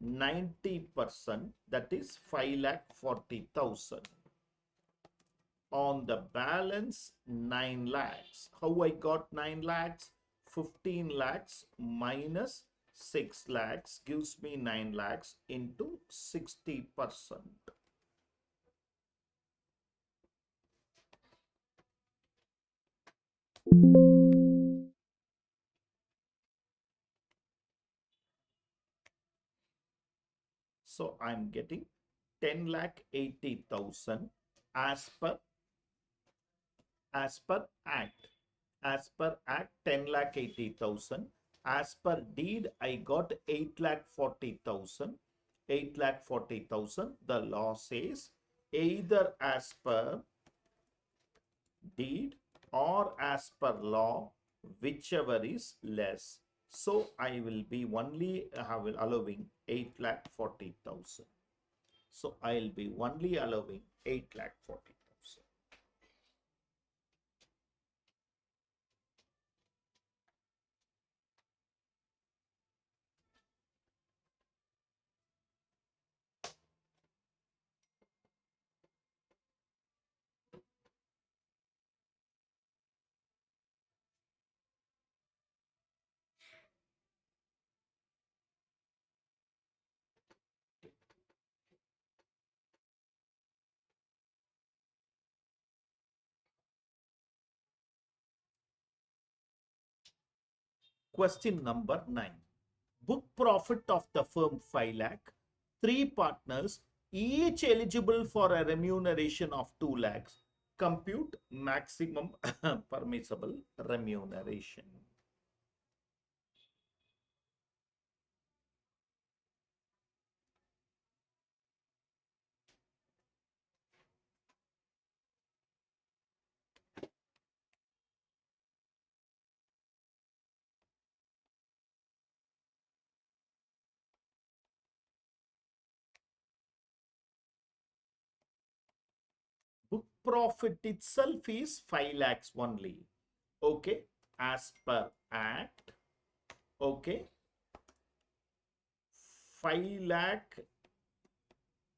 90%, that is 5,40,000. On the balance 9 lakhs. How I got 9 lakhs? 15 lakhs minus 6 lakhs gives me 9 lakhs into 60%. So I'm getting 10,80,000 as per Act. As per Act, 10,80,000. As per deed, I got 8,40,000. 8,40,000. The law says either as per deed or as per law, whichever is less. So I will be only allowing 8,40,000. So I'll be only allowing 8,40,000. Question number 9. Book profit of the firm 5 lakh. 3 partners, each eligible for a remuneration of 2 lakhs. Compute maximum permissible remuneration. Book profit itself is 5 lakhs only. Okay, as per Act. Okay, 5 lakh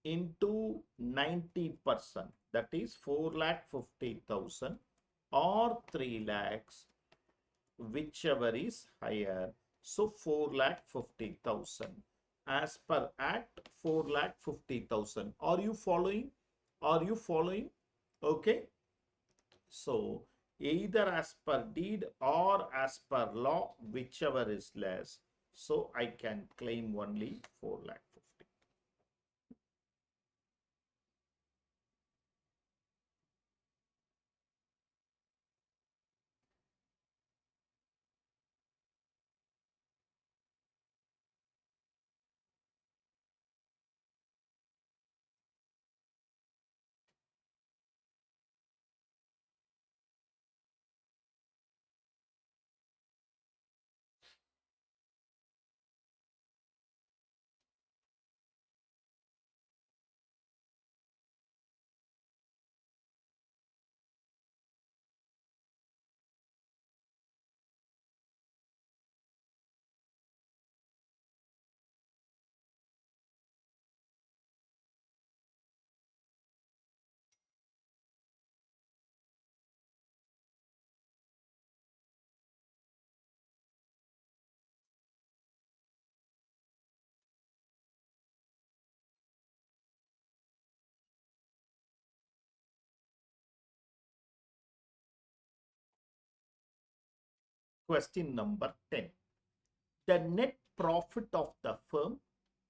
into 90%, that is 4,50,000 or 3 lakhs, whichever is higher. So 4,50,000. As per Act, 4,50,000. Are you following? Are you following? Okay. So either as per deed or as per law, whichever is less. So I can claim only 4,50,000. Question number 10. The net profit of the firm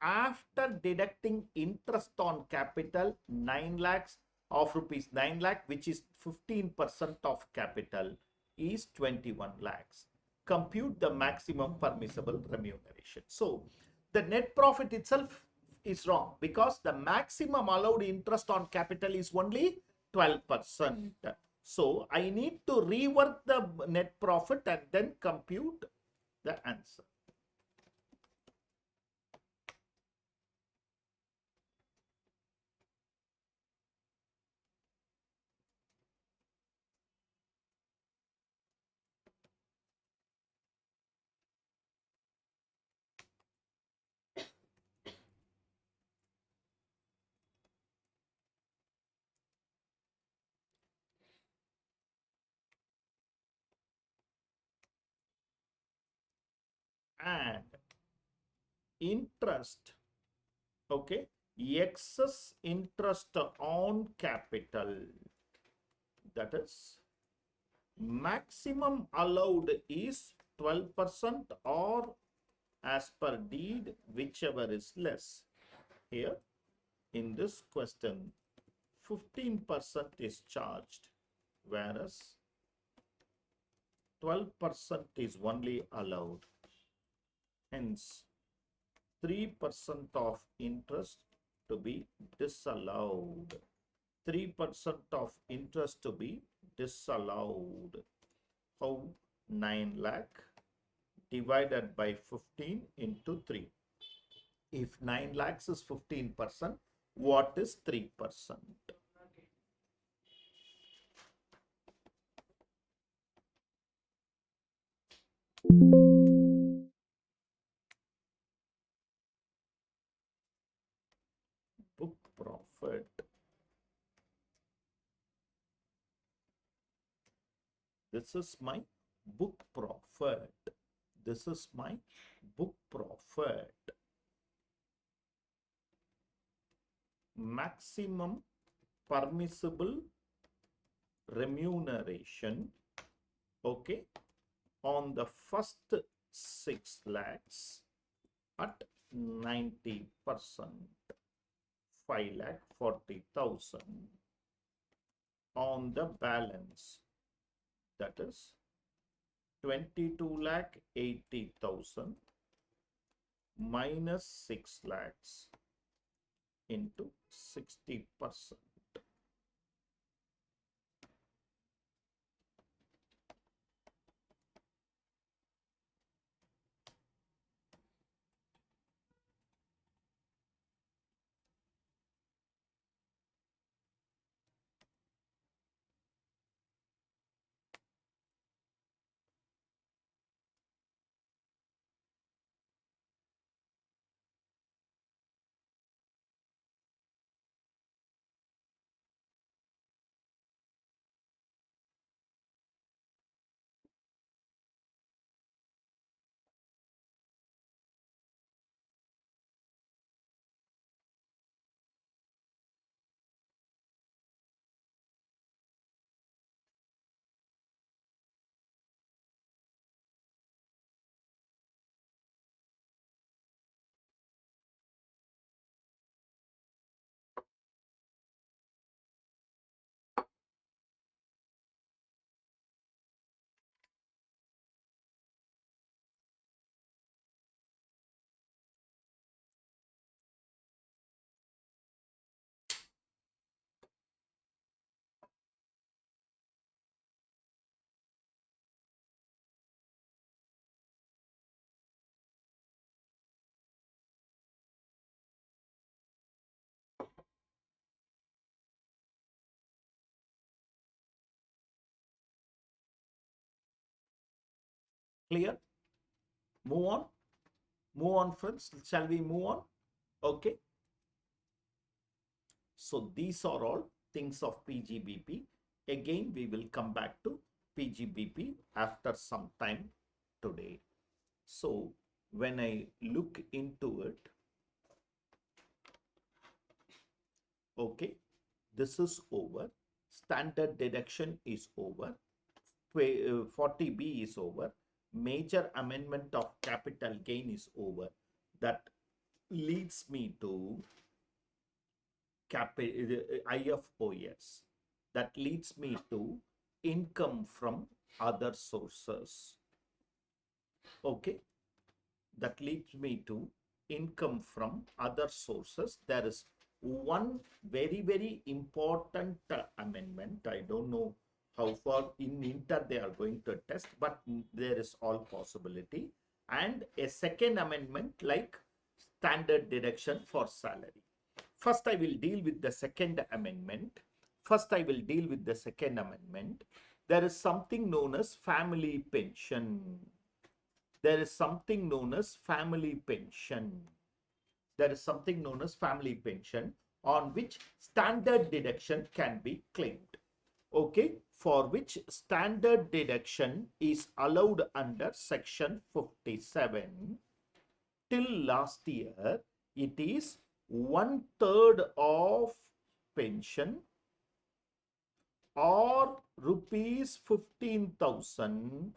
after deducting interest on capital 9 lakhs of rupees 9 lakh, which is 15% of capital, is 21 lakhs. Compute the maximum permissible remuneration. So the net profit itself is wrong because the maximum allowed interest on capital is only 12%. So I need to rework the net profit and then compute the answer. And interest, okay, excess interest on capital, that is maximum allowed is 12% or as per deed, whichever is less. Here in this question, 15% is charged, whereas 12% is only allowed. Hence, 3% of interest to be disallowed. 3% of interest to be disallowed. How? 9 lakh divided by 15 into 3. If 9 lakhs is 15%, what is 3%? Book profit. This is my book profit. This is my book profit. Maximum permissible remuneration, okay, on the first 6 lakhs at 90%, 5,40,000. On the balance, that is 22,80,000 minus 6 lakhs into 60%. Clear? Move on. Move on, friends. Shall we move on? Okay. So these are all things of PGBP. Again, we will come back to PGBP after some time today. So when I look into it, okay, this is over. Standard deduction is over. 40B is over. Major amendment of capital gain is over. That leads me to IFOS. That leads me to income from other sources. Okay. That leads me to income from other sources. There is one very important amendment. I don't know how far in Inter they are going to test, but there is all possibility. And a second amendment like standard deduction for salary. First, I will deal with the second amendment. There is something known as family pension. There is something known as family pension. On which standard deduction can be claimed. Okay, for which standard deduction is allowed under section 57. Till last year, it is 1/3 of pension or rupees 15,000,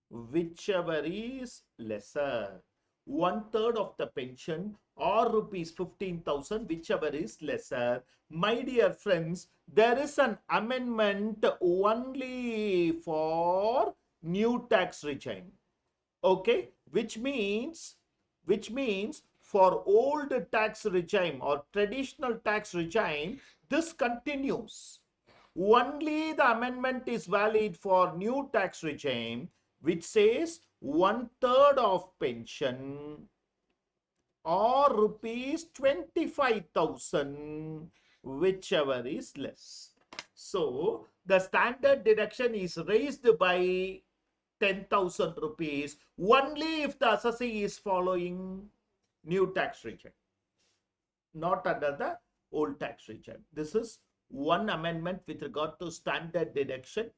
whichever is lesser. 1/3 of the pension or rupees 15,000, whichever is lesser. My dear friends, there is an amendment only for new tax regime. Okay, which means for old tax regime or traditional tax regime, this continues. Only the amendment is valid for new tax regime, which says 1/3 of pension or rupees 25,000, whichever is less. So the standard deduction is raised by 10,000 rupees only if the assessee is following new tax regime, not under the old tax regime. This is one amendment with regard to standard deduction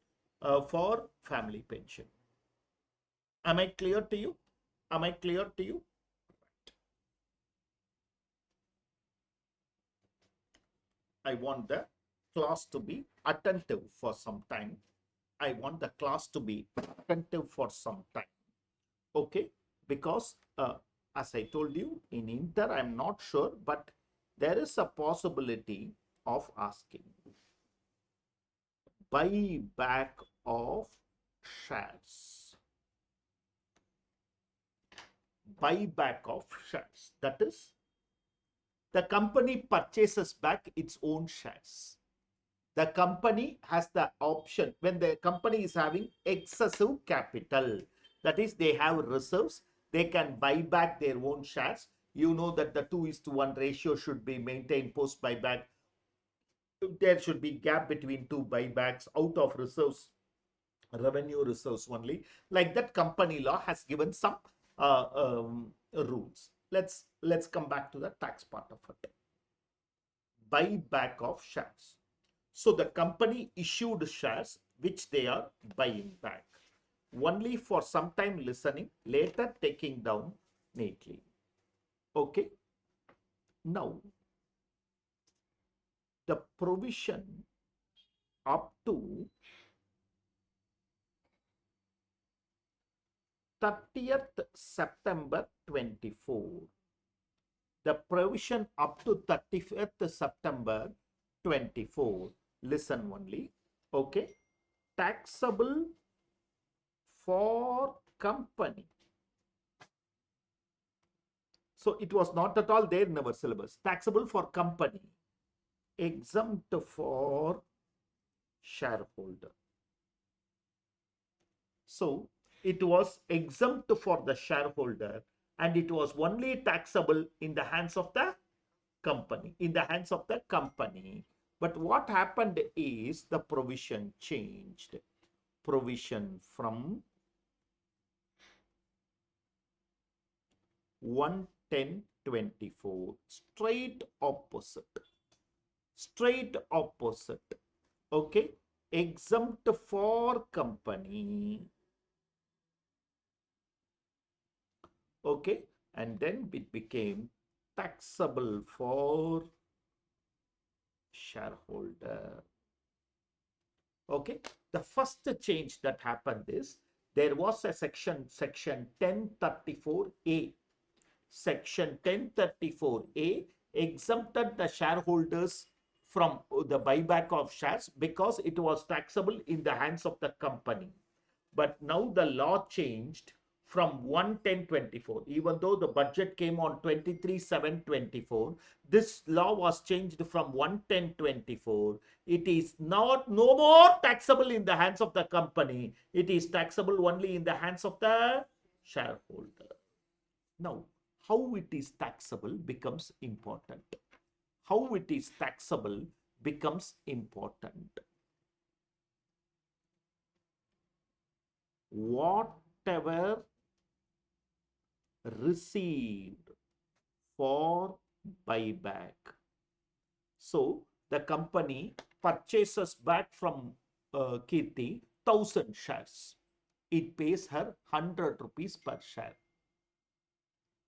for family pension. Am I clear to you? Am I clear to you? I want the class to be attentive for some time. I want the class to be attentive for some time. Okay, because as I told you, in Inter, I'm not sure, but there is a possibility of asking buyback of shares. Buyback of shares. That is, the company purchases back its own shares. The company has the option when the company is having excessive capital, that is, they have reserves, they can buy back their own shares. You know that the 2:1 ratio should be maintained post buyback. There should be gap between two buybacks out of reserves, revenue reserves only. Like that, company law has given some rules. Let's come back to the tax part of it. Buyback of shares. So the company issued shares which they are buying back. Only for some time listening, later taking down neatly. Okay. Now, the provision up to 30th September 24. The provision up to 30th September 24. Listen only. Okay. Taxable for company. So it was not at all there in our syllabus. Taxable for company, exempt for shareholder. So it was exempt for the shareholder and it was only taxable in the hands of the company, But what happened is the provision changed. Provision from 11024, straight opposite. Okay, exempt for company. Okay, and then it became taxable for shareholder. Okay, the first change that happened is there was a section 1034A. Section 1034A exempted the shareholders from the buyback of shares because it was taxable in the hands of the company. But now the law changed from 11024. Even though the budget came on 23/7/24, this law was changed from 11024. It is no more taxable in the hands of the company. It is taxable only in the hands of the shareholder. Now, how it is taxable becomes important. How it is taxable becomes important. Whatever received for buyback. So the company purchases back from Kirti 1,000 shares. It pays her 100 rupees per share.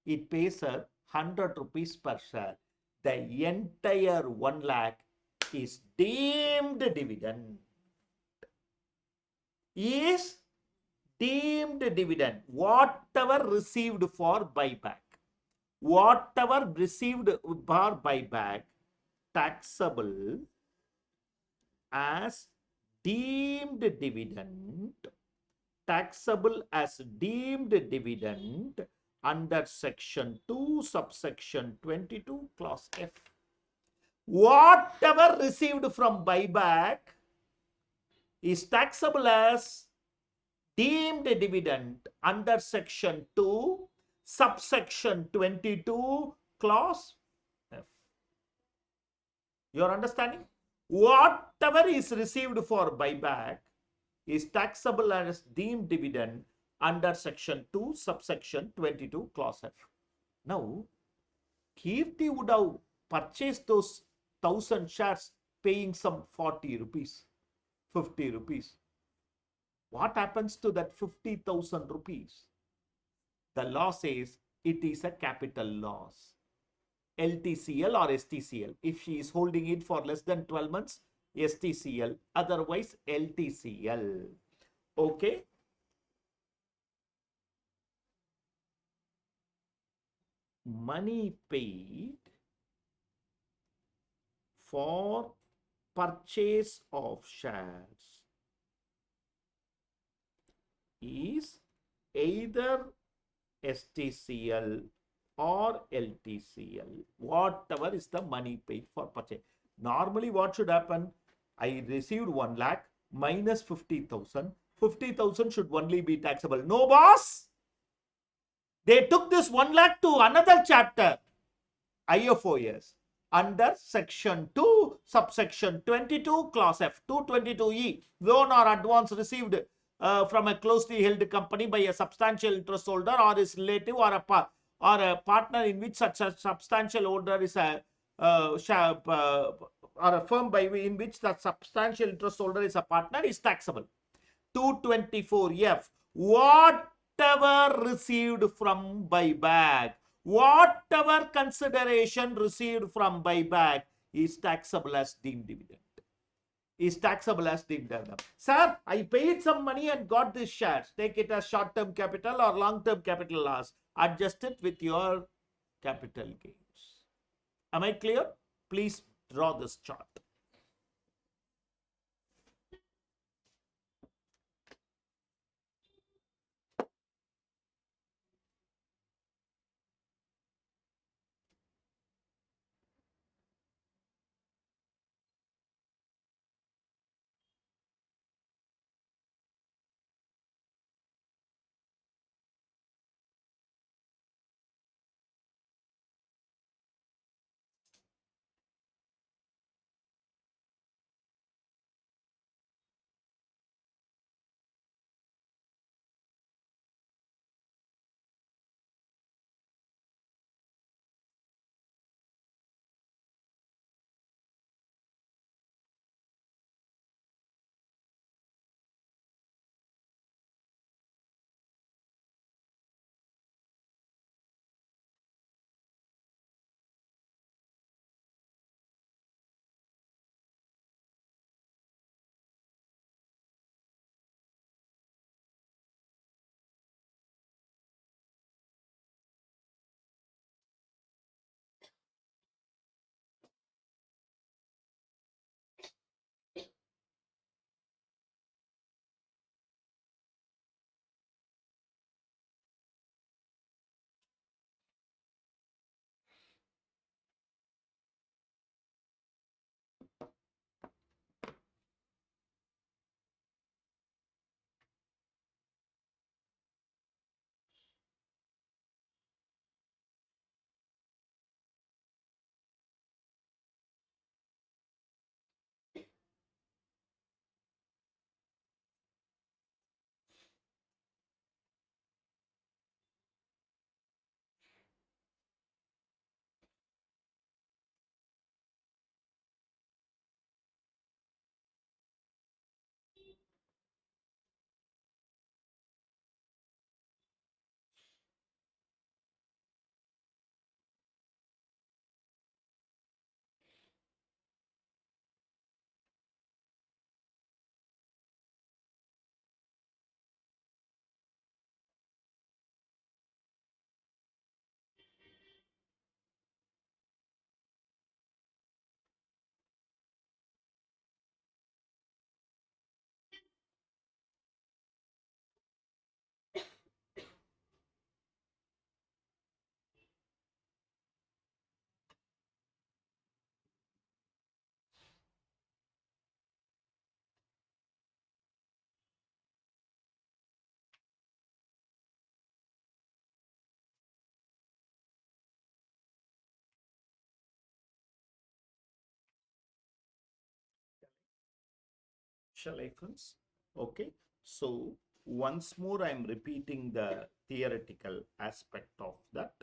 It pays her 100 rupees per share. The entire 1 lakh is deemed dividend. Is deemed dividend, whatever received for buyback, whatever received for buyback, taxable as deemed dividend, taxable as deemed dividend under section 2 subsection 22 clause F. Whatever received from buyback is taxable as deemed dividend under section 2 subsection 22 clause F. Your understanding? Whatever is received for buyback is taxable as deemed dividend under section 2 subsection 22 clause F. Now, Kirti would have purchased those 1000 shares paying some 40 rupees, 50 rupees. What happens to that 50,000 rupees? The law says it is a capital loss. LTCL or STCL. If she is holding it for less than 12 months, STCL, otherwise LTCL. Okay. Money paid for purchase of shares is either STCL or LTCL, whatever is the money paid for purchase. Normally, what should happen? I received 1 lakh minus 50,000. 50,000 should only be taxable. No, boss. They took this 1 lakh to another chapter, IFOS, under section 2, subsection 22, clause F, 222E, loan or advance received from a closely held company by a substantial interest holder or his relative or a partner in which such a substantial holder is a or a firm in which the substantial interest holder is a partner is taxable. 224F, whatever received from buyback, whatever consideration received from buyback is taxable as deemed dividend. Is taxable as deemed dividend. Sir, I paid some money and got this shares. Take it as short-term capital or long-term capital loss. Adjust it with your capital gains. Am I clear? Please draw this chart. shall I, friends? Okay. So once more, I'm repeating the theoretical aspect of that.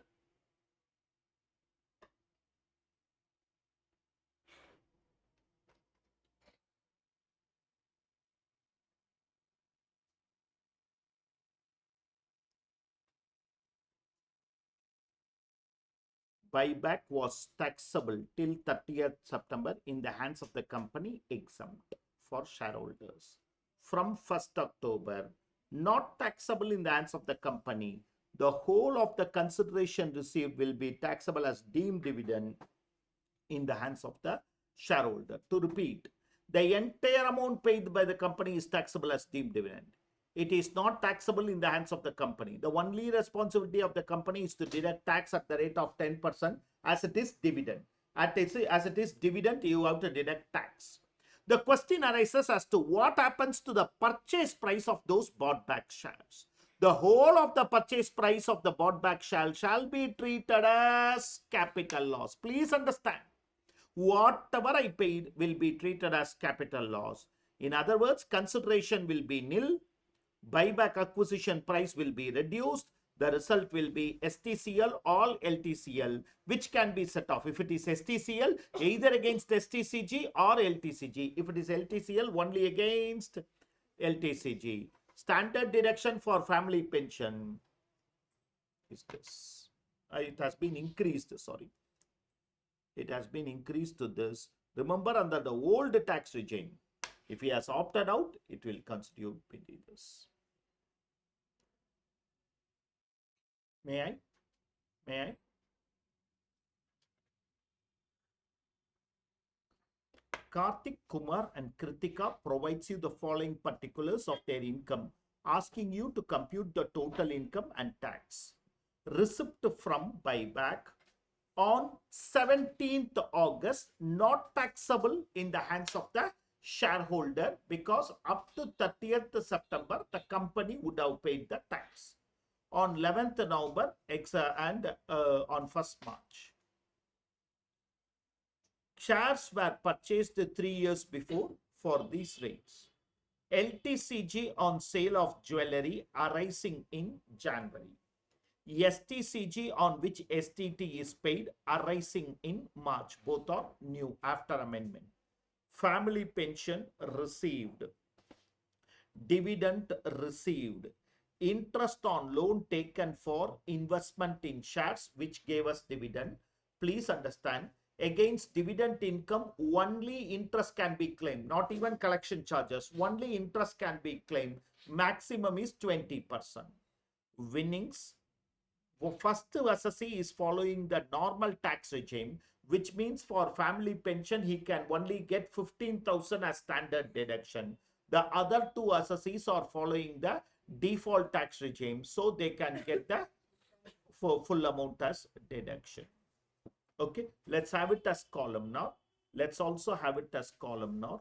Buyback was taxable till 30th September in the hands of the company, exempt for shareholders. From 1st October, not taxable in the hands of the company. The whole of the consideration received will be taxable as deemed dividend in the hands of the shareholder. To repeat, the entire amount paid by the company is taxable as deemed dividend. It is not taxable in the hands of the company. The only responsibility of the company is to deduct tax at the rate of 10% as it is dividend. As it is dividend, you have to deduct tax. The question arises as to what happens to the purchase price of those bought back shares. The whole of the purchase price of the bought back shall be treated as capital loss. Please understand, whatever I paid will be treated as capital loss. In other words, consideration will be nil. Buyback acquisition price will be reduced. The result will be STCL or LTCL, which can be set off. If it is STCL, either against STCG or LTCG. If it is LTCL, only against LTCG. Standard deduction for family pension is this. It has been increased, sorry. It has been increased to this. Remember, under the old tax regime, if he has opted out, it will constitute this. May I? May I? Karthik, Kumar and Kritika provides you the following particulars of their income, asking you to compute the total income and tax. Receipt from buyback on 17th August, not taxable in the hands of the shareholder, because up to 30th September, the company would have paid the tax. On 11th November and on 1st March. Shares were purchased 3 years before for these rates. LTCG on sale of jewelry arising in January. STCG on which STT is paid arising in March. Both are new after amendment. Family pension received. Dividend received. Interest on loan taken for investment in shares which gave us dividend. Please understand, against dividend income, only interest can be claimed, not even collection charges. Only interest can be claimed. Maximum is 20%. Winnings. First assessee is following the normal tax regime, which means for family pension, he can only get 15,000 as standard deduction. The other two assessees are following the default tax regime, so they can get the full amount as deduction. Okay, let's have it as columnar. Let's also have it as columnar.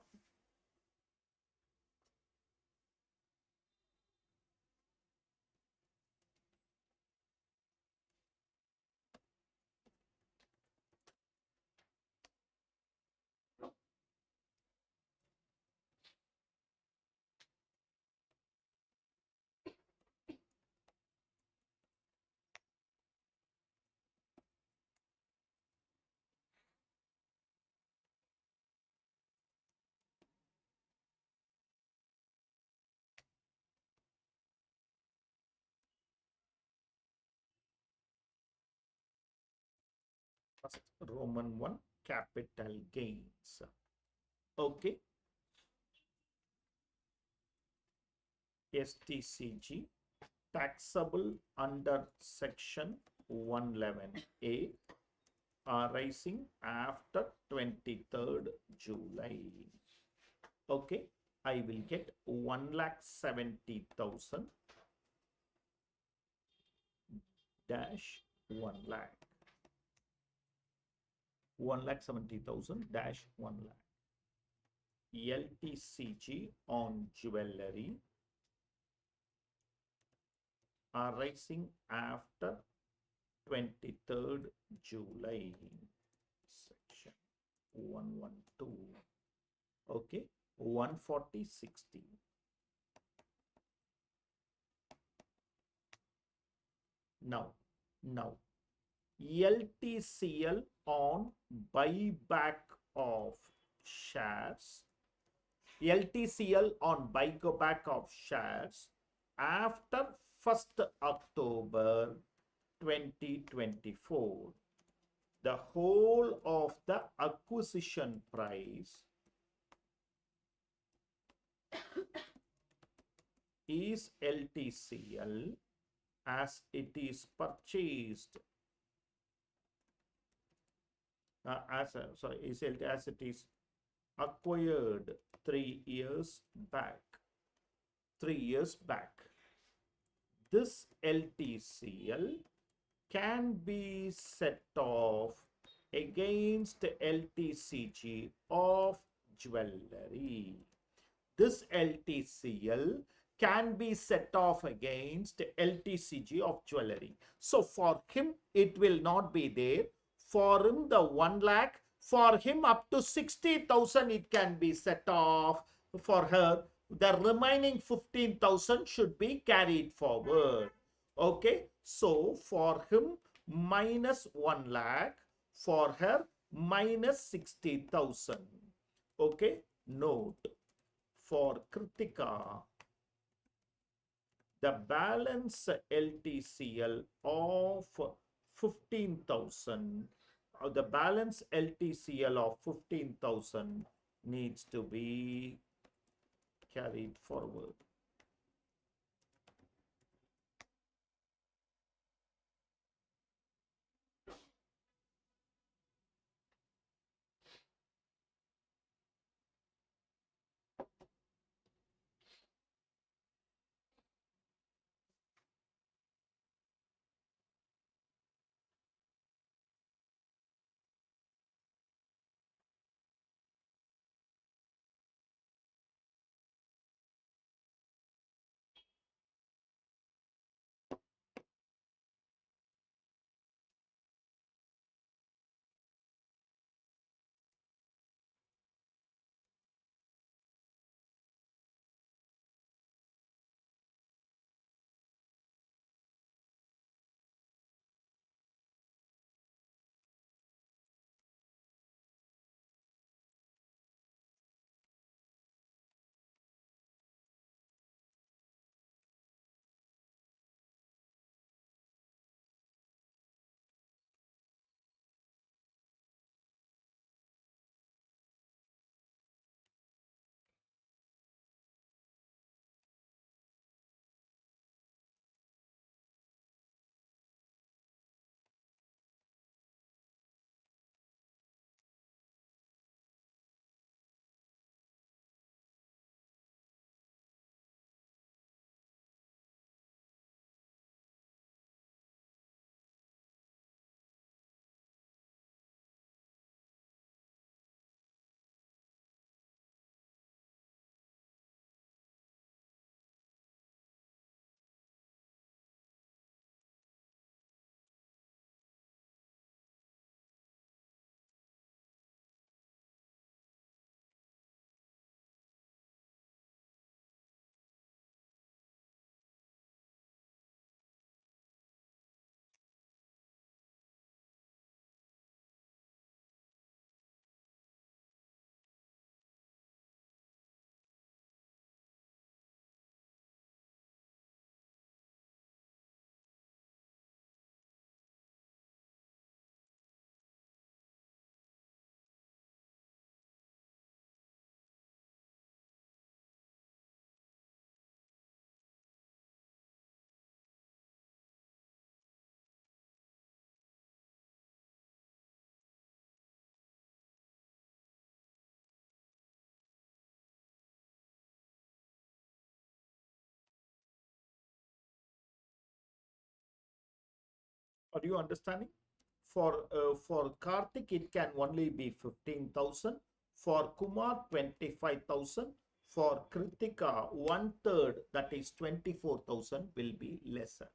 First, Roman 1, capital gains. Okay. STCG, taxable under section 111A, arising after 23rd July. Okay, I will get 1,70,000 dash 1 lakh. 1,70,000 dash 1 lakh. LTCG on jewelry arising after 23rd July, section 112. Okay, 140/60. Now, LTCL on buyback of shares. LTCL on buyback of shares after 1st October 2024. The whole of the acquisition price is LTCL as it is purchased as it is acquired 3 years back. This LTCL can be set off against LTCG of jewelry. This LTCL can be set off against LTCG of jewelry. So for him, it will not be there. For him, the 1 lakh, for him up to 60,000, it can be set off. For her, the remaining 15,000 should be carried forward. Okay, so for him, minus 1 lakh, for her, minus 60,000. Okay, note, for Kritika, the balance LTCL of 15,000, the balance LTCL of 15,000 needs to be carried forward. Are you understanding? For Karthik, it can only be 15,000. For Kumar, 25,000. For Kritika, 1/3, that is 24,000, will be lesser.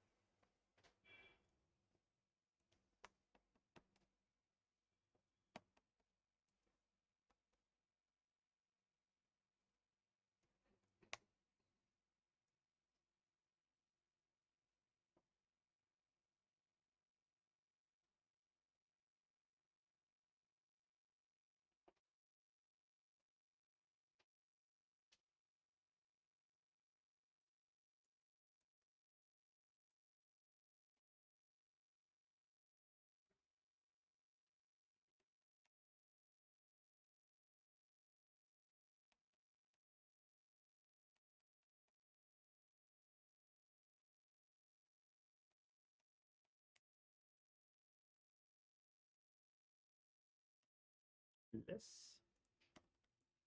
less.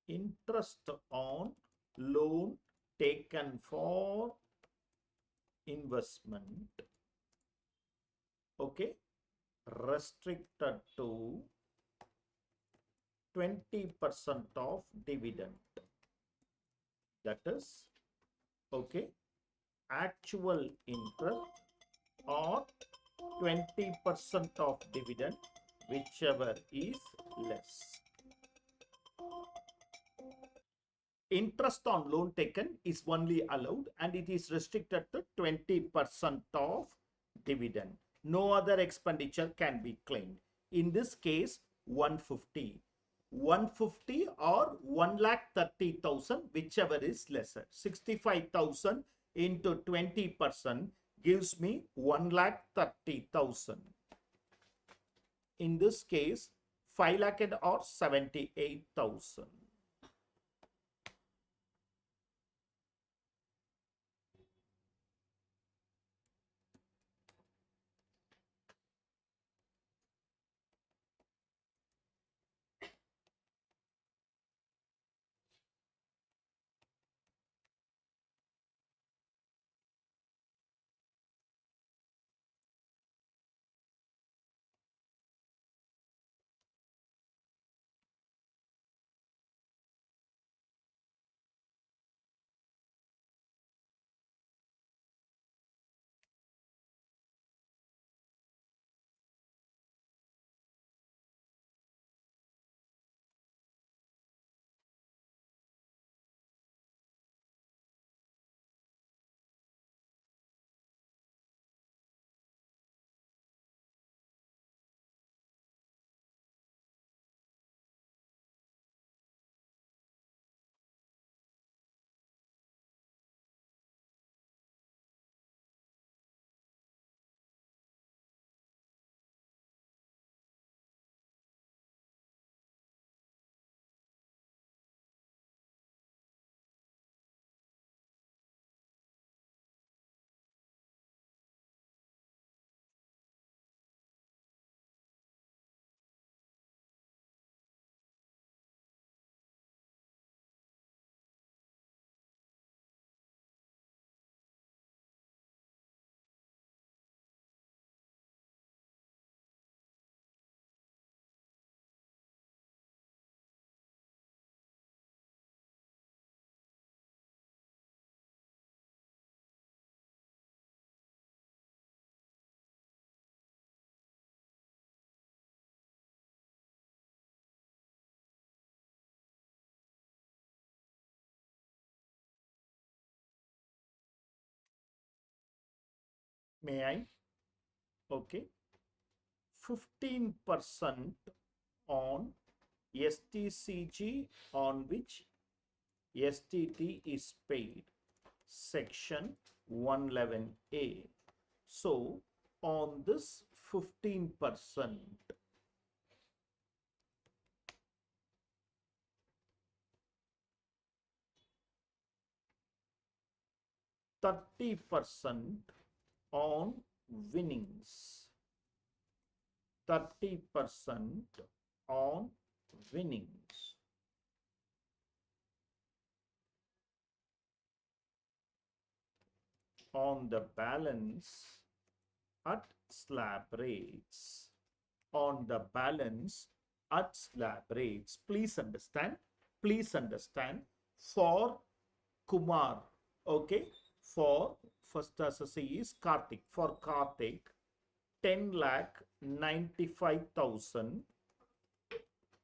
Interest on loan taken for investment, okay, restricted to 20% of dividend. That is, okay, actual interest or 20% of dividend, whichever is less. Interest on loan taken is only allowed and it is restricted to 20% of dividend. No other expenditure can be claimed. In this case, 150. 150 or 1,30,000, whichever is lesser. 65,000 into 20% gives me 1,30,000. In this case, 5 lakh or 78,000. May I? Okay. 15% on STCG on which STT is paid. Section 111A. So, on this 15%, 30% on winnings. 30% on winnings. On the balance at slab rates. On the balance at slab rates. Please understand. Please understand. For Kumar, okay, for first associate is Karthik. For Karthik, 10,95,000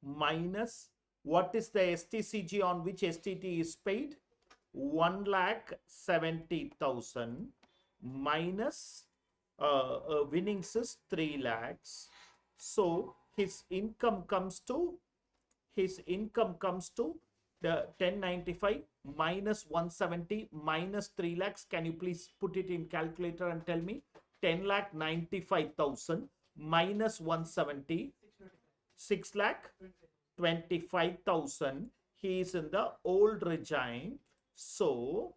minus what is the STCG on which STT is paid? 1,70,000 minus winnings is 3 lakhs. So his income comes to the 1095 minus 170 minus 3 lakhs. Can you please put it in calculator and tell me? 10,95,000 minus 170, 6,25,000. He is in the old regime. So,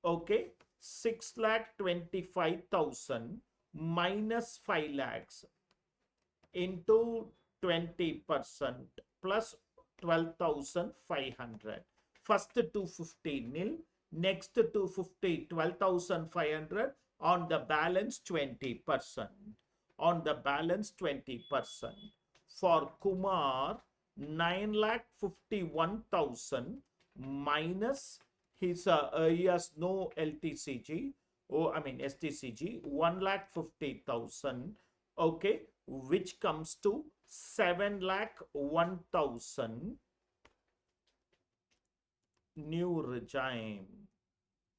okay, 6,25,000 minus 5 lakhs into 20% plus 12,500. First 250 nil, next 250 12,500, on the balance 20%. On the balance 20%. For Kumar, 9,51,000 minus his he has no LTCG. Oh, I mean STCG, 1,50,000. Okay, which comes to 7,01,000 new regime.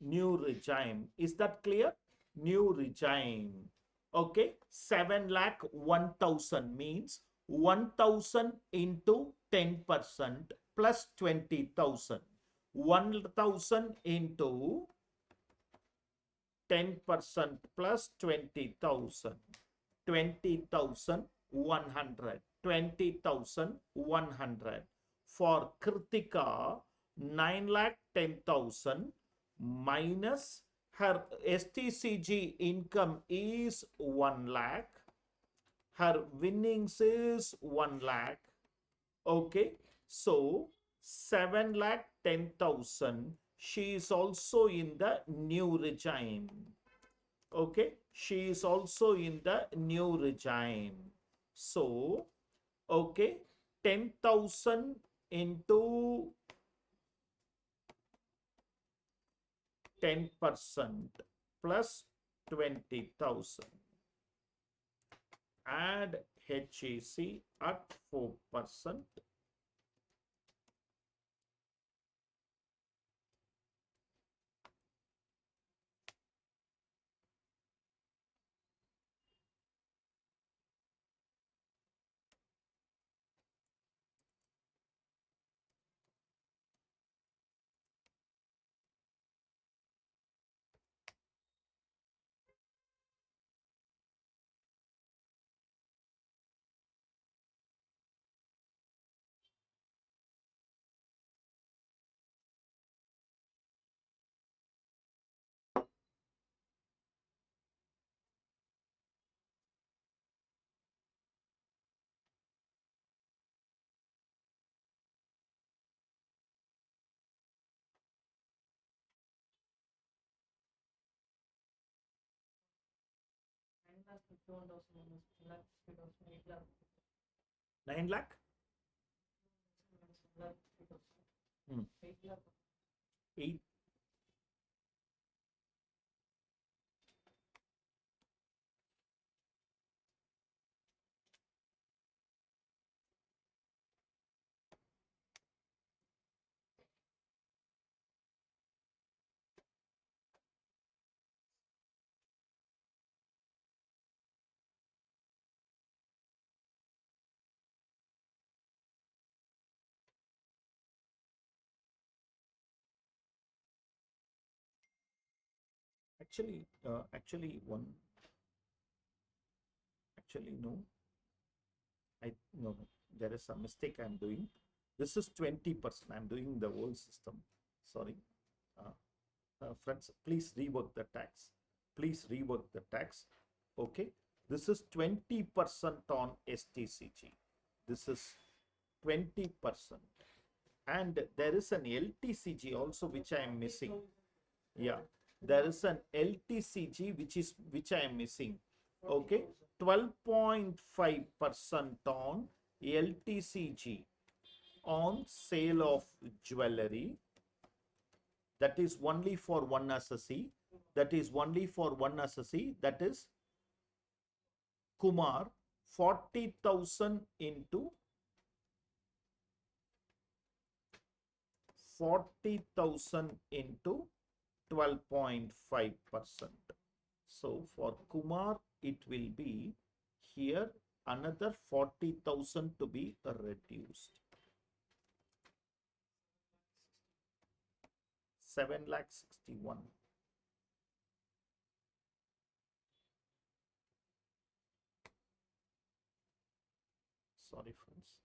New regime. Is that clear? New regime. Okay, 7,01,000 means 1,000 into 10% plus 20,000. 1,000 into 10% plus 20,000. 20,100. 20,100. For Kritika, 9,10,000 minus her STCG income is 1 lakh. Her winnings is 1 lakh. Okay. So 7,10,000. She is also in the new regime. Okay. She is also in the new regime. So, okay. 10,000 into 10% plus 20,000. Add HEC at 4%. Nine lakh? 8. Actually, no. No, there is a mistake I'm doing. This is 20%. I'm doing the whole system. Sorry. Friends, please rework the tax. Please rework the tax. Okay. This is 20% on STCG. This is 20%. And there is an LTCG also which I am missing. Yeah, there is an LTCG which I am missing. Okay, 12.5% on LTCG on sale of jewelry. That is only for one assessee. That is only for one assessee. That is Kumar. 40,000 into 40,000 into 12.5%. So for Kumar, it will be here another 40,000 to be reduced. 7,61,000. Sorry, friends.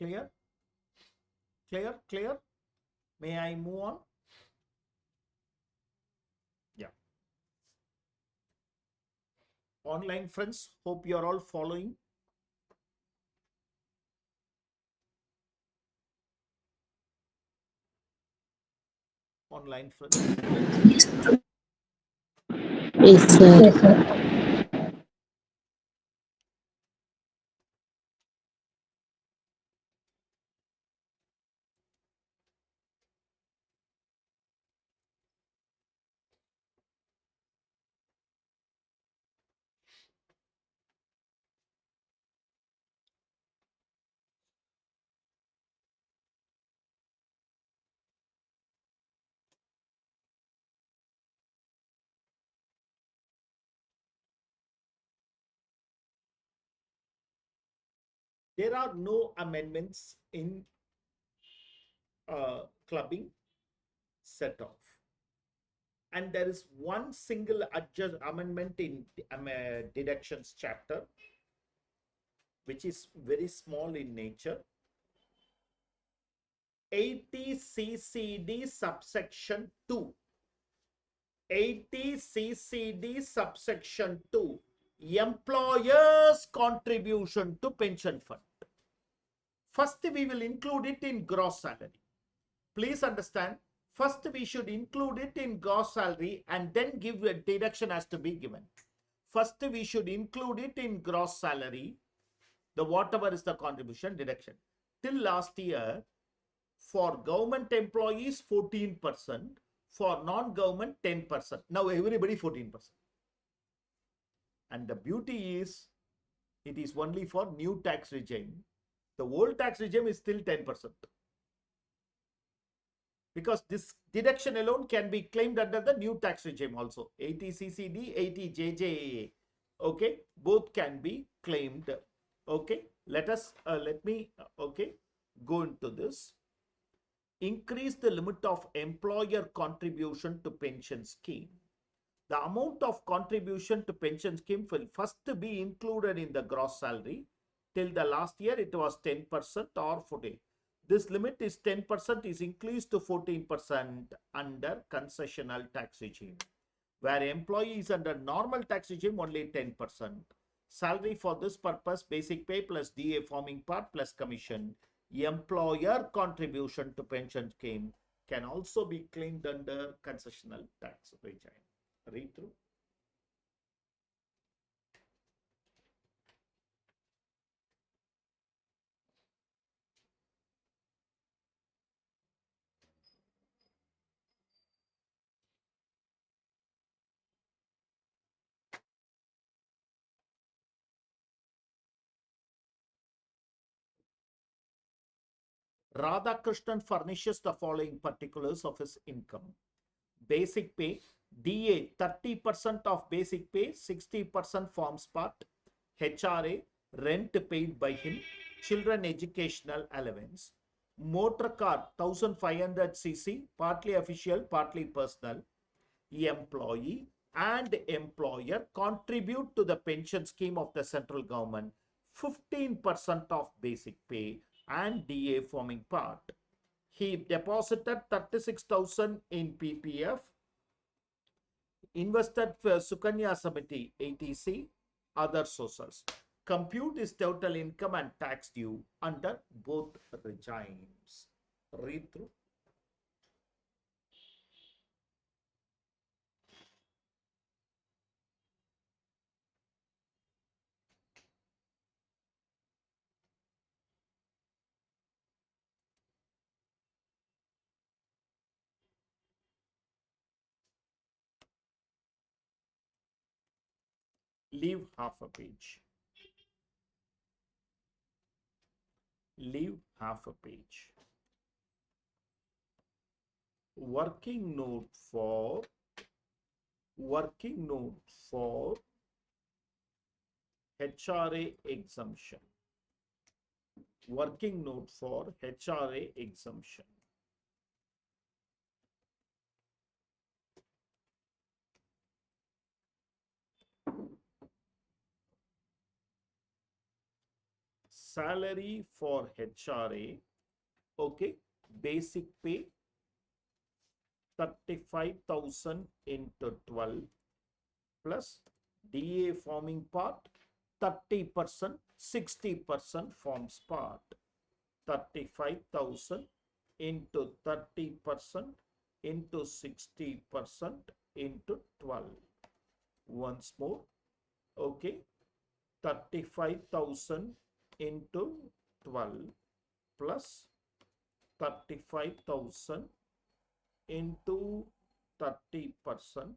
Clear? Clear? Clear? May I move on? Yeah. Online friends, hope you are all following. Online friends. Yes, sir. Yes, sir. There are no amendments in clubbing set off. And there is one single amendment in deductions chapter, which is very small in nature. 80 CCD subsection 2. 80 CCD subsection 2. Employer's contribution to pension fund. First, we will include it in gross salary. Please understand, first we should include it in gross salary and then give a deduction has to be given. First, we should include it in gross salary, the whatever is the contribution deduction. Till last year, for government employees, 14%, for non-government, 10%. Now everybody 14%. And the beauty is, it is only for new tax regime. The old tax regime is still 10%. Because this deduction alone can be claimed under the new tax regime also. 80 CCD, 80 JJAA. Okay, both can be claimed. Okay, let me go into this. Increase the limit of employer contribution to pension scheme. The amount of contribution to pension scheme will first be included in the gross salary. Till the last year, it was 10% or 40%. This limit is 10% is increased to 14% under concessional tax regime, where employee is under normal tax regime only 10%. Salary for this purpose, basic pay plus DA forming part plus commission. Employer contribution to pension scheme can also be claimed under concessional tax regime. Read through. Radhakrishnan furnishes the following particulars of his income. Basic pay, DA 30% of basic pay, 60% forms part, HRA, rent paid by him, children educational allowance, motor car 1500cc, partly official, partly personal, employee and employer contribute to the pension scheme of the central government 15% of basic pay and DA forming part. He deposited 36,000 in PPF, invested for Sukanya Samiti 80C, other sources. Compute his total income and tax due under both regimes. Read through. Leave half a page. leave half a page. Working note for HRA exemption. Working note for HRA exemption. Salary for HRA, okay, basic pay 35,000 into 12 plus DA forming part 30%, 60% forms part. 35,000 into 30% into 60% into 12. Once more, okay, 35,000 into 12 plus 35,000 into 30%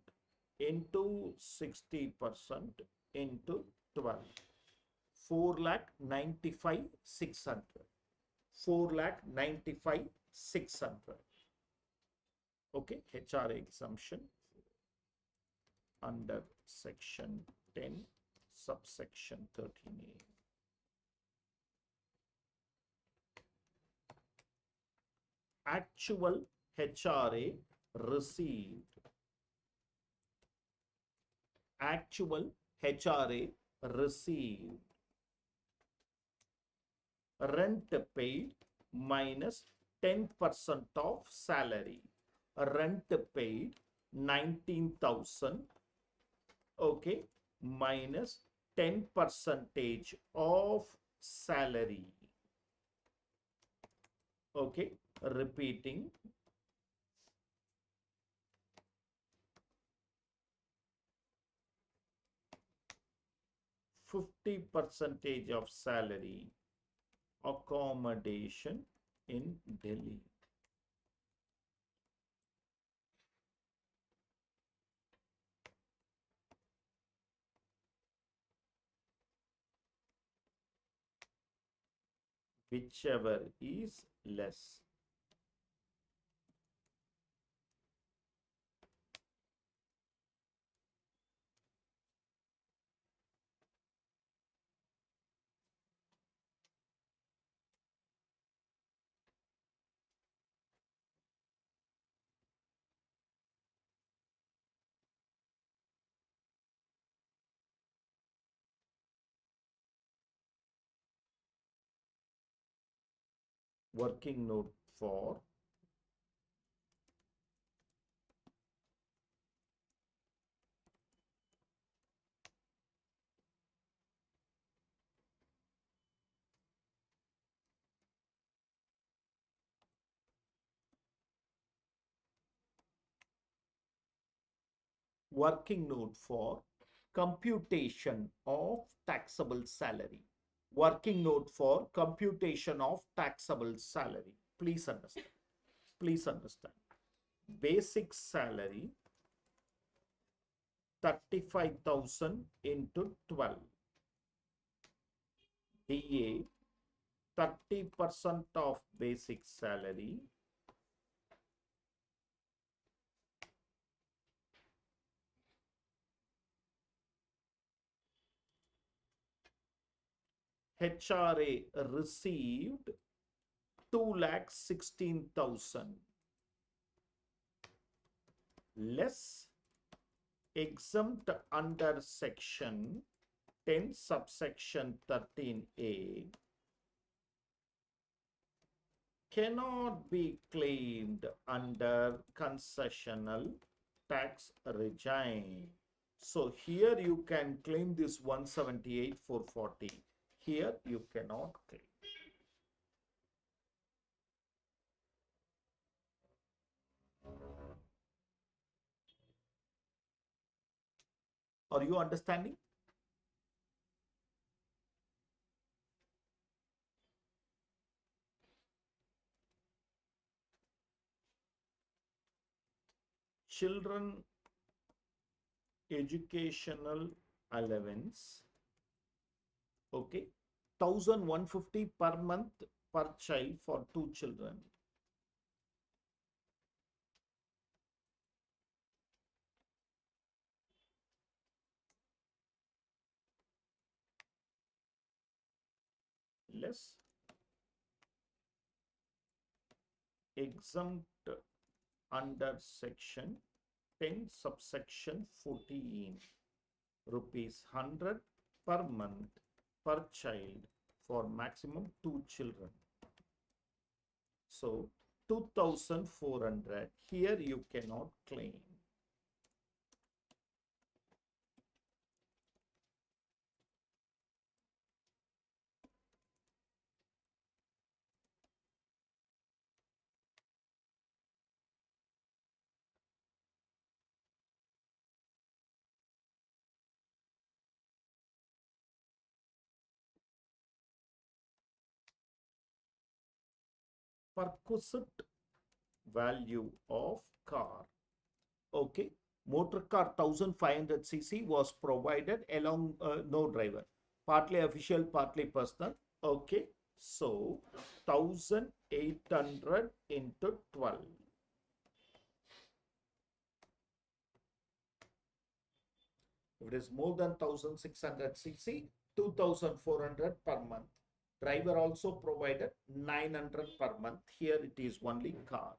into 60% into 12. 4,95,600. 4,95,600. Okay, HRA exemption under section 10, subsection 13A. Actual HRA received. Actual HRA received. Rent paid minus 10% of salary. Rent paid 19,000, okay, minus 10% of salary. Okay, repeating. %50 of salary, accommodation in Delhi. Whichever is less. Working note for computation of taxable salary. Working note for computation of taxable salary. Please understand. Please understand. Basic salary 35,000 into 12. DA 30% of basic salary. HRA received 2,16,000 less exempt under section 10 subsection 13A cannot be claimed under concessional tax regime. So here you can claim this 178,440. Here you cannot claim. Are you understanding? Children educational allowance, okay, 1,150 per month per child for 2 children. Less exempt under section 10 subsection 14 rupees 100 per month per child for maximum 2 children. So 2400 here you cannot claim. Perquisite value of car. Okay, motor car 1500cc was provided along no driver, partly official, partly personal. Okay, so 1800 into 12. If it is more than 1600cc, 2400 per month. Driver also provided 900 per month. Here it is only car.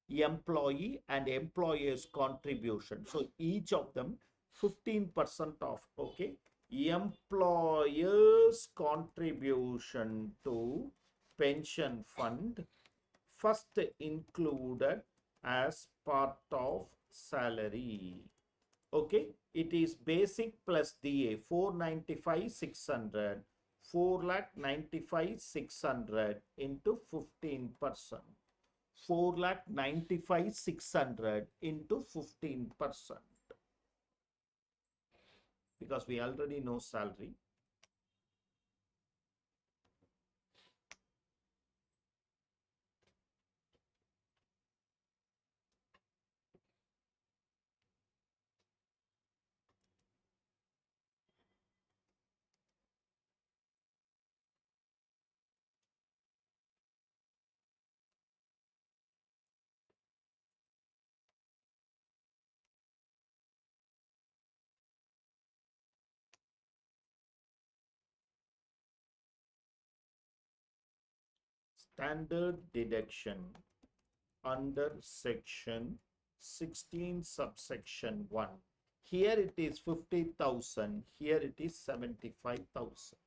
Employee and employer's contribution. So each of them 15% off. Okay. Employer's contribution to pension fund first included as part of salary. Okay, it is basic plus DA 495,600, 4,95,600 into 15%. 4,95,600 into 15%. Because we already know salary. Standard deduction under section 16 subsection 1. Here it is 50,000, here it is 75,000.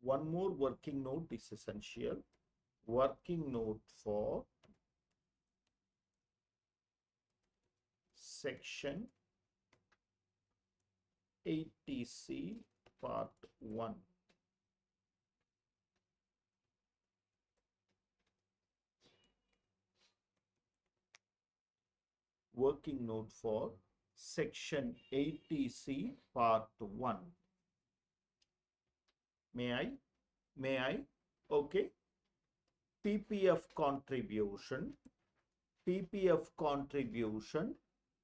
One more working note is essential. Working note for section 80C part 1. Working note for section 80C part 1. May I? Okay. PPF contribution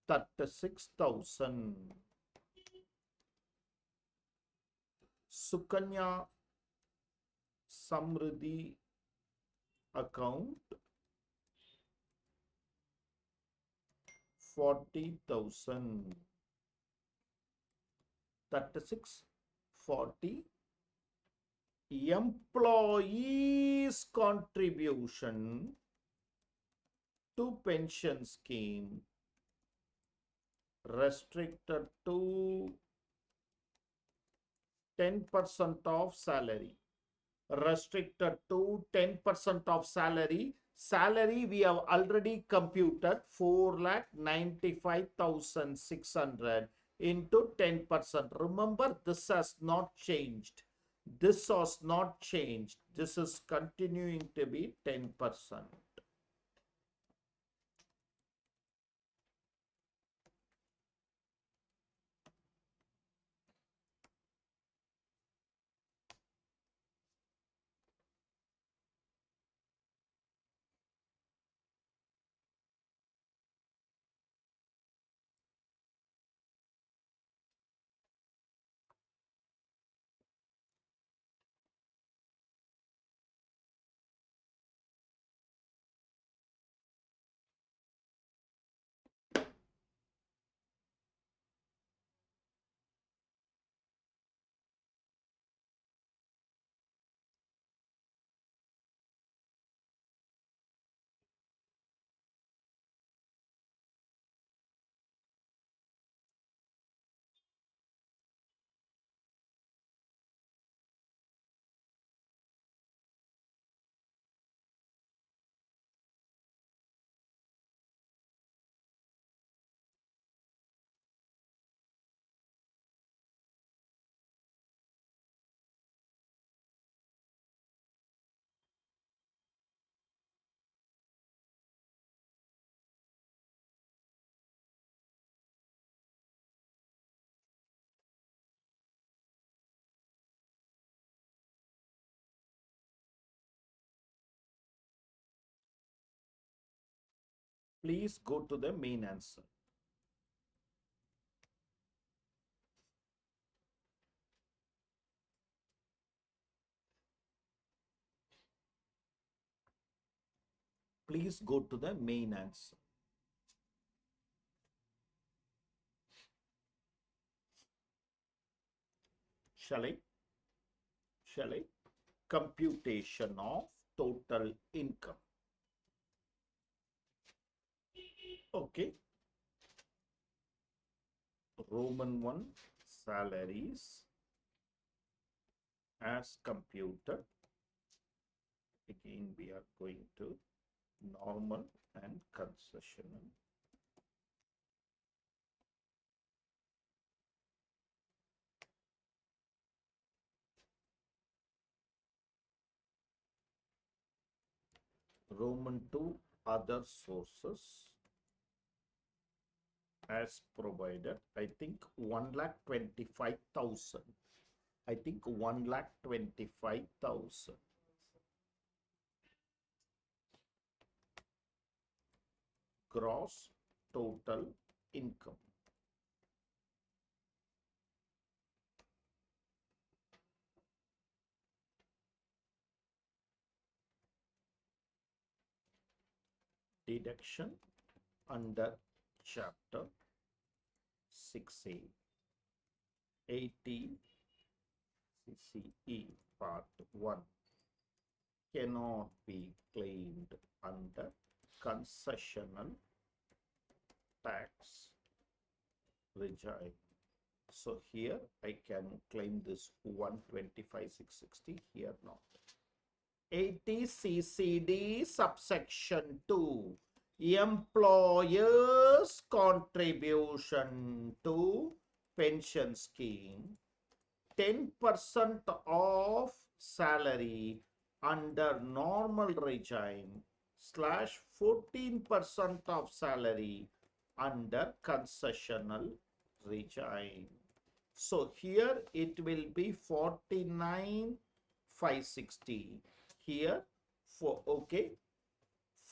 36,000. Sukanya Samriddhi account 40,000. 36, 40. Employees' contribution to pension scheme restricted to 10% of salary. Restricted to 10% of salary. Salary we have already computed 4,95,600 into 10%. Remember, this has not changed. This has not changed. This is continuing to be 10%. Please go to the main answer. Please go to the main answer. Shall I? Shall I? Computation of total income. Okay. Roman 1, salaries as computed. Again, we are going to normal and concessional. Roman 2, other sources as provided. I think 1,25,000. I think 1,25,000. Gross total income. Deduction under chapter 6A 80 CCE part 1 cannot be claimed under concessional tax regime. So here I can claim this 125,660, here not. 80 CCD subsection 2, employers contribution to pension scheme, 10% of salary under normal regime slash 14% of salary under concessional regime. So here it will be 49,560. Here for okay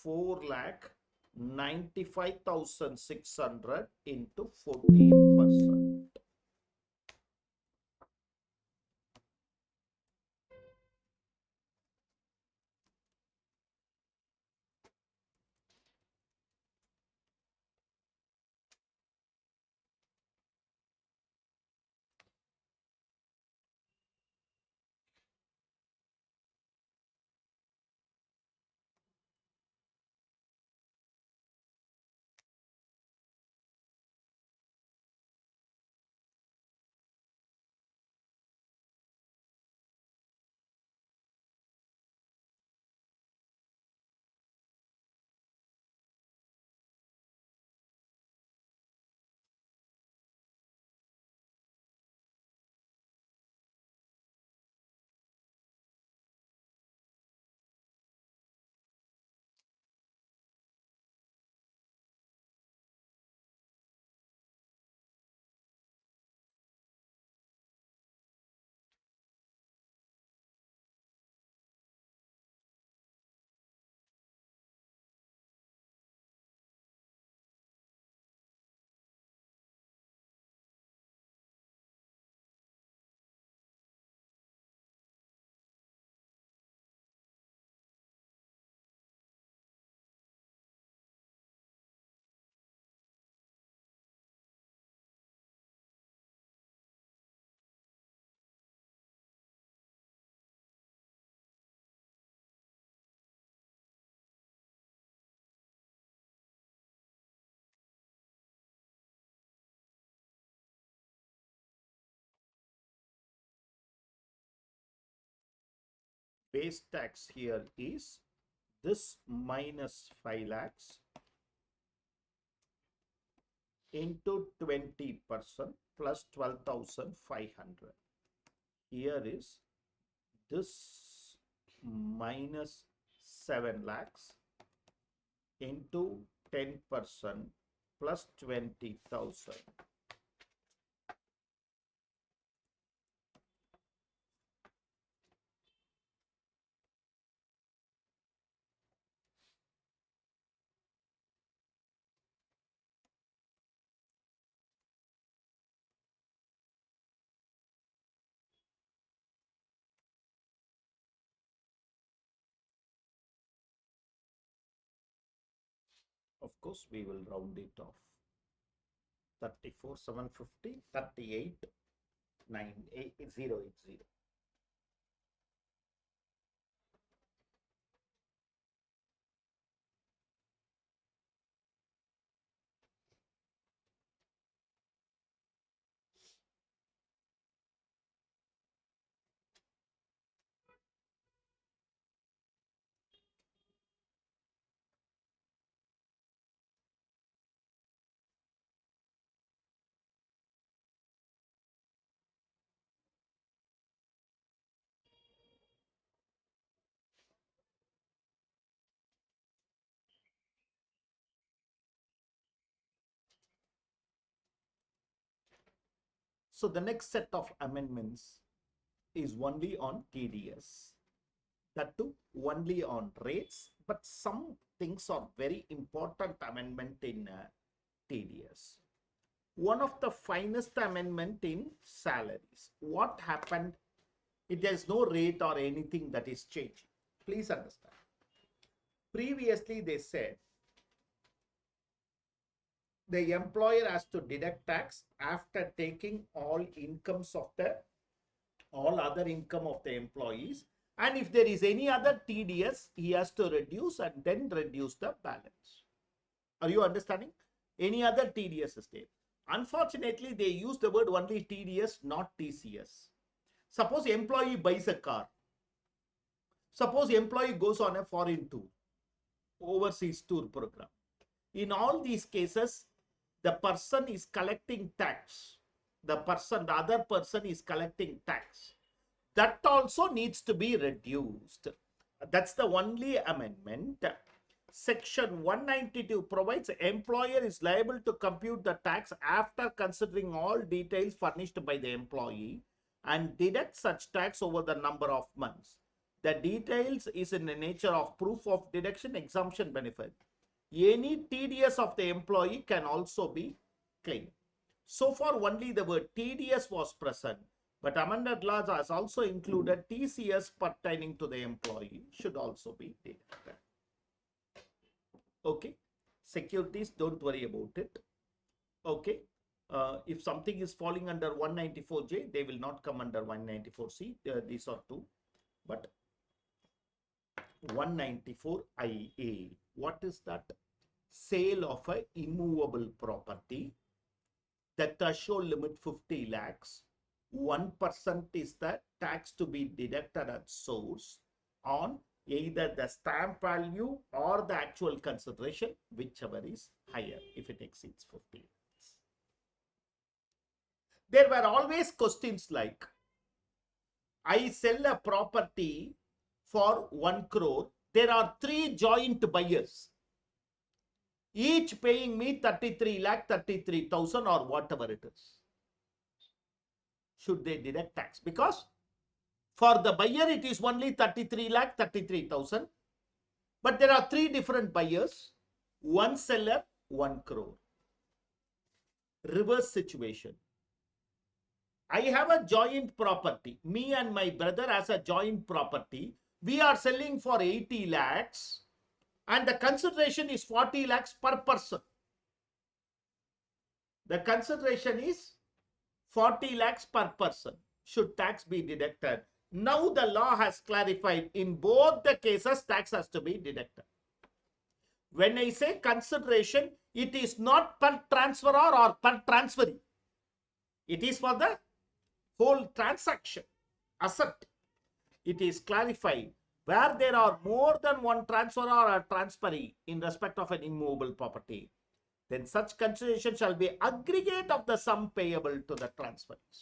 4,95,600 into 14%. base tax here is this minus 5 lakhs into 20% plus 12,500. Here is this minus 7 lakhs into 10% plus 20,000. Of course, we will round it off. 34,750, 38,98080. So the next set of amendments is only on TDS. That too only on rates, but some things are very important amendment in TDS. One of the finest amendment in salaries. What happened? It has no rate or anything that is changing. Please understand. Previously they said the employer has to deduct tax after taking all incomes of all other income of the employees, and if there is any other TDS, he has to reduce and then reduce the balance. Are you understanding? Any other TDS is there. Unfortunately, they use the word only TDS, not TCS. Suppose employee buys a car. Suppose employee goes on a foreign tour, overseas tour program. In all these cases, the person is collecting tax. The other person is collecting tax. That also needs to be reduced. That's the only amendment. Section 192 provides employer is liable to compute the tax after considering all details furnished by the employee and deduct such tax over the number of months. The details is in the nature of proof of deduction, exemption, benefit. Any TDS of the employee can also be claimed. So far, only the word TDS was present, but amended laws has also included TCS pertaining to the employee should also be deducted. Okay, securities, don't worry about it. Okay, if something is falling under 194J, they will not come under 194C. These are two, but 194IA. What is that? Sale of a immovable property. The threshold limit 50 lakhs. 1% is the tax to be deducted at source on either the stamp value or the actual consideration, whichever is higher if it exceeds 50 lakhs. There were always questions like, I sell a property for 1 crore. There are 3 joint buyers, each paying me 33 lakh 33,000 or whatever it is. Should they deduct tax? Because for the buyer it is only 33 lakh 33,000, but there are 3 different buyers, 1 seller, 1 crore. Reverse situation. I have a joint property. Me and my brother has a joint property. We are selling for 80 lakhs and the consideration is 40 lakhs per person. The consideration is 40 lakhs per person. Should tax be deducted? Now the law has clarified in both the cases tax has to be deducted. When I say consideration, it is not per transferor or per transferee. It is for the whole transaction, asset. It is clarified. where there are more than one transfer or a transferee in respect of an immovable property, then such consideration shall be aggregate of the sum payable to the transferees.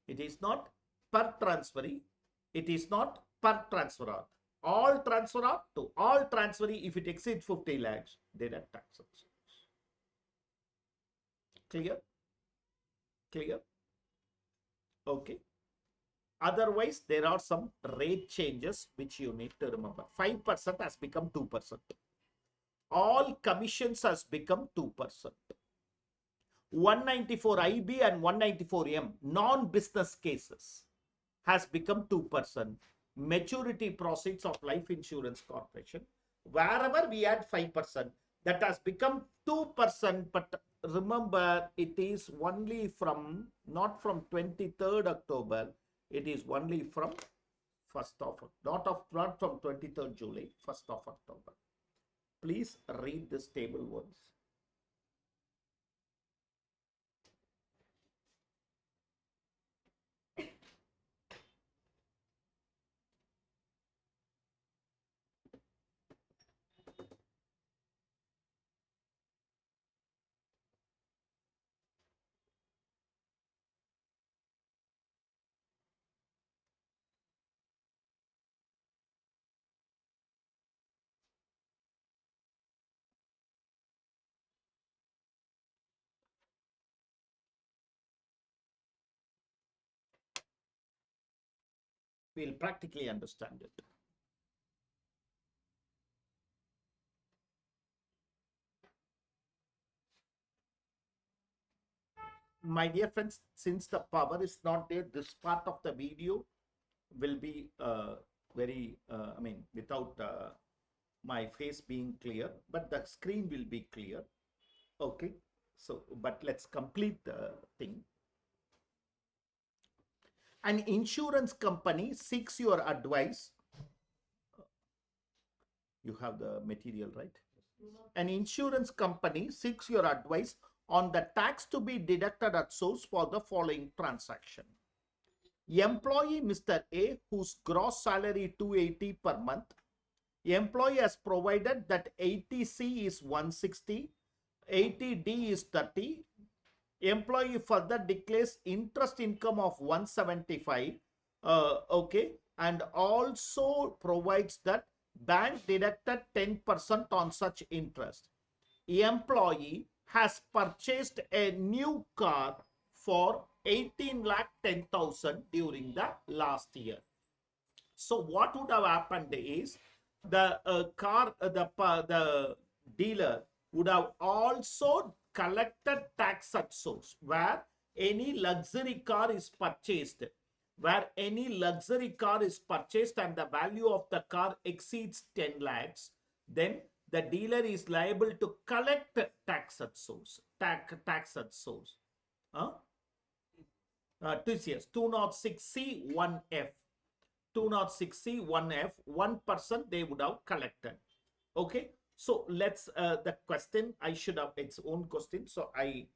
It is not per transferee, it is not per transferor. All transferor to all transferee, if it exceeds 50 lakhs, deduct taxes. Clear? Clear? Okay. Otherwise, there are some rate changes which you need to remember. 5% has become 2%. All commissions has become 2%. 194 IB and 194 M, non-business cases, has become 2%. Maturity proceeds of life insurance corporation, wherever we had 5%, that has become 2%. But remember, it is only from, not from 23rd October, it is only from 1st of, not from 23rd July, 1st of October. Please read this table once. We'll practically understand it. My dear friends, since the power is not there, this part of the video will be very, without my face being clear, but the screen will be clear. Okay, so, but let's complete the thing. An insurance company seeks your advice. You have the material, right? An insurance company seeks your advice on the tax to be deducted at source for the following transaction. Employee Mr. A, whose gross salary 280 per month. Employee has provided that 80C is 160, 80D is 30. Employee further declares interest income of 175. Okay, and also provides that bank deducted 10% on such interest. Employee has purchased a new car for 18,10,000 during the last year. So what would have happened is the the dealer would have also collected tax at source where any luxury car is purchased. Where any luxury car is purchased and the value of the car exceeds 10 lakhs, then the dealer is liable to collect tax at source. Tax at source. TCS 206C 1F. 206C 1F, 1% they would have collected. Okay, so let's the question, I should have its own question. So I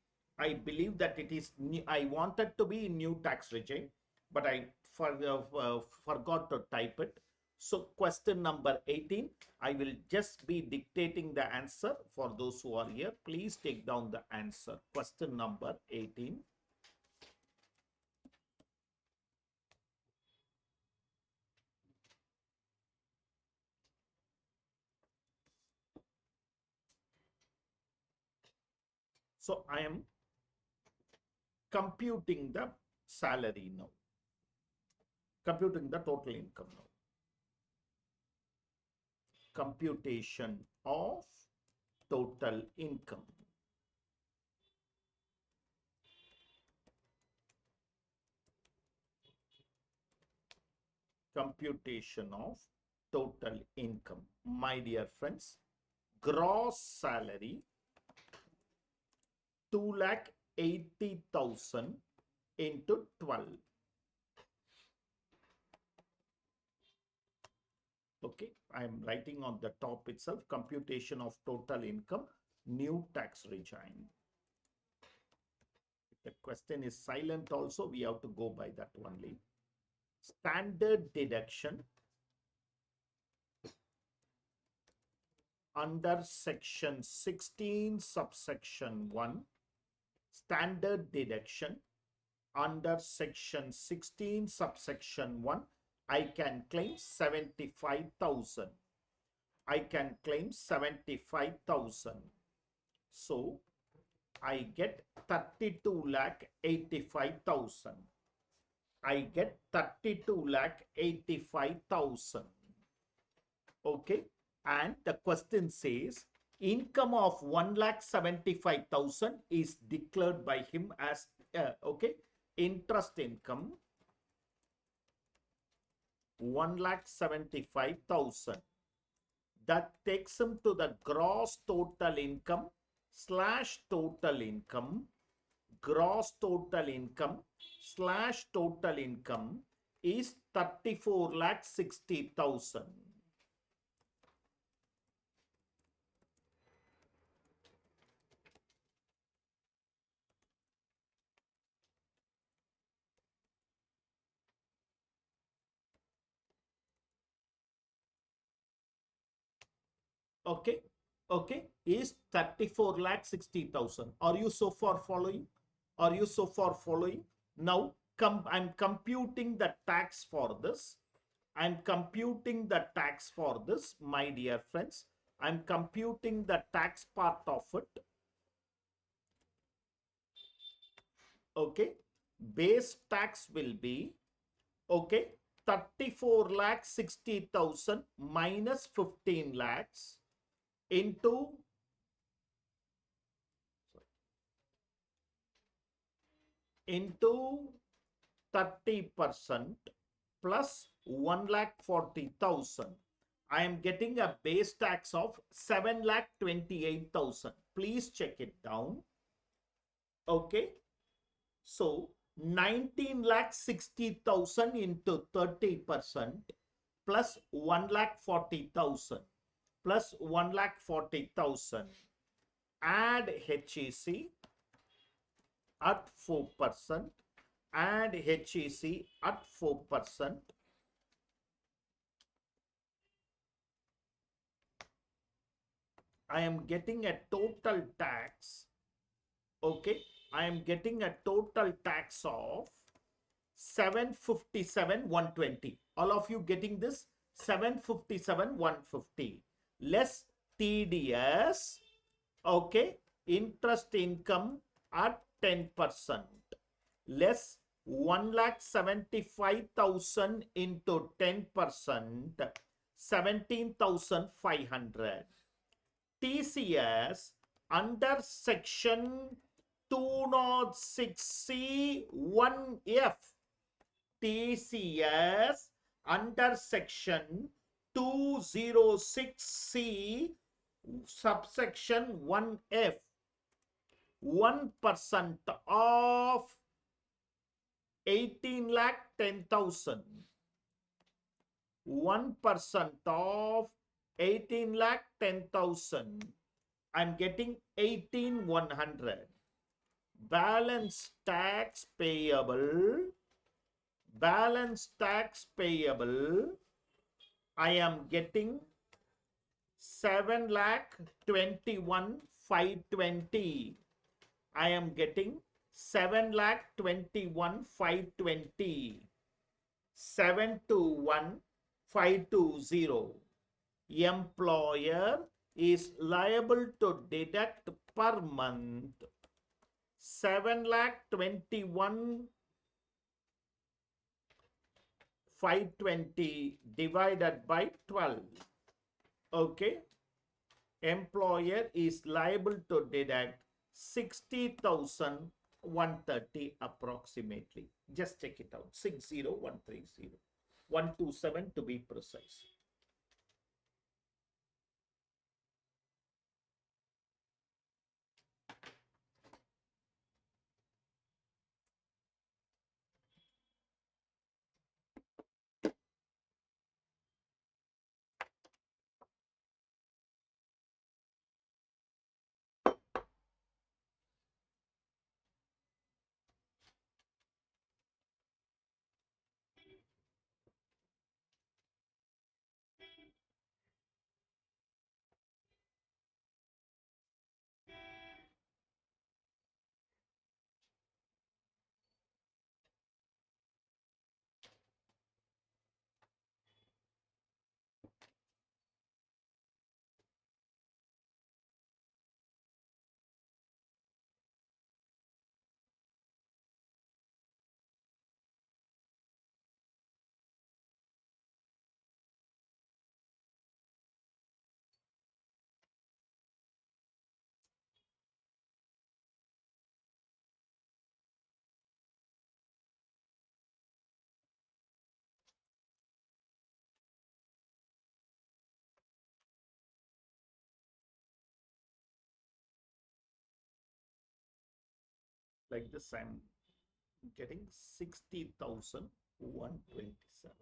believe that it is, I wanted to be new tax regime, but I forgot to type it. So question number 18, I will just be dictating the answer for those who are here. Please take down the answer. Question number 18. So I am computing the salary now. Computing the total income now. Computation of total income. Computation of total income. My dear friends, gross salary 2,80,000 into 12. Okay, I am writing on the top itself, computation of total income, new tax regime. If the question is silent also, we have to go by that only. standard deduction under section 16 subsection 1, standard deduction under section 16 subsection 1, I can claim 75,000. I can claim 75,000. So I get 32 lakh 85,000. I get 32 lakh 85,000. Okay. And the question says income of 1,75,000 is declared by him as okay, interest income 1,75,000. That takes him to the gross total income slash total income. Gross total income slash total income is 34,60,000. Okay, okay, is 34,60,000. Are you so far following? Are you so far following? Now, I'm computing the tax for this. I'm computing the tax for this, my dear friends. I'm computing the tax part of it. Okay, base tax will be, okay, 34,60,000 minus 15 lakhs into into 30% plus 1,40,000. I am getting a base tax of 7,28,000. Please check it down. Okay. So 19,60,000 into 30% plus 1,40,000 plus 1,40,000. Add HEC at 4%. Add HEC at 4%. I am getting a total tax. Okay, I am getting a total tax of 757,120. All of you getting this? 757,150 less TDS. Okay, interest income at 10%. Less 1,75,000 into 10%, 17,500. TCS under section 206C 1F. TCS under section 206C subsection 1F. 1% of 18,10,000. 1% of 18,10,000. I'm getting 18,100. Balance tax payable. Balance tax payable. I am getting 7,21,520. I am getting 7,21,520. 721,520. Employer is liable to deduct per month 7,21,520 divided by 12. Okay. Employer is liable to deduct 60,130 approximately. Just check it out. 60,130. 127 to be precise. Like this, I'm getting 60,127.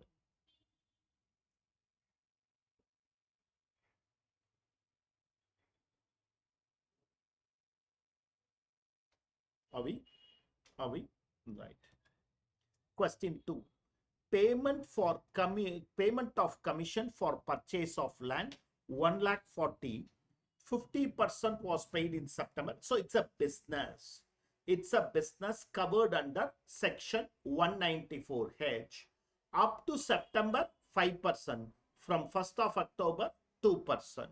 Are we? Are we? Right. Question 2. Payment of commission for purchase of land 1,40,000. 50% was paid in September. So it's a business. It's a business covered under section 194H. Up to September 5%. From 1st of October 2%.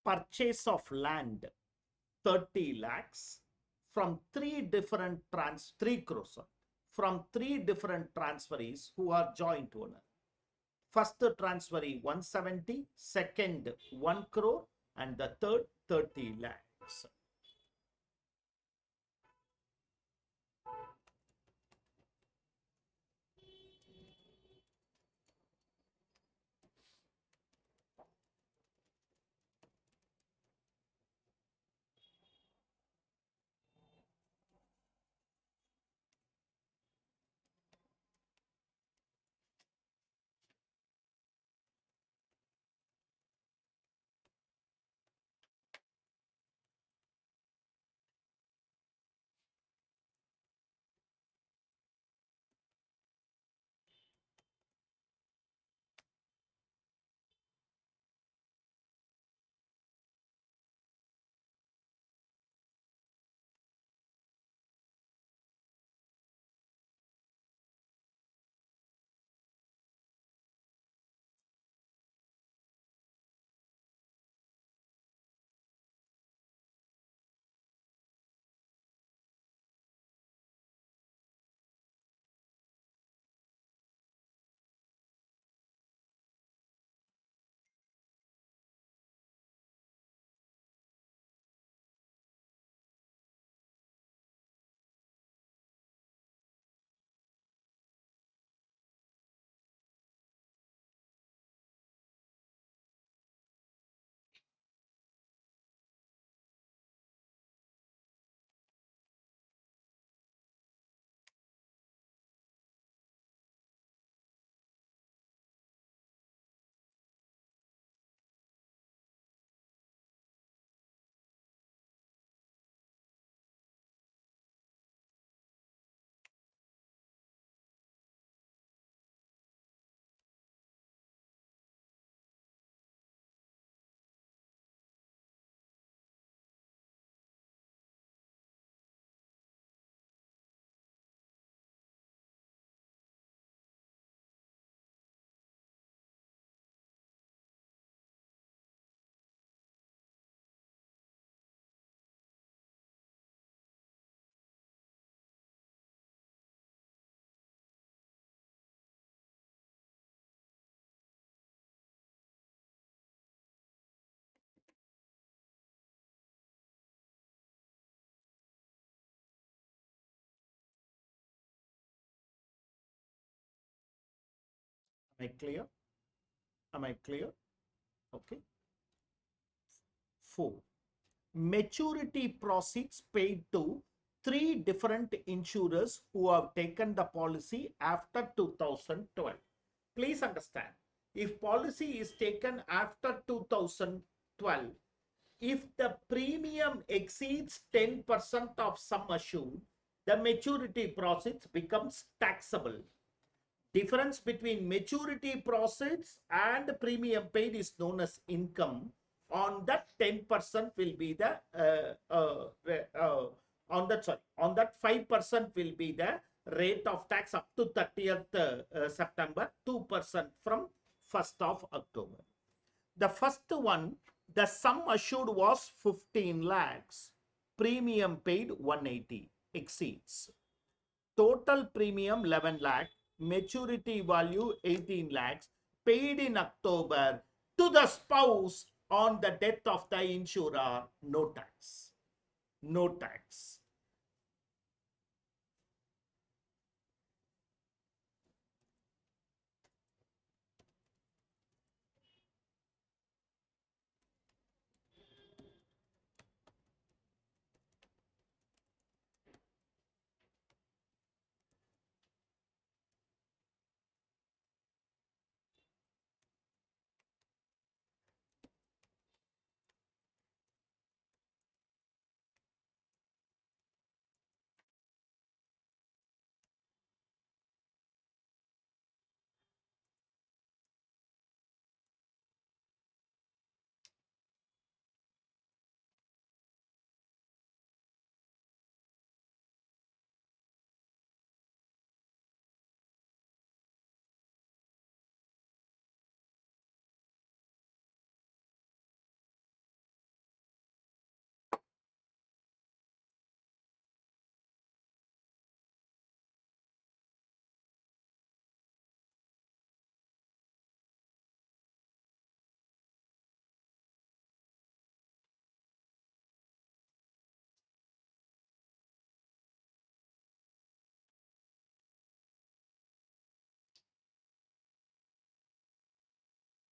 Purchase of land 30 lakhs from three crores from three different transferees who are joint owner. First transferee 170, second 1 crore, and the third 30 lakhs. Am I clear? Am I clear? Okay. 4. Maturity proceeds paid to 3 different insurers who have taken the policy after 2012. Please understand, if policy is taken after 2012, if the premium exceeds 10% of sum assured, the maturity proceeds becomes taxable. Difference between maturity proceeds and premium paid is known as income. On that 10% will be the on that 5% will be the rate of tax up to 30th September, 2% from 1st of October. The first one, the sum assured was 15 lakhs, premium paid 180, exceeds. Total premium 11 lakh, maturity value 18 lakhs, paid in October to the spouse on the death of the insurer, no tax. No tax.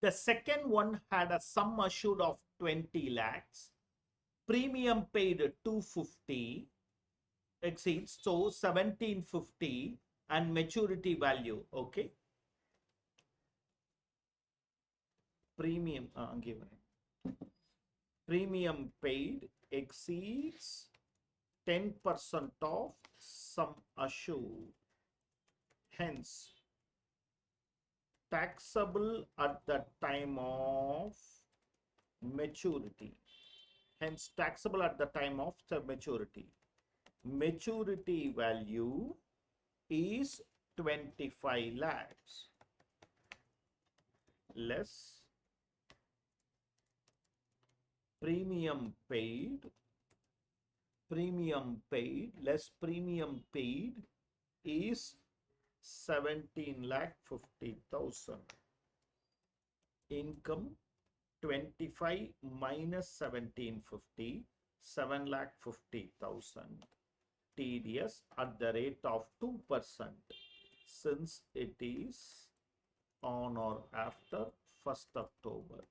The second one had a sum assured of 20 lakhs, premium paid 250, exceeds, so 1750, and maturity value, okay. Premium, premium paid exceeds 10% of sum assured, hence taxable at the time of maturity. Hence taxable at the time of the maturity. Maturity value is 25 lakhs less premium paid less premium paid is 17,50,000. Income 25 minus 1750, 7,50,000. TDS at the rate of 2% since it is on or after 1st October.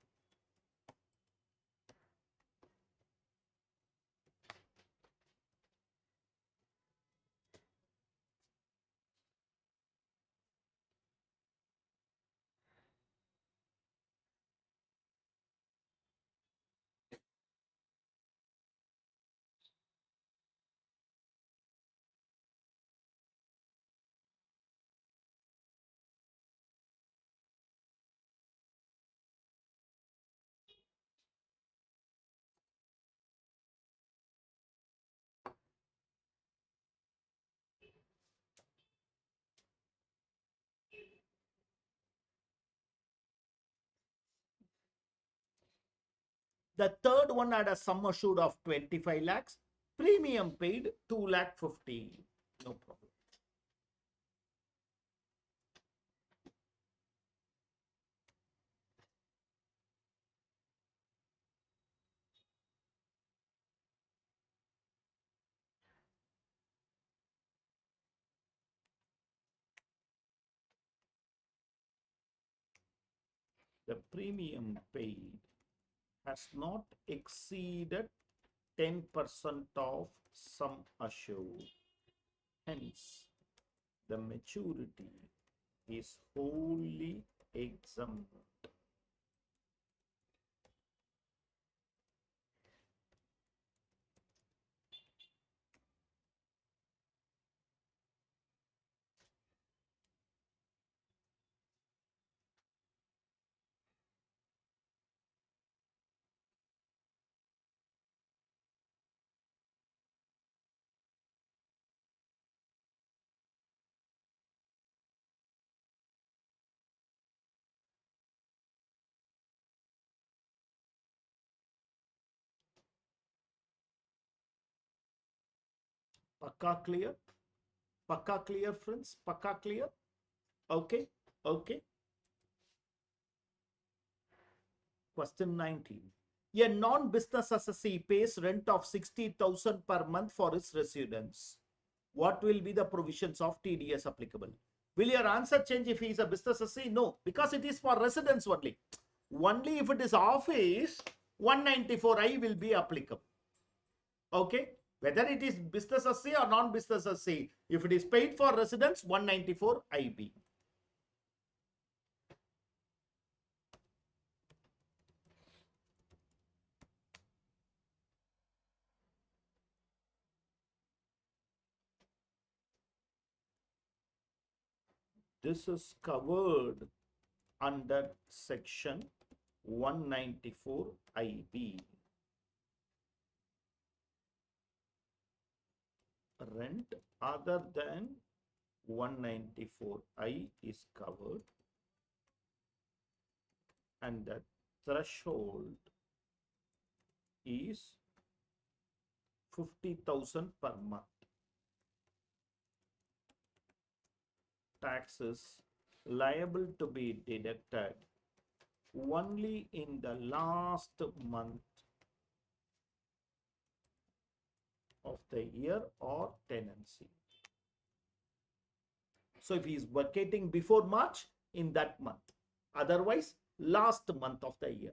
The third one had a sum assured of 25 lakhs, premium paid 2,50,000. No problem. the premium paid has not exceeded 10% of sum assured. Hence, the maturity is wholly exempt. Pakka clear? Pakka clear, friends? Pakka clear? Okay, okay. Question 19. A non-business assessee pays rent of 60,000 per month for his residence. What will be the provisions of TDS applicable? Will your answer change if he is a business assessee? No, because it is for residence only. Only if it is office, 194I will be applicable. Okay, whether it is business assessee or non-business assessee, if it is paid for residence, 194IB. This is covered under section 194IB. Rent other than 194I is covered, and the threshold is 50,000 per month. Taxes liable to be deducted only in the last month of the year or tenancy. So if he is vacating before March, in that month. Otherwise, last month of the year.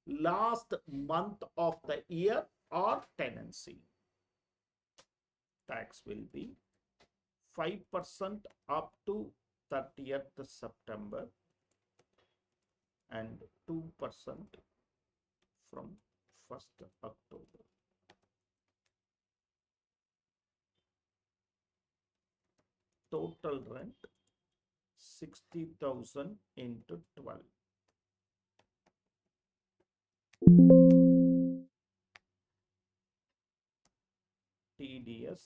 Last month of the year or tenancy. Tax will be 5% up to 30th September and 2% from 1st October. Total rent 60,000 into 12. TDS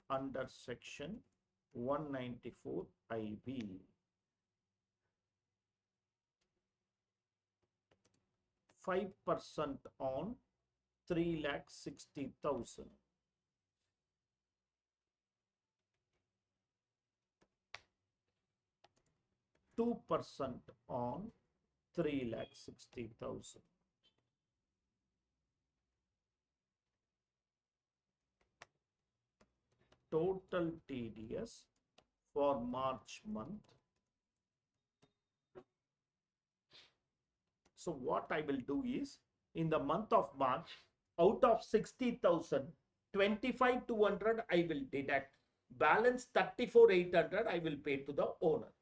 under section 194IB. 5% on 3,60,000. 2% on 3,60,000. Total TDS for March month. So what I will do is, in the month of March, out of 60,000, 25,200 I will deduct. Balance 34,800 I will pay to the owner.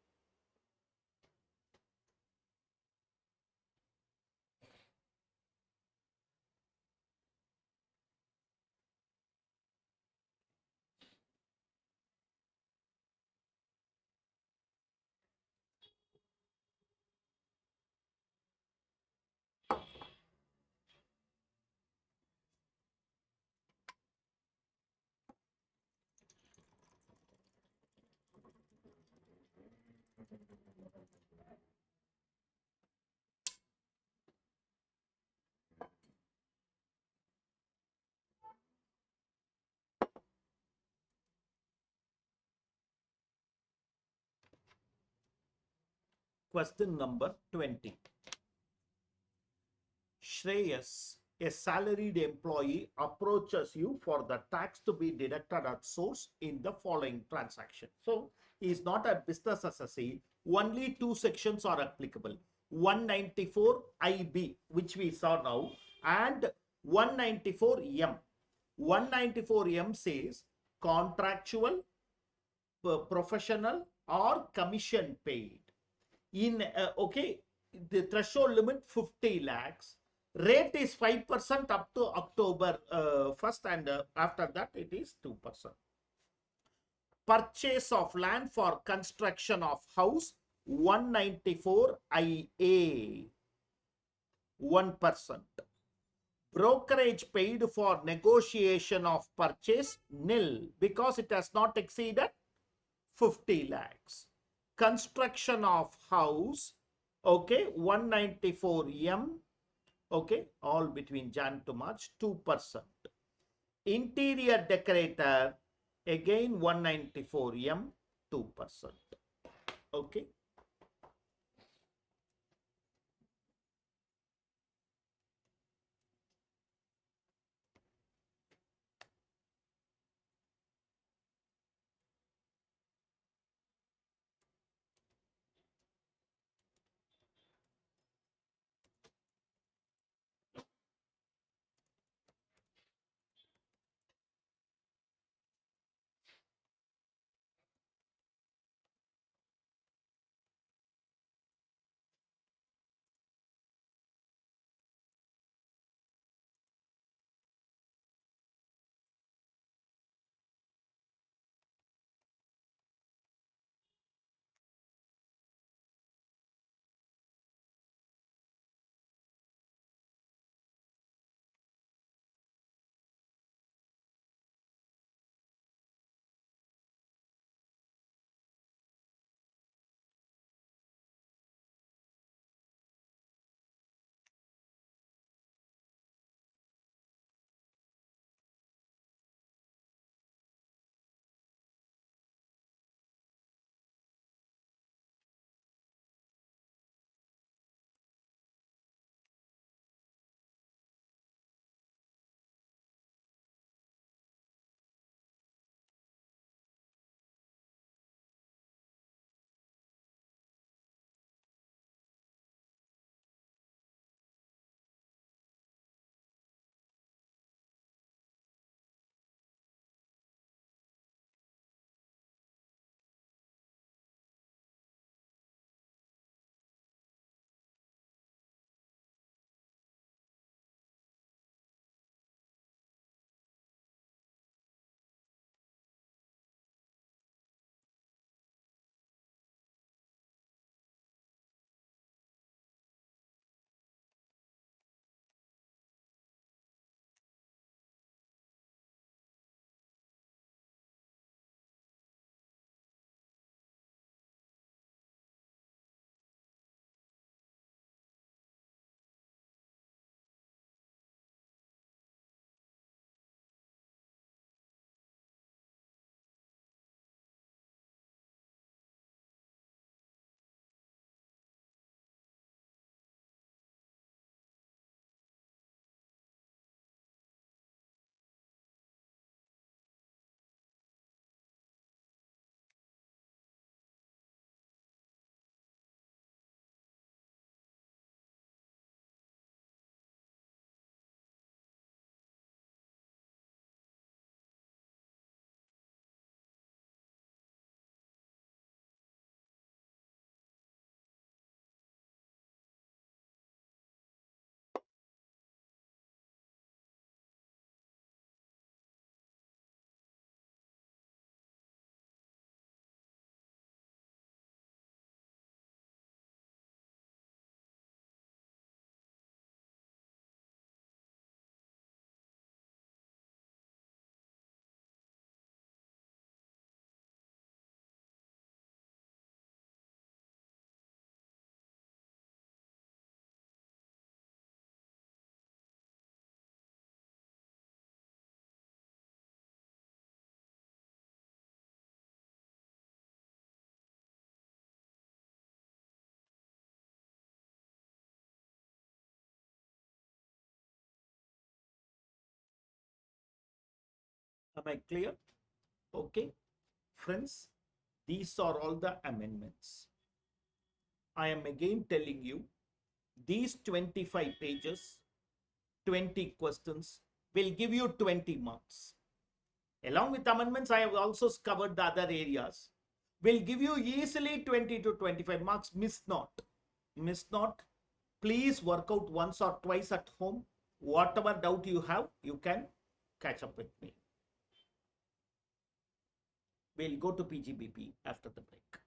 Question number 20. Shreyas, a salaried employee, approaches you for the tax to be deducted at source in the following transaction. So, he is not a business assessee. Only two sections are applicable. 194 IB, which we saw now, and 194 M. 194 M says contractual, professional, or commission paid. In okay, the threshold limit 50 lakhs. Rate is 5% up to October 1st, and after that it is 2%. Purchase of land for construction of house 194 IA 1%. Brokerage paid for negotiation of purchase nil because it has not exceeded 50 lakhs. Construction of house, okay, 194 M, okay, all between Jan to March, 2%. Interior decorator, again 194 M, 2%. Okay. Am I clear? Okay. Friends, these are all the amendments. I am again telling you, These 25 pages, 20 questions will give you 20 marks. Along with amendments, I have also covered the other areas. Will give you easily 20 to 25 marks. Miss not. Miss not. Please work out once or twice at home. Whatever doubt you have, you can catch up with me. We'll go to PGBP after the break.